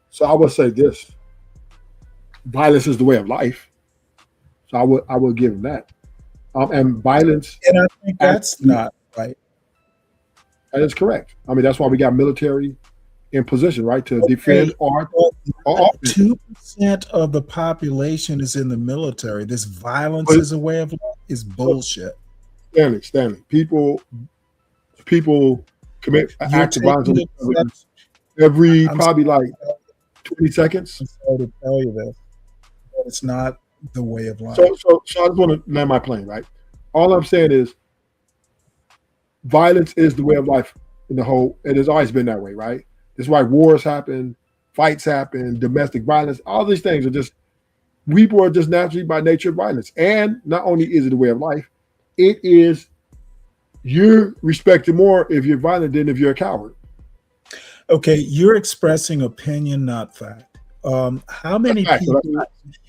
So I would say this: violence is the way of life. So I would give him that. And violence, and I think that's not right. That is correct. I mean, that's why we got military in position, right, to defend art. 2% of the population is in the military. This violence is a way of life is bullshit. Stanley, people commit acts of violence every probably like 20 seconds. I'm sorry to tell you this, but it's not the way of life. So I just want to land my plane, right? All I'm saying is violence is the way of life in the whole. It has always been that way, right? That's why wars happen, fights happen, domestic violence. All these things are just, people are just naturally by nature violence. And not only is it the way of life, it is, you're respected more if you're violent than if you're a coward. Okay, you're expressing opinion, not fact. How many people,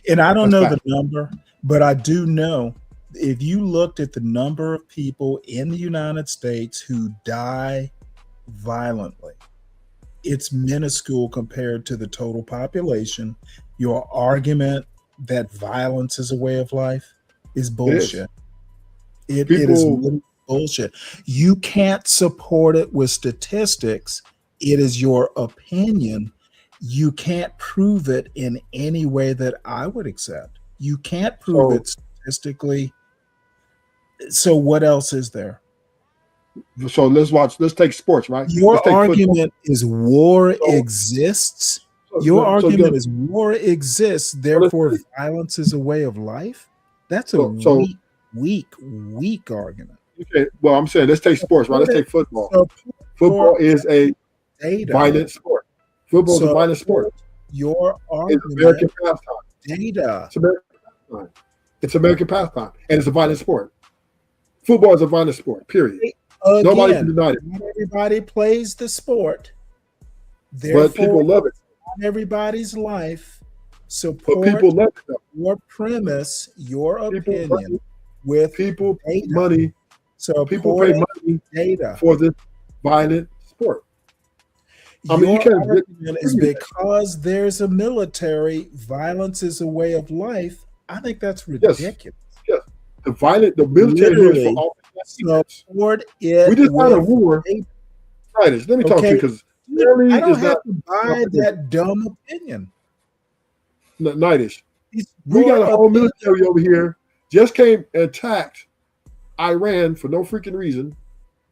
and I don't know the number, but I do know if you looked at the number of people in the United States who die violently, it's minuscule compared to the total population. Your argument that violence is a way of life is bullshit. It is bullshit. You can't support it with statistics. It is your opinion. You can't prove it in any way that I would accept. You can't prove it statistically. So what else is there? So let's take sports, right? Your argument is war exists. Your argument is war exists, therefore violence is a way of life. That's a weak argument. Okay, well, I'm saying let's take sports, right? Let's take football. Football is a violent sport. Football is a violent sport. Your argument, it's American pastime. Data. It's American pastime, and it's a violent sport. Football is a violent sport. Period. Again, nobody can deny it. Not everybody plays the sport. Therefore, but people love it. Not everybody's life. Support but people love it. Your premise, your opinion with people data. Money. So people pay money data for this violent sport. I mean, your argument is because there's a military, violence is a way of life. I think that's ridiculous. Yes. The military is for all. Support it. We just had a war. Right. Let me talk to you because I don't have to buy that dumb opinion. Nightish. We got a whole military over here just came and attacked Iran for no freaking reason,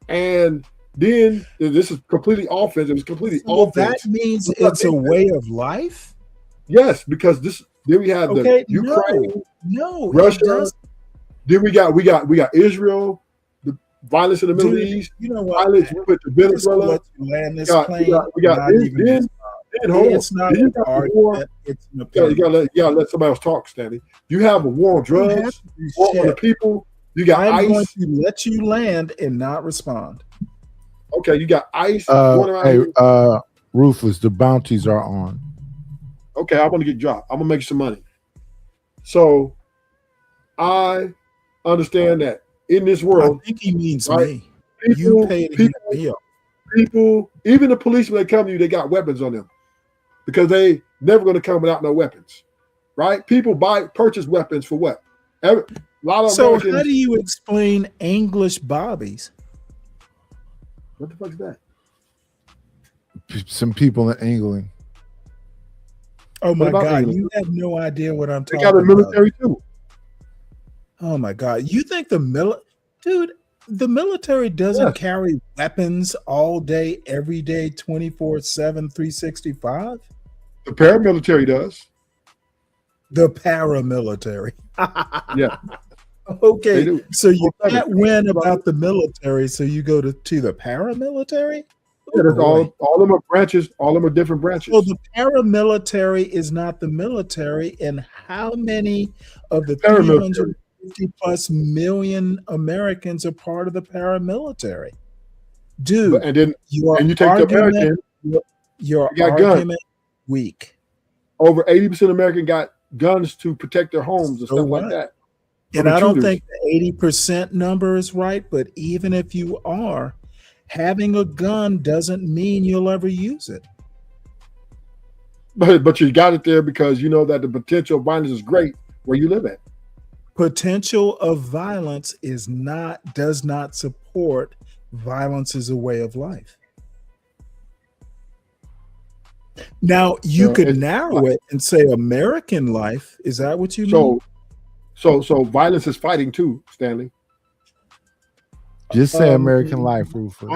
and then this is completely offense. It was completely Well, offense. that means it's a way of life. Yes, because then we have Okay, the Ukraine, no, Russia. Then we got Israel, the violence in the Middle Dude, East. you know what? Violence we went to I'm just gonna Venezuela. let you land this We got plane. It's not then you an got the war. argument. It's an You opinion. gotta let somebody else talk, Stanley. You have a war on You don't have drugs, to do war on the shit. people. You got I'm going ICE. to let you land and not respond. Okay, you got ICE going around Hey, here. Rufus, the bounties are on. Okay, I'm gonna get dropped. I'm gonna make some money. So I understand that in this world, I think he means right, me. You pay to get me up. people, even the policemen that come to you, they got weapons on them because they never going to come without no weapons, right? People purchase weapons for what? A lot of So Americans. how do you explain English bobbies? What the fuck is that? Some people in England. Oh my about God, England? you have no idea what I'm They talking got a about. military too. Oh my God, you think dude, the military doesn't Yes. carry weapons all day, every day, 24/7, 365? The paramilitary does. The paramilitary. Yeah. Okay, They do. so you Well, can't win about the military, so you go to the paramilitary? Yeah, that's boy. all of them are branches. All of them are different branches. So the paramilitary is not the military, and how many of the Paramilitary. 350 plus million Americans are part of the paramilitary? Dude, And then your and you take the argument, American, your you got guns. argument weak. Over 80% of Americans got guns to protect their homes and So stuff what? like that. And From I don't intruders. think the 80% number is right, but even if you are, having a gun doesn't mean you'll ever use it. But you got it there because you know that the potential of violence is great where you live at. Potential of violence does not support violence as a way of life. Now you could narrow it and say American life. Is that what you mean? So violence is fighting too, Stanley. Just say American life, Rufus.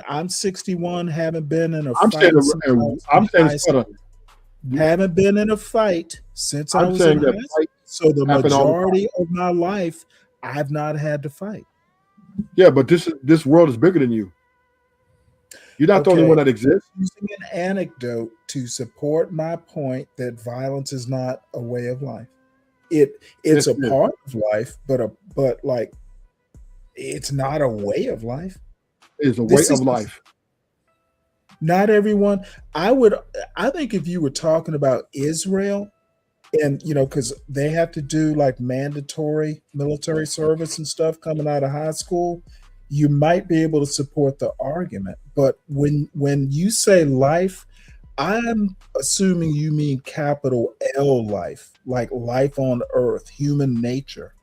I'm 61, haven't been in a I'm fight. saying since I was I'm in saying high it's better. school. Haven't been in a fight since I I'm was saying in that high school. fight So the happen all the time. majority of my life, I have not had to fight. Yeah, but this world is bigger than you. You're not the only Okay. one that exists. Using an anecdote to support my point that violence is not a way of life. It's Yes, a it is. part of life, but like it's not a way of life. It's a way This of is- life. Not everyone. I think if you were talking about Israel, and because they have to do like mandatory military service and stuff coming out of high school, you might be able to support the argument. But when you say life, I'm assuming you mean capital L life, like life on earth, human nature.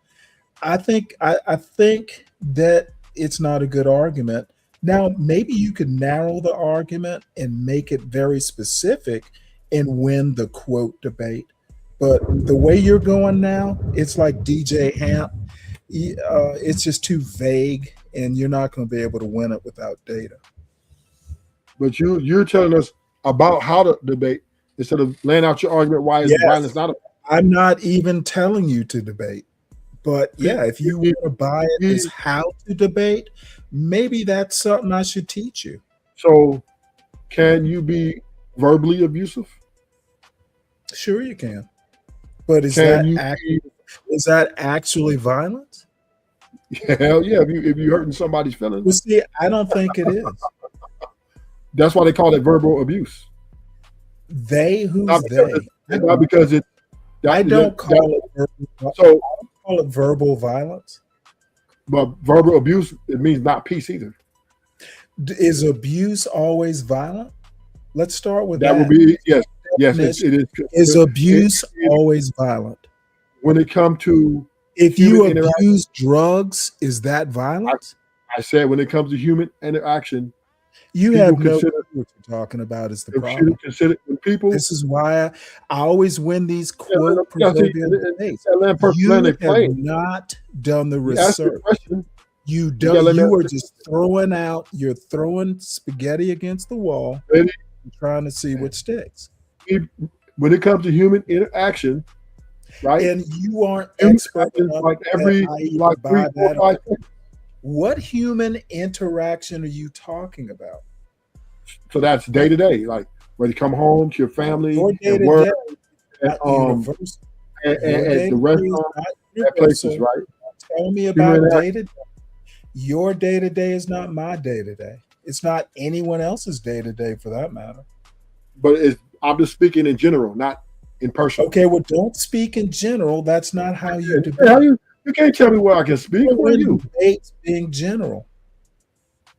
I think that it's not a good argument. Now, maybe you could narrow the argument and make it very specific and win the quote debate. But the way you're going now, it's like DJ Hamp. It's just too vague, and you're not going to be able to win it without data. But you're telling us about how to debate instead of laying out your argument why is Yes. violence not a I'm not even telling you to debate. But yeah, if you want to buy it as how to debate, maybe that's something I should teach you. So can you be verbally abusive? Sure you can. But is Can that actually violence? Hell yeah, if you hurting somebody's feelings. Well, see, I don't think it is. That's why they call it verbal abuse. Who's Not because they? not because it. I don't call it verbal, So, I don't call it verbal violence. but verbal abuse, it means not peace either. Is abuse always violent? Let's start with That that. would be yes, it is. Is abuse it- always violent? when it comes to If you human interaction. abuse drugs, is that violence? I said when it comes to human interaction, You People have no consider- clue what you're talking about is the When problem. people, This is why I always win these quote yeah, see, proverbial and- debates. and let person You let have it explain. not done the You ask the research. question. You gotta let don't. me You are answer the just throwing out. You're throwing spaghetti against the wall, Ready? and trying to see what sticks. When it comes to human interaction, right? And you aren't Human expert interaction, enough like that every I even like buy 3, 4, that. 5 seconds. What human interaction are you talking about? So that's day to day, like when you come home to your family, Your day at to work, day at, universal. at Your the day-to-day is restaurant, not at places, universal. right? Tell me Human about interaction. day to day. Your day to day is not my day to day. It's not anyone else's day to day for that matter. But I'm just speaking in general, not in person. Okay, well, don't speak in general. That's not how you How debate. you can't tell me where I can speak. Who are you? Debates being general.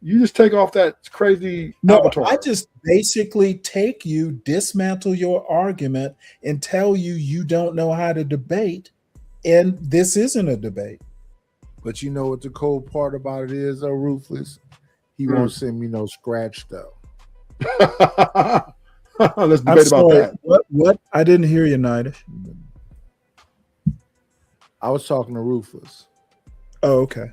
You just take off that crazy No, avatar. I just basically take you, dismantle your argument, and tell you you don't know how to debate, and this isn't a debate. But you know what the cold part about it is, though, Ruthless? He won't send me no scratch though. Let's I'm debate about sorry. that. What? I didn't hear you, Nida. I was talking to Ruthless. Oh, okay.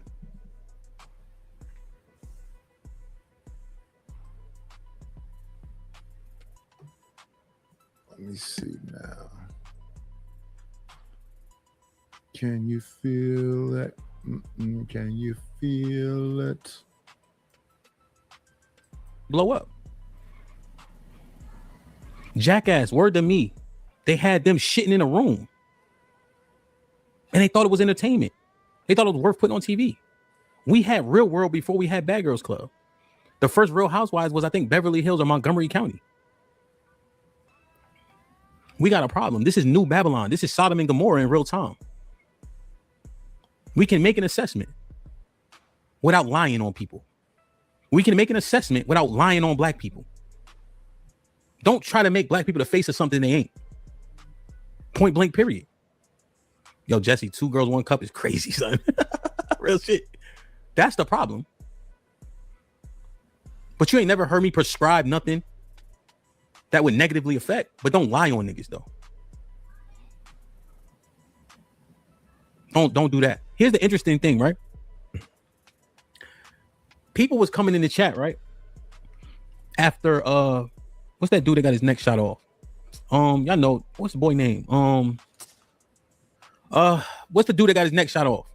Let me see now. Can you feel it? Can you feel it? Blow up. Jackass, word to me. They had them shitting in a room. And they thought it was entertainment. They thought it was worth putting on TV. We had Real World before we had Bad Girls Club. The first Real Housewives was, I think, Beverly Hills or Montgomery County. We got a problem. This is New Babylon. This is Sodom and Gomorrah in real time. We can make an assessment without lying on people. We can make an assessment without lying on black people. Don't try to make black people the face of something they ain't. Point blank, period. Yo, Jesse, 2 girls, 1 cup is crazy, son. Real shit. That's the problem. But you ain't never heard me prescribe nothing that would negatively affect. But don't lie on niggas, though. Don't do that. Here's the interesting thing, right? People was coming in the chat, right? After what's that dude that got his neck shot off? Y'all know what's the boy name? What's the dude that got his neck shot off?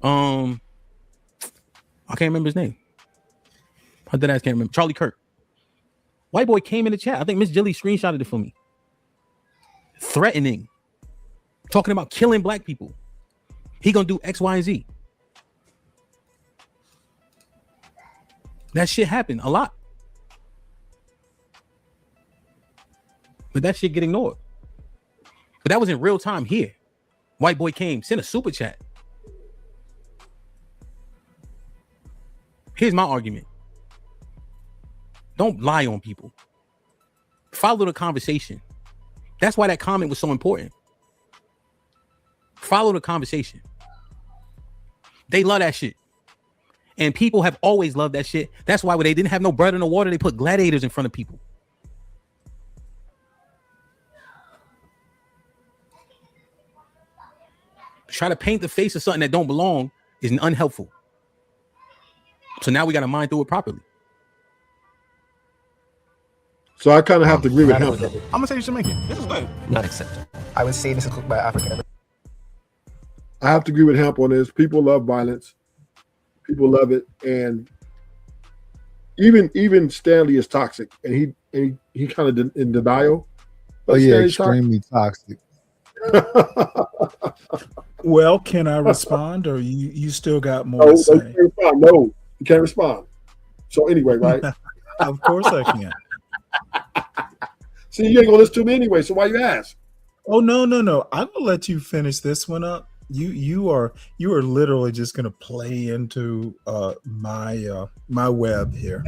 I can't remember his name. I dead ass can't remember. Charlie Kirk. White boy came in the chat. I think Miss Jilly screenshotted it for me. Threatening. Talking about killing black people. He gonna do X, Y, and Z. That shit happened a lot. But that shit get ignored. But that was in real time here. White boy came, sent a super chat. Here's my argument. Don't lie on people. Follow the conversation. That's why that comment was so important. Follow the conversation. They love that shit. And people have always loved that shit. That's why when they didn't have no bread in the water, they put gladiators in front of people. Try to paint the face of something that don't belong is unhelpful. So now we got to mind through it properly. So I kind of have to agree with him. I'm gonna say you're Jamaican. This is good. Not acceptable. I would say this is cooked by African. I have to agree with Hemp on this. People love violence. People love it, and even Stanley is toxic, and he kind of in denial. Oh yeah, Stanley's extremely toxic. Well, can I respond, or you still got more No, to say? you can't respond. No, you can't respond. So anyway, right? Of course I can. See, you ain't gonna listen to me anyway. So why you ask? Oh no. I'm gonna let you finish this one up. You are literally just gonna play into my web here.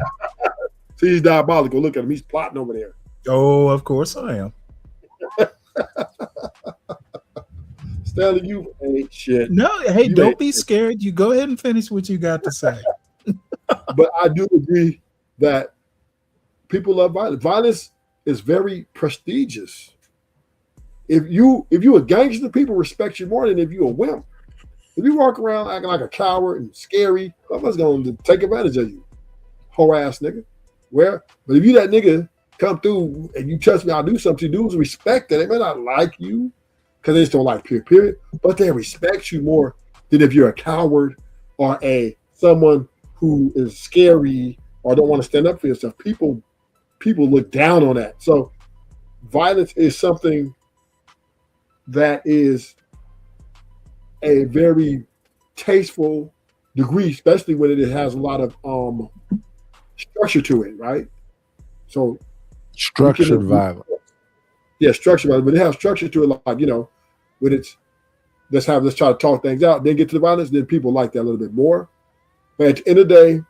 See, he's diabolical. Look at him. He's plotting over there. Oh, of course I am. Stanley, you ain't shit. No, hey, You don't ain't be shit. scared. You go ahead and finish what you got to say. But I do agree that people love violence. Violence is very prestigious. If you a gangster, people respect you more than if you a wimp. If you walk around acting like a coward and scary, someone's going to take advantage of you. Whole ass nigga. But if you that nigga come through and you trust me, I'll do something. Dudes respect that. They may not like you because they just don't like period. But they respect you more than if you're a coward or someone who is scary or don't want to stand up for yourself. People look down on that. So violence is something that is a very tasteful degree, especially when it has a lot of structure to it, right? So structured violence. Yeah, structured violence, but it has structure to it, like, when it's let's try to talk things out, then get to the violence, then people like that a little bit more. But at the end of the day,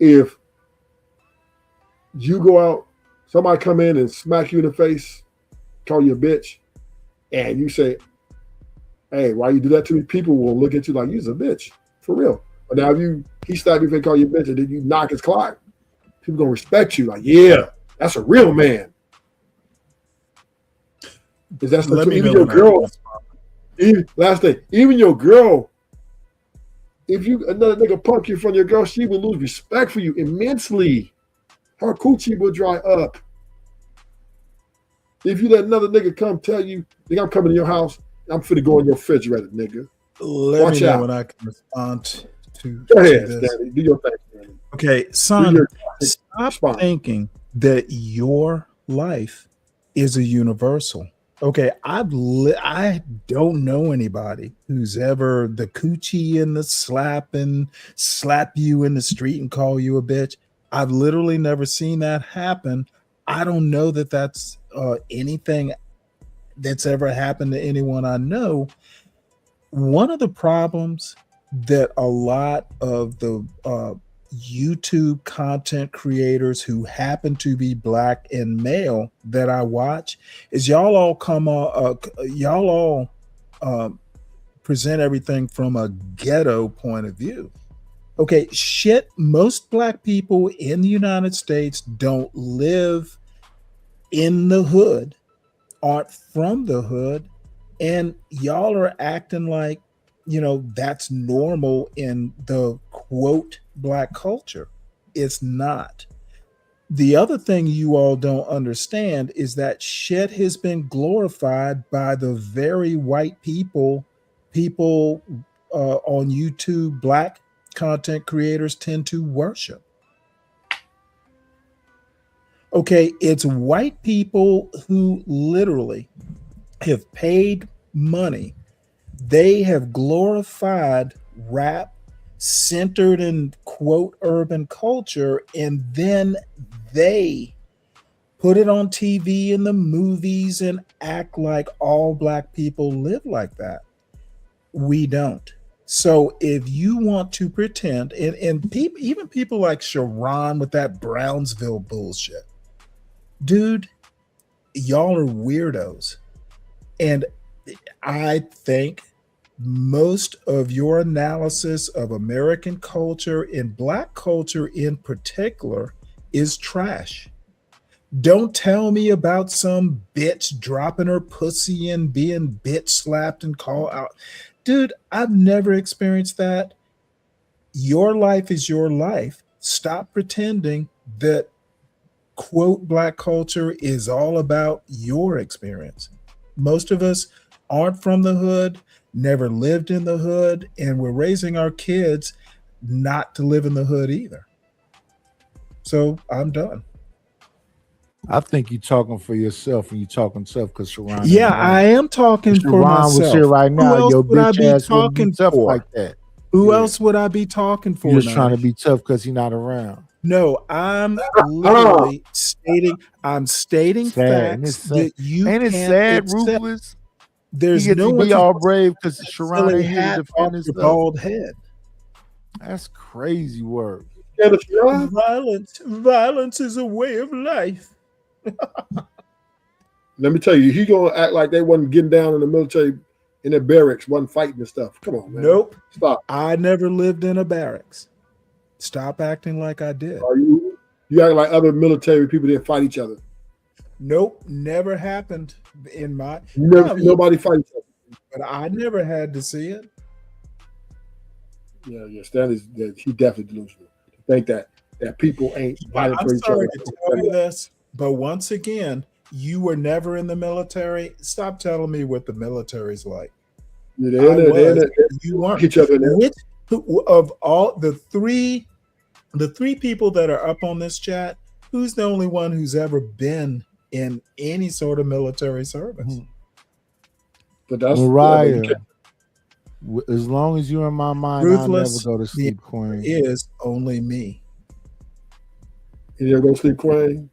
if you go out, somebody come in and smack you in the face, call you a bitch, and you say, hey, why you do that to me? People will look at you like you're a bitch, for real. But now if he slapped you and call you a bitch and then you knock his clock, people gonna respect you. Like, yeah, that's a real man. Because that's the even your girl. Last thing, even your girl, if another nigga punk you in front of your girl, she will lose respect for you immensely. Her coochie will dry up. If you let another nigga come tell you, nigga, I'm coming to your house, I'm finna go in your refrigerator, nigga. Let me know when I can respond to. Go ahead, this. Stanley. Do your thing, Stanley. Okay, son, stop thinking that your life is a universal. Okay, I don't know anybody who's ever the coochie and the slap you in the street and call you a bitch. I've literally never seen that happen. I don't know that that's anything that's ever happened to anyone I know. One of the problems that a lot of the YouTube content creators who happen to be black and male that I watch is y'all all present everything from a ghetto point of view. Okay, shit, most black people in the United States don't live in the hood, aren't from the hood, and y'all are acting like, that's normal in the quote black culture. It's not. The other thing you all don't understand is that shit has been glorified by the very white people on YouTube, black content creators tend to worship. Okay, it's white people who literally have paid money. They have glorified rap centered in quote urban culture, and then they put it on TV and the movies and act like all black people live like that. We don't. So if you want to pretend, and people, even people like Sharon with that Brownsville bullshit, dude, y'all are weirdos. And I think most of your analysis of American culture and black culture in particular is trash. Don't tell me about some bitch dropping her pussy and being bitch slapped and called out. Dude, I've never experienced that. Your life is your life. Stop pretending that quote black culture is all about your experience. Most of us aren't from the hood, never lived in the hood, and we're raising our kids not to live in the hood either. So I'm done. I think you're talking for yourself and you're talking self because Sharon. Yeah, I am talking for myself. Was here right now. Your would I bitch be ass talking tough for? like that. Who else would I be talking for? You're just trying to be tough because he's not around. No, I'm literally stating facts that you ain't it can't sad, accept. Ruthless? There's he no to one be all brave because Sharon ain't here to defend his bald head. That's crazy work. Violence is a way of life. Let me tell you, he gonna act like they wasn't getting down in the military in the barracks, wasn't fighting and stuff. Come on, man. Nope. Stop. I never lived in a barracks. Stop acting like I did. You act like other military people didn't fight each other. Nope, never happened in my. You never see nobody fight each other. But I never had to see it. Yeah. Stanley's he definitely delusional. To think that people ain't fighting for I'm each other. sorry to tell you this, but once again, you were never in the military. Stop telling me what the military's like. Yeah, you weren't. each other. Which of all the three people that are up on this chat, who's the only one who's ever been in any sort of military service? But that's Mariah. As long as you're in my mind, Ruthless, I'll never go to sleep, Queen. Is only me. You never go to sleep, Queen?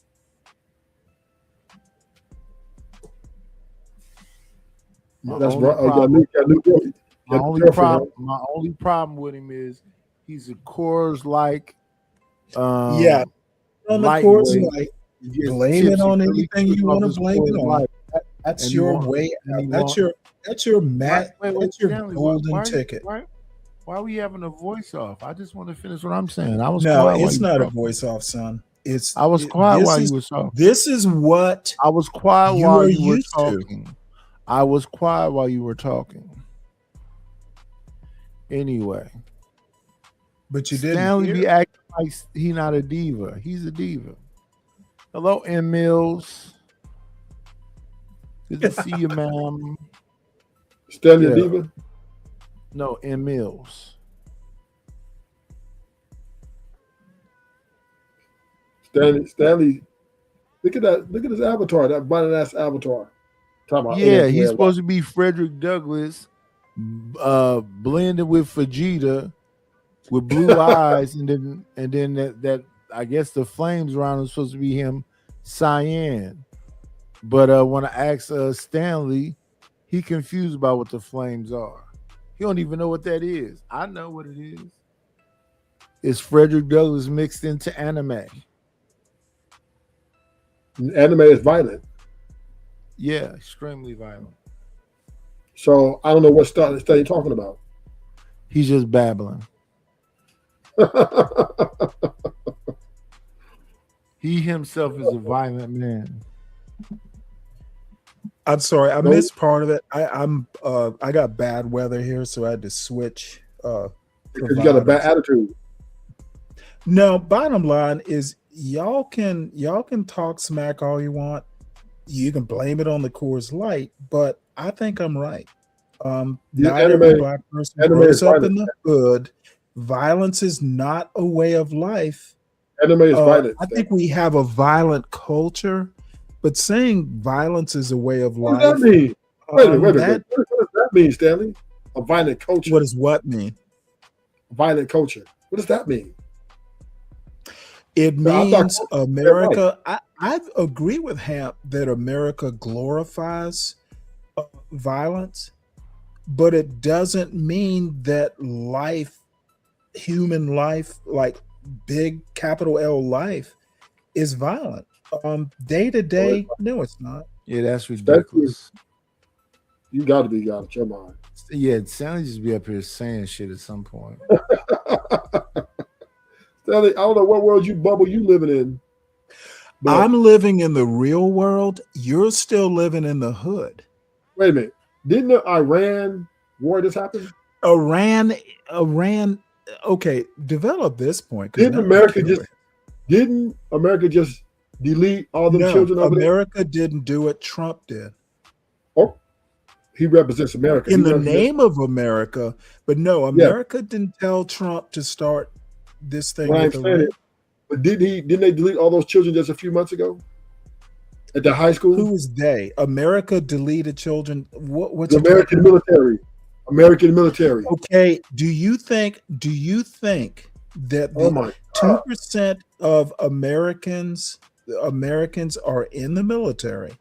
That's right. My only problem with him is he's a Coors like. On the Coors Light, blame it on anything you want to blame it on. That's your way. That's your golden ticket. Why are we having a voice off? I just want to finish what I'm saying. It's not a voice off, son. I was quiet while you were talking. This is what I was quiet while you were talking. I was quiet while you were talking. Anyway, but you didn't. Stanley be acting like he not a diva. He's a diva. Hello, M. Mills. Good to see you, ma'am. Stanley a diva? No, M. Mills. Stanley. Look at that. Look at his avatar. That button ass avatar. Yeah, he's supposed to be Frederick Douglass, blended with Vegeta, with blue eyes, and then that I guess the flames around him supposed to be him, cyan. But when I asked Stanley, he confused about what the flames are. He don't even know what that is. I know what it is. It's Frederick Douglass mixed into anime. Anime is violent. Yeah, extremely violent. So I don't know what stuff you're talking about. He's just babbling. He himself is a violent man. I'm sorry, I missed part of it. I got bad weather here, so I had to switch. Because you got a bad attitude. No, bottom line is y'all can talk smack all you want. You can blame it on the Coors Light, but I think I'm right. Not every black person grows up in the hood. Violence is not a way of life. Anime is violent. I think we have a violent culture, but saying violence is a way of life. What does that mean? Wait a minute. What does that mean, Stanley? A violent culture. What does what mean? Violent culture. What does that mean? It means America. I agree with Hamp that America glorifies violence, but it doesn't mean that human life, like big capital L life, is violent. Day to day, no, it's not. Yeah, that's ridiculous. You got to be out of your mind. Yeah, Stanley just be up here saying shit at some point. Stanley, I don't know what world you living in. But I'm living in the real world. You're still living in the hood. Wait a minute. Didn't the Iran war just happen? Iran. Okay, develop this point. Didn't America just delete all the children over America didn't do it. Trump did. Oh, he represents America. In the name of America, but no, America didn't tell Trump to start this thing with Iran. But didn't they delete all those children just a few months ago at the high school? Who was they? America deleted children. What's the American military? American military. Okay. Do you think that the 2% of Americans are in the military?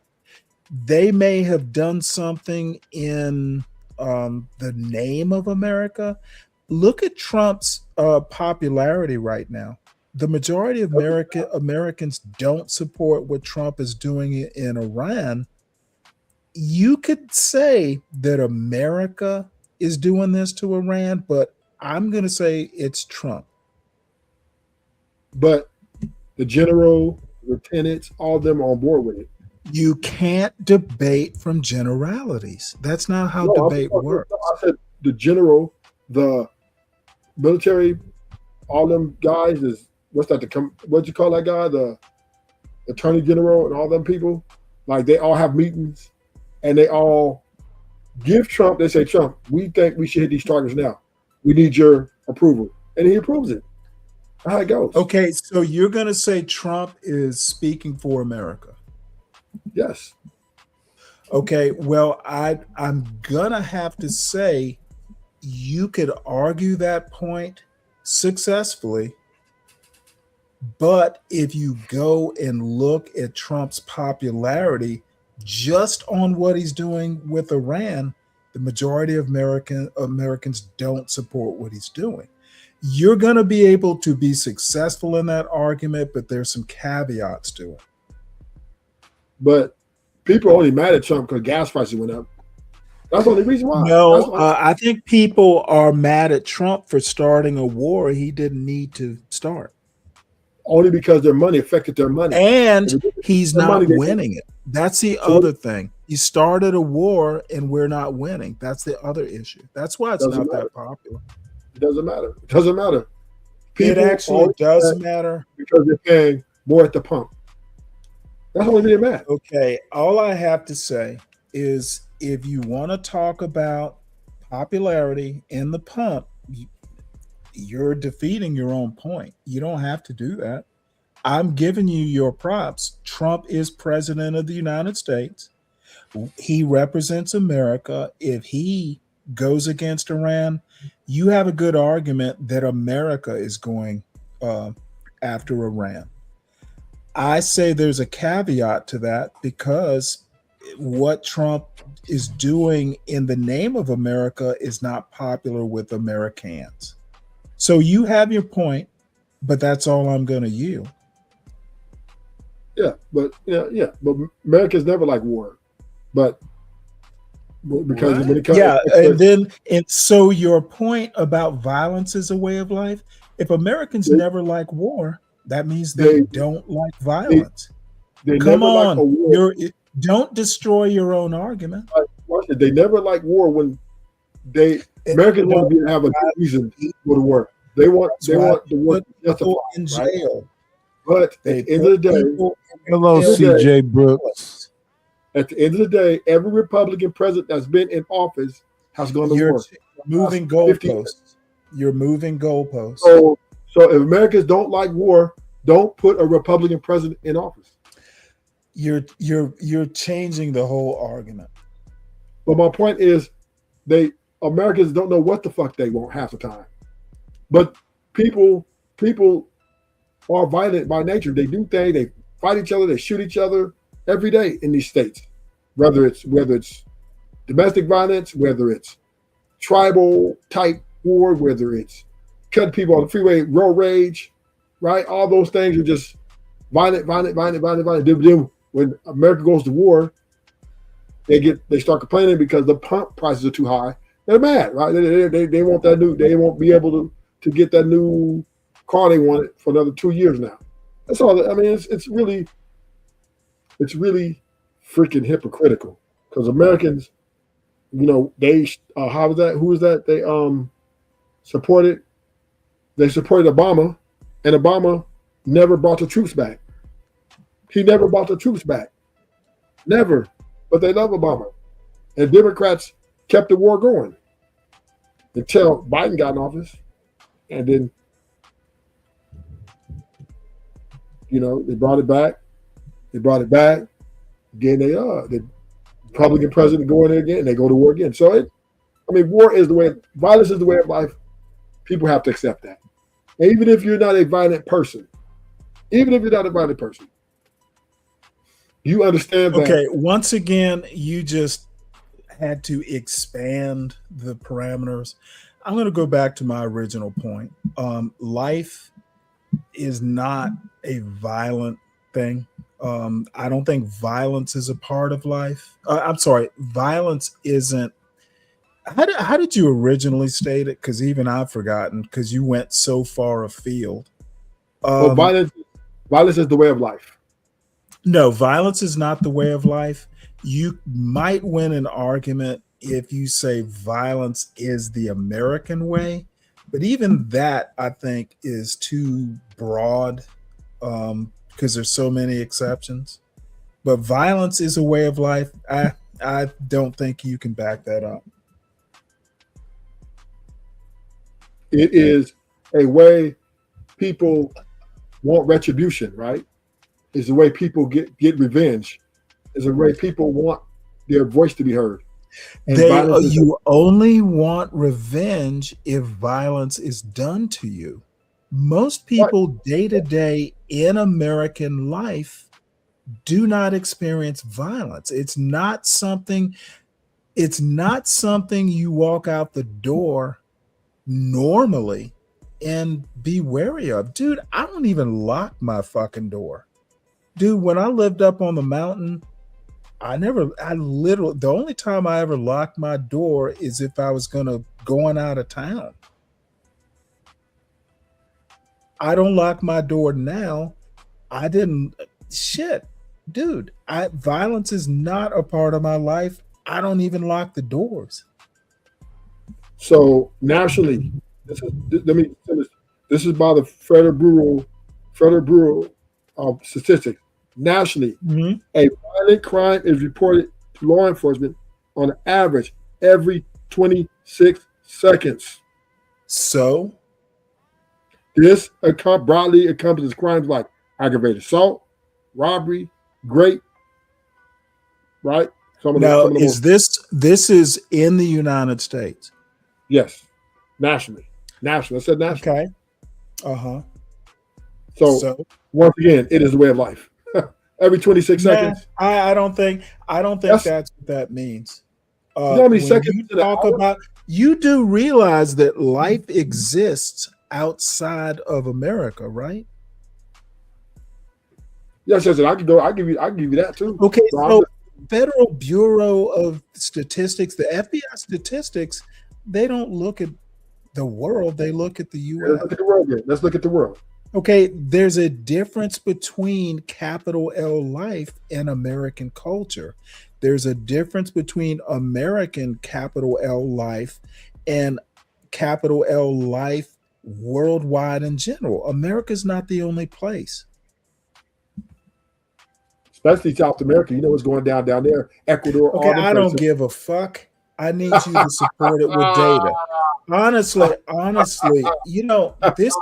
They may have done something in the name of America. Look at Trump's popularity right now. The majority of Americans don't support what Trump is doing in Iran. You could say that America is doing this to Iran, but I'm going to say it's Trump. but the general, lieutenants, all of them are on board with it. You can't debate from generalities. That's not how No, debate works. I said the general, the military, all them guys is what'd you call that guy? The attorney general and all them people, like they all have meetings and they all give Trump. They say, Trump, we think we should hit these targets now. We need your approval, and he approves it. That's how it goes. Okay, so you're going to say Trump is speaking for America? Yes. Okay, well, I'm going to have to say you could argue that point successfully, but if you go and look at Trump's popularity just on what he's doing with Iran, the majority of Americans don't support what he's doing. You're going to be able to be successful in that argument, but there's some caveats to it. But people are only mad at Trump because gas prices went up. That's the only reason why. No, I think people are mad at Trump for starting a war he didn't need to start. Only because their money affected their money. And he's Their not money, winning it. That's the other thing. He started a war and we're not winning. That's the other issue. That's why it's not that popular. It doesn't matter. It doesn't matter. It People actually are does mad matter. because they're paying more at the pump. That's only being mad. Okay, all I have to say is if you want to talk about popularity in the pump, you're defeating your own point. You don't have to do that. I'm giving you your props. Trump is president of the United States. He represents America. If he goes against Iran, you have a good argument that America is going after Iran. I say there's a caveat to that because what Trump is doing in the name of America is not popular with Americans. So you have your point, but that's all I'm going to yield. Yeah, but but America's never like war, but because when it comes, and so your point about violence is a way of life. If Americans never like war, that means they don't like violence. They Come never on, like a war. Don't destroy your own argument. They never like war when Americans want to have a good reason to go to war. They want the war justified, in right? jail. But at the end of the day, hello, CJ Brooks. At the end of the day, every Republican president that's been in office has gone to war. Moving goalposts. You're moving goalposts. So if Americans don't like war, don't put a Republican president in office. You're changing the whole argument. But my point is, Americans don't know what the fuck they want half the time. But people are violent by nature. They do things. They fight each other. They shoot each other every day in these states. Whether it's domestic violence, whether it's tribal type war, whether it's cutting people on the freeway, road rage, right? All those things are just violent. When America goes to war, they start complaining because the pump prices are too high. They're mad, right? They want that new. They won't be able to get that new car they wanted for another 2 years now. That's all. I mean, it's really freaking hypocritical because Americans, they how was that? Who was that? They supported Obama, and Obama never brought the troops back. He never brought the troops back, never. But they love Obama, and Democrats kept the war going until Biden got in office, and then they brought it back. Again, the Republican president go in there again, and they go to war again. So war is the way. Violence is the way of life. People have to accept that. And even if you're not a violent person, you understand that. Okay, once again, you just had to expand the parameters. I'm going to go back to my original point. Life is not a violent thing. I don't think violence is a part of life. I'm sorry, violence isn't. How did you originally state it? Because even I've forgotten because you went so far afield. Well, violence is the way of life. No, violence is not the way of life. You might win an argument if you say violence is the American way, but even that I think is too broad because there's so many exceptions. But violence is a way of life. I don't think you can back that up. It is a way people want retribution, right? It's the way people get revenge. It's the way people want their voice to be heard. And You only want revenge if violence is done to you. Most people day to day in American life do not experience violence. It's not something you walk out the door normally and be wary of. Dude, I don't even lock my fucking door. Dude, when I lived up on the mountain, the only time I ever locked my door is if I was going out of town. I don't lock my door now. Dude, violence is not a part of my life. I don't even lock the doors. So nationally, this is by the Federal Bureau of Statistics. Nationally, a violent crime is reported to law enforcement on average every 26 seconds. So this broadly encompasses crimes like aggravated assault, robbery, rape, right? This is in the United States? Yes, nationally. I said nationally. Okay. So once again, it is the way of life. Every 26 seconds. I don't think that's what that means. You know how many seconds you do realize that life exists outside of America, right? Yes, I can go. I give you that too. Okay, so Federal Bureau of Statistics, the FBI statistics, they don't look at the world; they look at the U.S. Let's look at the world. Let's look at the world. Okay, there's a difference between capital L life and American culture. There's a difference between American capital L life and capital L life worldwide in general. America's not the only place. Especially South America. You know what's going down there. Ecuador. Okay, I don't give a fuck. I need you to support it with data. Honestly, this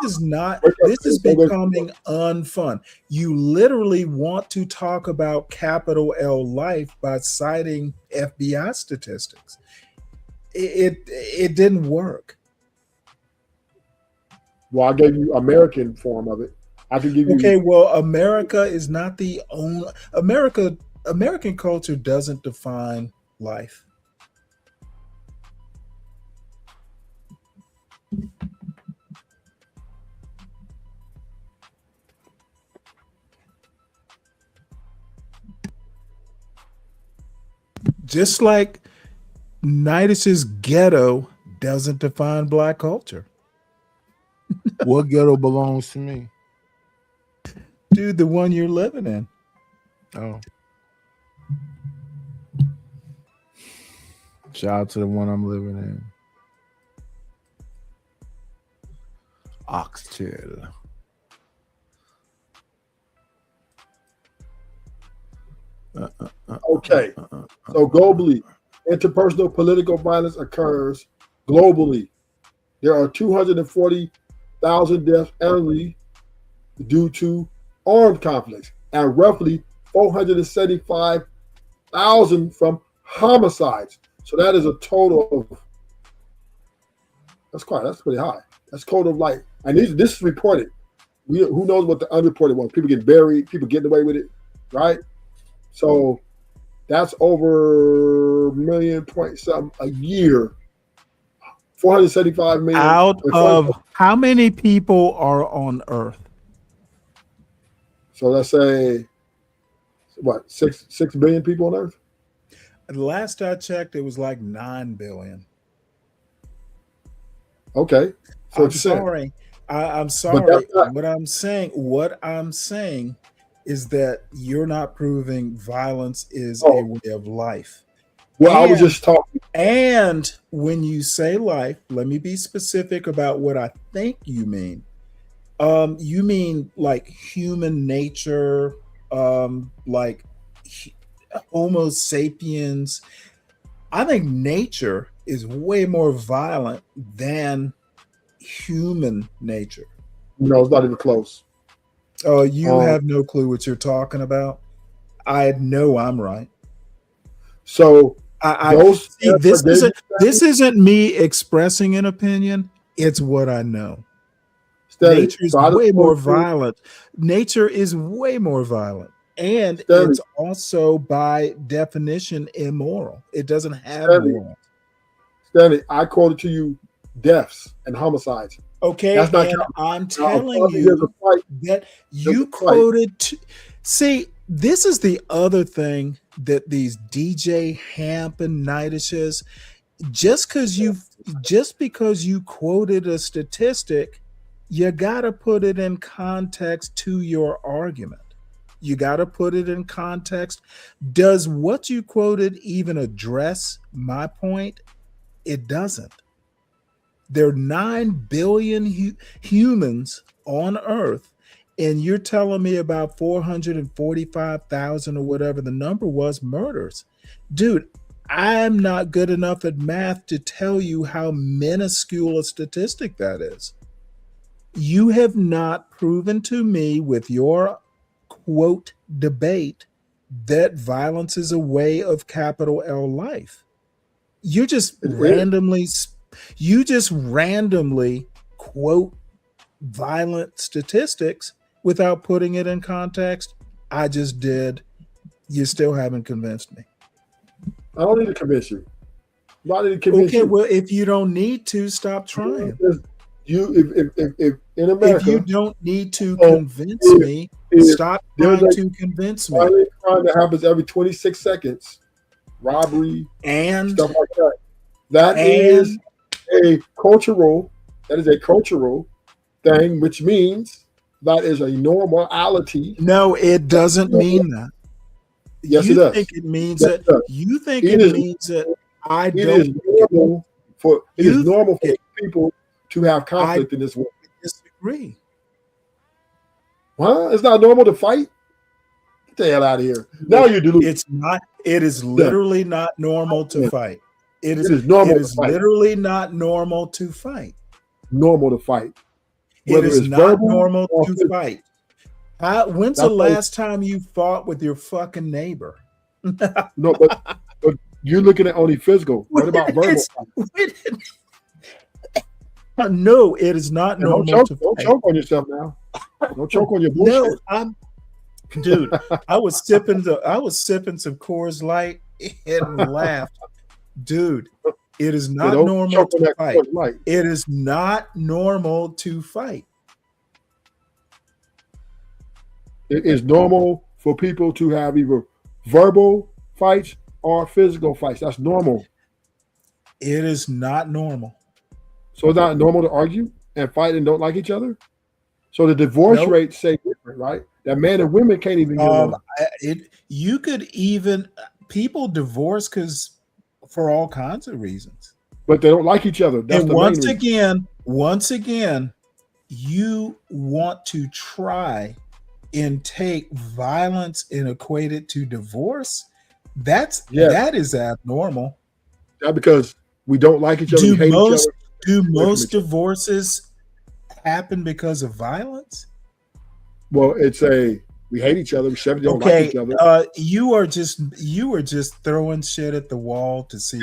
is becoming unfun. You literally want to talk about capital L life by citing FBI statistics. It didn't work. Well, I gave you American form of it. I can give you. Okay, well, America is not the only American culture doesn't define life. Just like Nidus's ghetto doesn't define Black culture. What ghetto belongs to me? Dude, the one you're living in. Oh. Shout out to the one I'm living in. Oxtail. Okay. So globally, interpersonal political violence occurs globally. There are 240,000 deaths annually due to armed conflicts and roughly 475,000 from homicides. So that is a total of, that's pretty high. That's total of like, and this is reported. Who knows what the unreported one? People get buried, people getting away with it, right? So that's over a million point something a year. 475 million. Out of how many people are on Earth? So let's say, what, 6 billion people on Earth? The last I checked, it was like 9 billion. Okay. So I'm sorry. I'm But sorry. that's not. What I'm saying is that you're not proving violence is a Oh, way of life. well, I was And just talking. and when you say life, let me be specific about what I think you mean. You mean like human nature, like Homo sapiens. I think nature is way more violent than human nature. No, it's not even close. Oh, you Um, have no clue what you're talking about. I know I'm right. so I those see stats this I gave you, this isn't me expressing an opinion. It's what I know. Stanley. Nature is So I just way more want you, violent. Nature is way more violent. And Stanley. it's also by definition immoral. It doesn't have Stanley. moral. Stanley. I quoted to you deaths and homicides. Okay, That's not and counting. I'm Now, telling apparently, there's a you fight. that There's you a fight. quoted see, this is the other thing that these DJ Hampton-itishes, just because you quoted a statistic, you got to put it in context to your argument. You got to put it in context. Does what you quoted even address my point? It doesn't. There are 9 billion humans on Earth, and you're telling me about 445,000 or whatever the number was murders. Dude, I'm not good enough at math to tell you how minuscule a statistic that is. You have not proven to me with your quote debate that violence is a way of capital L life. You just randomly quote violent statistics without putting it in context. I just did. You still haven't convinced me. I don't need to convince you. I need to convince Okay, you. well, if you don't need to, stop trying. If in America, If you don't need to convince me, stop there's trying a to convince me. violent crime that happens every 26 seconds, robbery And stuff like that. That is a cultural. That is a cultural thing, which means that is a normality. No, it doesn't mean that. Yes, You it does. think it means Yes, that it does. you think It it is- means that I It don't is normal for You think people to have conflict in this world. disagree. Huh? It's not normal to fight. Get the hell out of here. Now you're deluded. It's not. It is literally not normal to fight. It is normal It to is fight. literally not normal to fight. Normal to fight. It Whether is it's not verbal normal or to physical. fight. When's That's the why- last time you fought with your fucking neighbor? No, but you're looking at only physical. What about verbal? It's- No, it is not And don't normal choke, to don't fight. choke on yourself now. Don't choke on your bullshit. No, dude. I was sipping some Coors Light and laughed. Dude, it is not don't normal choke on to that fight. Coors Light. It is not normal to fight. It is normal for people to have either verbal fights or physical fights. That's normal. It is not normal. So it's not normal to argue and fight and don't like each other. So the divorce Nope. rates say different, right? That men and women can't even get along. You could even people divorce for all kinds of reasons. But they don't like each other. That's And the main reason. once again, you want to try and take violence and equate it to divorce. That is abnormal. Yeah, because we don't like each other. Do we hate most each other. do from most each other. divorces happen because of violence? Well, we hate each other. We don't like each other. You are just throwing shit at the wall to see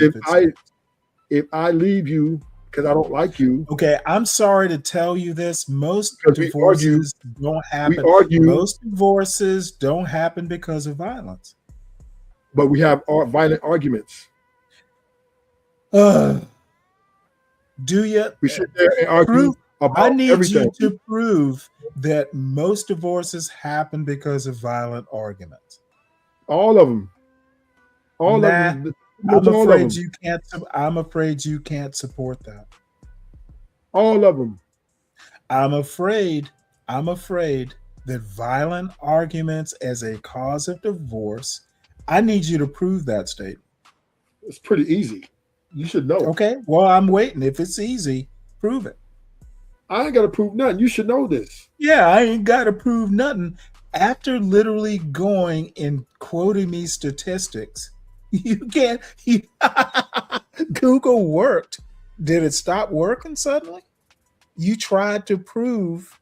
If I leave you because I don't like you, okay, I'm sorry to tell you this. Most Because we argue- divorces don't happen. argue- Most divorces don't happen because of violence. but we have violent arguments. Do you? We sit there and argue about I need everything. you to prove that most divorces happen because of violent arguments. All of them. All Nah, of them. I'm All of afraid them. you can't. I'm afraid you can't support that. All of them. I'm afraid that violent arguments as a cause of divorce, I need you to prove that statement. It's pretty easy. You should know. Okay. Well, I'm waiting. If it's easy, prove it. I ain't got to prove nothing. You should know this. Yeah, I ain't got to prove nothing. After literally going and quoting me statistics, you can't. Google worked. Did it stop working suddenly? You tried to prove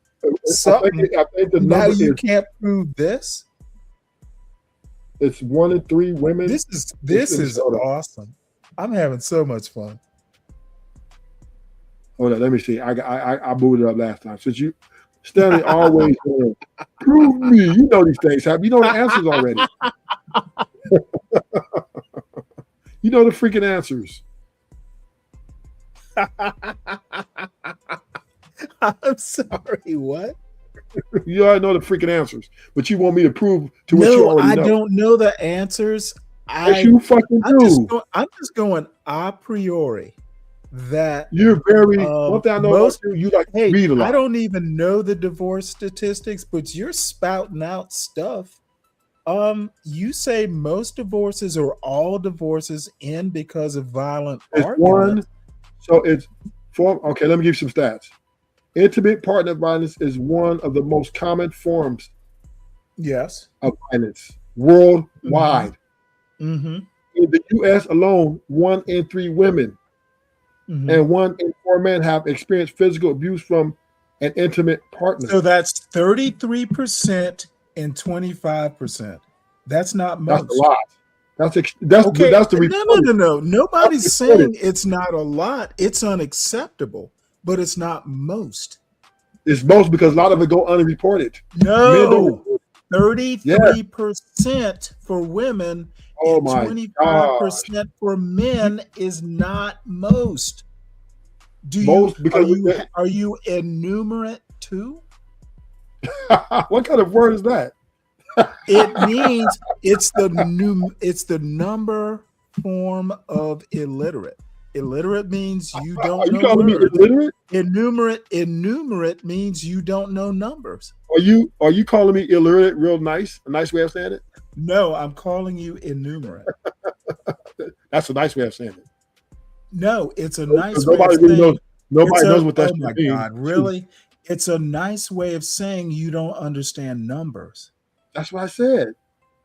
something. I think the Now number you is, can't prove this. it's 1 in 3 women. This is awesome. I'm having so much fun. Hold on, let me see. I booted it up last time. Since you, Stanley, always prove me. You know these things. You know the answers already. You know the freaking answers. I'm sorry. What? You already know the freaking answers, but you want me to prove to what you No, already I know. don't know the answers. Yes, you fucking do. I'm just going a priori that You're very. One thing I know about you like to read a lot. I don't even know the divorce statistics, but you're spouting out stuff. You say most divorces or all divorces end because of violent It's arguments. so it's form. Okay, let me give you some stats. Intimate partner violence is one of the most common forms Yes. of violence worldwide. Mm-hmm. In the U.S. alone, 1 in 3 women Mhm. and 1 in 4 men have experienced physical abuse from an intimate partner. So that's 33% and 25%. That's not most. That's a lot. That's Okay. that's the report. No. Nobody's That's saying reported. it's not a lot. It's unacceptable, but it's not most. It's most because a lot of it go unreported. Men No, don't- 33% for women Oh and my 25% for men is not most. Most because are you enumerate too? what kind of word is that? It means it's the number form of illiterate. Illiterate means you don't Are you know calling me words. illiterate? Enumerate means you don't know numbers. Are you calling me illiterate? Real nice, a nice way of saying it. No, I'm calling you enumerate. That's a nice way of saying it. No, it's a nice Nobody way of really saying, knows. Nobody it's a- knows what that Oh my means. God, really? It's a nice way of saying you don't understand numbers. That's what I said.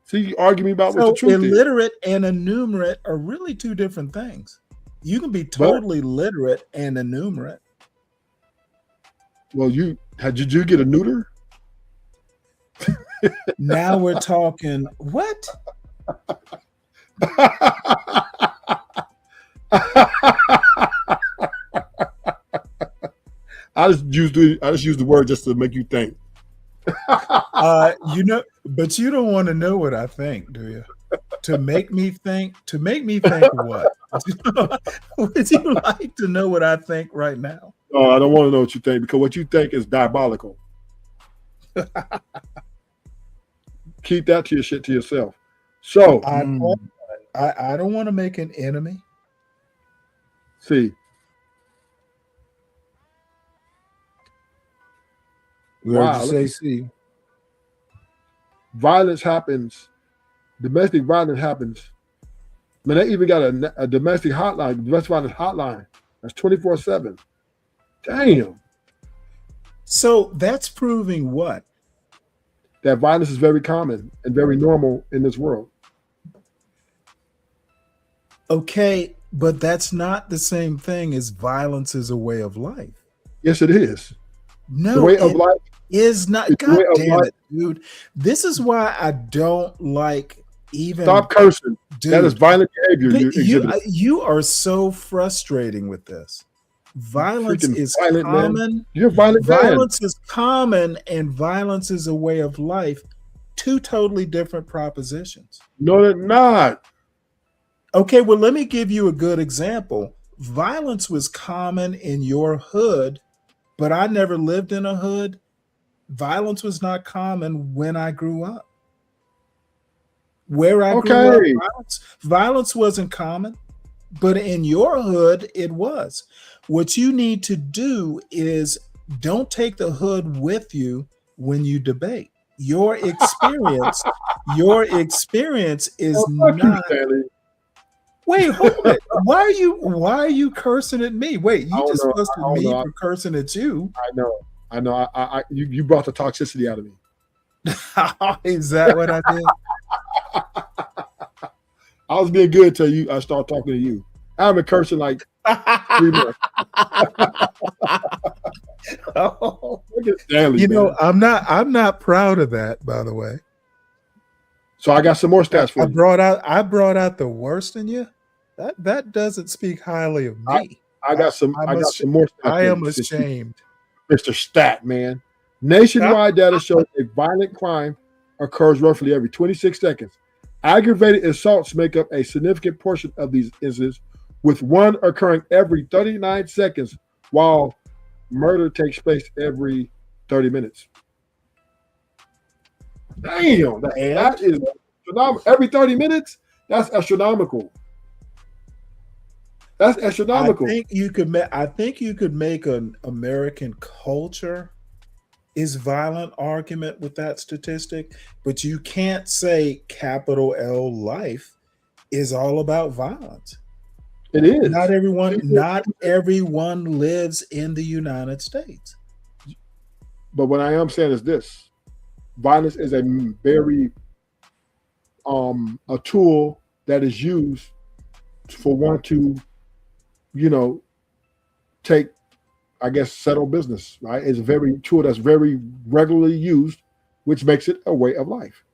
See, you argue me about what So the truth is. illiterate and enumerate are really two different things. You can be totally literate and enumerate. Well, did you get a neuter? Now we're talking what? I just used the word just to make you think. But you don't want to know what I think, do you? To make me think what? Would you like to know what I think right now? No, I don't want to know what you think because what you think is diabolical. Keep that to yourself. So I don't want to make an enemy. see, We Wow, heard you look say at- C. violence happens. Domestic violence happens. Man, they even got a domestic hotline, domestic violence hotline. That's 24/7. Damn, So that's proving what? that violence is very common and very normal in this world. Okay, but that's not the same thing as violence is a way of life. Yes, it is. No, The way of it life is not. It's the God way of damn life. it, dude. This is why I don't like even. Stop cursing. That is Dude, violent behavior. but You're exhibiting. you are so frustrating with this. Violence Freaking is violent man. common. You're a violent man. Violence is common, and violence is a way of life. Two totally different propositions. No, they're not. Okay, well, let me give you a good example. Violence was common in your hood, but I never lived in a hood. Violence was not common when I grew up. Where I grew Okay. up, violence wasn't common, but in your hood, it was. What you need to do is don't take the hood with you when you debate. Your experience is not. Wait, hold it. Why are you cursing at me? Wait, you just busted me for cursing at you. I know. You brought the toxicity out of me. Is that what I did? I was being good till I start talking to you. I've been cursing like 3 months. You know, I'm not proud of that, by the way. So I got some more stats for you. I brought out the worst in you. That doesn't speak highly of me. I got some more stats. I am ashamed. Mr. Stat, man. Nationwide data shows a violent crime occurs roughly every 26 seconds. Aggravated assaults make up a significant portion of these incidents, with one occurring every 39 seconds, while murder takes place every 30 minutes. Damn, that is phenomenal. Every 30 minutes? That's astronomical. That's astronomical. I think you could make an American culture is violent argument with that statistic, but you can't say capital L life is all about violence. It is. Not everyone lives in the United States. But what I am saying is this: violence is a very a tool that is used for one to, settle business, right? It's a very tool that's very regularly used, which makes it a way of life.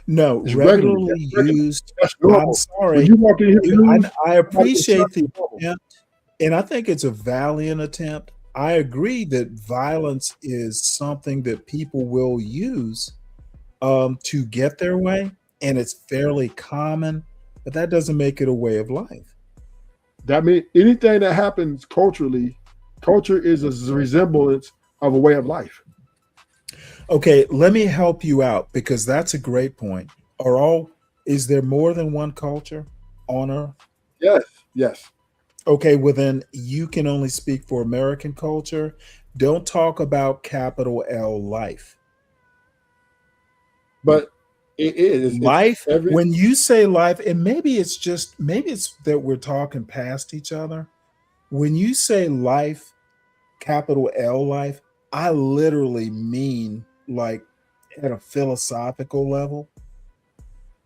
No, it's regularly used. I'm sorry. When you walk in here, I appreciate the attempt, and I think it's a valiant attempt. I agree that violence is something that people will use to get their way, and it's fairly common, but that doesn't make it a way of life. That means anything that happens culturally, culture is a resemblance of a way of life. Okay, let me help you out because that's a great point. Is there more than one culture on Earth? Yes. Okay, well then you can only speak for American culture. Don't talk about capital L life. But it is life. When you say life, and maybe it's that we're talking past each other. When you say life, capital L life, I literally mean like at a philosophical level.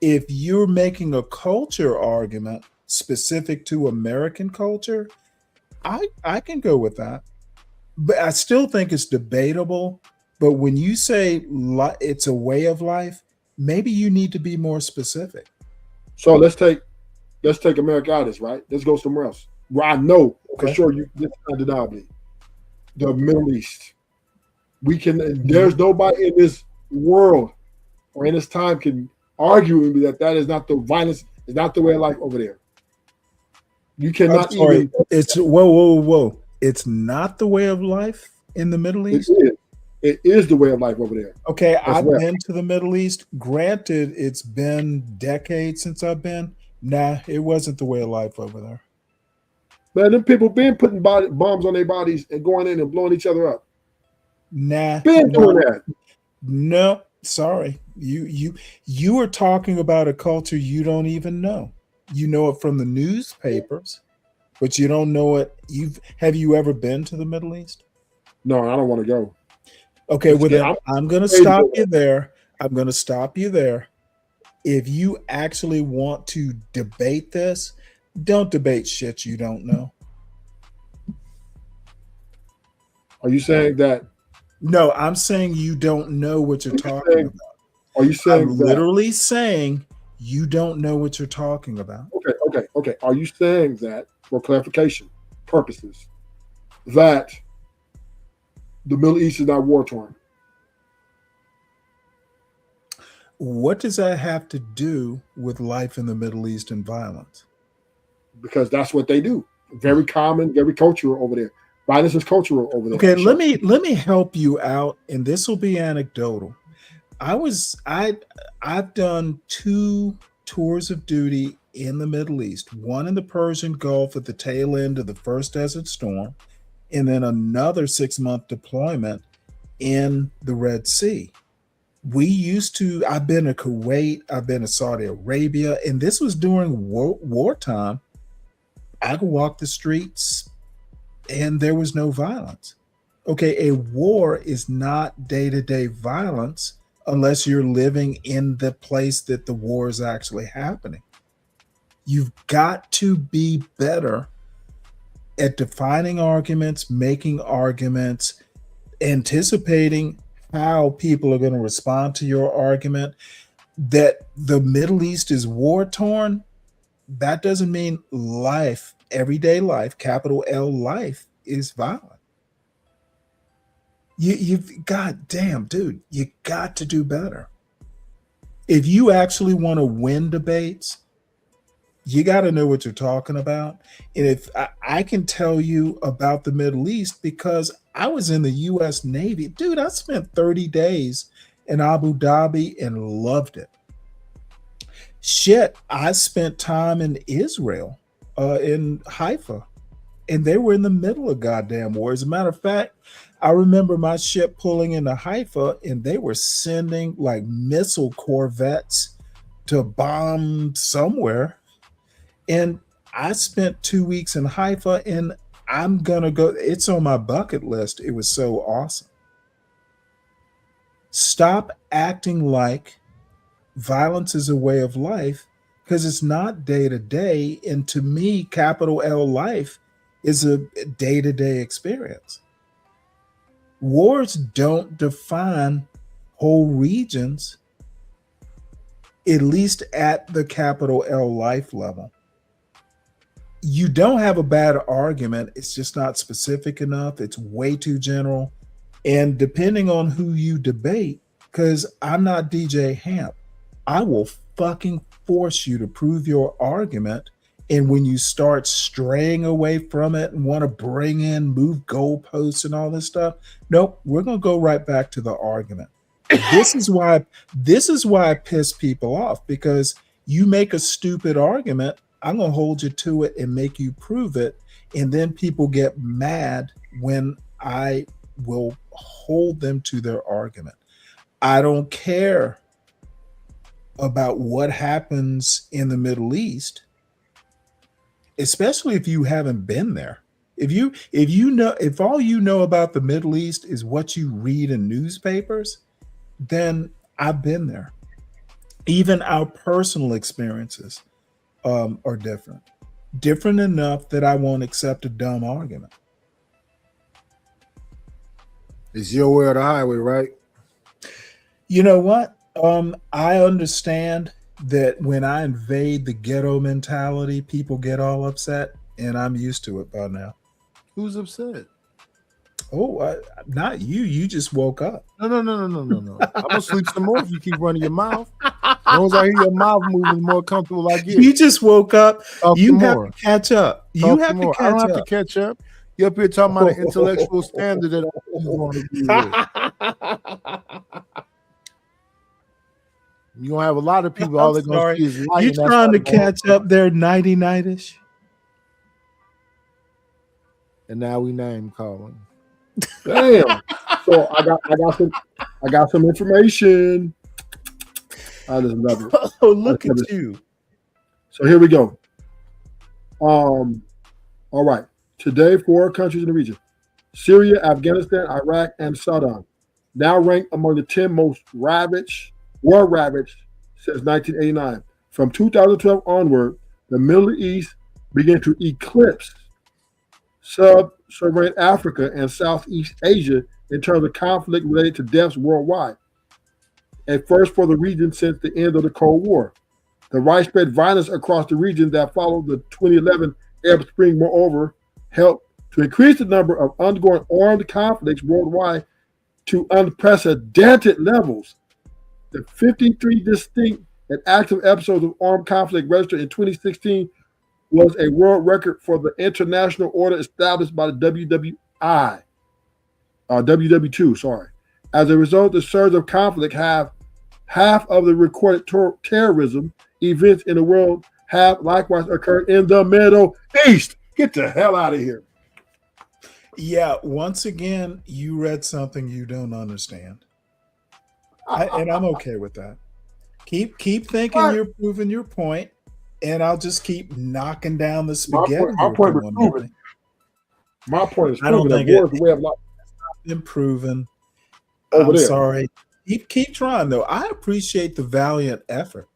If you're making a culture argument specific to American culture, I can go with that. But I still think it's debatable. But when you say it's a way of life, maybe you need to be more specific. So let's take America out of this, right? Let's go somewhere else. Where I know for sure this undeniably. The Middle East. There's nobody in this world or in this time can argue with me that is not the violence, is not the way of life over there. You cannot even. It's whoa. It's not the way of life in the Middle East? It is the way of life over there. Okay, I've been to the Middle East. Granted, it's been decades since I've been. Nah, it wasn't the way of life over there. Man, them people been putting bombs on their bodies and going in and blowing each other up. Nah. Been doing that. No, sorry. You are talking about a culture you don't even know. You know it from the newspapers, but you don't know it. Have you ever been to the Middle East? No, I don't want to go. Okay, well then I'm going to stop you there. I'm going to stop you there. If you actually want to debate this, don't debate shit you don't know. Are you saying that? No, I'm saying you don't know what you're talking about. Are you saying I'm literally saying you don't know what you're talking about? Okay. Are you saying that, for clarification purposes, that the Middle East is not war torn? What does that have to do with life in the Middle East and violence? Because that's what they do. Very common, very cultural over there. Violence is cultural over there. Okay, let me help you out, and this will be anecdotal. I've done 2 tours of duty in the Middle East, one in the Persian Gulf at the tail end of the first Desert Storm, and then another 6-month deployment in the Red Sea. I've been to Kuwait, I've been to Saudi Arabia, and this was during wartime. I could walk the streets and there was no violence. Okay, a war is not day-to-day violence unless you're living in the place that the war is actually happening. You've got to be better at defining arguments, making arguments, anticipating how people are going to respond to your argument. That the Middle East is war-torn, that doesn't mean life, everyday life, capital L life, is violent. You've got to do better. If you actually want to win debates, you got to know what you're talking about. And if I can tell you about the Middle East because I was in the U.S. Navy. Dude, I spent 30 days in Abu Dhabi and loved it. Shit, I spent time in Israel, in Haifa, and they were in the middle of goddamn war. As a matter of fact, I remember my ship pulling into Haifa and they were sending like missile corvettes to bomb somewhere. And I spent 2 weeks in Haifa and I'm going to go. It's on my bucket list. It was so awesome. Stop acting like violence is a way of life because it's not day to day. And to me, capital L life is a day-to-day experience. Wars don't define whole regions, at least at the capital L life level. You don't have a bad argument. It's just not specific enough. It's way too general. And depending on who you debate, because I'm not DJ Hamp, I will fucking force you to prove your argument. And when you start straying away from it and want to move goalposts and all this stuff, nope, we're going to go right back to the argument. This is why I piss people off, because you make a stupid argument, I'm going to hold you to it and make you prove it. And then people get mad when I will hold them to their argument. I don't care about what happens in the Middle East, especially if you haven't been there. If all you know about the Middle East is what you read in newspapers, then I've been there. Even our personal experiences are different enough that I won't accept a dumb argument. It's your way or the highway, right? You know what? I understand that when I invade the ghetto mentality, people get all upset, and I'm used to it by now. Who's upset? Oh, not you. You just woke up. No. I'm gonna sleep some more if you keep running your mouth. As long as I hear your mouth moving, the more comfortable I get. You just woke up. You have to catch up. I don't have to catch up. You're up here talking about an intellectual standard that I want to be with. You're gonna have a lot of people. All they're gonna see is you trying to catch up there 90-ish. And now we name calling. Damn. So I got some information. I just love it. Oh, look at you. So here we go. All right. Today, 4 countries in the region: Syria, Afghanistan, Iraq, and Sudan, now ranked among the 10 most war ravaged since 1989. From 2012 onward, the Middle East began to eclipse sub-Saharan Africa and Southeast Asia in terms of conflict related to deaths worldwide. At first for the region since the end of the Cold War. The widespread violence across the region that followed the 2011 Arab Spring, moreover, helped to increase the number of ongoing armed conflicts worldwide to unprecedented levels. The 53 distinct and active episodes of armed conflict registered in 2016 was a world record for the international order established by the WW2. As a result, the surge of conflict half of the recorded terrorism events in the world have likewise occurred in the Middle East. Get the hell out of here. Yeah, once again, you read something you don't understand. And I'm okay with that. Keep thinking you're proving your point, and I'll just keep knocking down the spaghetti. My point is proven. My point is I don't proven. think War is the way of life. been proven. Over I'm there. sorry. Keep trying though. I appreciate the valiant effort.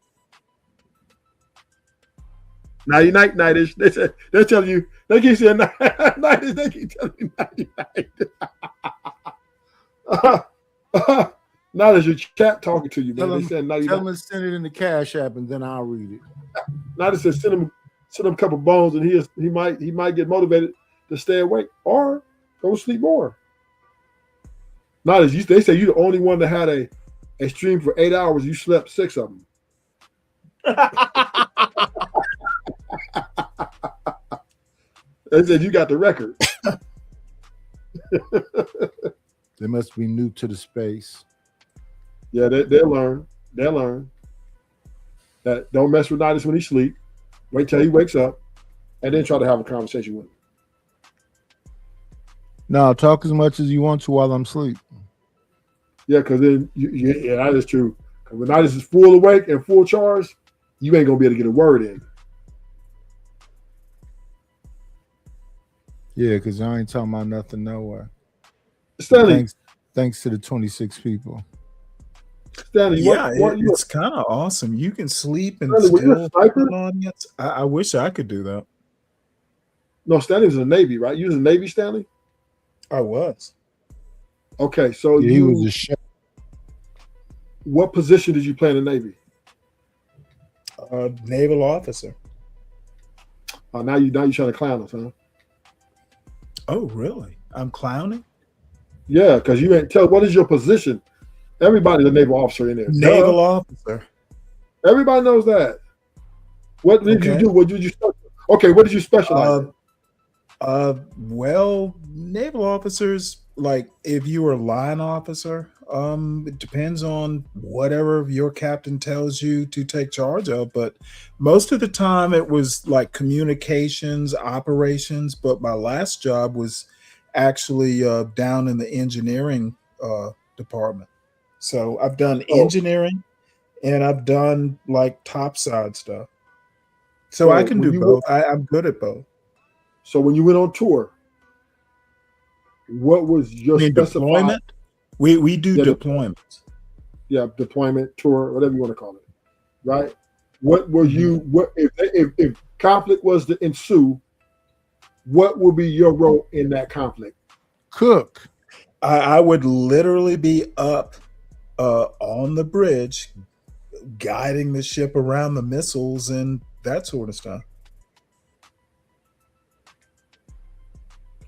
Nighty night, nightish. They're telling you. They keep saying nightish. They keep telling you nighty night. Now there's your chat talking to you, man. They said nighty Tell night. him to send it in the Cash App, and then I'll read it. Now they said send him a couple bones, and he might get motivated to stay awake or go sleep more. Not as they say you're the only one that had a stream for 8 hours. You slept 6 of them. They said you got the record. They must be new to the space. Yeah, they'll learn. They'll learn that don't mess with Nidus when he sleep. Wait till he wakes up, and then try to have a conversation with him. No, talk as much as you want to while I'm asleep. Yeah, because then yeah, that is true. Because when Nidus is full awake and full charge, you ain't gonna be able to get a word in. Yeah, because I ain't talking about nothing nowhere. Stanley, thanks to the 26 people. Stanley, it's kind of awesome. You can sleep and Stanley, were you a still sniper? an audience. I wish I could do that. No, Stanley was in the Navy, right? You was in the Navy, Stanley? I was. Okay, so Yeah, he was a chef. What position did you play in the Navy? Naval officer. Oh, now you trying to clown us, huh? Oh, really? I'm clowning? Yeah, because you ain't tell. What is your position? Everybody's a naval officer in there. Naval Duh. officer. Everybody knows that. What did you do? What did you? Okay, what did you specialize in? Well, naval officers, like if you were a line officer, it depends on whatever your captain tells you to take charge of. But most of the time it was like communications, operations. But my last job was actually down in the engineering department. So I've done engineering and I've done like topside stuff. So I can do both. I'm good at both. So when you went on tour, what was your deployment? We do deployments. Yeah, deployment, tour, whatever you want to call it, right? What were you? What if conflict was to ensue? What would be your role in that conflict? Cook. I would literally be up on the bridge, guiding the ship around the missiles and that sort of stuff.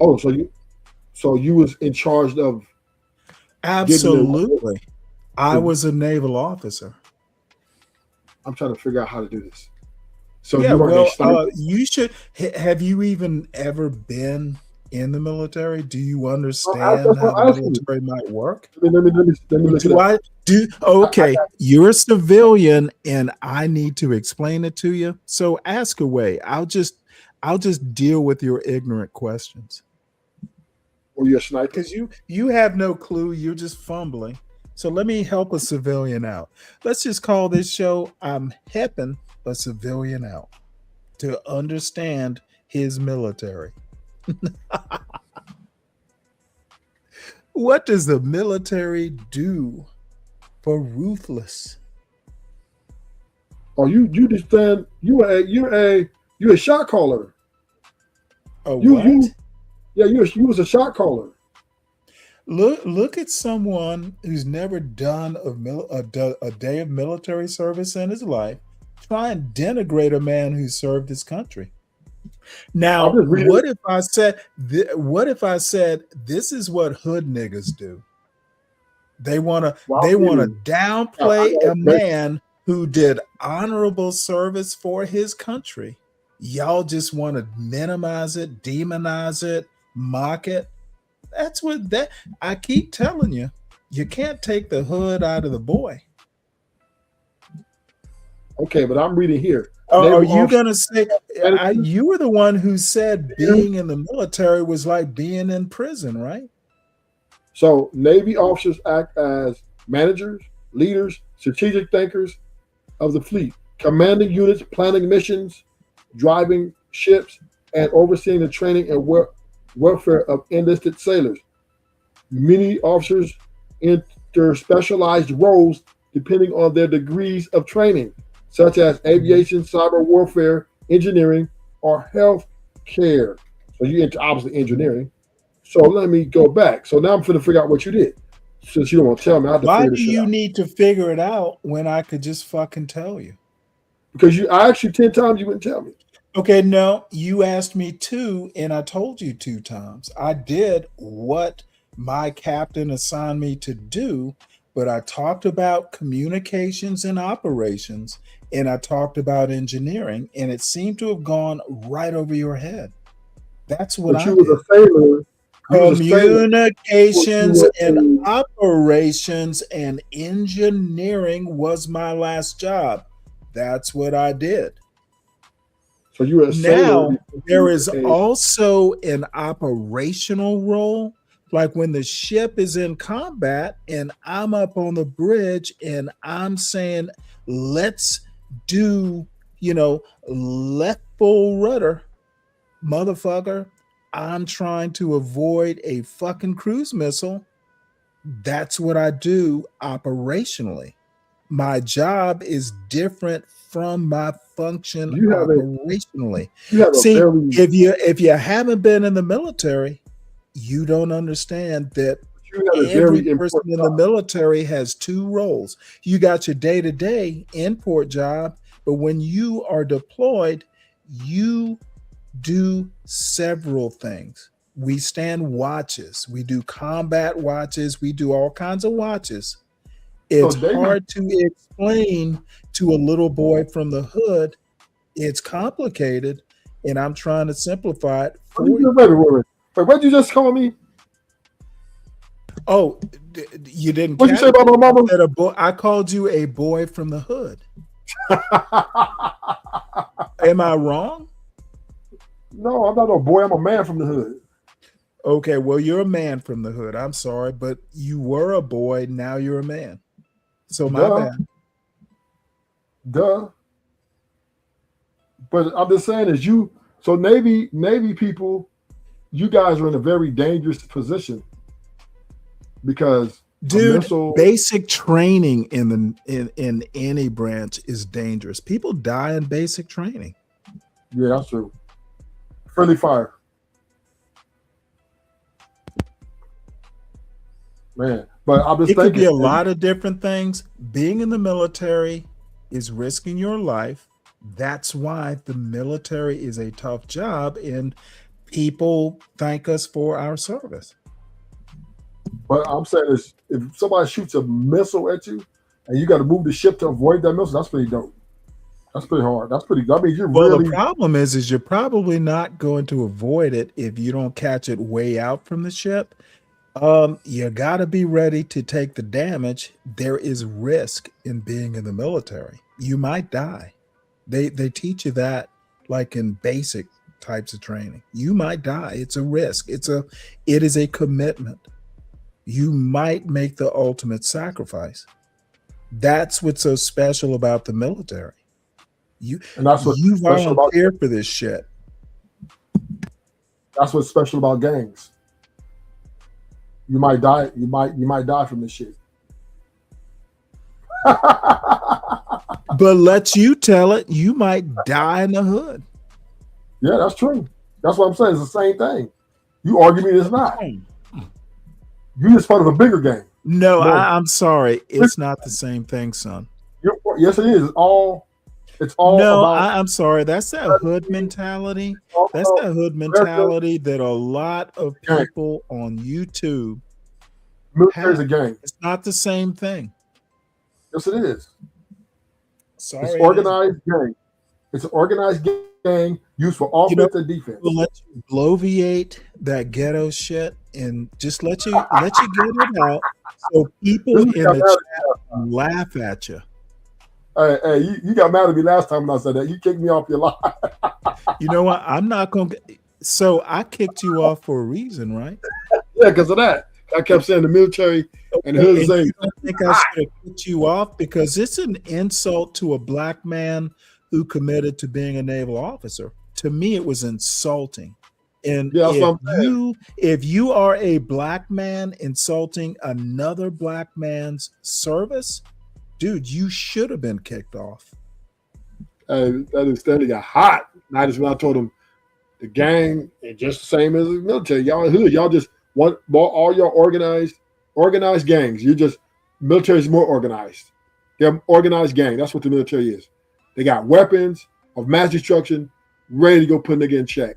Oh, so you was in charge of? Absolutely. I was a naval officer. I'm trying to figure out how to do this. So yeah, you should. Have you even ever been in the military? Do you understand how the military might work? Let me Okay, you're a civilian, and I need to explain it to you. So ask away. I'll just deal with your ignorant questions. Or you're a sniper? Because you have no clue. You're just fumbling. So let me help a civilian out. Let's just call this show "I'm Helping a Civilian Out" to understand his military. What does the military do for ruthless? Oh, you understand? You're a shot caller. You was a shot caller. Look at someone who's never done a day of military service in his life try and denigrate a man who served his country. Now, what if I said this is what hood niggas do? They want to downplay a man who did honorable service for his country. Y'all just want to minimize it, demonize it, mock it. That's what I keep telling you. You can't take the hood out of the boy. Okay, but I'm reading here. Are Naval you officers, gonna say you were the one who said being in the military was like being in prison, right? So Navy officers act as managers, leaders, strategic thinkers of the fleet, commanding units, planning missions, driving ships, and overseeing the training and welfare of enlisted sailors. Many officers enter specialized roles depending on their degrees of training, such as aviation, cyber warfare, engineering, or health care. So you enter obviously engineering. So let me go back. So now I'm going to figure out what you did. Since you don't want to tell me, I have to Why figure do this shit you out. need to figure it out when I could just fucking tell you? Because I asked you 10 times, you wouldn't tell me. Okay, no, you asked me 2, and I told you 2 times. I did what my captain assigned me to do, but I talked about communications and operations, and I talked about engineering, and it seemed to have gone right over your head. That's what But I you was did. a sailor. You was a sailor. Communications You and were operations and engineering was my last job. That's what I did. So you were a sailor. Now, there is also an operational role, like when the ship is in combat and I'm up on the bridge and I'm saying, let's do, left full rudder, motherfucker. I'm trying to avoid a fucking cruise missile. That's what I do operationally. My job is different from my function You have operationally. a See, very- if you haven't been in the military, you don't understand that You have a every very person in the military has 2 roles. You got your day-to-day import job, but when you are deployed, you do several things. We stand watches. We do combat watches. We do all kinds of watches. It's hard to explain to a little boy from the hood. It's complicated, and I'm trying to simplify it for you. Wait, what did you just call me? Oh, you didn't. What'd you say about my mama? I called you a boy from the hood. Am I wrong? No, I'm not a boy. I'm a man from the hood. Okay, well, you're a man from the hood. I'm sorry, but you were a boy. Now you're a man. So my bad. Duh. But I'm just saying is you. So Navy people, you guys are in a very dangerous position because dude, basic training in any branch is dangerous. People die in basic training. Yeah, that's true. Friendly fire. Man, but I'm just it could be thinking a lot of different things. Being in the military is risking your life. That's why the military is a tough job, and people thank us for our service. But I'm saying is if somebody shoots a missile at you and you got to move the ship to avoid that missile, that's pretty dope. That's pretty hard. That's pretty. I mean, you're really. The problem is you're probably not going to avoid it if you don't catch it way out from the ship. You got to be ready to take the damage. There is risk in being in the military. You might die. They teach you that like in basic types of training. You might die. It's a risk. It is a commitment. You might make the ultimate sacrifice. That's what's so special about the military. You volunteer for this shit. That's what's special about gangs. You might die. You might die from this shit. But let you tell it. You might die in the hood. Yeah, that's true. That's what I'm saying. It's the same thing. You argue me it's not. You just part of a bigger game. No, I'm sorry. It's not the same thing, son. Yes, it is. It's all. No, about, I'm sorry. That's that hood mentality. That's that hood mentality that a lot of people on YouTube military's a gang. It's not the same thing. Yes, it is. Sorry, it's organized gang. It's an organized gang used for offense and defense. We'll let you bloviate that ghetto shit and just let you get it out so people in the chat laugh at you. Hey, you got mad at me last time when I said that. You kicked me off your line. You know what? I'm not going to. So I kicked you off for a reason, right? Yeah, because of that. I kept saying the military and the hood is saying. I think I should have kicked you off because it's an insult to a black man who committed to being a naval officer. To me, it was insulting. And Yeah, that's what I'm if you are a black man insulting another black man's service, dude, you should have been kicked off. That extended got hot. Not just when I told him the gang is just the same as the military. Y'all hood. Y'all just want all your organized gangs. You just military is more organized. They're organized gang. That's what the military is. They got weapons of mass destruction, ready to go put a nigga in check.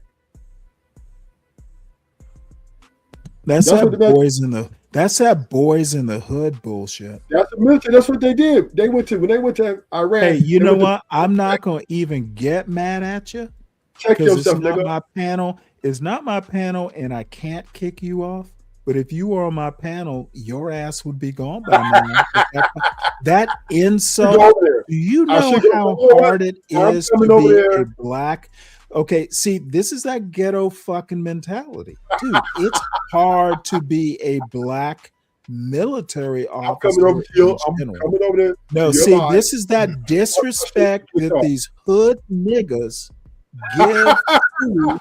That's what that the boys in the hood bullshit. That's the military. That's what they did. When they went to Iran. Hey, you know what? I'm not going to even get mad at you. Check Because yourself, it's not nigga. my panel. It's not my panel, and I can't kick you off. But if you were on my panel, your ass would be gone by now. That insult. Go over there. Do you I know should go how over there. hard it I'm is coming to over be there. a black? Okay, see, this is that ghetto fucking mentality, dude. It's hard to be a black military I'm officer. coming over to you. in I'm general. coming over there. No, to your see, line. this is that disrespect that these hood niggas give to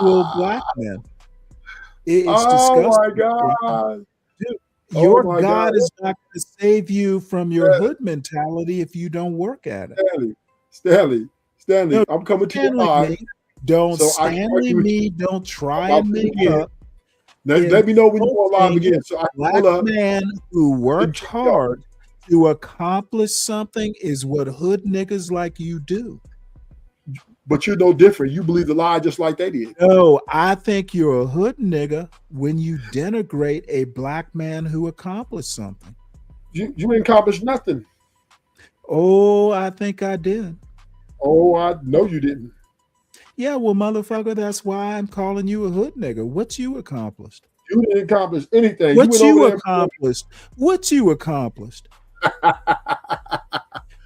a black man. It's Oh my disgusting. God. Dude, Oh your my God God. is not going to save you from your hood mentality if you don't work at it. Stanley, No, I'm coming to your Stanley line. me. Don't So I can Stanley argue with me. Don't try about and make again. up. Let me know when you go live insulting again. So I can black pull up. man who worked hard to accomplish something is what hood niggas like you do. But you're no different. You believe the lie just like they did. No, I think you're a hood nigga when you denigrate a black man who accomplished something. You ain't accomplished nothing. Oh, I think I did. Oh, I know you didn't. Yeah, well, motherfucker, that's why I'm calling you a hood nigga. What you accomplished? You didn't accomplish anything. What went you over there- accomplished? What you accomplished?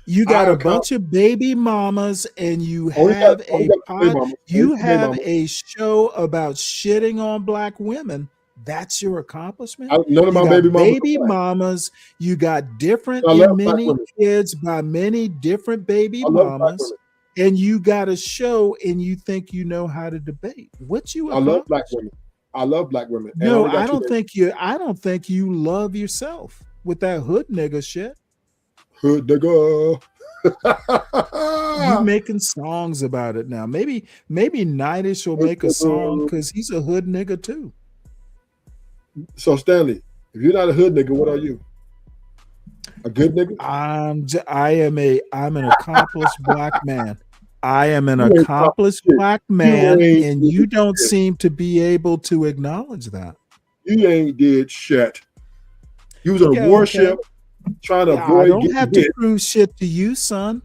You got a bunch of baby mamas, and you Only have got- only a got baby pod, mamas. you Only baby have mamas. a show about shitting on black women. That's your accomplishment. None of my You got baby mamas are baby black. mamas. You got different I and love black many women. kids by many different baby I love black mamas, and you got a show, and you think you know how to debate. What you I love accomplished? black women. I love black women. And No, only got I two don't babies. think you. I don't think you love yourself with that hood nigga shit. Hood nigga. You making songs about it now. Maybe Nightish will make a song because he's a hood nigga too. So Stanley, if you're not a hood nigga, what are you? A good nigga? I'm an accomplished black man. I am an You ain't accomplished shit. black You man, ain't and did you don't shit. seem to be able to acknowledge that. You ain't did shit. You was on a Yeah, warship trying to Yeah, I avoid don't getting have to hit. prove shit to you, son.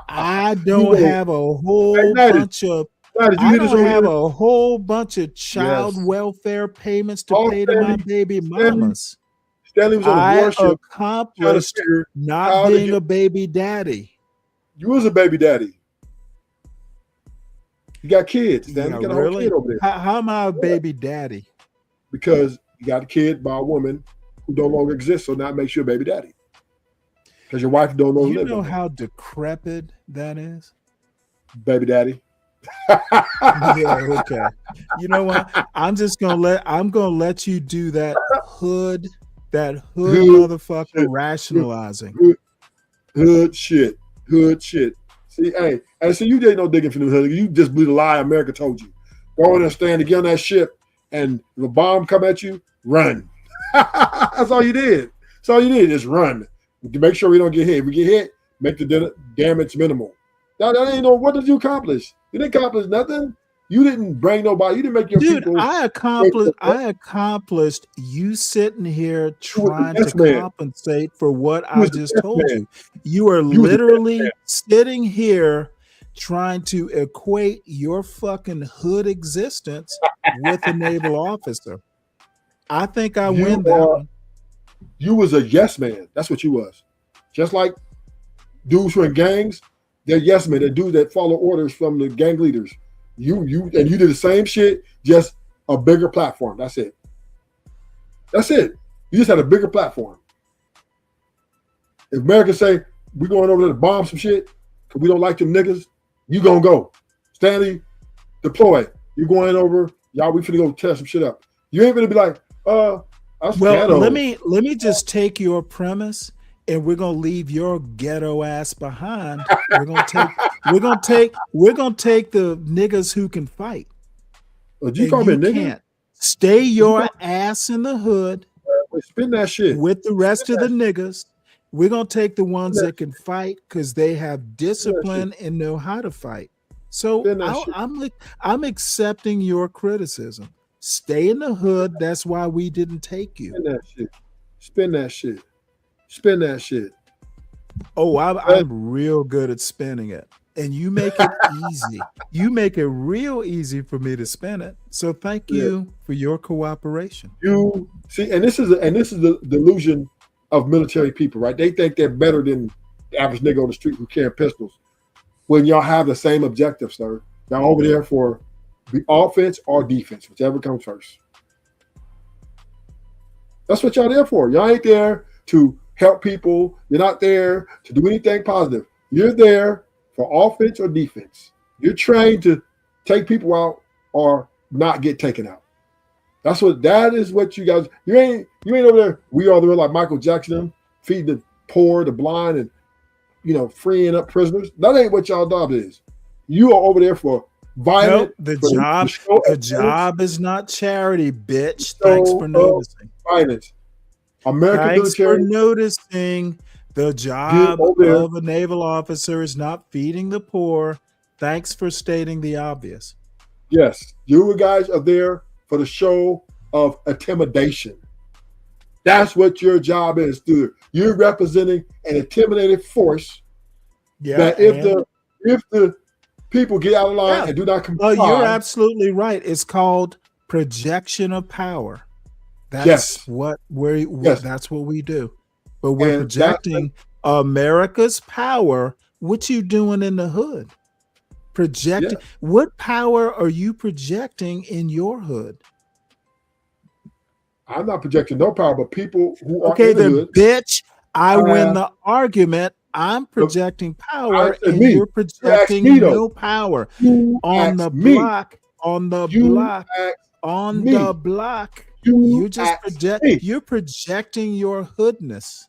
I don't ain't- have a whole Hey, Nighty, bunch of. Nighty, you I hear this don't over have here? a whole bunch of child Yes. welfare payments to Oh, pay to my Stanley, baby mamas. Stanley was on a I warship trying to accomplished figure not how to being get. a baby daddy. You was a baby daddy. You got kids, Stanley. Yeah, You got a whole really? kid over there How am I a baby daddy? because you got a kid by a woman who no longer exists. So now it makes you a baby daddy because your wife don't know You live know no more. how decrepit that is? Baby daddy. Yeah, okay. You know what? I'm gonna let you do that hood Hood motherfucker shit. rationalizing. Hood shit. See, hey, so you didn't know digging for the hood. You just believe the lie America told you. Go in and stand to get on that ship, and if a bomb come at you, run. That's all you did. That's all you did is run. To make sure we don't get hit. If we get hit, make the damage minimal. That ain't no. What did you accomplish? You didn't accomplish nothing. You didn't bring nobody. You didn't make your Dude, people. I accomplished you sitting here trying yes to man. compensate for what You I was the just yes told man. you. You are You was the yes literally man. sitting here trying to equate your fucking hood existence with a naval officer. I think I You win that are- one. You was a yes man. That's what you was. Just like dudes who are in gangs, they're yes men. They're dudes that follow orders from the gang leaders. You did the same shit, just a bigger platform. That's it. That's it. You just had a bigger platform. If America say we're going over there to bomb some shit because we don't like them niggas, you gonna go. Stanley, deploy. You going over? Y'all, we finna go tear some shit up. You ain't gonna be like, that's ghetto. let me just take your premise, and we're gonna leave your ghetto ass behind. We're gonna take the niggas who can fight. Did you call me a nigga? Can't. Stay your ass in the hood. Spin that shit with the rest of the niggas. We're gonna take the ones that can fight because they have discipline and know how to fight. So I'm accepting your criticism. Stay in the hood. That's why we didn't take you. Spin that shit. Spin that shit. Oh, I'm real good at spinning it. And you make it easy. You make it real easy for me to spin it. So thank you for your cooperation. You see, and this is the delusion of military people, right? They think they're better than the average nigga on the street who carry pistols. When y'all have the same objective, sir. Y'all over there for the offense or defense, whichever comes first. That's what y'all there for. Y'all ain't there to help people. You're not there to do anything positive. You're there for offense or defense. You're trained to take people out or not get taken out. That is what you guys. You ain't over there. We are there like Michael Jackson, feeding the poor, the blind, and freeing up prisoners. That ain't what y'all job is. You are over there for violent. Nope, the job is not charity, bitch. Thanks for noticing. Violence. American Thanks military. for noticing. The job of a naval officer is not feeding the poor. Thanks for stating the obvious. Yes, you guys are there for the show of intimidation. That's what your job is, dude. You're representing an intimidating force. Yeah, that if the people get out of line and do not comply, you're absolutely right. It's called projection of power. That's what that's what we do. But we're projecting America's power. What you doing in the hood? Projecting. What power are you projecting in your hood? I'm not projecting no power, but people who are okay, in the then, hood, bitch. I win the argument. I'm projecting power, and you're projecting no power on the block. On the block. On the block. You just project. You're projecting your hoodness.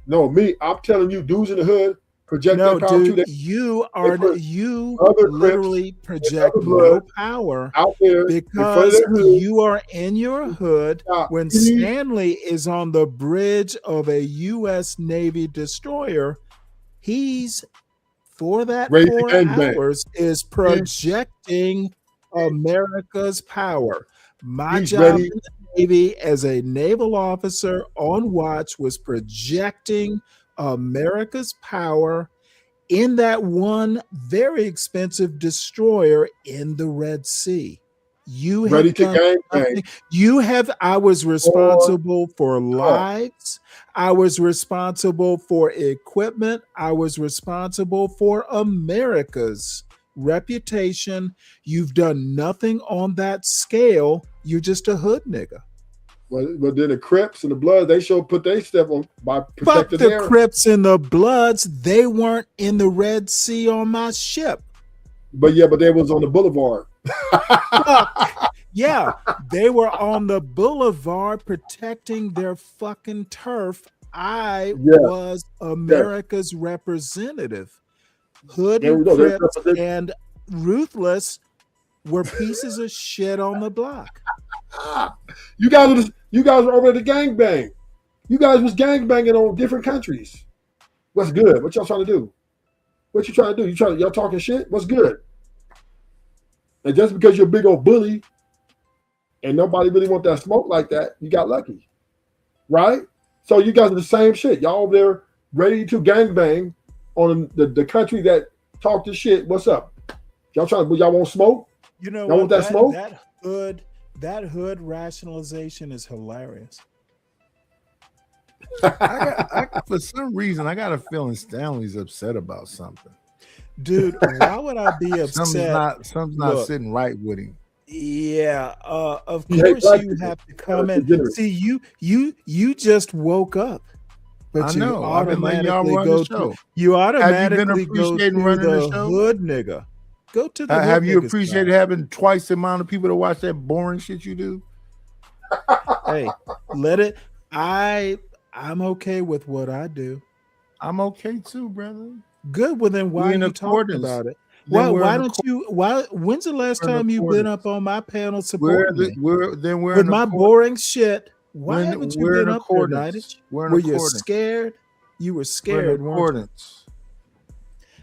No, me. I'm telling you, dudes in the hood project their power dude, too. You literally project no power out there because you are in your hood when Stanley is on the bridge of a U.S. Navy destroyer. He's for that 4 hours is projecting America's power. My job in the Navy as a naval officer on watch was projecting America's power in that one very expensive destroyer in the Red Sea. You have done nothing. I was responsible for lives. I was responsible for equipment. I was responsible for America's reputation. You've done nothing on that scale. You're just a hood nigga. But then the Crips and the Bloods, they put their step on by protecting the Crips and the Bloods. They weren't in the Red Sea on my ship. But they was on the boulevard. Yeah, they were on the boulevard protecting their fucking turf. I was America's representative. Hood and Crips and Ruthless were pieces of shit on the block. You guys are over at the gangbang. You guys was gangbanging on different countries. What's good? What y'all trying to do? What you trying to do? Y'all talking shit? What's good? And just because you're a big old bully and nobody really want that smoke like that, you got lucky. Right? So you guys are the same shit. Y'all over there ready to gangbang on the country that talk this shit. What's up? Y'all want smoke? You know, y'all want that smoke? That hood rationalization is hilarious. For some reason, I got a feeling Stanley's upset about something. Dude, why would I be upset? Something's not Look, sitting right with him. Yeah, of Yeah, course like you it. have to comment. Degenerate. See, you just woke up, but I you know. I've been letting y'all automatically run go the show. to you Have you been automatically go appreciating to running the the show? hood nigga. Go to the hood Have you nigga appreciated side. having twice the amount of people to watch that boring shit you do? Hey, let it. I'm okay with what I do. I'm okay too, brother. Good. Well, then why We're are in you talking accordance. about it? Then we're Why in don't you? Why? When's the last We're in time you've been accordance. up on my panel We're supporting me we're with in my accordance. boring shit? Why When haven't you we're in been up here, accordance. Nidich? We're in Were you accordance. scared? You were We're in scared, weren't you? accordance.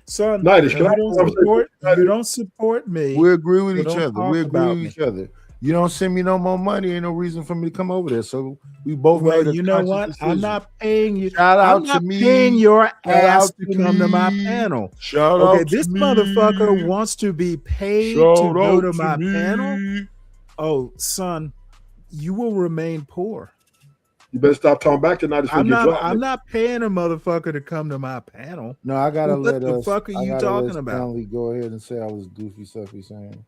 Son, Nidich, you can I don't have a support. You conversation? don't support me. We agree with so each don't other. talk We agree about with me. each other. You don't send me no more money, ain't no reason for me to come over there. So we both Well, made a you know conscious what? decision. I'm not paying you. Shout I'm out to not me. paying your Shout ass out to to come to my me. panel. Shout Okay, out to this motherfucker me. wants to be paid Shout to go out to to my me. panel. Oh, son, you will remain poor. You better stop talking back tonight before you get dropped. I'm nigga. not paying a motherfucker to come to my panel. No, I gotta What let the us. fuck are I you gotta let talking about? Stanley go ahead and say I was goofy stuff he's saying.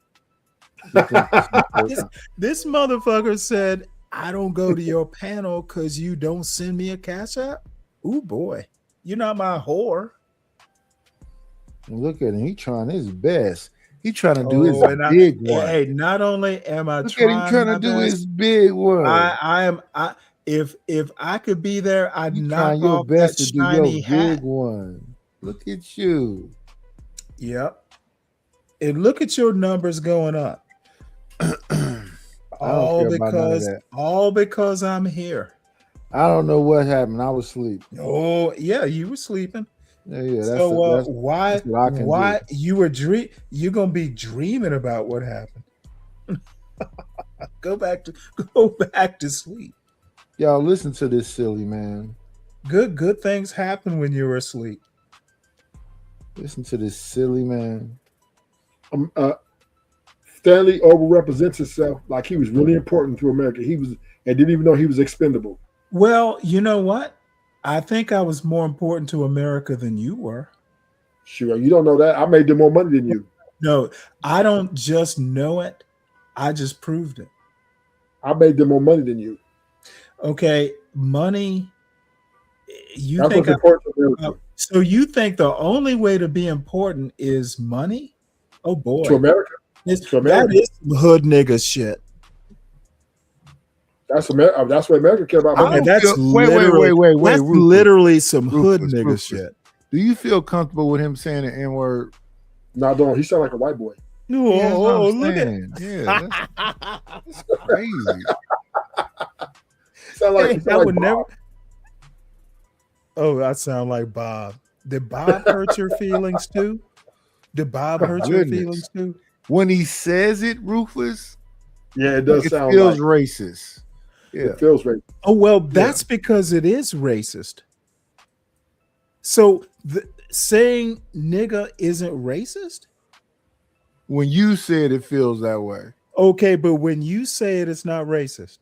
This motherfucker said, I don't go to your panel because you don't send me a cash app. Ooh, boy. You're not my whore. And look at him. He trying his best. He trying to do his Oh, and big one. Hey, not only am I Look at him trying my to do best, his big one. if I could be there, I'd You knock trying your off that best to do your shiny big hat. one. Look at you. Yep. And look at your numbers going up. don't care about none of that. All because I'm here. I don't know what happened. I was asleep. Oh, yeah, you were sleeping. Yeah. So That's what I can why do. you were you're gonna be dreaming about what happened. Go back to sleep. Y'all listen to this silly man. Good things happen when you're asleep. Listen to this silly man. Stanley overrepresents himself like he was really important to America. He was, and didn't even know he was expendable. Well, you know what? I think I was more important to America than you were. Sure, you don't know that. I made them more money than you. No, I don't just know it. I just proved it. I made them more money than you. Okay, money. You That's think what's important to America. so? You think the only way to be important is money? Oh boy, To America. To America. That is some hood nigga shit. That's America. That's what America care about. Okay, that's wait, literally that's Rufus. literally some hood Rufus, nigga Rufus. shit. Do you feel comfortable with him saying the N word? No, don't. He sound like a white boy. No, Yeah, that's what I'm look at saying. Yeah, that's crazy. Sound like, Hey, I would never. Oh, I sound like Bob. Did Bob hurt your feelings too? Did Bob hurt your Goodness. feelings too? When he says it, Rufus, Yeah, it does it sound feels like racist. Yeah. it feels racist. Oh well, that's because it is racist. So saying nigga isn't racist? When you said it feels that way, Okay, but when you say it, it's not racist.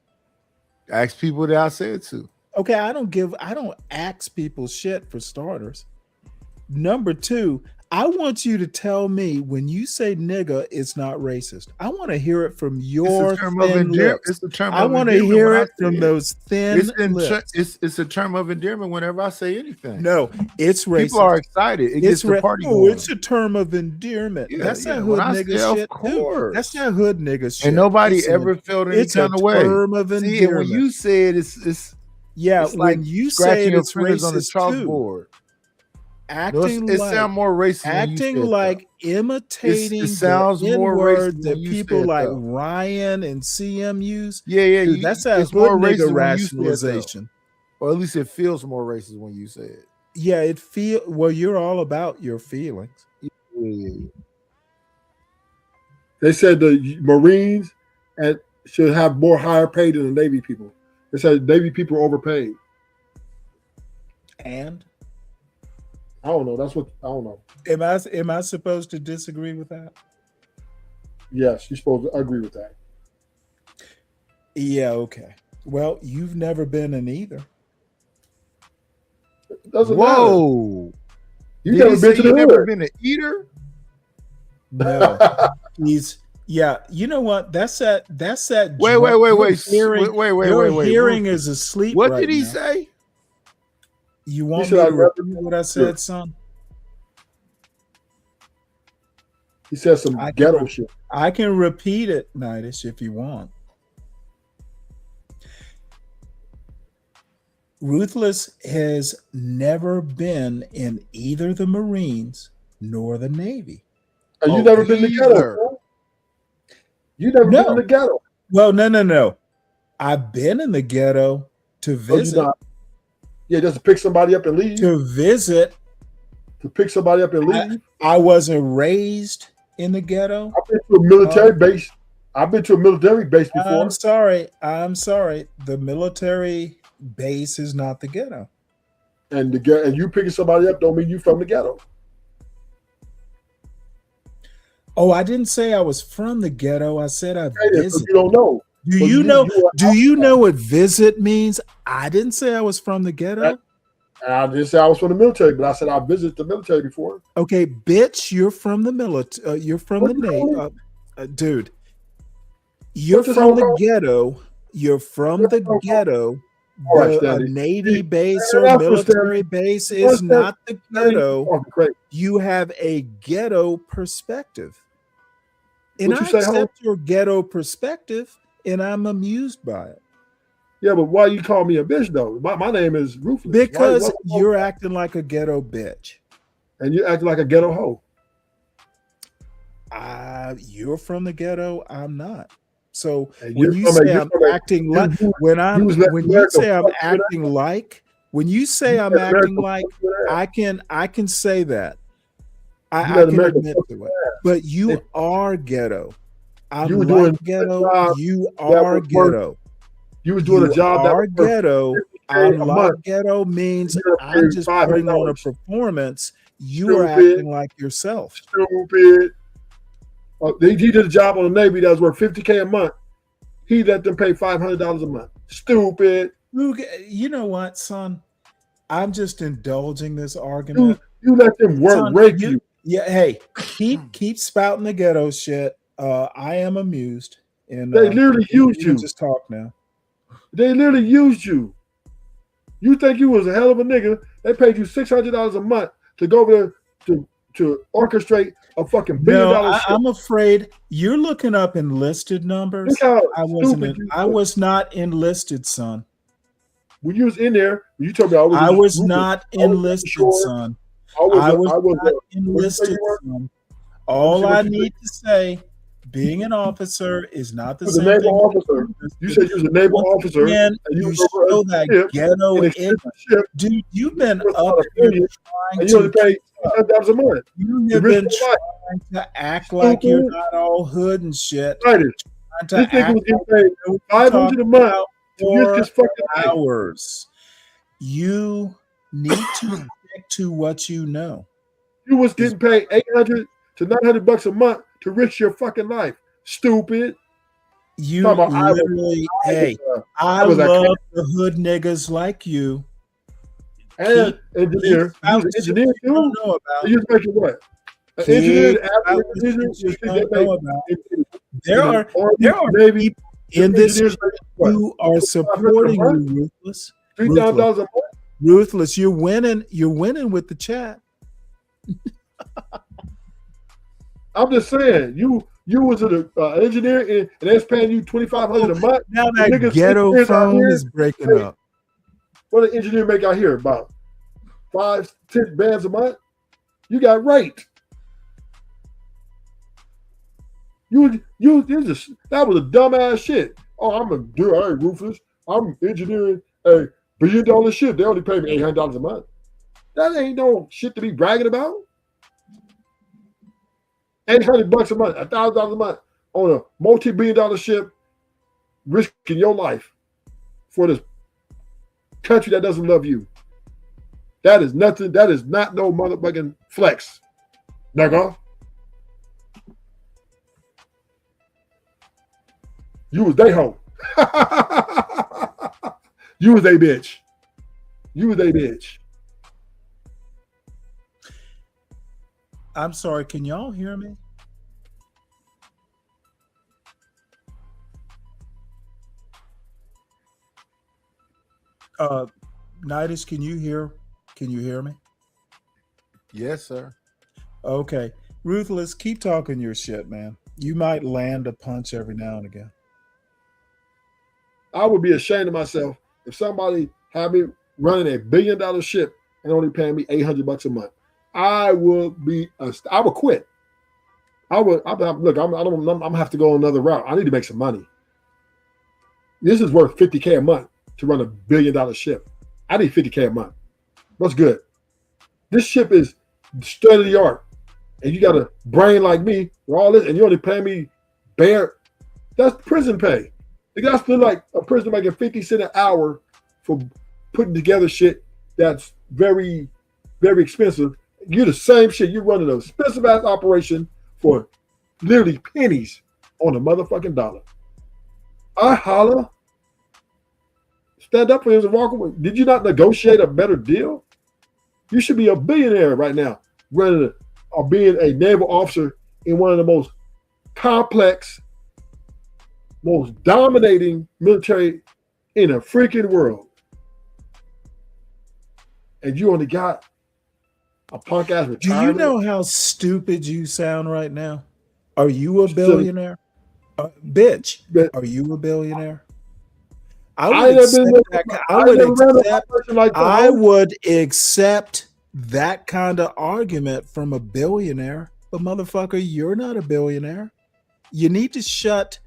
ask people that I said to. Okay, I don't ask people shit for starters. Number two, I want you to tell me when you say nigga, it's not racist. I want to hear it from your It's a term of thin endearment. lips. It's a term I of want to endearment hear when I it from say it. those thin lips. It's a term of endearment whenever I say anything. No, it's racist. People are excited. It gets the party going. It's a term of endearment. Yeah, That's yeah. that When hood I nigga say, of shit too. course. That's that hood nigga shit. And nobody It's ever felt any it's kind a of way. term of See, and endearment. when you say it, it's yeah, it's like when you say scratching it, your it's fingers on the racist too. chalkboard. Acting It like sounds more racist when you acting say it, like though. imitating It sounds the more N-word racist that when you say people it, like though. Ryan and CM use. Yeah, Dude, that's that it's hood more nigga racist when you say it, though. rationalization. Or at least it feels more racist when you say it. Yeah, it feel well. You're all about your feelings. Yeah. They said the Marines should have more higher pay than the Navy people. They said Navy people are overpaid. And I don't know. That's what I don't know. am I supposed to disagree with that? Yes, you're supposed to agree with that. Yeah. Okay. Well, you've never been in either. Doesn't Whoa. You Did never he been say to the you never hood. been an eater? No. He's yeah, you know what? That's that Wait. your Wait. hearing Rufus. is asleep. What right did he now. say? You want said me I to never repeat what I said, son? He said some I can ghetto re- shit. I can repeat it, Nidus, if you want. Ruthless has never been in either the Marines nor the Navy. And you never been in the ghetto. Bro. You never been in the ghetto. Well, no. I've been in the ghetto to visit. Yeah, just to pick somebody up and leave. To visit. To pick somebody up and leave. I wasn't raised in the ghetto. I've been to a military base. I've been to a military base before. I'm sorry. The military base is not the ghetto. And you picking somebody up don't mean you from the ghetto. Oh, I didn't say I was from the ghetto. I said I visited. You don't know. Do you know what visit means? I didn't say I was from the ghetto. I didn't say I was from the military, but I said I visited the military before. Okay, bitch, you're from the military. You're from the Navy, dude. You're from the ghetto. You're from the ghetto. A Navy base or military base is not the ghetto. You have a ghetto perspective. And I accept your ghetto perspective, and I'm amused by it. Yeah, but why you call me a bitch though? My name is Ruthless. Because you're acting like a ghetto bitch. And you're acting like a ghetto hoe. You're from the ghetto. I'm not. So and when you say I'm acting like, I can say that. I can admit to it. But you are ghetto. I'm like ghetto. You are ghetto. You was doing a job that was ghetto. I'm like ghetto means I'm just putting on a performance. You are acting like yourself. Stupid. He did a job on the Navy that was worth $50K a month. He let them pay $500 a month. Stupid. You know what, son? I'm just indulging this argument. You let them rape you. Yeah, hey, keep spouting the ghetto shit. I am amused. And they literally used you. Just talk now. They literally used you. You think you was a hell of a nigga? They paid you $600 a month to go over there to orchestrate a fucking $1 billion. I'm afraid you're looking up enlisted numbers. I was not enlisted, son. When you was in there, you told me I was not enlisted, son. I was not enlisted, son. All I need to say, being an officer is not the same thing. Officer. You said you was a naval officer. And you show that ghetto in. Dude, you've been up here trying to pay $10,000 a month. You've been trying to act like you're not all hood and shit. This nigga was getting paid $500 a month to use his fucking hours. You need to stick to what you know. You was getting paid $800 to $900 a month to risk your fucking life. Stupid. You literally, I love the hood niggas like you. And engineer. You was an engineer too? Don't know about. You was making what? An engineer, There are people in this who are supporting you, Ruthless. $3,000 a month. Ruthless, you're winning. You're winning with the chat. I'm just saying, you was an engineer and they're paying you $2,500 a month. Now that ghetto phone is breaking up. What an engineer make out here? About 5-10 bands a month? You got raped. That was a dumbass shit. Oh, I'm a dude. I ain't Ruthless. I'm engineering a $1 billion ship. They only pay me $800 a month. That ain't no shit to be bragging about. $800 a month, $1,000 a month on a multi-billion-dollar ship, risking your life for this country that doesn't love you. That is nothing. That is not no motherfucking flex, nigga. You was they hoe. You was a bitch. You was a bitch. I'm sorry. Can y'all hear me? Nidus, can you hear me? Yes, sir. Okay. Ruthless, keep talking your shit, man. You might land a punch every now and again. I would be ashamed of myself if somebody had me running $1 billion ship and only paying me $800 a month. I would quit. Look, I'm gonna have to go another route. I need to make some money. This is worth $50K a month to run $1 billion ship. I need $50K a month. What's good? This ship is state of the art, and you got a brain like me for all this, and you only pay me bare. That's prison pay. The guys feel like a prisoner making 50 cents an hour for putting together shit that's very, very expensive. You're the same shit. You're running an expensive ass operation for literally pennies on a motherfucking dollar. I holla. Stand up for him and walk away. Did you not negotiate a better deal? You should be a billionaire right now, running or being a naval officer in one of the most complex, most dominating military in a freaking world. And you only got a punk ass retirement. Do you know how stupid you sound right now? Are you a billionaire? Bitch, are you a billionaire? I would accept that kind of argument from a billionaire, but motherfucker, you're not a billionaire. You need to shut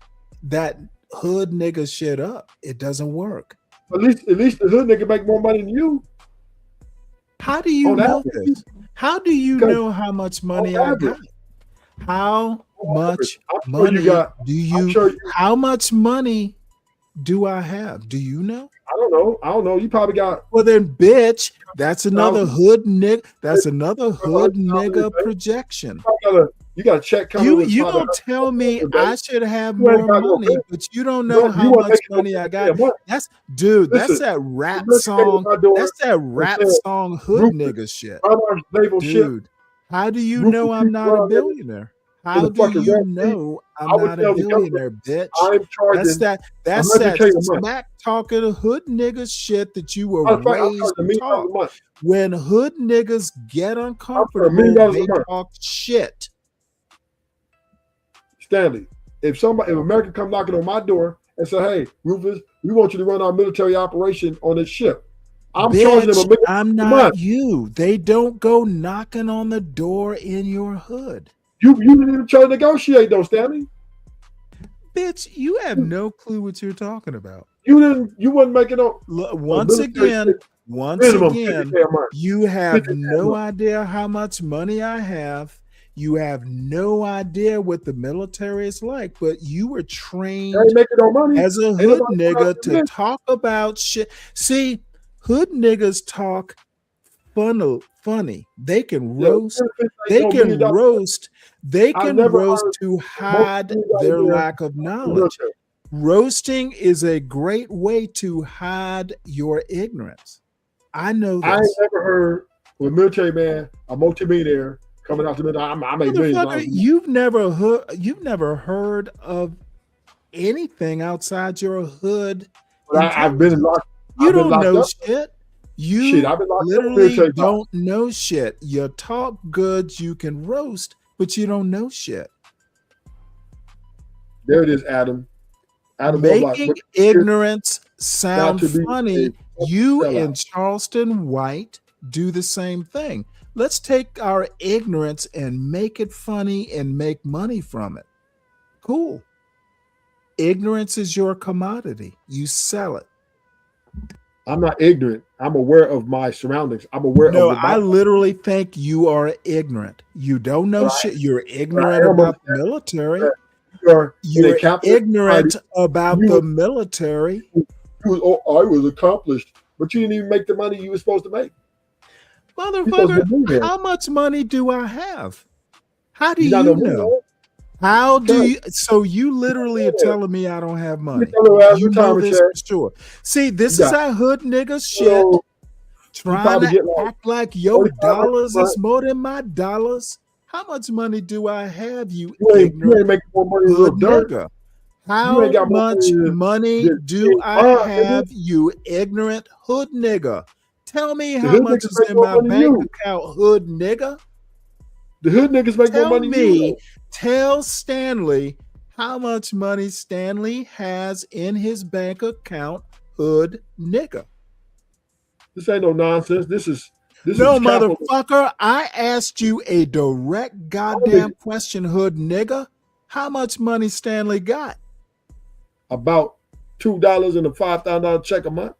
that hood nigga shit up. It doesn't work. At least the hood nigga make more money than you. How do you know this? How do you know how much money I got? How much money do you? How much money do I have? Do you know? I don't know. You probably got. Well then, bitch, that's another hood nigga. That's another hood nigga projection. You got to check. You don't tell me I should have more money, but you don't know how much money I got. That's that's that rap song. That's that rap song hood nigga shit. Dude, how do you know I'm not a billionaire? How do you know I'm not a billionaire, bitch? That's that smack talking hood nigga shit that you were raised to talk. When hood niggas get uncomfortable, they talk shit. Stanley, if America come knocking on my door and say, "Hey, Rufus, we want you to run our military operation on this ship," I'm charging them $1 million. I'm not you. They don't go knocking on the door in your hood. You didn't even try to negotiate though, Stanley. Bitch, you have no clue what you're talking about. You wasn't making up. Once again, you have no idea how much money I have. You have no idea what the military is like, but you were trained as a hood nigga to talk about shit. See, hood niggas talk funny. They can roast. They can roast. They can roast to hide their lack of knowledge. Roasting is a great way to hide your ignorance. I know this. I ain't never heard of a military man, a multimillionaire, coming out to me. I make millions. You've never heard of anything outside your hood. I've been locked. You don't know shit. You literally don't know shit. You talk good, you can roast, but you don't know shit. There it is, Adam. Making ignorance sound funny. You and Charleston White do the same thing. Let's take our ignorance and make it funny and make money from it. Cool. Ignorance is your commodity. You sell it. I'm not ignorant. I'm aware of my surroundings. I'm aware of I literally think you are ignorant. You don't know shit. You're ignorant about the military. You're ignorant about the military. I was accomplished, but you didn't even make the money you were supposed to make. Motherfucker, how much money do I have? How do you know? How do you? So you literally are telling me I don't have money. You know this for sure. See, this is that hood nigga shit. Trying to act like your dollars is more than my dollars. How much money do I have, you You ain't ignorant making more money than hood Lil Durk. nigga? You How ain't got more much money money than do Big I Pun, nigga. have, you ignorant hood nigga? Tell me The how hood much niggas is make in more my money than bank you. account, hood nigga. The hood niggas make more Tell money than you. me, though. tell Stanley how much money Stanley has in his bank account, hood nigga. This ain't no nonsense. This is No, capital. motherfucker. I asked you a direct goddamn question, hood nigga. How much money Stanley got? About $2 and a $5,000 check a month.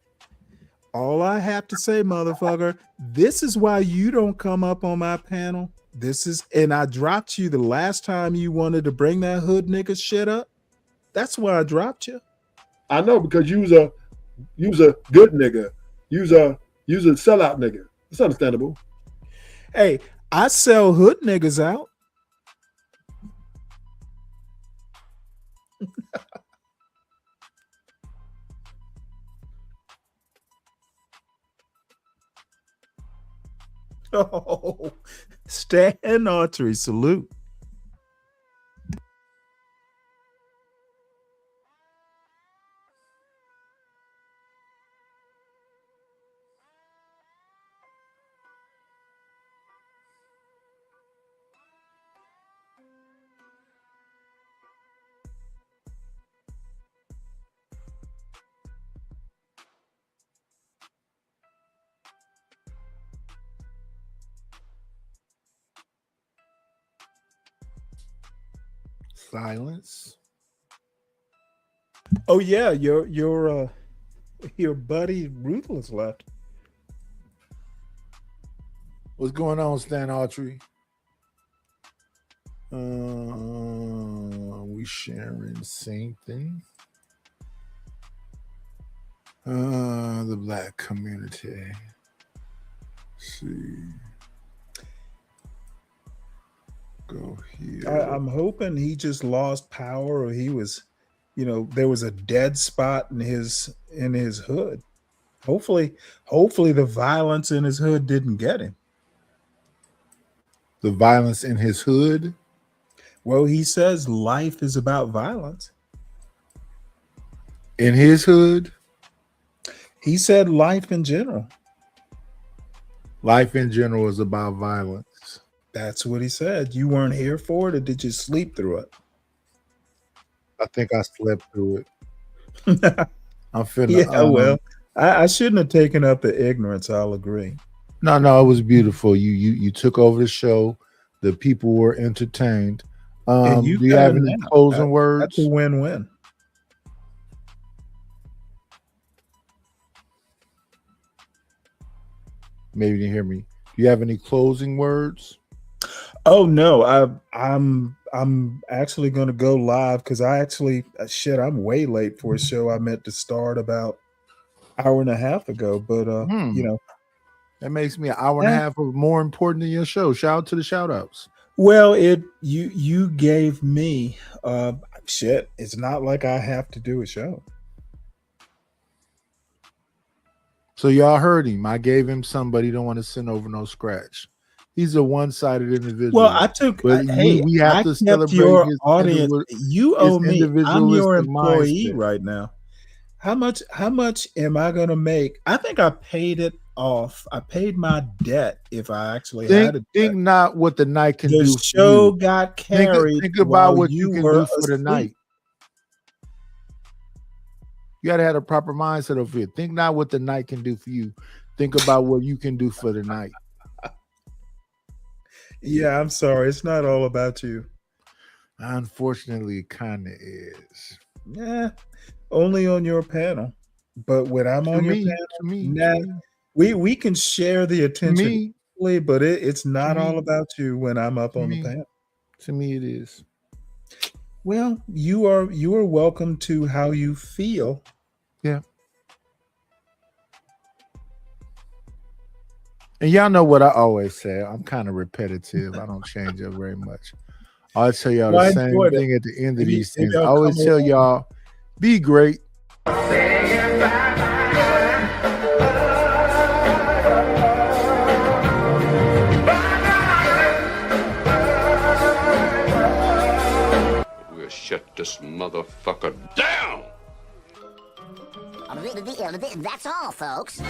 All I have to say, motherfucker, this is why you don't come up on my panel. And I dropped you the last time you wanted to bring that hood nigga shit up. That's why I dropped you. I know, because you's a good nigga. You's a sellout nigga. It's understandable. Hey, I sell hood niggas out. Oh, Stan Autry, salute. Silence. Oh yeah, your buddy Ruthless left. What's going on, Stan Autry? We sharing same thing. The black community. Let's see. Go here. I'm hoping he just lost power, or he was, there was a dead spot in his hood. Hopefully the violence in his hood didn't get him. The violence in his hood? Well, he says life is about violence. In his hood? He said life in general. Life in general is about violence. That's what he said. You weren't here for it, or did you sleep through it? I think I slept through it. I'm finna. Yeah, well, I shouldn't have taken up the ignorance. I'll agree. No, it was beautiful. You took over the show. The people were entertained. Do you have any closing words? That's a win-win. Maybe you didn't hear me. Do you have any closing words? Oh no, I'm actually going to go live because I'm way late for a show I meant to start about an hour and a half ago. But that makes me an hour and a half more important than your show. Shout out to the shout outs. Well, you gave me it's not like I have to do a show. So y'all heard him. I gave him somebody don't want to send over no scratch. He's a one-sided individual. Well, I took. But we have to celebrate your his audience. You owe me. I'm your individualistic employee mindset. right now. How much am I going to make? I think I paid it off. I paid my debt if I actually had it. Think not what the night can The do. show for you. got carried. Think about while what you can were do for the asleep. night. You got to have a proper mindset over here. Think not what the night can do for you. Think about what you can do for the night. Yeah, I'm sorry. It's not all about you. Unfortunately, it kind of is. Yeah, only on your panel. But when I'm on your panel, we can share the attention, but it's not all about you when I'm up on the panel. To me, it is. Well, you are welcome to how you feel. Yeah. And y'all know what I always say. I'm kind of repetitive. I don't change up very much. I always tell y'all the same thing at the end of these things. I always tell y'all, be great. motherfucker down! That's all, folks.